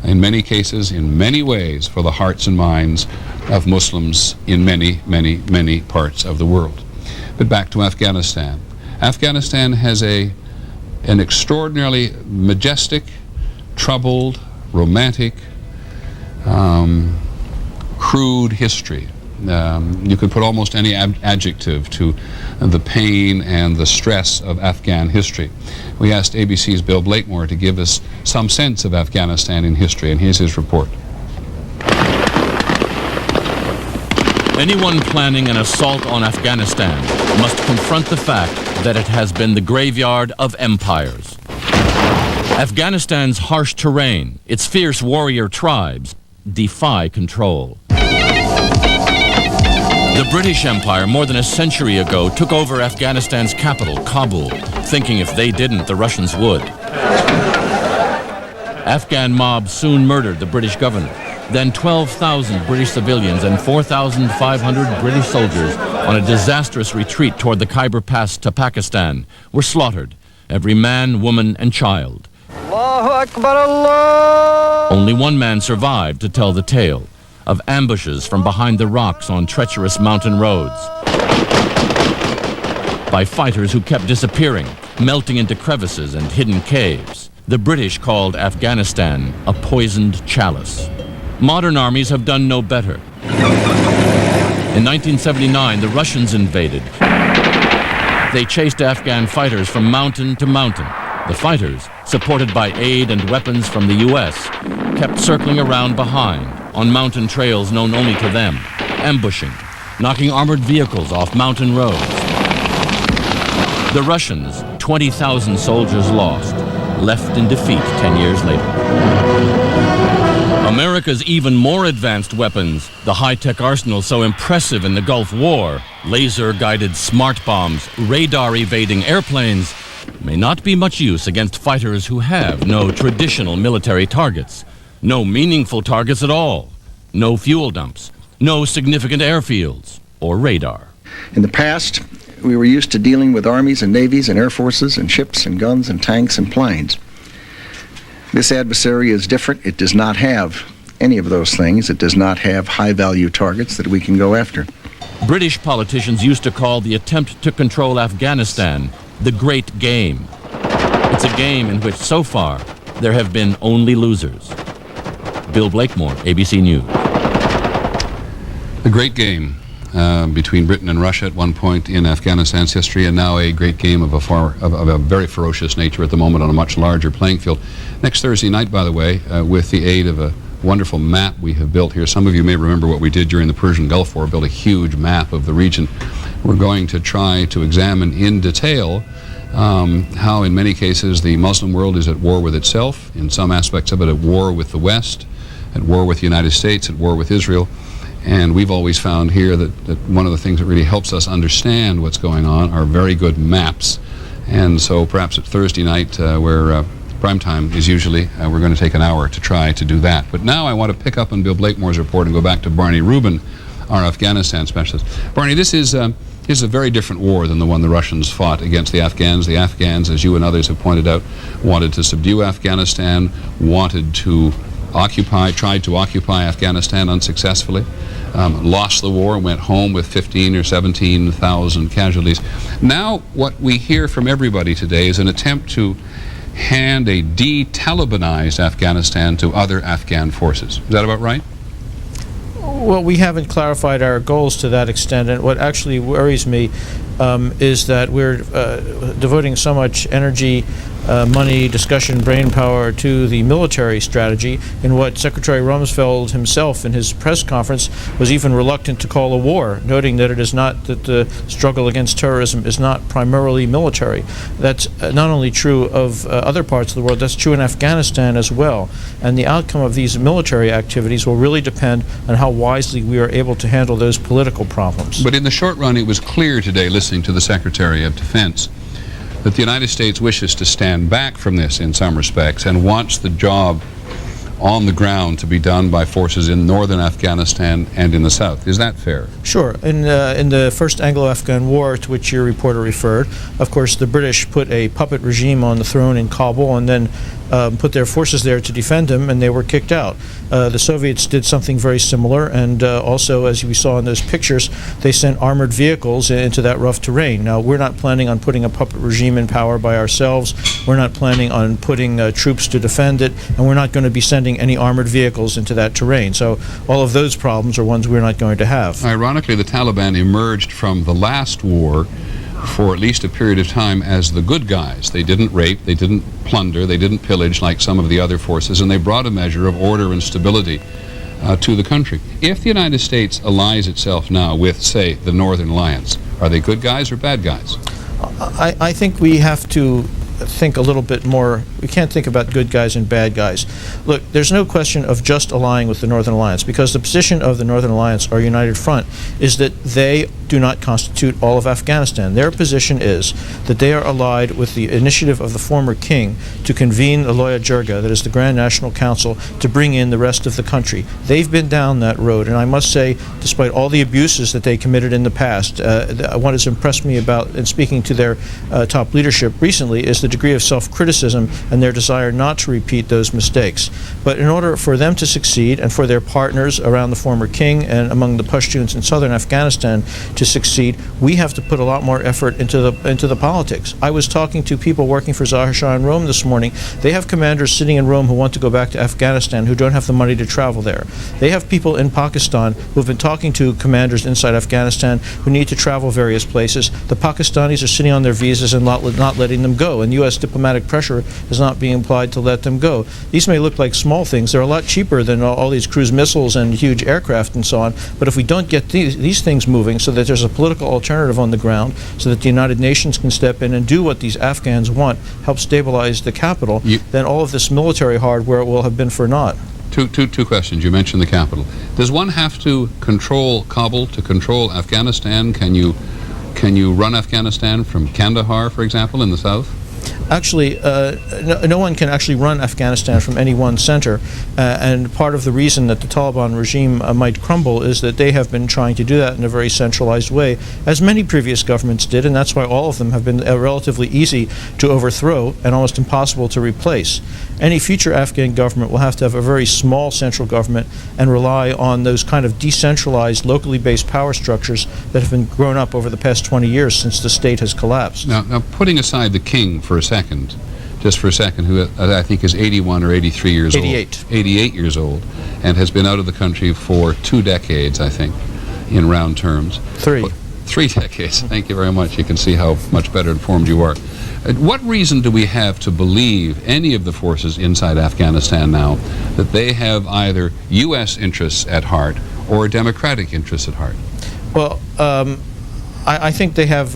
Speaker 3: in many cases, in many ways, for the hearts and minds of Muslims in many, many, many parts of the world. But back to Afghanistan. Afghanistan has an extraordinarily majestic, troubled, romantic, crude history. You could put almost any adjective to the pain and the stress of Afghan history. We asked ABC's Bill Blakemore to give us some sense of Afghanistan in history, and here's his report.
Speaker 12: Anyone planning an assault on Afghanistan must confront the fact that it has been the graveyard of empires. Afghanistan's harsh terrain, its fierce warrior tribes, defy control. The British Empire, more than a century ago, took over Afghanistan's capital, Kabul, thinking if they didn't, the Russians would. Afghan mobs soon murdered the British governor. Then 12,000 British civilians and 4,500 British soldiers on a disastrous retreat toward the Khyber Pass to Pakistan were slaughtered, every man, woman, and child. Allahu Akbar, Allah! Only one man survived to tell the tale of ambushes from behind the rocks on treacherous mountain roads, by fighters who kept disappearing, melting into crevices and hidden caves. The British called Afghanistan a poisoned chalice. Modern armies have done no better. In 1979, the Russians invaded. They chased Afghan fighters from mountain to mountain. The fighters, supported by aid and weapons from the U.S., kept circling around behind on mountain trails known only to them, ambushing, knocking armored vehicles off mountain roads. The Russians, 20,000 soldiers lost. left in defeat 10 years later. America's even more advanced weapons, the high-tech arsenal so impressive in the Gulf War, laser-guided smart bombs, radar-evading airplanes, may not be much use against fighters who have no traditional military targets, no meaningful targets at all, no fuel dumps, no significant airfields or radar.
Speaker 5: In the past, we were used to dealing with armies and navies and air forces and ships and guns and tanks and planes. This adversary is different. It does not have any of those things. It does not have high-value targets that we can go after.
Speaker 12: British politicians used to call the attempt to control Afghanistan the Great Game. It's a game in which, so far, there have been only losers. Bill Blakemore, ABC News.
Speaker 3: The Great Game between Britain and Russia at one point in Afghanistan's history, and now a great game of a very ferocious nature at the moment on a much larger playing field. Next Thursday night, by the way, with the aid of a wonderful map we have built here. Some of you may remember what we did during the Persian Gulf War, built a huge map of the region. We're going to try to examine in detail how in many cases the Muslim world is at war with itself, in some aspects of it at war with the West, at war with the United States, at war with Israel. And we've always found here that one of the things that really helps us understand what's going on are very good maps. And so perhaps at Thursday night, where prime time is usually, we're going to take an hour to try to do that. But now I want to pick up on Bill Blakemore's report and go back to Barney Rubin, our Afghanistan specialist. Barney, this is a very different war than the one the Russians fought against the Afghans. The Afghans, as you and others have pointed out, wanted to subdue Afghanistan, wanted to tried to occupy Afghanistan unsuccessfully, lost the war, went home with 15 or 17,000 casualties. Now what we hear from everybody today is an attempt to hand a de-Talibanized Afghanistan to other Afghan forces. Is that about right?
Speaker 7: Well, we haven't clarified our goals to that extent, and what actually worries me is that we're devoting so much energy, money, discussion, brain power to the military strategy, in what Secretary Rumsfeld himself in his press conference was even reluctant to call a war, noting that it is not, that the struggle against terrorism is not primarily military. That's not only true of other parts of the world, that's true in Afghanistan as well. And the outcome of these military activities will really depend on how wisely we are able to handle those political problems.
Speaker 3: But in the short run, it was clear today, listening to the Secretary of Defense, that the United States wishes to stand back from this in some respects and wants the job on the ground to be done by forces in northern Afghanistan and in the south. Is that fair?
Speaker 7: Sure. In the first Anglo-Afghan War, to which your reporter referred, of course the British put a puppet regime on the throne in Kabul and then put their forces there to defend him, and they were kicked out. The Soviets did something very similar, and also, as we saw in those pictures, they sent armored vehicles into that rough terrain. Now, we're not planning on putting a puppet regime in power by ourselves. We're not planning on putting troops to defend it, and we're not going to be sending any armored vehicles into that terrain. So all of those problems are ones we're not going to have.
Speaker 3: Ironically, the Taliban emerged from the last war for at least a period of time as the good guys. They didn't rape, they didn't plunder, they didn't pillage like some of the other forces, and they brought a measure of order and stability to the country. If the United States allies itself now with, say, the Northern Alliance, are they good guys or bad guys?
Speaker 7: I think we have to think a little bit more. We can't think about good guys and bad guys. Look, there's no question of just allying with the Northern Alliance, because the position of the Northern Alliance, our United Front, is that they do not constitute all of Afghanistan. Their position is that they are allied with the initiative of the former king to convene the Loya Jirga, that is the Grand National Council, to bring in the rest of the country. They've been down that road, and I must say, despite all the abuses that they committed in the past, what has impressed me about, in speaking to their top leadership recently, is the degree of self-criticism and their desire not to repeat those mistakes. But in order for them to succeed, and for their partners around the former king and among the Pashtuns in southern Afghanistan to succeed, we have to put a lot more effort into the politics. I was talking to people working for Zahir Shah in Rome this morning. They have commanders sitting in Rome who want to go back to Afghanistan who don't have the money to travel there. They have people in Pakistan who have been talking to commanders inside Afghanistan who need to travel various places. The Pakistanis are sitting on their visas and not letting them go, and U.S. diplomatic pressure is not being applied to let them go. These may look like small things. They're a lot cheaper than all these cruise missiles and huge aircraft and so on, but if we don't get these things moving so that that there's a political alternative on the ground so that the United Nations can step in and do what these Afghans want, help stabilize the capital, then all of this military hardware will have been for naught.
Speaker 3: Two questions. You mentioned the capital. Does one have to control Kabul to control Afghanistan? Can you run Afghanistan from Kandahar, for example, in the south?
Speaker 7: Actually, no one can actually run Afghanistan from any one center, and part of the reason that the Taliban regime might crumble is that they have been trying to do that in a very centralized way, as many previous governments did, and that's why all of them have been relatively easy to overthrow and almost impossible to replace. Any future Afghan government will have to have a very small central government and rely on those kind of decentralized, locally based power structures that have been grown up over the past 20 years since the state has collapsed.
Speaker 3: Now putting aside the king for a second, just for a second, who I think is 81 or 83 years
Speaker 7: 88.
Speaker 3: old. 88 years old, and has been out of the country for 2 decades, I think, in round terms.
Speaker 7: 3.
Speaker 3: 3 decades. Thank you very much. You can see how much better informed you are. What reason do we have to believe any of the forces inside Afghanistan now that they have either U.S. interests at heart or democratic interests at heart?
Speaker 7: Well, I think they have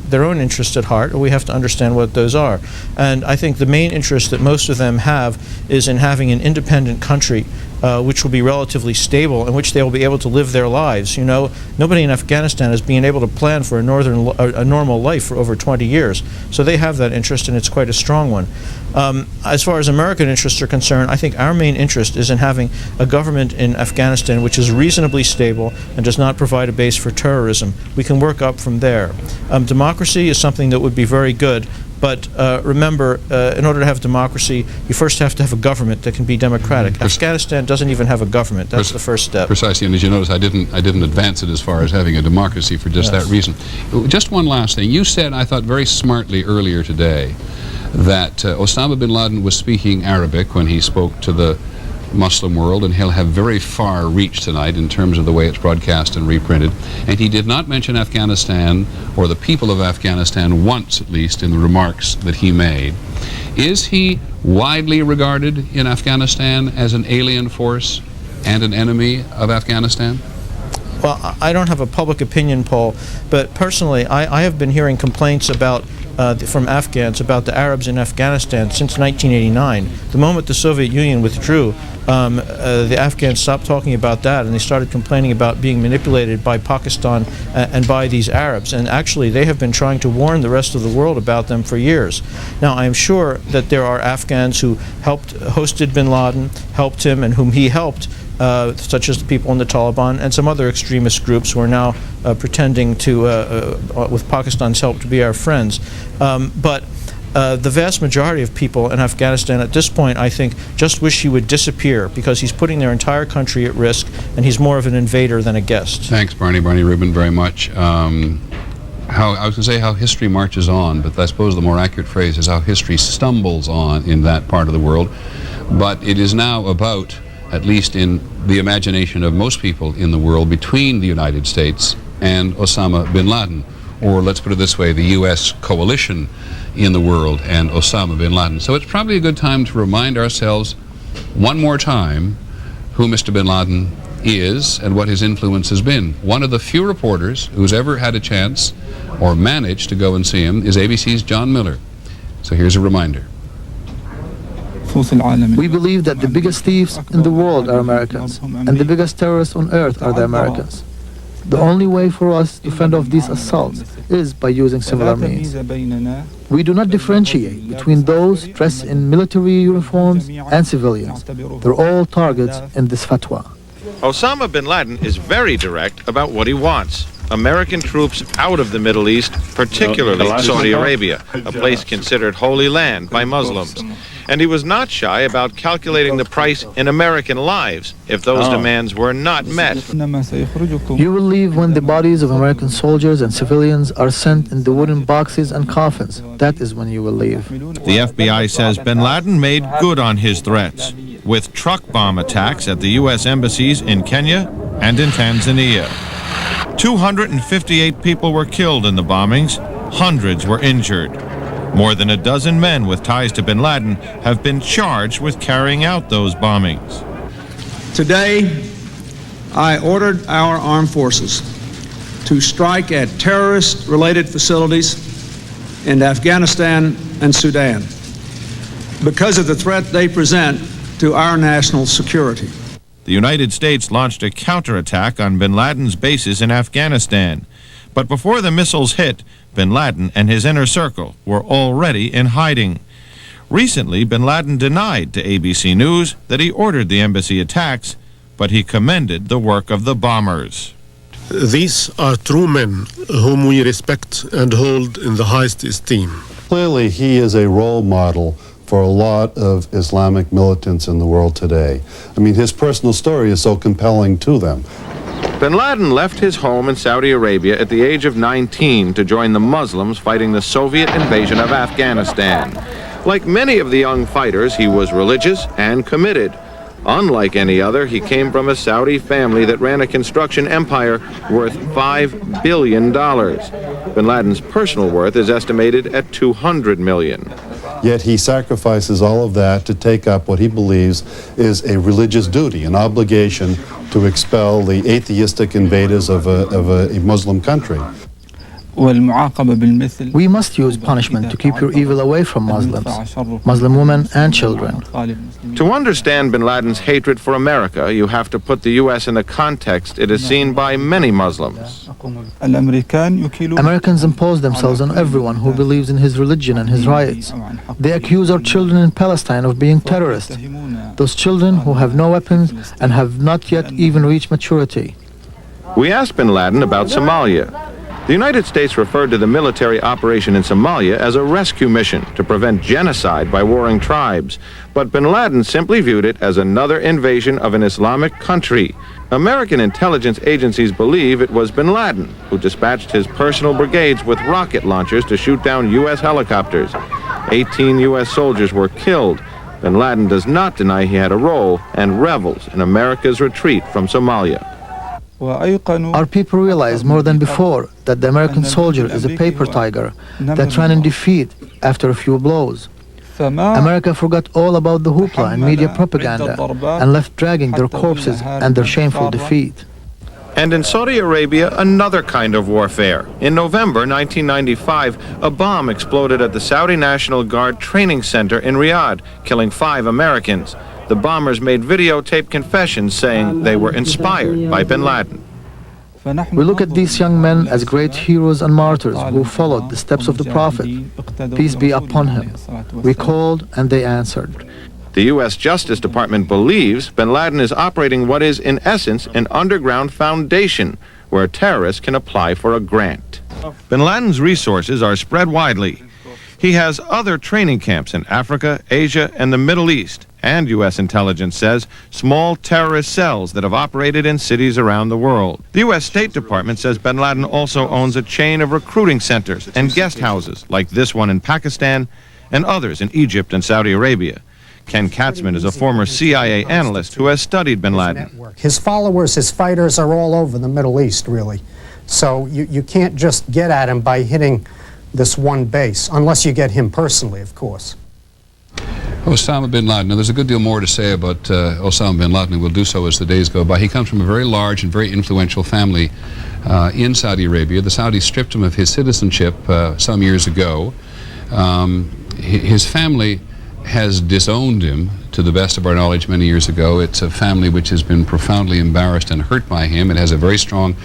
Speaker 7: their own interests at heart, and we have to understand what those are. And I think the main interest that most of them have is in having an independent country which will be relatively stable, in which they will be able to live their lives. You know, nobody in Afghanistan has been able to plan for a normal life for over 20 years. So they have that interest, and it's quite a strong one. As far as American interests are concerned, I think our main interest is in having a government in Afghanistan which is reasonably stable and does not provide a base for terrorism. We can work up from there. Democracy is something that would be very good, but remember, in order to have democracy, you first have to have a government that can be democratic. Afghanistan doesn't even have a government. That's the first step.
Speaker 3: Precisely, and as you notice, I didn't advance it as far as having a democracy for just that reason. Just one last thing. You said, I thought very smartly earlier today, that Osama bin Laden was speaking Arabic when he spoke to the Muslim world, and he'll have very far reach tonight in terms of the way it's broadcast and reprinted. And he did not mention Afghanistan or the people of Afghanistan once, at least, in the remarks that he made. Is he widely regarded in Afghanistan as an alien force and an enemy of Afghanistan?
Speaker 7: Well, I don't have a public opinion poll, but personally, I have been hearing complaints about from Afghans about the Arabs in Afghanistan since 1989. The moment the Soviet Union withdrew, the Afghans stopped talking about that, and they started complaining about being manipulated by Pakistan and by these Arabs. And actually, they have been trying to warn the rest of the world about them for years. Now, I am sure that there are Afghans who hosted bin Laden, helped him, and whom he helped, such as the people in the Taliban and some other extremist groups who are now pretending to, with Pakistan's help, to be our friends. But the vast majority of people in Afghanistan at this point, I think, just wish he would disappear, because he's putting their entire country at risk, and he's more of an invader than a guest.
Speaker 3: Thanks, Barney Rubin, very much. I was going to say how history marches on, but I suppose the more accurate phrase is how history stumbles on in that part of the world. But it is now about, at least in the imagination of most people in the world, between the United States and Osama bin Laden, or let's put it this way, the U.S. coalition in the world and Osama bin Laden. So it's probably a good time to remind ourselves one more time who Mr. bin Laden is and what his influence has been. One of the few reporters who's ever had a chance or managed to go and see him is ABC's John Miller. So here's a reminder.
Speaker 2: We believe that the biggest thieves in the world are Americans, and the biggest terrorists on earth are the Americans. The only way for us to fend off these assaults is by using similar means. We do not differentiate between those dressed in military uniforms and civilians. They're all targets in this fatwa.
Speaker 18: Osama bin Laden is very direct about what he wants. American troops out of the Middle East, particularly Saudi Arabia, a place considered holy land by Muslims. And he was not shy about calculating the price in American lives if those demands were not met.
Speaker 2: You will leave when the bodies of American soldiers and civilians are sent in the wooden boxes and coffins. That is when you will leave.
Speaker 18: The FBI says bin Laden made good on his threats, with truck bomb attacks at the U.S. embassies in Kenya and in Tanzania. 258 people were killed in the bombings, hundreds were injured. More than a dozen men with ties to bin Laden have been charged with carrying out those bombings.
Speaker 23: Today, I ordered our armed forces
Speaker 1: to strike at terrorist-related facilities in Afghanistan and Sudan because of the threat they present to our national security.
Speaker 6: The United States launched a counterattack on bin Laden's bases in Afghanistan. But before the missiles hit, bin Laden and his inner circle were already in hiding. Recently, bin Laden denied to ABC News that he ordered the embassy attacks, but he commended the work of the bombers.
Speaker 23: These are true men whom we respect and hold in the highest esteem.
Speaker 24: Clearly, he is a role model for a lot of Islamic militants in the world today. I mean, his personal story is so compelling to them.
Speaker 18: Bin Laden left his home in Saudi Arabia at the age of 19 to join the Muslims fighting the Soviet invasion of Afghanistan. Like many of the young fighters, he was religious and committed. Unlike any other, he came from a Saudi family that ran a construction empire worth $5 billion. Bin Laden's personal worth is estimated at $200 million.
Speaker 24: Yet he sacrifices all of that to take up what he believes is a religious duty, an obligation to expel the atheistic invaders of a Muslim country.
Speaker 2: We must use punishment to keep your evil away from Muslims, Muslim women and children.
Speaker 18: To understand bin Laden's hatred for America, you have to put the U.S. in the context it is seen by many Muslims.
Speaker 2: Americans impose themselves on everyone who believes in his religion and his rights. They accuse our children in Palestine of being terrorists, those children who have no weapons and have not yet even reached maturity.
Speaker 18: We asked bin Laden about Somalia. The United States referred to the military operation in Somalia as a rescue mission to prevent genocide by warring tribes, but bin Laden simply viewed it as another invasion of an Islamic country. American intelligence agencies believe it was bin Laden who dispatched his personal brigades with rocket launchers to shoot down U.S. helicopters. 18 U.S. soldiers were killed. Bin Laden does not deny he had a role and revels in America's retreat from Somalia.
Speaker 2: Our people realize more than before that the American soldier is a paper tiger that ran in defeat after a few blows. America forgot all about the hoopla and media propaganda and left dragging their corpses and their shameful defeat.
Speaker 18: And in Saudi Arabia, another kind of warfare. In November 1995, a bomb exploded at the Saudi National Guard training center in Riyadh, killing 5 Americans. The bombers made videotape confessions saying they were inspired by bin Laden.
Speaker 2: We look at these young men as great heroes and martyrs who followed the steps of the Prophet, peace be upon him. We called and they answered.
Speaker 18: The U.S. Justice Department believes bin Laden is operating what is, in essence, an underground foundation where terrorists can apply for a grant. Bin Laden's resources are spread widely. He has other training camps in Africa, Asia, and the Middle East, and U.S. intelligence says small terrorist cells that have operated in cities around the world. The U.S. State Department says bin Laden also owns a chain of recruiting centers and guest houses, like this one in Pakistan and others in Egypt and Saudi Arabia. Ken Katzman is a former CIA analyst who has studied bin Laden.
Speaker 25: His followers, his fighters are all over the Middle East, really. So you can't just get at him by hitting this one base, unless you get him personally, of course.
Speaker 3: Osama bin Laden. Now, there's a good deal more to say about Osama bin Laden, and we'll do so as the days go by. He comes from a very large and very influential family in Saudi Arabia. The Saudis stripped him of his citizenship some years ago. His family has disowned him, to the best of our knowledge, many years ago. It's a family which has been profoundly embarrassed and hurt by him. It has a very strong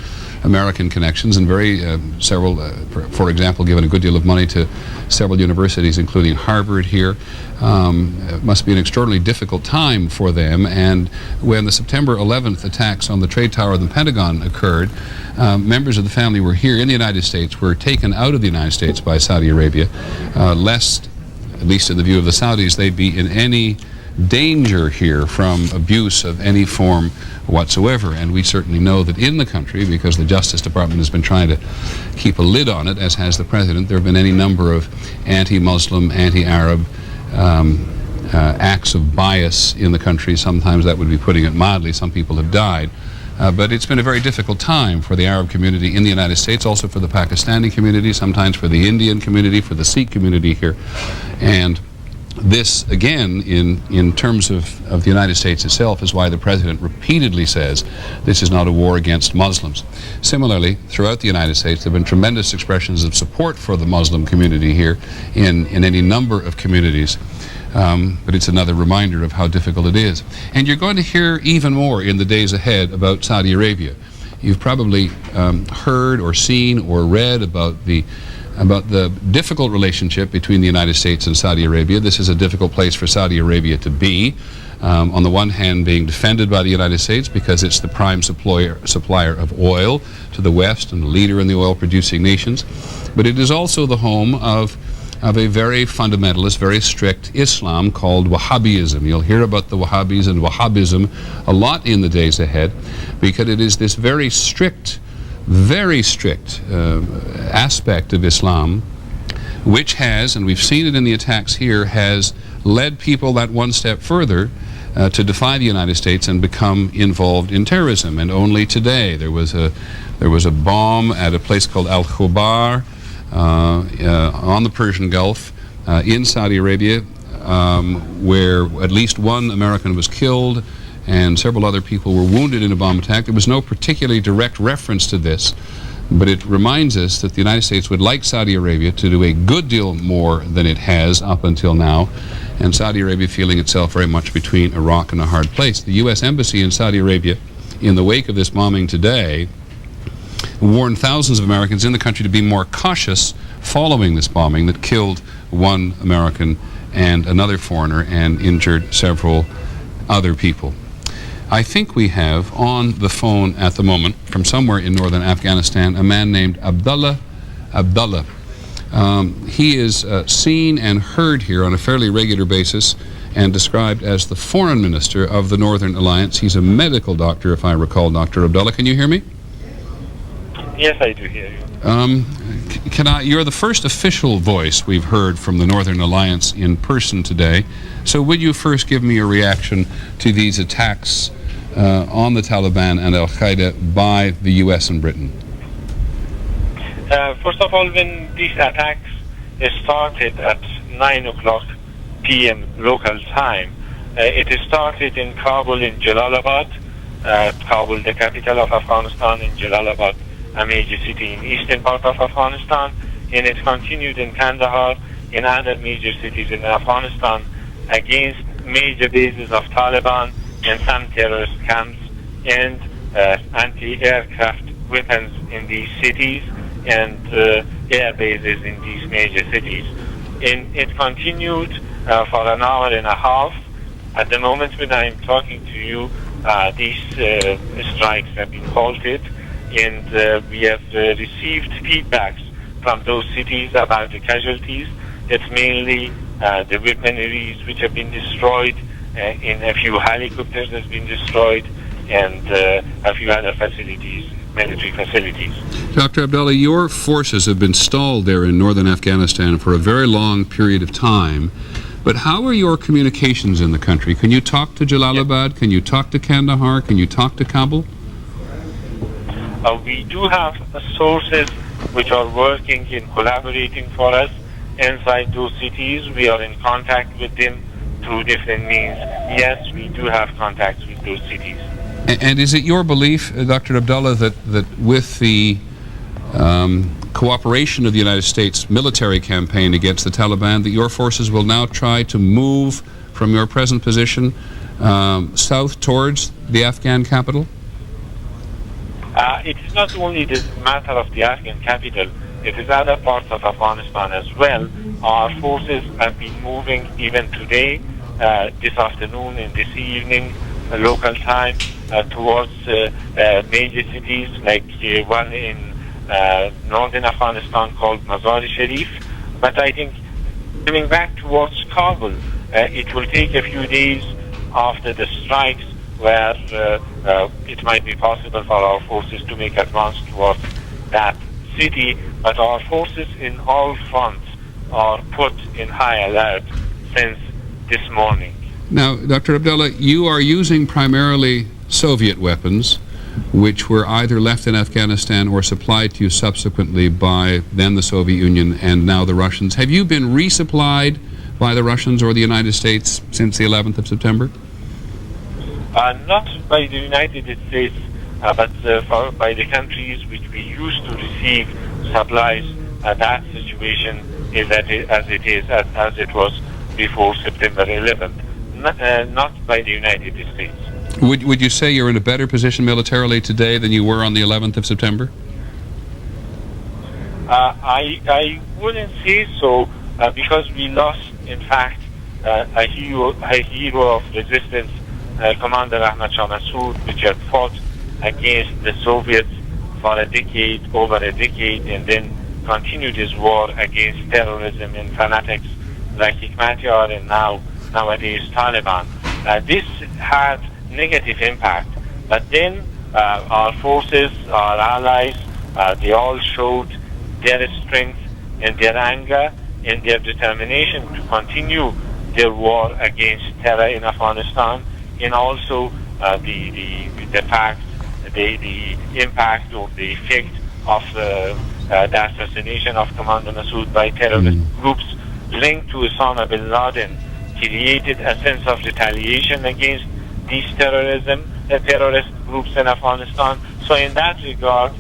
Speaker 3: American connections and for example, given a good deal of money to several universities, including Harvard here. It must be an extraordinarily difficult time for them. And when the September 11th attacks on the trade tower of the Pentagon occurred, members of the family were here in the United States, were taken out of the United States by Saudi Arabia, lest, at least in the view of the Saudis, they'd be in any danger here from abuse of any form whatsoever. And we certainly know that in the country, because the Justice Department has been trying to keep a lid on it, as has the President, there have been any number of anti-Muslim, anti-Arab acts of bias in the country. Sometimes that would be putting it mildly. Some people have died. But it's been a very difficult time for the Arab community in the United States, also for the Pakistani community, sometimes for the Indian community, for the Sikh community here. And This, again, in terms of the United States itself, is why the President repeatedly says this is not a war against Muslims. Similarly, throughout the United States, there have been tremendous expressions of support for the Muslim community here in any number of communities. But it's another reminder of how difficult it is. And you're going to hear even more in the days ahead about Saudi Arabia. You've probably heard or seen or read about the difficult relationship between the United States and Saudi Arabia. This is a difficult place for Saudi Arabia to be. On the one hand, being defended by the United States because it's the prime supplier of oil to the West and the leader in the oil-producing nations. But it is also the home of a very fundamentalist, very strict Islam called Wahhabism. You'll hear about the Wahhabis and Wahhabism a lot in the days ahead, because it is this very strict aspect of Islam, which has, and we've seen it in the attacks here, has led people that one step further to defy the United States and become involved in terrorism. And only today there was a bomb at a place called Al-QAEDA on the Persian Gulf in Saudi Arabia, where at least one American was killed and several other people were wounded in a bomb attack. There was no particularly direct reference to this, but it reminds us that the United States would like Saudi Arabia to do a good deal more than it has up until now, and Saudi Arabia feeling itself very much between a rock and a hard place. The U.S. Embassy in Saudi Arabia, in the wake of this bombing today, warned thousands of Americans in the country to be more cautious following this bombing that killed one American and another foreigner and injured several other people. I think we have on the phone at the moment, from somewhere in northern Afghanistan, a man named Abdullah. He is seen and heard here on a fairly regular basis and described as the foreign minister of the Northern Alliance. He's a medical doctor, if I recall. Dr. Abdullah, can you hear me?
Speaker 8: Yes, I do hear you.
Speaker 3: You're the first official voice we've heard from the Northern Alliance in person today. So would you first give me a reaction to these attacks on the Taliban and Al-QAEDA by the U.S. and Britain?
Speaker 8: First of all, when these attacks started at 9:00 p.m. local time, it started in Kabul, in Jalalabad. Kabul, the capital of Afghanistan, in Jalalabad, a major city in eastern part of Afghanistan, and it continued in Kandahar, in other major cities in Afghanistan, against major bases of Taliban and some terrorist camps and anti-aircraft weapons in these cities and air bases in these major cities. And it continued for an hour and a half. At the moment when I'm talking to you, these strikes have been halted, and we have received feedbacks from those cities about the casualties. It's mainly the weaponries which have been destroyed, in a few helicopters that's been destroyed, and a few other facilities, military facilities.
Speaker 3: Dr. Abdullah, your forces have been stalled there in northern Afghanistan for a very long period of time, but how are your communications in the country? Can you talk to Jalalabad? Can you talk to Kandahar? Can you talk to Kabul?
Speaker 8: We do have sources which are working and collaborating for us inside those cities. We are in contact with them through different means. Yes, we do have contacts with those cities.
Speaker 3: And is it your belief, Dr. Abdullah, that with the cooperation of the United States military campaign against the Taliban, that your forces will now try to move from your present position south towards the Afghan capital?
Speaker 8: It is not only the matter of the Afghan capital, it is other parts of Afghanistan as well. Our forces have been moving even today, this afternoon and this evening, local time, towards major cities like one in northern Afghanistan called Mazar-e-Sharif. But I think coming back towards Kabul, it will take a few days after the strikes where it might be possible for our forces to make advance towards that city. But our forces in all fronts are put in high alert since this morning.
Speaker 3: Now, Dr. Abdullah, you are using primarily Soviet weapons, which were either left in Afghanistan or supplied to you subsequently by then the Soviet Union and now the Russians. Have you been resupplied by the Russians or the United States since the 11th of September?
Speaker 8: Not by the United States, but by the countries which we used to receive supplies. That situation is as it was before September 11th, not by the United States.
Speaker 3: Would you say you're in a better position militarily today than you were on the 11th of September?
Speaker 8: I wouldn't say so, because we lost, in fact, a hero of resistance, Commander Ahmad Shah Massoud, which had fought against the Soviets for over a decade, and then continued his war against terrorism and fanatics like Hikmatyar and nowadays Taliban. This had negative impact, but then our forces, our allies, they all showed their strength and their anger and their determination to continue their war against terror in Afghanistan, and also the impact or the effect of the assassination of Commander Massoud by terrorist groups linked to Osama bin Laden created a sense of retaliation against these terrorist groups in Afghanistan. So in that regard,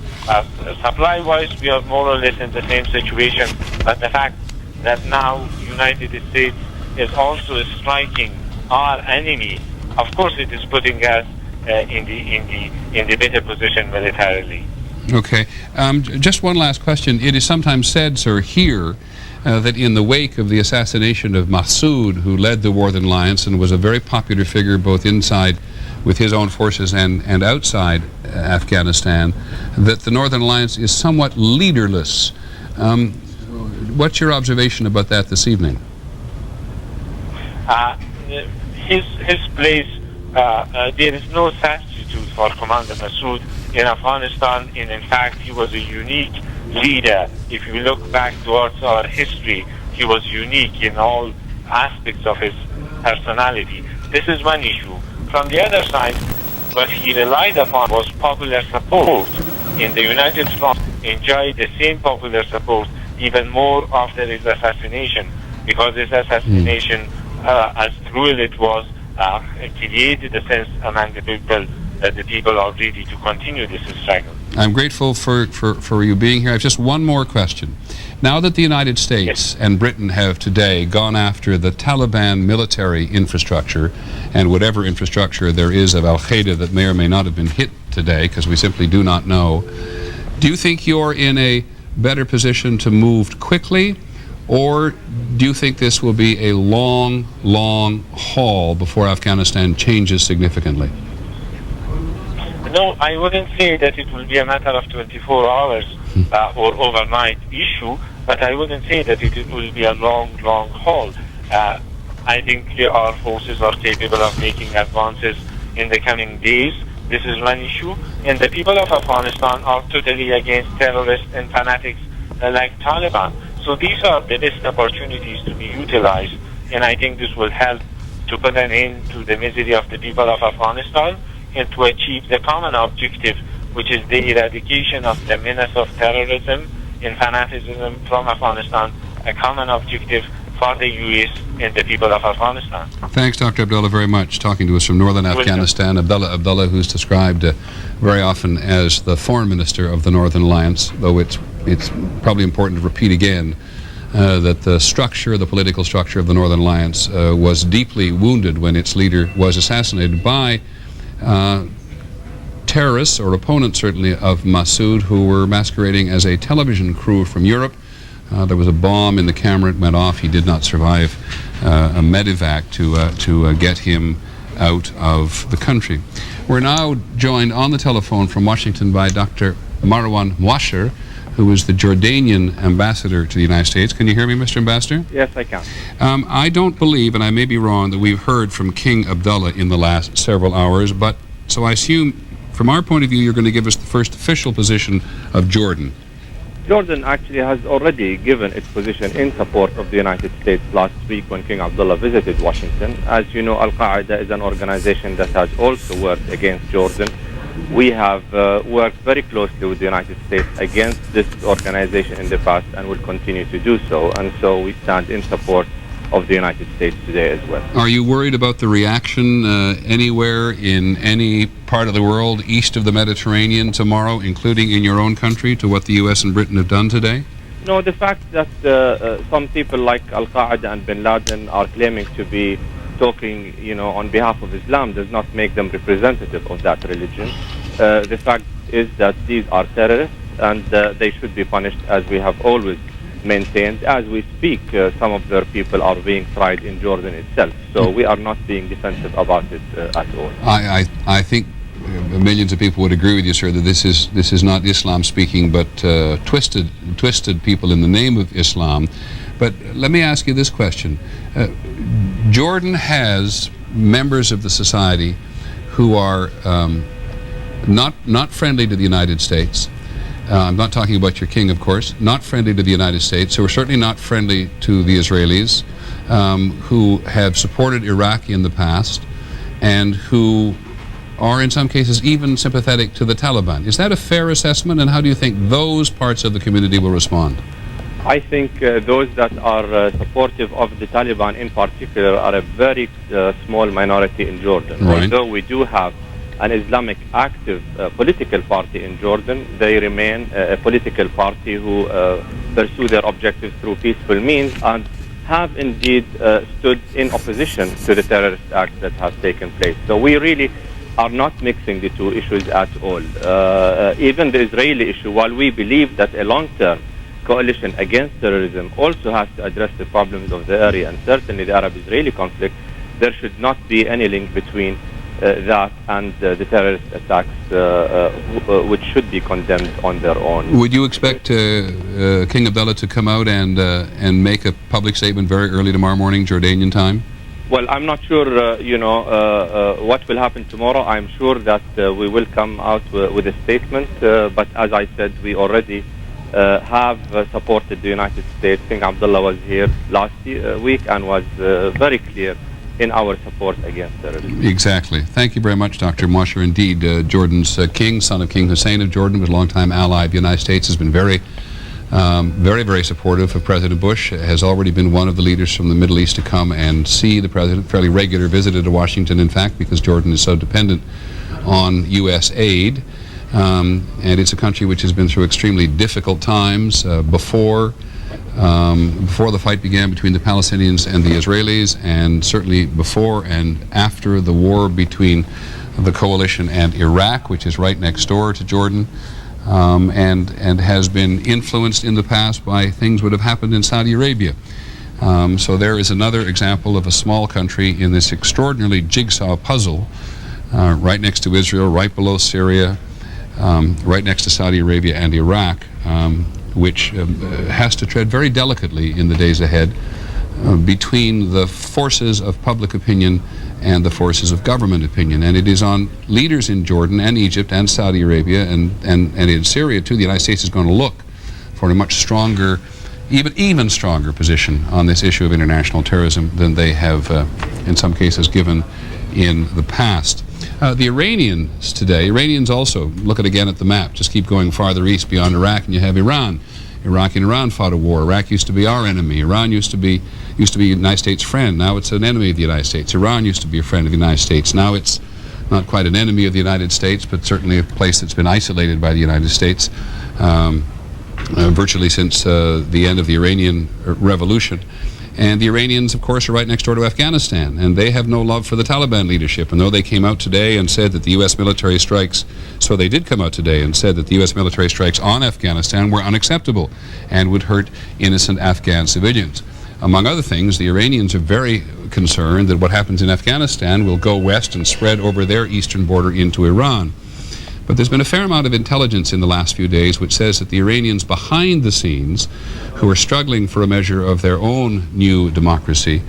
Speaker 8: supply-wise, we are more or less in the same situation. But the fact that now United States is also striking our enemy, of course, it is putting us in the better position militarily.
Speaker 3: Okay. Just one last question. It is sometimes said, sir, here that in the wake of the assassination of Massoud, who led the Northern Alliance and was a very popular figure both inside with his own forces and outside Afghanistan, that the Northern Alliance is somewhat leaderless. What's your observation about that this evening?
Speaker 8: His place, there is no substitute for Commander Massoud in Afghanistan, and in fact he was a unique leader. If you look back towards our history, he was unique in all aspects of his personality. This is one issue. From the other side, what he relied upon was popular support. In the United States, enjoyed the same popular support even more after his assassination, because his assassination, as cruel it was, created a sense among the people that the people are ready to continue this struggle.
Speaker 3: I'm grateful for you being here. I have just one more question. Now that the United States and Britain have today gone after the Taliban military infrastructure and whatever infrastructure there is of Al-QAEDA that may or may not have been hit today, because we simply do not know, do you think you're in a better position to move quickly, or do you think this will be a long, long haul before Afghanistan changes significantly?
Speaker 8: No, I wouldn't say that it will be a matter of 24 hours or overnight issue, but I wouldn't say that it will be a long, long haul. I think our forces are capable of making advances in the coming days. This is one issue. And the people of Afghanistan are totally against terrorists and fanatics like Taliban. So these are the best opportunities to be utilized, and I think this will help to put an end to the misery of the people of Afghanistan and to achieve the common objective, which is the eradication of the menace of terrorism and fanaticism from Afghanistan, a common objective for the U.S. and the people of Afghanistan.
Speaker 3: Thanks, Dr. Abdullah, very much. Talking to us from northern Afghanistan, Abdullah, who's described very often as the foreign minister of the Northern Alliance, though it's probably important to repeat again that the political structure of the Northern Alliance was deeply wounded when its leader was assassinated by terrorists, or opponents certainly, of Massoud, who were masquerading as a television crew from Europe. There was a bomb in the camera. It went off. He did not survive a medevac to get him out of the country. We're now joined on the telephone from Washington by Dr. Marwan Mouasher, who is the Jordanian ambassador to the United States. Can you hear me, Mr. Ambassador?
Speaker 10: Yes, I can.
Speaker 3: I don't believe, and I may be wrong, that we've heard from King Abdullah in the last several hours, but so I assume, from our point of view, you're going to give us the first official position of Jordan.
Speaker 10: Jordan actually has already given its position in support of the United States last week when King Abdullah visited Washington. As you know, Al-QAEDA is an organization that has also worked against Jordan. We have worked very closely with the United States against this organization in the past and will continue to do so. And so we stand in support of the United States today as well.
Speaker 3: Are you worried about the reaction anywhere in any part of the world east of the Mediterranean tomorrow, including in your own country, to what the U.S. and Britain have done today?
Speaker 10: No, the fact that some people like Al-QAEDA and Bin Laden are claiming to be talking, on behalf of Islam does not make them representative of that religion. The fact is that these are terrorists and they should be punished, as we have always maintained. As we speak, some of their people are being tried in Jordan itself. So we are not being defensive about it at all.
Speaker 3: I think millions of people would agree with you, sir, that this is not Islam speaking, but twisted people in the name of Islam. But let me ask you this question. Jordan has members of the society who are not friendly to the United States. I'm not talking about your king, of course, not friendly to the United States, who are certainly not friendly to the Israelis, who have supported Iraq in the past, and who are in some cases even sympathetic to the Taliban. Is that a fair assessment, and how do you think those parts of the community will respond?
Speaker 10: I think those that are supportive of the Taliban in particular are a very small minority in Jordan.
Speaker 3: Right.
Speaker 10: Although we do have an Islamic active political party in Jordan, they remain a political party who pursue their objectives through peaceful means and have indeed stood in opposition to the terrorist acts that have taken place. So we really are not mixing the two issues at all. Even the Israeli issue, while we believe that a long-term coalition against terrorism also has to address the problems of the area, and certainly the Arab-Israeli conflict, there should not be any link between that and the terrorist attacks, which should be condemned on their own.
Speaker 3: Would you expect King Abdullah to come out and make a public statement very early tomorrow morning, Jordanian time?
Speaker 10: Well, I'm not sure, what will happen tomorrow. I'm sure that we will come out with a statement, but as I said, we already have supported the United States. King Abdullah was here last week and was very clear in our support against terrorism.
Speaker 3: Exactly. Thank you very much, Dr. Mosher. Indeed, Jordan's king, son of King Hussein of Jordan, was a longtime ally of the United States, has been very, very supportive of President Bush, has already been one of the leaders from the Middle East to come and see the president, fairly regular visitor to Washington, in fact, because Jordan is so dependent on U.S. aid. And it's a country which has been through extremely difficult times before the fight began between the Palestinians and the Israelis, and certainly before and after the war between the coalition and Iraq, which is right next door to Jordan, and has been influenced in the past by things that have happened in Saudi Arabia. So there is another example of a small country in this extraordinarily jigsaw puzzle, right next to Israel, right below Syria, right next to Saudi Arabia and Iraq, which has to tread very delicately in the days ahead between the forces of public opinion and the forces of government opinion. And it is on leaders in Jordan and Egypt and Saudi Arabia and in Syria too. The United States is going to look for a much stronger, even stronger position on this issue of international terrorism than they have in some cases given in the past. The Iranians today, Iranians also, look again at the map, just keep going farther east beyond Iraq and you have Iran. Iraq and Iran fought a war. Iraq used to be our enemy. Iran used to be the United States' friend. Now it's an enemy of the United States. Iran used to be a friend of the United States. Now it's not quite an enemy of the United States, but certainly a place that's been isolated by the United States virtually since the end of the Iranian Revolution. And the Iranians, of course, are right next door to Afghanistan, and they have no love for the Taliban leadership. And though they came out today and said that the U.S. military strikes, so they did come out today and said that the U.S. military strikes on Afghanistan were unacceptable and would hurt innocent Afghan civilians. Among other things, the Iranians are very concerned that what happens in Afghanistan will go west and spread over their eastern border into Iran. But there's been a fair amount of intelligence in the last few days which says that the Iranians behind the scenes, who are struggling for a measure of their own new democracy,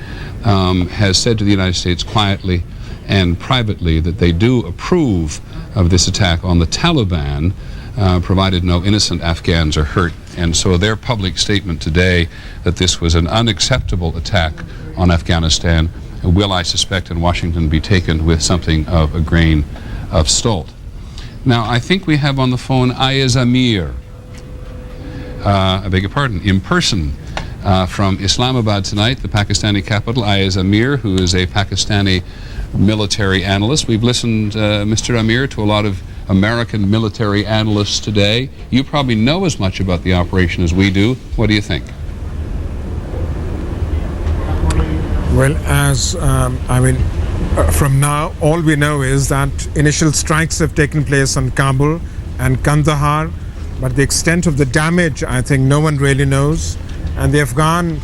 Speaker 3: has said to the United States quietly and privately that they do approve of this attack on the Taliban, provided no innocent Afghans are hurt. And so their public statement today that this was an unacceptable attack on Afghanistan will, I suspect, in Washington be taken with something of a grain of salt. Now, I think we have on the phone Ayaz Amir, I beg your pardon, in person. From Islamabad tonight, the Pakistani capital, Ayaz Amir, who is a Pakistani military analyst. We've listened, Mr. Amir, to a lot of American military analysts today. You probably know as much about the operation as we do. What do you think?
Speaker 11: Well, from now, all we know is that initial strikes have taken place on Kabul and Kandahar, but the extent of the damage, I think no one really knows. And the Afghan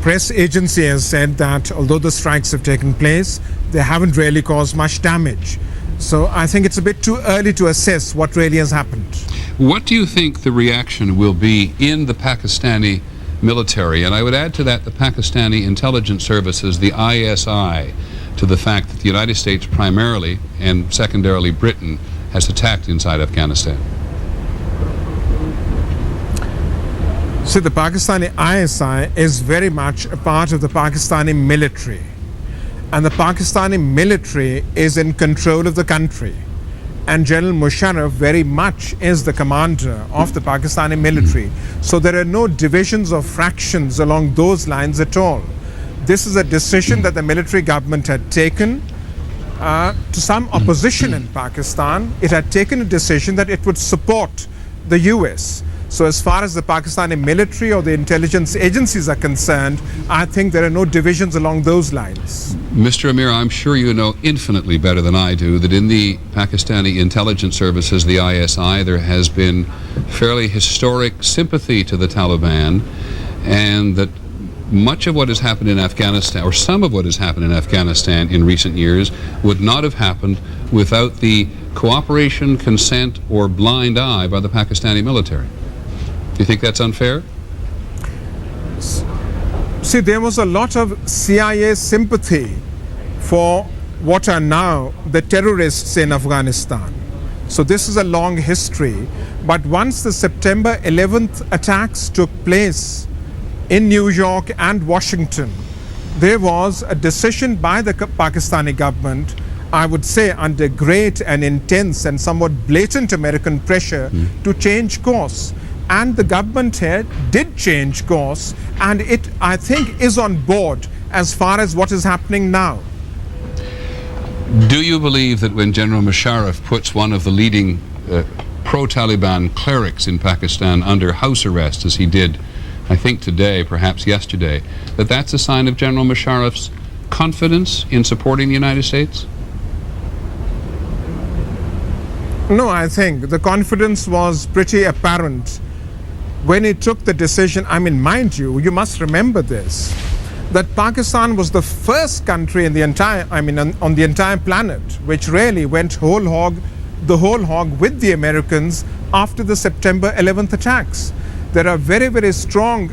Speaker 11: press agency has said that although the strikes have taken place, they haven't really caused much damage. So I think it's a bit too early to assess what really has happened.
Speaker 3: What do you think the reaction will be in the Pakistani military? And I would add to that the Pakistani intelligence services, the ISI, to the fact that the United States primarily and secondarily Britain has attacked inside Afghanistan.
Speaker 11: So the Pakistani ISI is very much a part of the Pakistani military. And the Pakistani military is in control of the country. And General Musharraf very much is the commander of the Pakistani military. So there are no divisions or fractions along those lines at all. This is a decision that the military government had taken to some opposition in Pakistan. It had taken a decision that it would support the US. So as far as the Pakistani military or the intelligence agencies are concerned, I think there are no divisions along those lines.
Speaker 3: Mr. Amir, I'm sure you know infinitely better than I do that in the Pakistani intelligence services, the ISI, there has been fairly historic sympathy to the Taliban, and that much of what has happened in Afghanistan, or some of what has happened in Afghanistan in recent years, would not have happened without the cooperation, consent, or blind eye by the Pakistani military. Do you think that's unfair?
Speaker 11: See, there was a lot of CIA sympathy for what are now the terrorists in Afghanistan. So this is a long history. But once the September 11th attacks took place in New York and Washington, there was a decision by the Pakistani government, I would say under great and intense and somewhat blatant American pressure, to change course. And the government here did change course, and it, I think, is on board as far as what is happening now.
Speaker 3: Do you believe that when General Musharraf puts one of the leading pro-Taliban clerics in Pakistan under house arrest, as he did, I think today, perhaps yesterday, that that's a sign of General Musharraf's confidence in supporting the United States?
Speaker 11: No, I think the confidence was pretty apparent when he took the decision. I mean, mind you, you must remember this, that Pakistan was the first country in the entire, on the entire planet, which really went the whole hog with the Americans after the September 11th attacks. There are very, very strong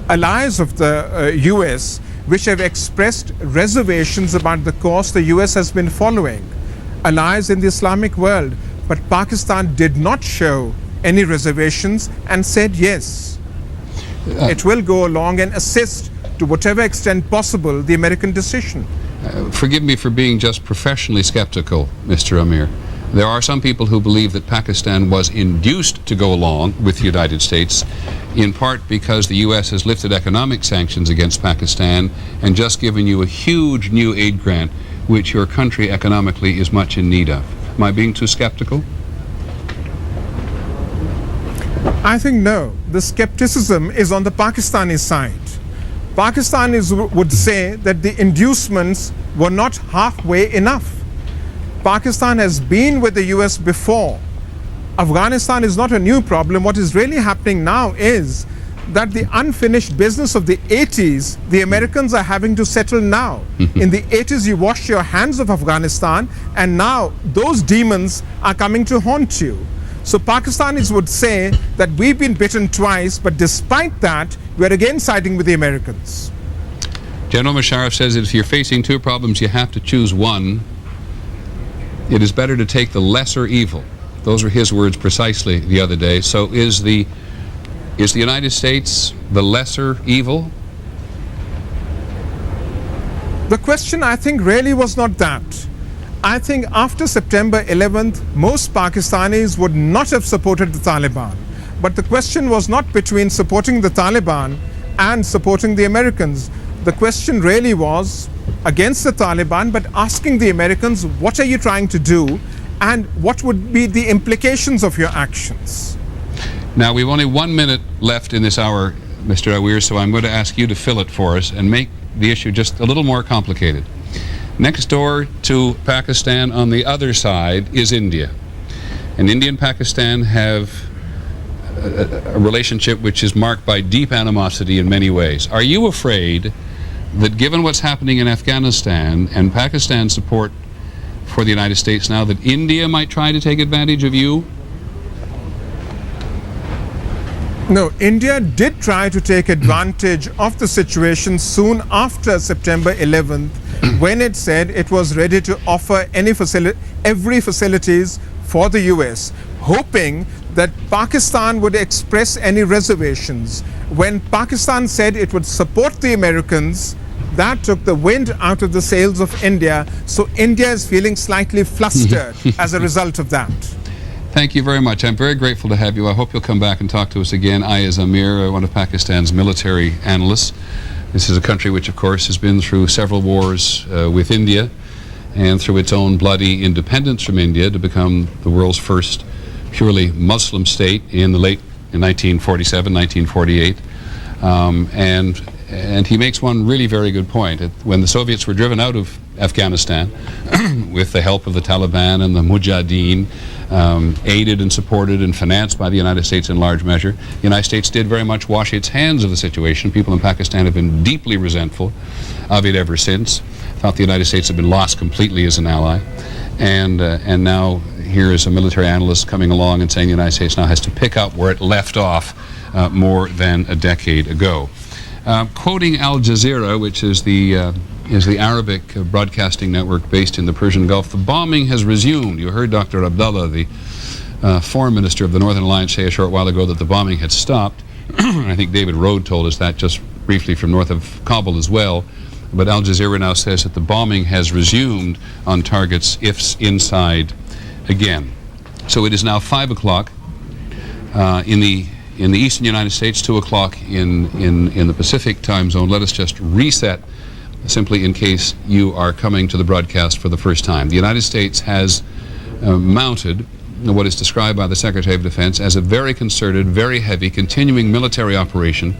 Speaker 11: allies of the US which have expressed reservations about the course the US has been following, allies in the Islamic world. But Pakistan did not show any reservations and said yes. It will go along and assist to whatever extent possible the American decision.
Speaker 3: Forgive me for being just professionally skeptical, Mr. Amir. There are some people who believe that Pakistan was induced to go along with the United States, in part because the U.S. has lifted economic sanctions against Pakistan and just given you a huge new aid grant, which your country economically is much in need of. Am I being too skeptical?
Speaker 11: I think no. The skepticism is on the Pakistani side. Pakistanis would say that the inducements were not halfway enough. Pakistan has been with the US before. Afghanistan is not a new problem. What is really happening now is that the unfinished business of the 80s, the Americans are having to settle now. In the 80s, you washed your hands of Afghanistan, and now those demons are coming to haunt you. So Pakistanis would say that we've been bitten twice, but despite that, we're again siding with the Americans.
Speaker 3: General Musharraf says that if you're facing two problems, you have to choose one. It is better to take the lesser evil. Those were his words precisely the other day. So is the United States the lesser evil?
Speaker 11: The question, I think, really was not that. I think after September 11th, most Pakistanis would not have supported the Taliban. But the question was not between supporting the Taliban and supporting the Americans. The question really was against the Taliban, but asking the Americans, what are you trying to do, and what would be the implications of your actions?
Speaker 3: Now, we've only 1 minute left in this hour, Mr. Awir, so I'm going to ask you to fill it for us and make the issue just a little more complicated. Next door to Pakistan on the other side is India. And India and Pakistan have a relationship which is marked by deep animosity in many ways. Are you afraid that given what's happening in Afghanistan and Pakistan's support for the United States now, that India might try to take advantage of you?
Speaker 11: No, India did try to take advantage of the situation soon after September 11th, when it said it was ready to offer every facilities for the US, hoping that Pakistan would express any reservations. When Pakistan said it would support the Americans, that took the wind out of the sails of India. So India is feeling slightly flustered as a result of that.
Speaker 3: Thank you very much. I'm very grateful to have you. I hope you'll come back and talk to us again. Ayaz Amir, one of Pakistan's military analysts. This is a country which, of course, has been through several wars with India and through its own bloody independence from India to become the world's first purely Muslim state in 1947, 1948. And he makes one really very good point. When the Soviets were driven out of Afghanistan with the help of the Taliban and the Mujahideen, aided and supported and financed by the United States in large measure, the United States did very much wash its hands of the situation. People in Pakistan have been deeply resentful of it ever since, thought the United States had been lost completely as an ally. And now here is a military analyst coming along and saying the United States now has to pick up where it left off more than a decade ago. Quoting Al Jazeera, which is the Arabic broadcasting network based in the Persian Gulf, the bombing has resumed. You heard Dr. Abdullah, the foreign minister of the Northern Alliance, say a short while ago that the bombing had stopped. I think David Rode told us that just briefly from north of Kabul as well. But Al Jazeera now says that the bombing has resumed on targets inside again. So it is now 5 o'clock in the eastern United States, 2 o'clock in the Pacific time zone. Let us just reset simply in case you are coming to the broadcast for the first time. The United States has mounted what is described by the Secretary of Defense as a very concerted, very heavy, continuing military operation,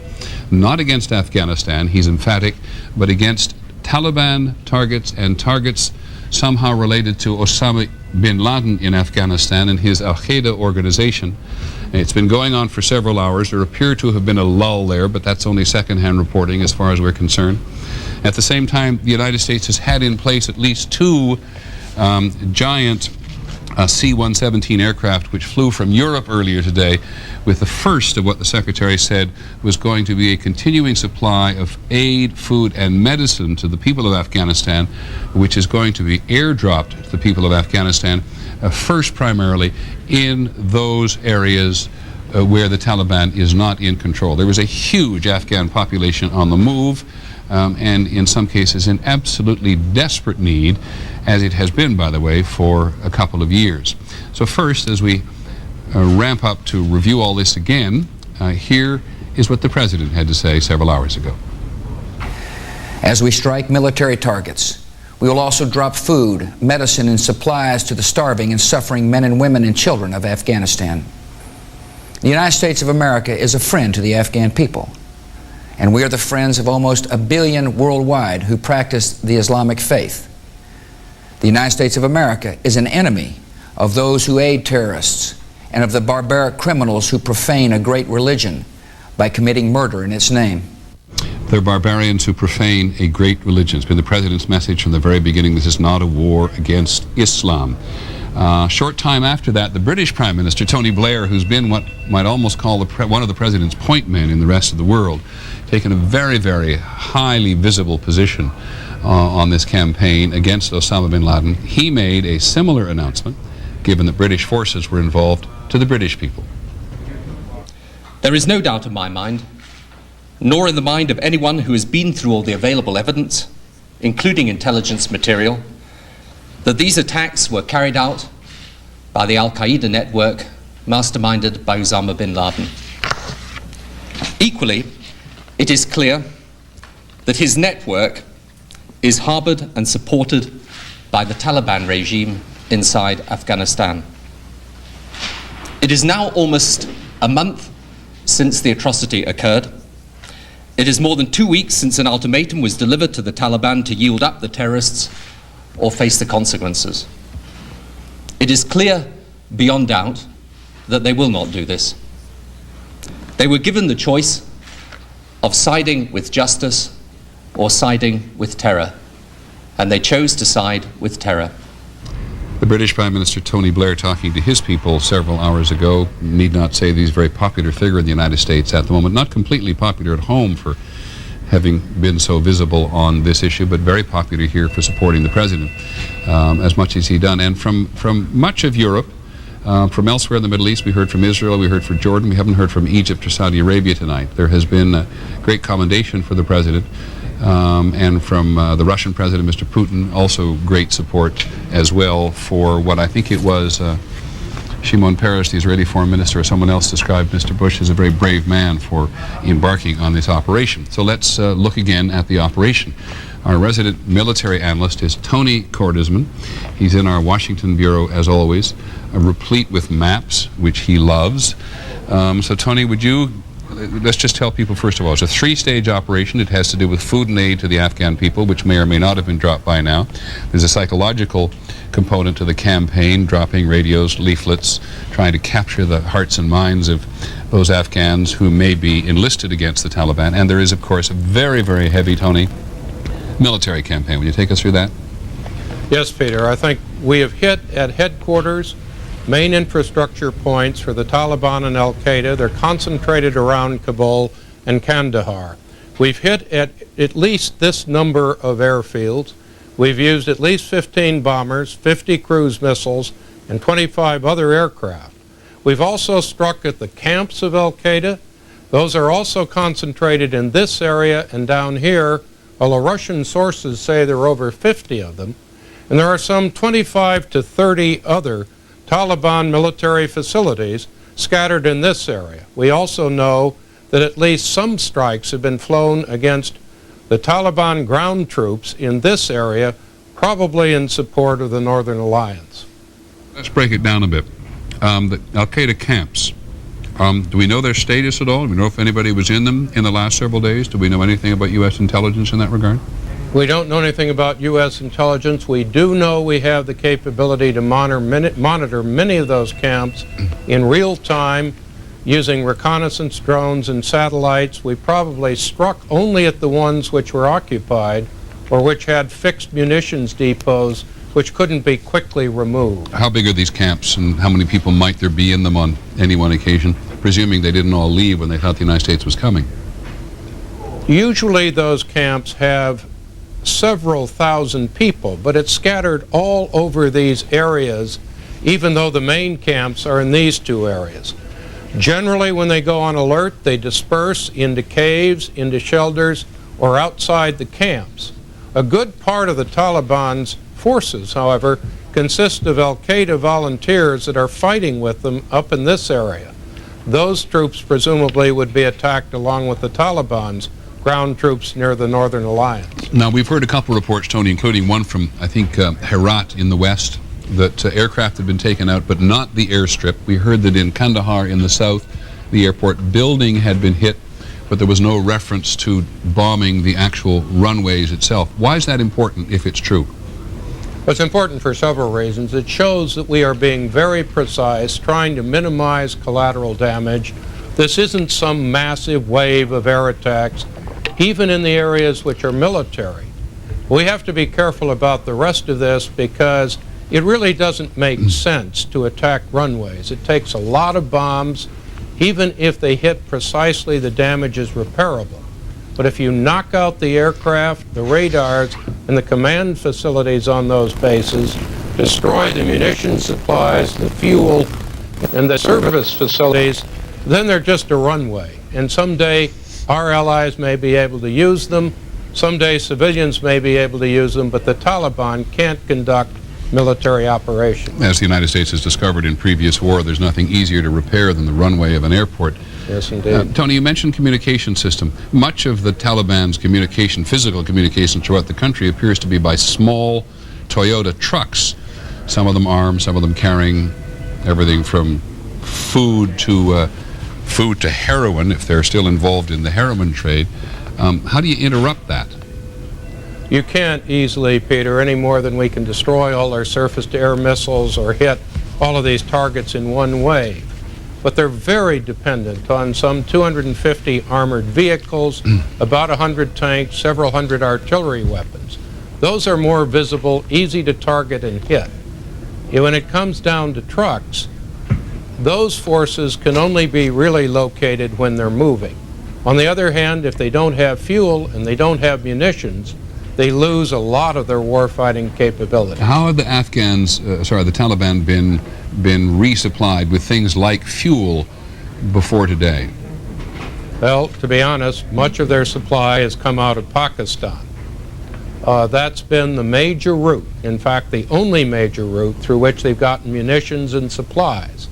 Speaker 3: not against Afghanistan, he's emphatic, but against Taliban targets and targets somehow related to Osama bin Laden in Afghanistan and his Al-QAEDA organization. It's been going on for several hours. There appear to have been a lull there, but that's only second-hand reporting as far as we're concerned. At the same time, the United States has had in place at least two giant C-117 aircraft which flew from Europe earlier today, with the first of what the Secretary said was going to be a continuing supply of aid, food, and medicine to the people of Afghanistan, which is going to be airdropped to the people of Afghanistan, first primarily in those areas where the Taliban is not in control. There was a huge Afghan population on the move, and in some cases in absolutely desperate need, as it has been, by the way, for a couple of years. So first, as we ramp up to review all this again, here is what the President had to say several hours ago.
Speaker 17: As we strike military targets, we will also drop food, medicine, and supplies to the starving and suffering men and women and children of Afghanistan. The United States of America is a friend to the Afghan people, and we are the friends of almost 1 billion worldwide who practice the Islamic faith. The United States of America is an enemy of those who aid terrorists and of the barbaric criminals who profane a great religion by committing murder in its name.
Speaker 3: They're barbarians who profane a great religion. It's been the President's message from the very beginning. This is not a war against Islam. Short time after that, the British Prime Minister, Tony Blair, who's been what might almost call one of the President's point men in the rest of the world, taken a very, very highly visible position on this campaign against Osama bin Laden. He made a similar announcement, given that British forces were involved, to the British people.
Speaker 4: There is no doubt in my mind, nor in the mind of anyone who has been through all the available evidence, including intelligence material, that these attacks were carried out by the Al-QAEDA network masterminded by Osama bin Laden. Equally, It is clear that his network is harbored and supported by the Taliban regime inside Afghanistan. It is now almost a month since the atrocity occurred. It is more than 2 weeks since an ultimatum was delivered to the Taliban to yield up the terrorists or face the consequences. It is clear beyond doubt that they will not do this. They were given the choice of siding with justice or siding with terror, and they chose to side with terror.
Speaker 3: The British Prime Minister Tony Blair, talking to his people several hours ago, need not say that he's a very popular figure in the United States at the moment. Not completely popular at home for having been so visible on this issue, but very popular here for supporting the president as much as he done. And from much of Europe, from elsewhere in the Middle East, we heard from Israel, we heard from Jordan, we haven't heard from Egypt or Saudi Arabia tonight. There has been a great commendation for the president. And from the Russian President, Mr. Putin, also great support as well for what I think it was Shimon Peres, the Israeli foreign minister, or someone else described Mr. Bush as a very brave man for embarking on this operation. So let's look again at the operation. Our resident military analyst is Tony Cordesman. He's in our Washington bureau, as always, replete with maps, which he loves. So Tony, would you let's just tell people, first of all, it's a three-stage operation. It has to do with food and aid to the Afghan people, which may or may not have been dropped by now. There's a psychological component to the campaign, dropping radios, leaflets, trying to capture the hearts and minds of those Afghans who may be enlisted against the Taliban. And there is, of course, a very, very heavy, Tony, military campaign. Will you take us through that?
Speaker 14: Yes, Peter. I think we have hit at headquarters main infrastructure points for the Taliban and Al-QAEDA. They're concentrated around Kabul and Kandahar. We've hit at least this number of airfields. We've used at least 15 bombers, 50 cruise missiles, and 25 other aircraft. We've also struck at the camps of Al-QAEDA. Those are also concentrated in this area and down here, although Russian sources say there are over 50 of them. And there are some 25 to 30 other Taliban military facilities scattered in this area. We also know that at least some strikes have been flown against the Taliban ground troops in this area, probably in support of the Northern Alliance.
Speaker 3: Let's break it down a bit. The Al-QAEDA camps, do we know their status at all? Do we know if anybody was in them in the last several days? Do we know anything about U.S. intelligence in that regard?
Speaker 14: We don't know anything about U.S. intelligence. We do know we have the capability to monitor many of those camps in real time using reconnaissance drones and satellites. We probably struck only at the ones which were occupied or which had fixed munitions depots which couldn't be quickly removed.
Speaker 3: How big are these camps and how many people might there be in them on any one occasion, presuming they didn't all leave when they thought the United States was coming?
Speaker 14: Usually those camps have several thousand people, but it's scattered all over these areas, even though the main camps are in these two areas. Generally, when they go on alert, they disperse into caves, into shelters, or outside the camps. A good part of the Taliban's forces, however, consist of Al-QAEDA volunteers that are fighting with them up in this area. Those troops presumably would be attacked along with the Taliban's ground troops near the Northern Alliance.
Speaker 3: Now, we've heard a couple reports, Tony, including one from, I think, Herat in the west, that aircraft had been taken out, but not the airstrip. We heard that in Kandahar in the south, the airport building had been hit, but there was no reference to bombing the actual runways itself. Why is that important if it's true?
Speaker 14: It's important for several reasons. It shows that we are being very precise, trying to minimize collateral damage. This isn't some massive wave of air attacks, even in the areas which are military. We have to be careful about the rest of this because it really doesn't make sense to attack runways. It takes a lot of bombs. Even if they hit precisely, the damage is repairable. But if you knock out the aircraft, the radars, and the command facilities on those bases, destroy the munition supplies, the fuel, and the service facilities, then they're just a runway. And someday our allies may be able to use them, someday civilians may be able to use them, but the Taliban can't conduct military operation.
Speaker 3: As the United States has discovered in previous war, there's nothing easier to repair than the runway of an airport.
Speaker 14: Yes, indeed.
Speaker 3: Tony, you mentioned communication system. Much of the Taliban's communication, physical communication throughout the country, appears to be by small Toyota trucks. Some of them armed, some of them carrying everything from food to heroin, if they're still involved in the heroin trade. How do you interrupt that?
Speaker 14: You can't easily, Peter, any more than we can destroy all our surface-to-air missiles or hit all of these targets in one wave. But they're very dependent on some 250 armored vehicles, about 100 tanks, several hundred artillery weapons. Those are more visible, easy to target and hit. When it comes down to trucks, those forces can only be really located when they're moving. On the other hand, if they don't have fuel and they don't have munitions, they lose a lot of their warfighting capability.
Speaker 3: How have the the Taliban been resupplied with things like fuel before today?
Speaker 14: Well, to be honest, much of their supply has come out of Pakistan. That's been the major route, in fact, the only major route through which they've gotten munitions and supplies.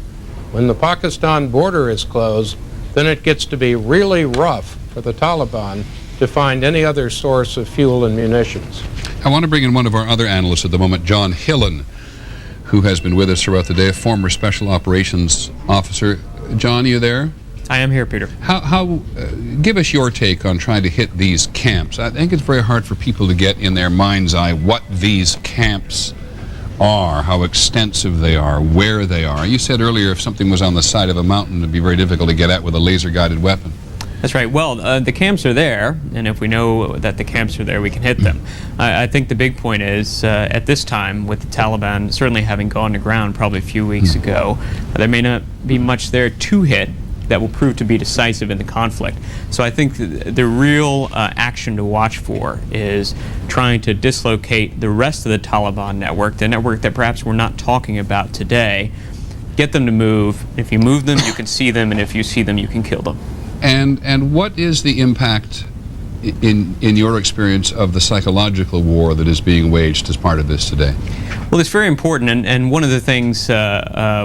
Speaker 14: When the Pakistan border is closed, then it gets to be really rough for the Taliban to find any other source of fuel and munitions.
Speaker 3: I want to bring in one of our other analysts at the moment, John Hillen, who has been with us throughout the day, a former special operations officer. John, are you there?
Speaker 9: I am here, Peter.
Speaker 3: Give us your take on trying to hit these camps. I think it's very hard for people to get in their mind's eye what these camps are, how extensive they are, where they are. You said earlier if something was on the side of a mountain, it would be very difficult to get at with a laser-guided weapon.
Speaker 9: That's right. Well, the camps are there, and if we know that the camps are there, we can hit them. I think the big point is, at this time, with the Taliban certainly having gone to ground probably a few weeks ago, there may not be much there to hit that will prove to be decisive in the conflict. So I think the real action to watch for is trying to dislocate the rest of the Taliban network, the network that perhaps we're not talking about today, get them to move. If you move them, you can see them, and if you see them, you can kill them.
Speaker 3: And what is the impact, in your experience, of the psychological war that is being waged as part of this today?
Speaker 9: Well, it's very important, and one of the things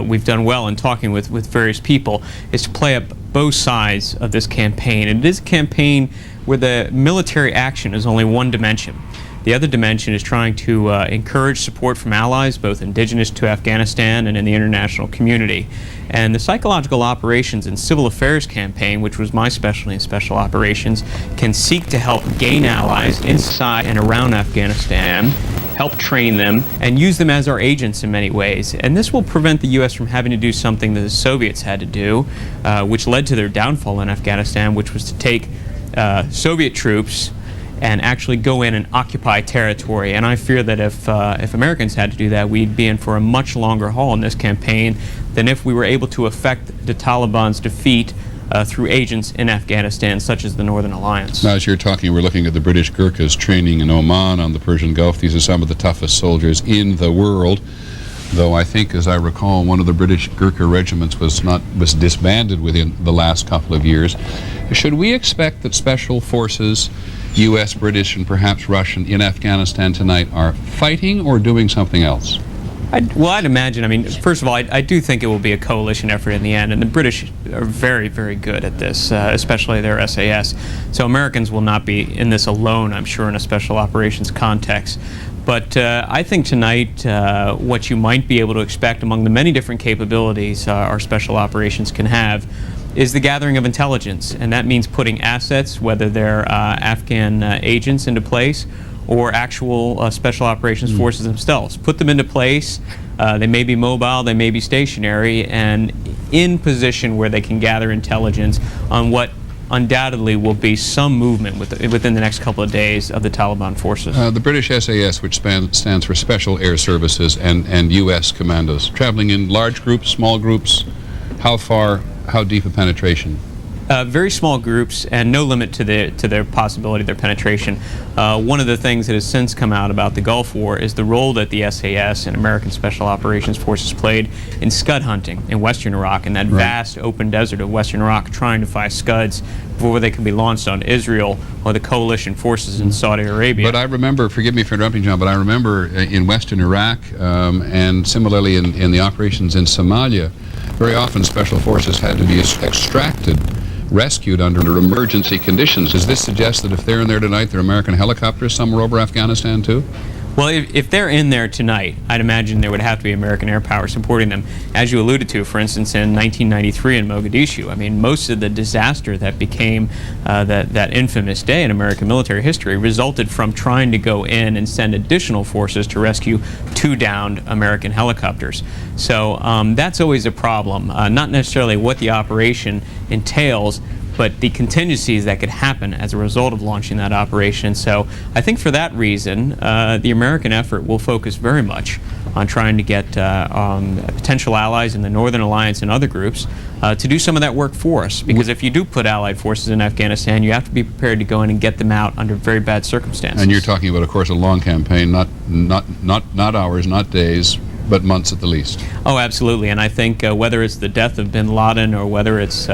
Speaker 9: we've done well in talking with various people is to play up both sides of this campaign. And it is a campaign where the military action is only one dimension. The other dimension is trying to encourage support from allies, both indigenous to Afghanistan and in the international community. And the psychological operations and civil affairs campaign, which was my specialty in special operations, can seek to help gain allies inside and around Afghanistan, help train them, and use them as our agents in many ways. And this will prevent the U.S. from having to do something that the Soviets had to do, which led to their downfall in Afghanistan, which was to take Soviet troops and actually go in and occupy territory. And I fear that if Americans had to do that, we'd be in for a much longer haul in this campaign than if we were able to effect the Taliban's defeat through agents in Afghanistan, such as the Northern Alliance.
Speaker 3: Now, as you're talking, we're looking at the British Gurkhas training in Oman on the Persian Gulf. These are some of the toughest soldiers in the world, though I think, as I recall, one of the British Gurkha regiments was disbanded within the last couple of years. Should we expect that special forces, U.S., British, and perhaps Russian, in Afghanistan tonight are fighting or doing something else?
Speaker 9: I'd imagine, I mean, first of all, I do think it will be a coalition effort in the end, and the British are very, very good at this, especially their SAS. So Americans will not be in this alone, I'm sure, in a special operations context. But I think tonight what you might be able to expect among the many different capabilities our special operations can have is the gathering of intelligence, and that means putting assets, whether they're Afghan agents, into place or actual special operations forces themselves. Put them into place. They may be mobile, they may be stationary, and in position where they can gather intelligence on what undoubtedly will be some movement within the next couple of days of the Taliban forces.
Speaker 3: The British SAS, which stands for Special Air Services, and U.S. commandos, traveling in large groups, small groups, how far, how deep a penetration?
Speaker 9: Very small groups and no limit to their possibility, their penetration. One of the things that has since come out about the Gulf War is the role that the SAS and American Special Operations Forces played in scud hunting in western Iraq, in that vast open desert of western Iraq, trying to find scuds before they can be launched on Israel or the coalition forces in Saudi Arabia.
Speaker 3: But I remember, forgive me for interrupting, John, but I remember in western Iraq and similarly in the operations in Somalia, very often special forces had to be extracted, rescued under emergency conditions. Does this suggest that if they're in there tonight, they're American helicopters somewhere over Afghanistan too?
Speaker 9: Well, if they're in there tonight, I'd imagine there would have to be American air power supporting them. As you alluded to, for instance, in 1993 in Mogadishu, I mean, most of the disaster that became that infamous day in American military history resulted from trying to go in and send additional forces to rescue 2 downed American helicopters. So that's always a problem, not necessarily what the operation entails, but the contingencies that could happen as a result of launching that operation. So I think for that reason, the American effort will focus very much on trying to get potential allies in the Northern Alliance and other groups to do some of that work for us. Because if you do put allied forces in Afghanistan, you have to be prepared to go in and get them out under very bad circumstances.
Speaker 3: And you're talking about, of course, a long campaign, not hours, not days, but months at the least.
Speaker 9: Oh, absolutely. And I think whether it's the death of bin Laden or whether it's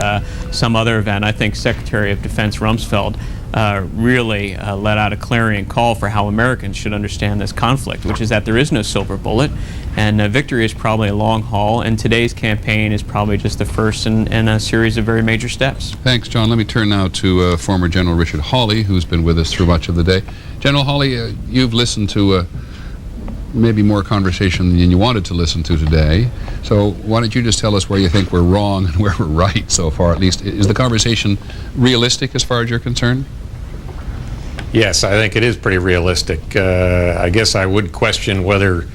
Speaker 9: some other event, I think Secretary of Defense Rumsfeld really let out a clarion call for how Americans should understand this conflict, which is that there is no silver bullet, and victory is probably a long haul, and today's campaign is probably just the first in a series of very major steps.
Speaker 3: Thanks, John. Let me turn now to former General Richard Hawley, who's been with us through much of the day. General Hawley, you've listened to maybe more conversation than you wanted to listen to today. So why don't you just tell us where you think we're wrong and where we're right so far, at least. Is the conversation realistic as far as you're concerned?
Speaker 13: Yes, I think it is pretty realistic. I guess I would question whether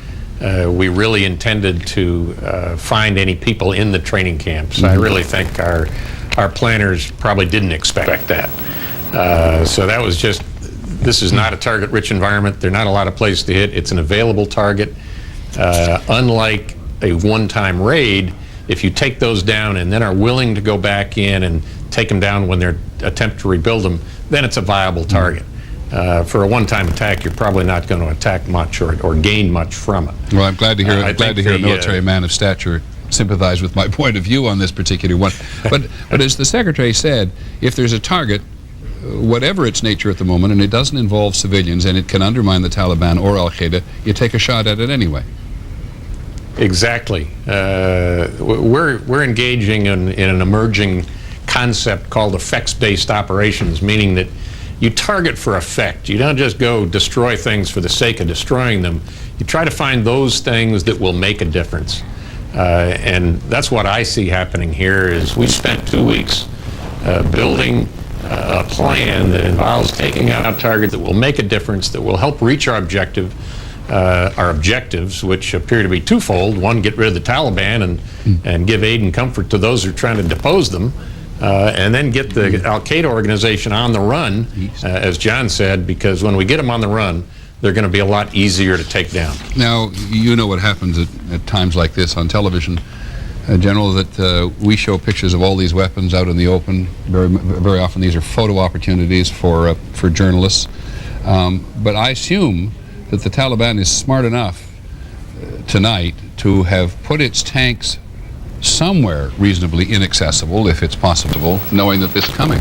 Speaker 13: we really intended to find any people in the training camps. I really think our planners probably didn't expect that. So that was just, this is not a target-rich environment. There are not a lot of places to hit. It's an available target. Unlike a one-time raid, if you take those down and then are willing to go back in and take them down when they're attempt to rebuild them, then it's a viable target. For a one-time attack, you're probably not going to attack much or gain much from it.
Speaker 3: Well, I'm glad to hear, a military man of stature sympathize with my point of view on this particular one. But as the Secretary said, if there's a target, whatever its nature at the moment, and it doesn't involve civilians and it can undermine the Taliban or Al-QAEDA, you take a shot at it anyway.
Speaker 13: Exactly. We're engaging in an emerging concept called effects-based operations, meaning that you target for effect. You don't just go destroy things for the sake of destroying them. You try to find those things that will make a difference. And that's what I see happening here is we spent 2 weeks building a plan that involves taking out targets that will make a difference, that will help reach our objectives, which appear to be twofold. One, get rid of the Taliban and give aid and comfort to those who are trying to depose them, and then get the Al-QAEDA organization on the run, as John said, because when we get them on the run, they're going to be a lot easier to take down.
Speaker 3: Now, you know what happens at times like this on television, General, that we show pictures of all these weapons out in the open. Very often these are photo opportunities for journalists. But I assume that the Taliban is smart enough tonight to have put its tanks somewhere reasonably inaccessible, if it's possible, knowing that this is coming.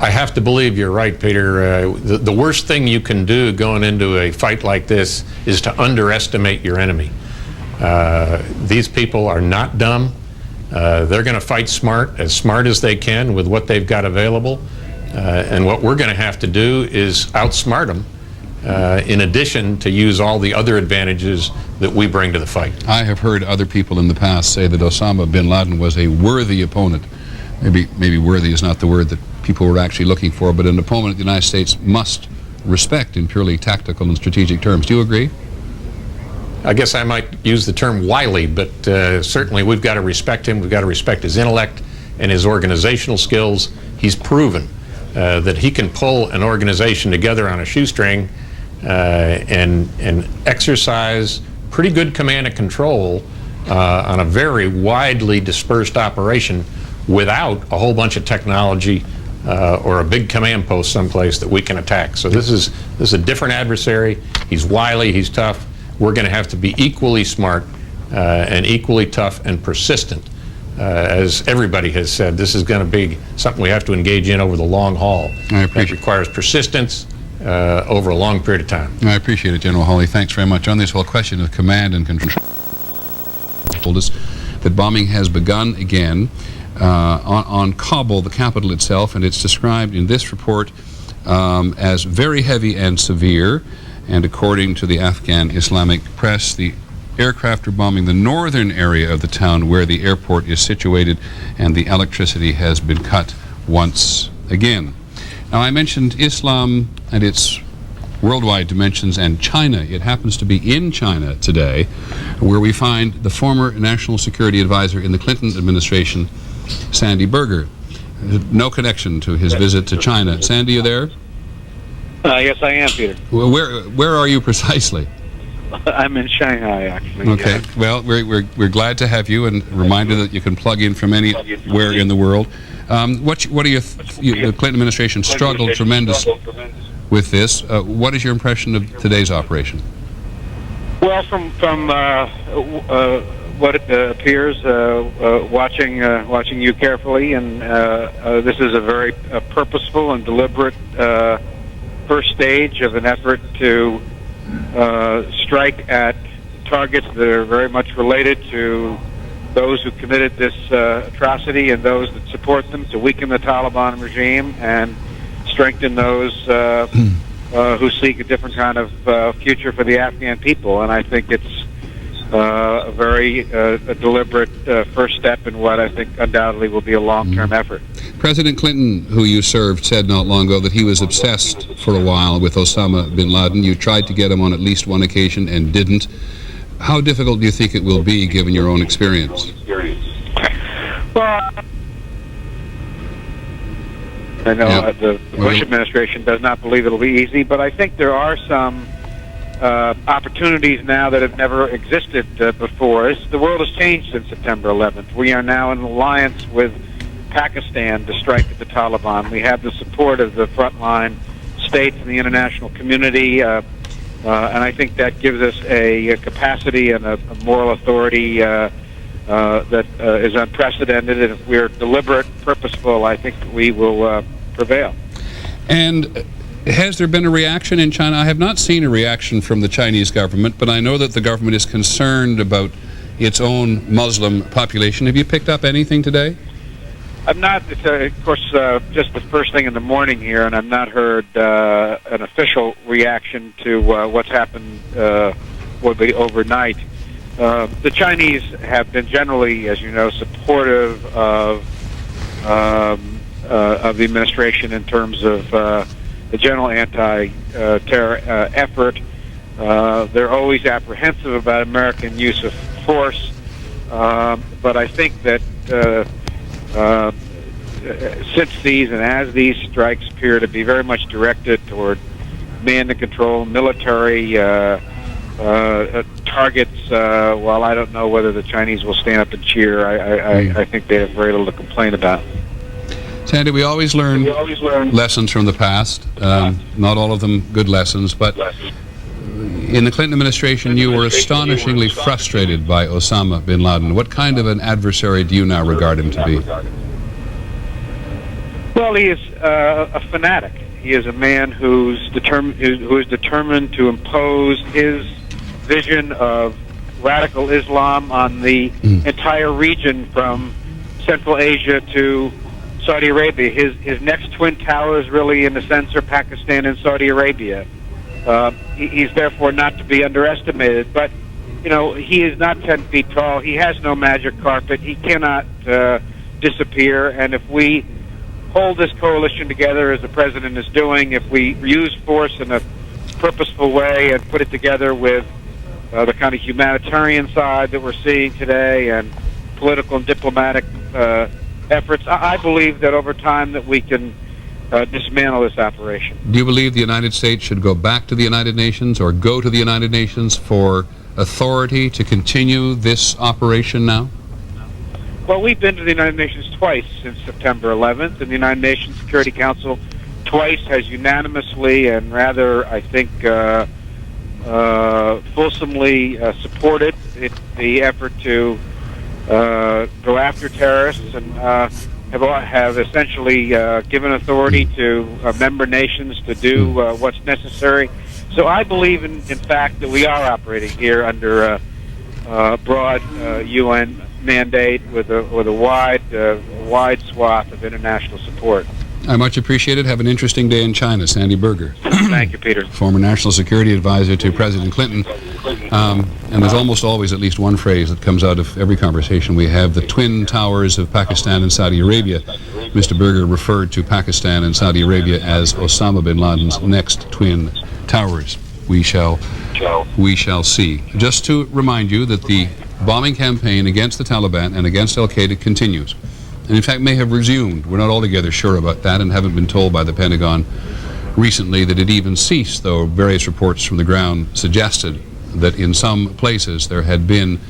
Speaker 13: I have to believe you're right, Peter. The worst thing you can do going into a fight like this is to underestimate your enemy. These people are not dumb. They're going to fight smart as they can with what they've got available. And what we're going to have to do is outsmart them, in addition to use all the other advantages that we bring to the fight.
Speaker 3: I have heard other people in the past say that Osama bin Laden was a worthy opponent. Maybe worthy is not the word that people were actually looking for, but an opponent the United States must respect in purely tactical and strategic terms. Do you agree?
Speaker 13: I guess I might use the term wily, but certainly we've got to respect him. We've got to respect his intellect and his organizational skills. He's proven that he can pull an organization together on a shoestring and exercise pretty good command and control on a very widely dispersed operation without a whole bunch of technology or a big command post someplace that we can attack. So this is a different adversary. He's wily, he's tough. We're going to have to be equally smart and equally tough and persistent. As everybody has said, this is going to be something we have to engage in over the long haul. It requires persistence over a long period of time.
Speaker 3: I appreciate it, General Hawley. Thanks very much. On this whole question of command and control, told us that bombing has begun again on Kabul, the capital itself, and it's described in this report as very heavy and severe. And according to the Afghan Islamic press, the aircraft are bombing the northern area of the town where the airport is situated, and the electricity has been cut once again. Now, I mentioned Islam and its worldwide dimensions and China. It happens to be in China today, where we find the former National Security Advisor in the Clinton administration, Sandy Berger. No connection to his visit to China. Sandy, you there?
Speaker 15: Yes, I am, Peter.
Speaker 3: Well, where are you precisely?
Speaker 15: I'm in Shanghai, actually.
Speaker 3: Okay. Well, we're glad to have you, and reminder that you can plug in from anywhere in the world. What are your the Clinton administration struggled tremendously with this. What is your impression of today's operation?
Speaker 15: Well, from what it appears, watching you carefully, and this is a very purposeful and deliberate first stage of an effort to strike at targets that are very much related to those who committed this atrocity and those that support them, to weaken the Taliban regime and strengthen those who seek a different kind of future for the Afghan people. And I think it's a very deliberate first step in what I think undoubtedly will be a long-term effort.
Speaker 3: President Clinton, who you served, said not long ago that he was obsessed for a while with Osama bin Laden. You tried to get him on at least one occasion and didn't. How difficult do you think it will be, given your own experience?
Speaker 15: Well, I know the Bush administration does not believe it'll be easy, but I think there are some opportunities now that have never existed before. The world has changed since September 11th. We are now in an alliance with Pakistan to strike at the Taliban. We have the support of the frontline states and the international community, and I think that gives us a capacity and a moral authority that is unprecedented. And if we're deliberate, purposeful, I think we will prevail.
Speaker 3: And has there been a reaction in China? I have not seen a reaction from the Chinese government, but I know that the government is concerned about its own Muslim population. Have you picked up anything today?
Speaker 15: I've not. It's, of course, just the first thing in the morning here, and I've not heard an official reaction to what's happened overnight. The Chinese have been generally, as you know, supportive of the administration in terms of the general anti-terror effort. They're always apprehensive about American use of force, but I think that since these and as these strikes appear to be very much directed toward command and control, military targets, while I don't know whether the Chinese will stand up and cheer, I think they have very little to complain about.
Speaker 3: Sandy, we always learn lessons from the past, not all of them good lessons, but in the Clinton administration you were astonishingly frustrated by Osama bin Laden. What kind of an adversary do you now regard him to be?
Speaker 15: Well, he is a fanatic. He is a man who is determined to impose his vision of radical Islam on the entire region from Central Asia to Saudi Arabia. His next twin towers really, in a sense, are Pakistan and Saudi Arabia. He's therefore not to be underestimated. But, you know, he is not 10 feet tall. He has no magic carpet. He cannot disappear. And if we hold this coalition together, as the President is doing, if we use force in a purposeful way and put it together with the kind of humanitarian side that we're seeing today and political and diplomatic efforts, I believe that over time that we can dismantle this operation.
Speaker 3: Do you believe the United States should go back to the United Nations or go to the United Nations for authority to continue this operation now?
Speaker 15: Well, we've been to the United Nations twice since September 11th, and the United Nations Security Council twice has unanimously and rather, I think, fulsomely supported the effort to go after terrorists and have essentially given authority to member nations to do what's necessary. So I believe, in fact, that we are operating here under a broad UN mandate with a wide swath of international support.
Speaker 3: I much appreciate it. Have an interesting day in China. Sandy Berger.
Speaker 15: Thank you, Peter.
Speaker 3: Former National Security Advisor to President Clinton. And there's almost always at least one phrase that comes out of every conversation we have: the twin towers of Pakistan and Saudi Arabia. Mr. Berger referred to Pakistan and Saudi Arabia as Osama bin Laden's next twin towers. We shall see. Just to remind you that the bombing campaign against the Taliban and against Al-QAEDA continues, and in fact may have resumed. We're not altogether sure about that and haven't been told by the Pentagon recently that it even ceased, though various reports from the ground suggested that in some places there had been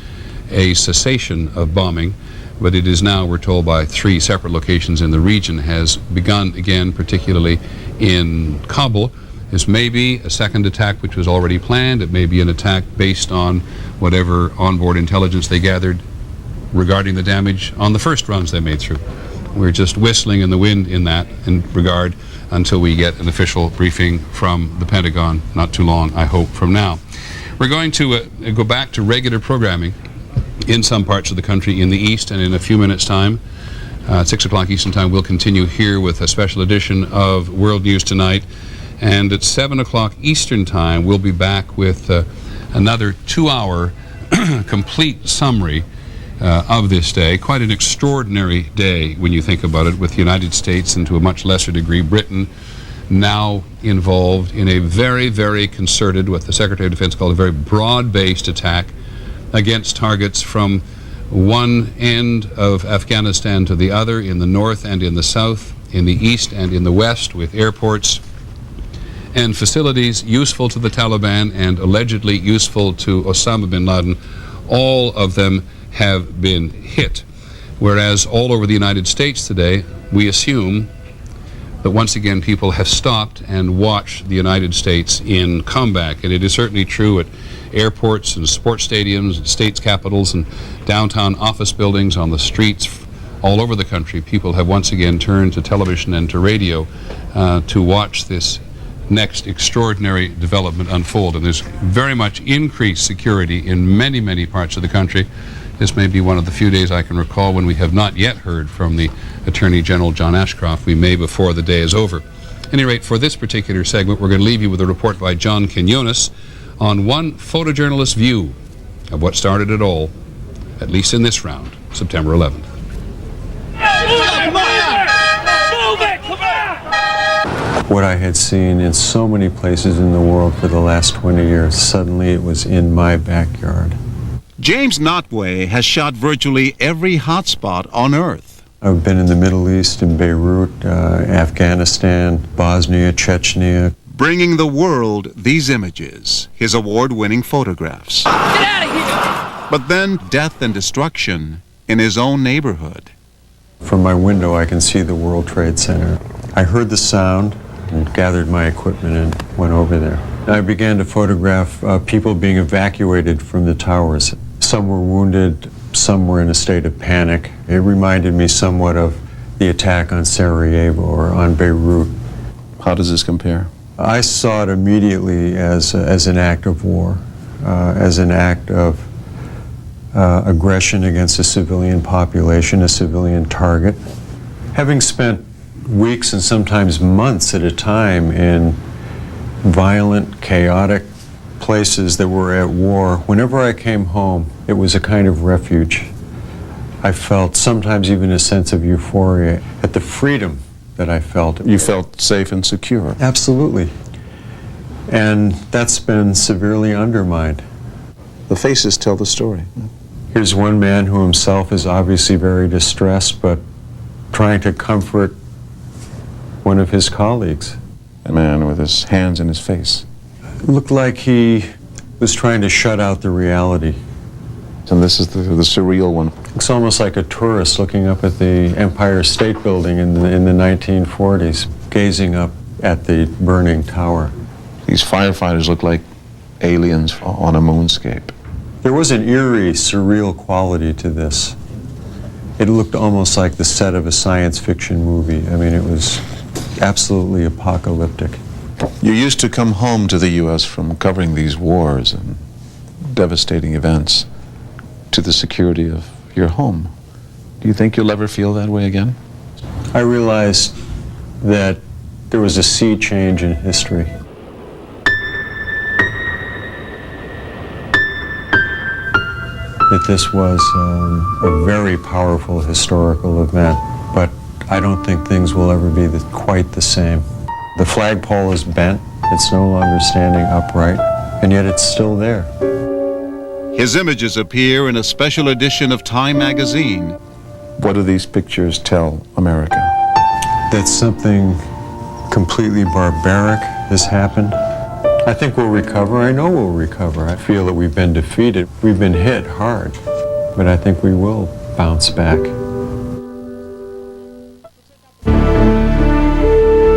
Speaker 3: a cessation of bombing, but it is now, we're told, by 3 separate locations in the region, has begun again, particularly in Kabul. This may be a second attack which was already planned. It may be an attack based on whatever onboard intelligence they gathered regarding the damage on the first runs they made through. We're just whistling in the wind in that regard until we get an official briefing from the Pentagon, not too long, I hope, from now. We're going to go back to regular programming in some parts of the country in the East, and in a few minutes' time, 6 o'clock Eastern Time, we'll continue here with a special edition of World News Tonight. And at 7 o'clock Eastern Time, we'll be back with another 2-hour complete summary of this day. Quite an extraordinary day when you think about it, with the United States and to a much lesser degree Britain now involved in a very, very concerted, what the Secretary of Defense called a very broad-based attack against targets from one end of Afghanistan to the other, in the north and in the south, in the east and in the west, with airports and facilities useful to the Taliban and allegedly useful to Osama bin Laden. All of them have been hit. Whereas all over the United States today, we assume that once again people have stopped and watched the United States in combat. And it is certainly true at airports and sports stadiums, and states capitals and downtown office buildings, on the streets all over the country. People have once again turned to television and to radio to watch this next extraordinary development unfold. And there's very much increased security in many, many parts of the country. This may be one of the few days I can recall when we have not yet heard from the Attorney General John Ashcroft. We may before the day is over. At any rate, for this particular segment, we're going to leave you with a report by John Quinones on one photojournalist's view of what started it all, at least in this round, September 11th.
Speaker 16: What I had seen in so many places in the world for the last 20 years, suddenly it was in my backyard.
Speaker 19: James Notway has shot virtually every hotspot on Earth.
Speaker 16: I've been in the Middle East, in Beirut, Afghanistan, Bosnia, Chechnya.
Speaker 19: Bringing the world these images, his award-winning photographs. Get out of here! But then death and destruction in his own neighborhood.
Speaker 16: From my window, I can see the World Trade Center. I heard the sound and gathered my equipment and went over there. I began to photograph people being evacuated from the towers. Some were wounded, some were in a state of panic. It reminded me somewhat of the attack on Sarajevo or on Beirut.
Speaker 19: How does this compare?
Speaker 16: I saw it immediately as an act of war, as an act of aggression against a civilian population, a civilian target. Having spent weeks and sometimes months at a time in violent, chaotic places that were at war, whenever I came home, it was a kind of refuge. I felt sometimes even a sense of euphoria at the freedom that I felt.
Speaker 19: You felt safe and secure?
Speaker 16: Absolutely. And that's been severely undermined.
Speaker 19: The faces tell the story.
Speaker 16: Here's one man who himself is obviously very distressed, but trying to comfort one of his colleagues.
Speaker 19: A man with his hands in his face.
Speaker 16: It looked like he was trying to shut out the reality.
Speaker 5: And this is the surreal one.
Speaker 16: It's almost like a tourist looking up at the Empire State Building in the 1940s, gazing up at the burning tower.
Speaker 5: These firefighters look like aliens on a moonscape.
Speaker 16: There was an eerie, surreal quality to this. It looked almost like the set of a science fiction movie. I mean, it was absolutely apocalyptic.
Speaker 5: You used to come home to the U.S. from covering these wars and devastating events to the security of your home. Do you think you'll ever feel that way again?
Speaker 16: I realized that there was a sea change in history. That this was a very powerful historical event, but I don't think things will ever be quite the same. The flagpole is bent, it's no longer standing upright, and yet it's still there.
Speaker 19: His images appear in a special edition of Time magazine.
Speaker 5: What do these pictures tell America?
Speaker 16: That something completely barbaric has happened. I think we'll recover. I know we'll recover. I feel that we've been defeated. We've been hit hard, but I think we will bounce back.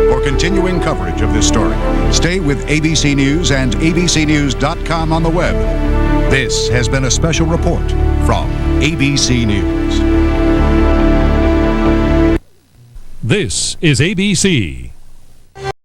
Speaker 12: For continuing coverage of this story, stay with ABC News and abcnews.com on the web. This has been a special report from ABC News.
Speaker 20: This is ABC.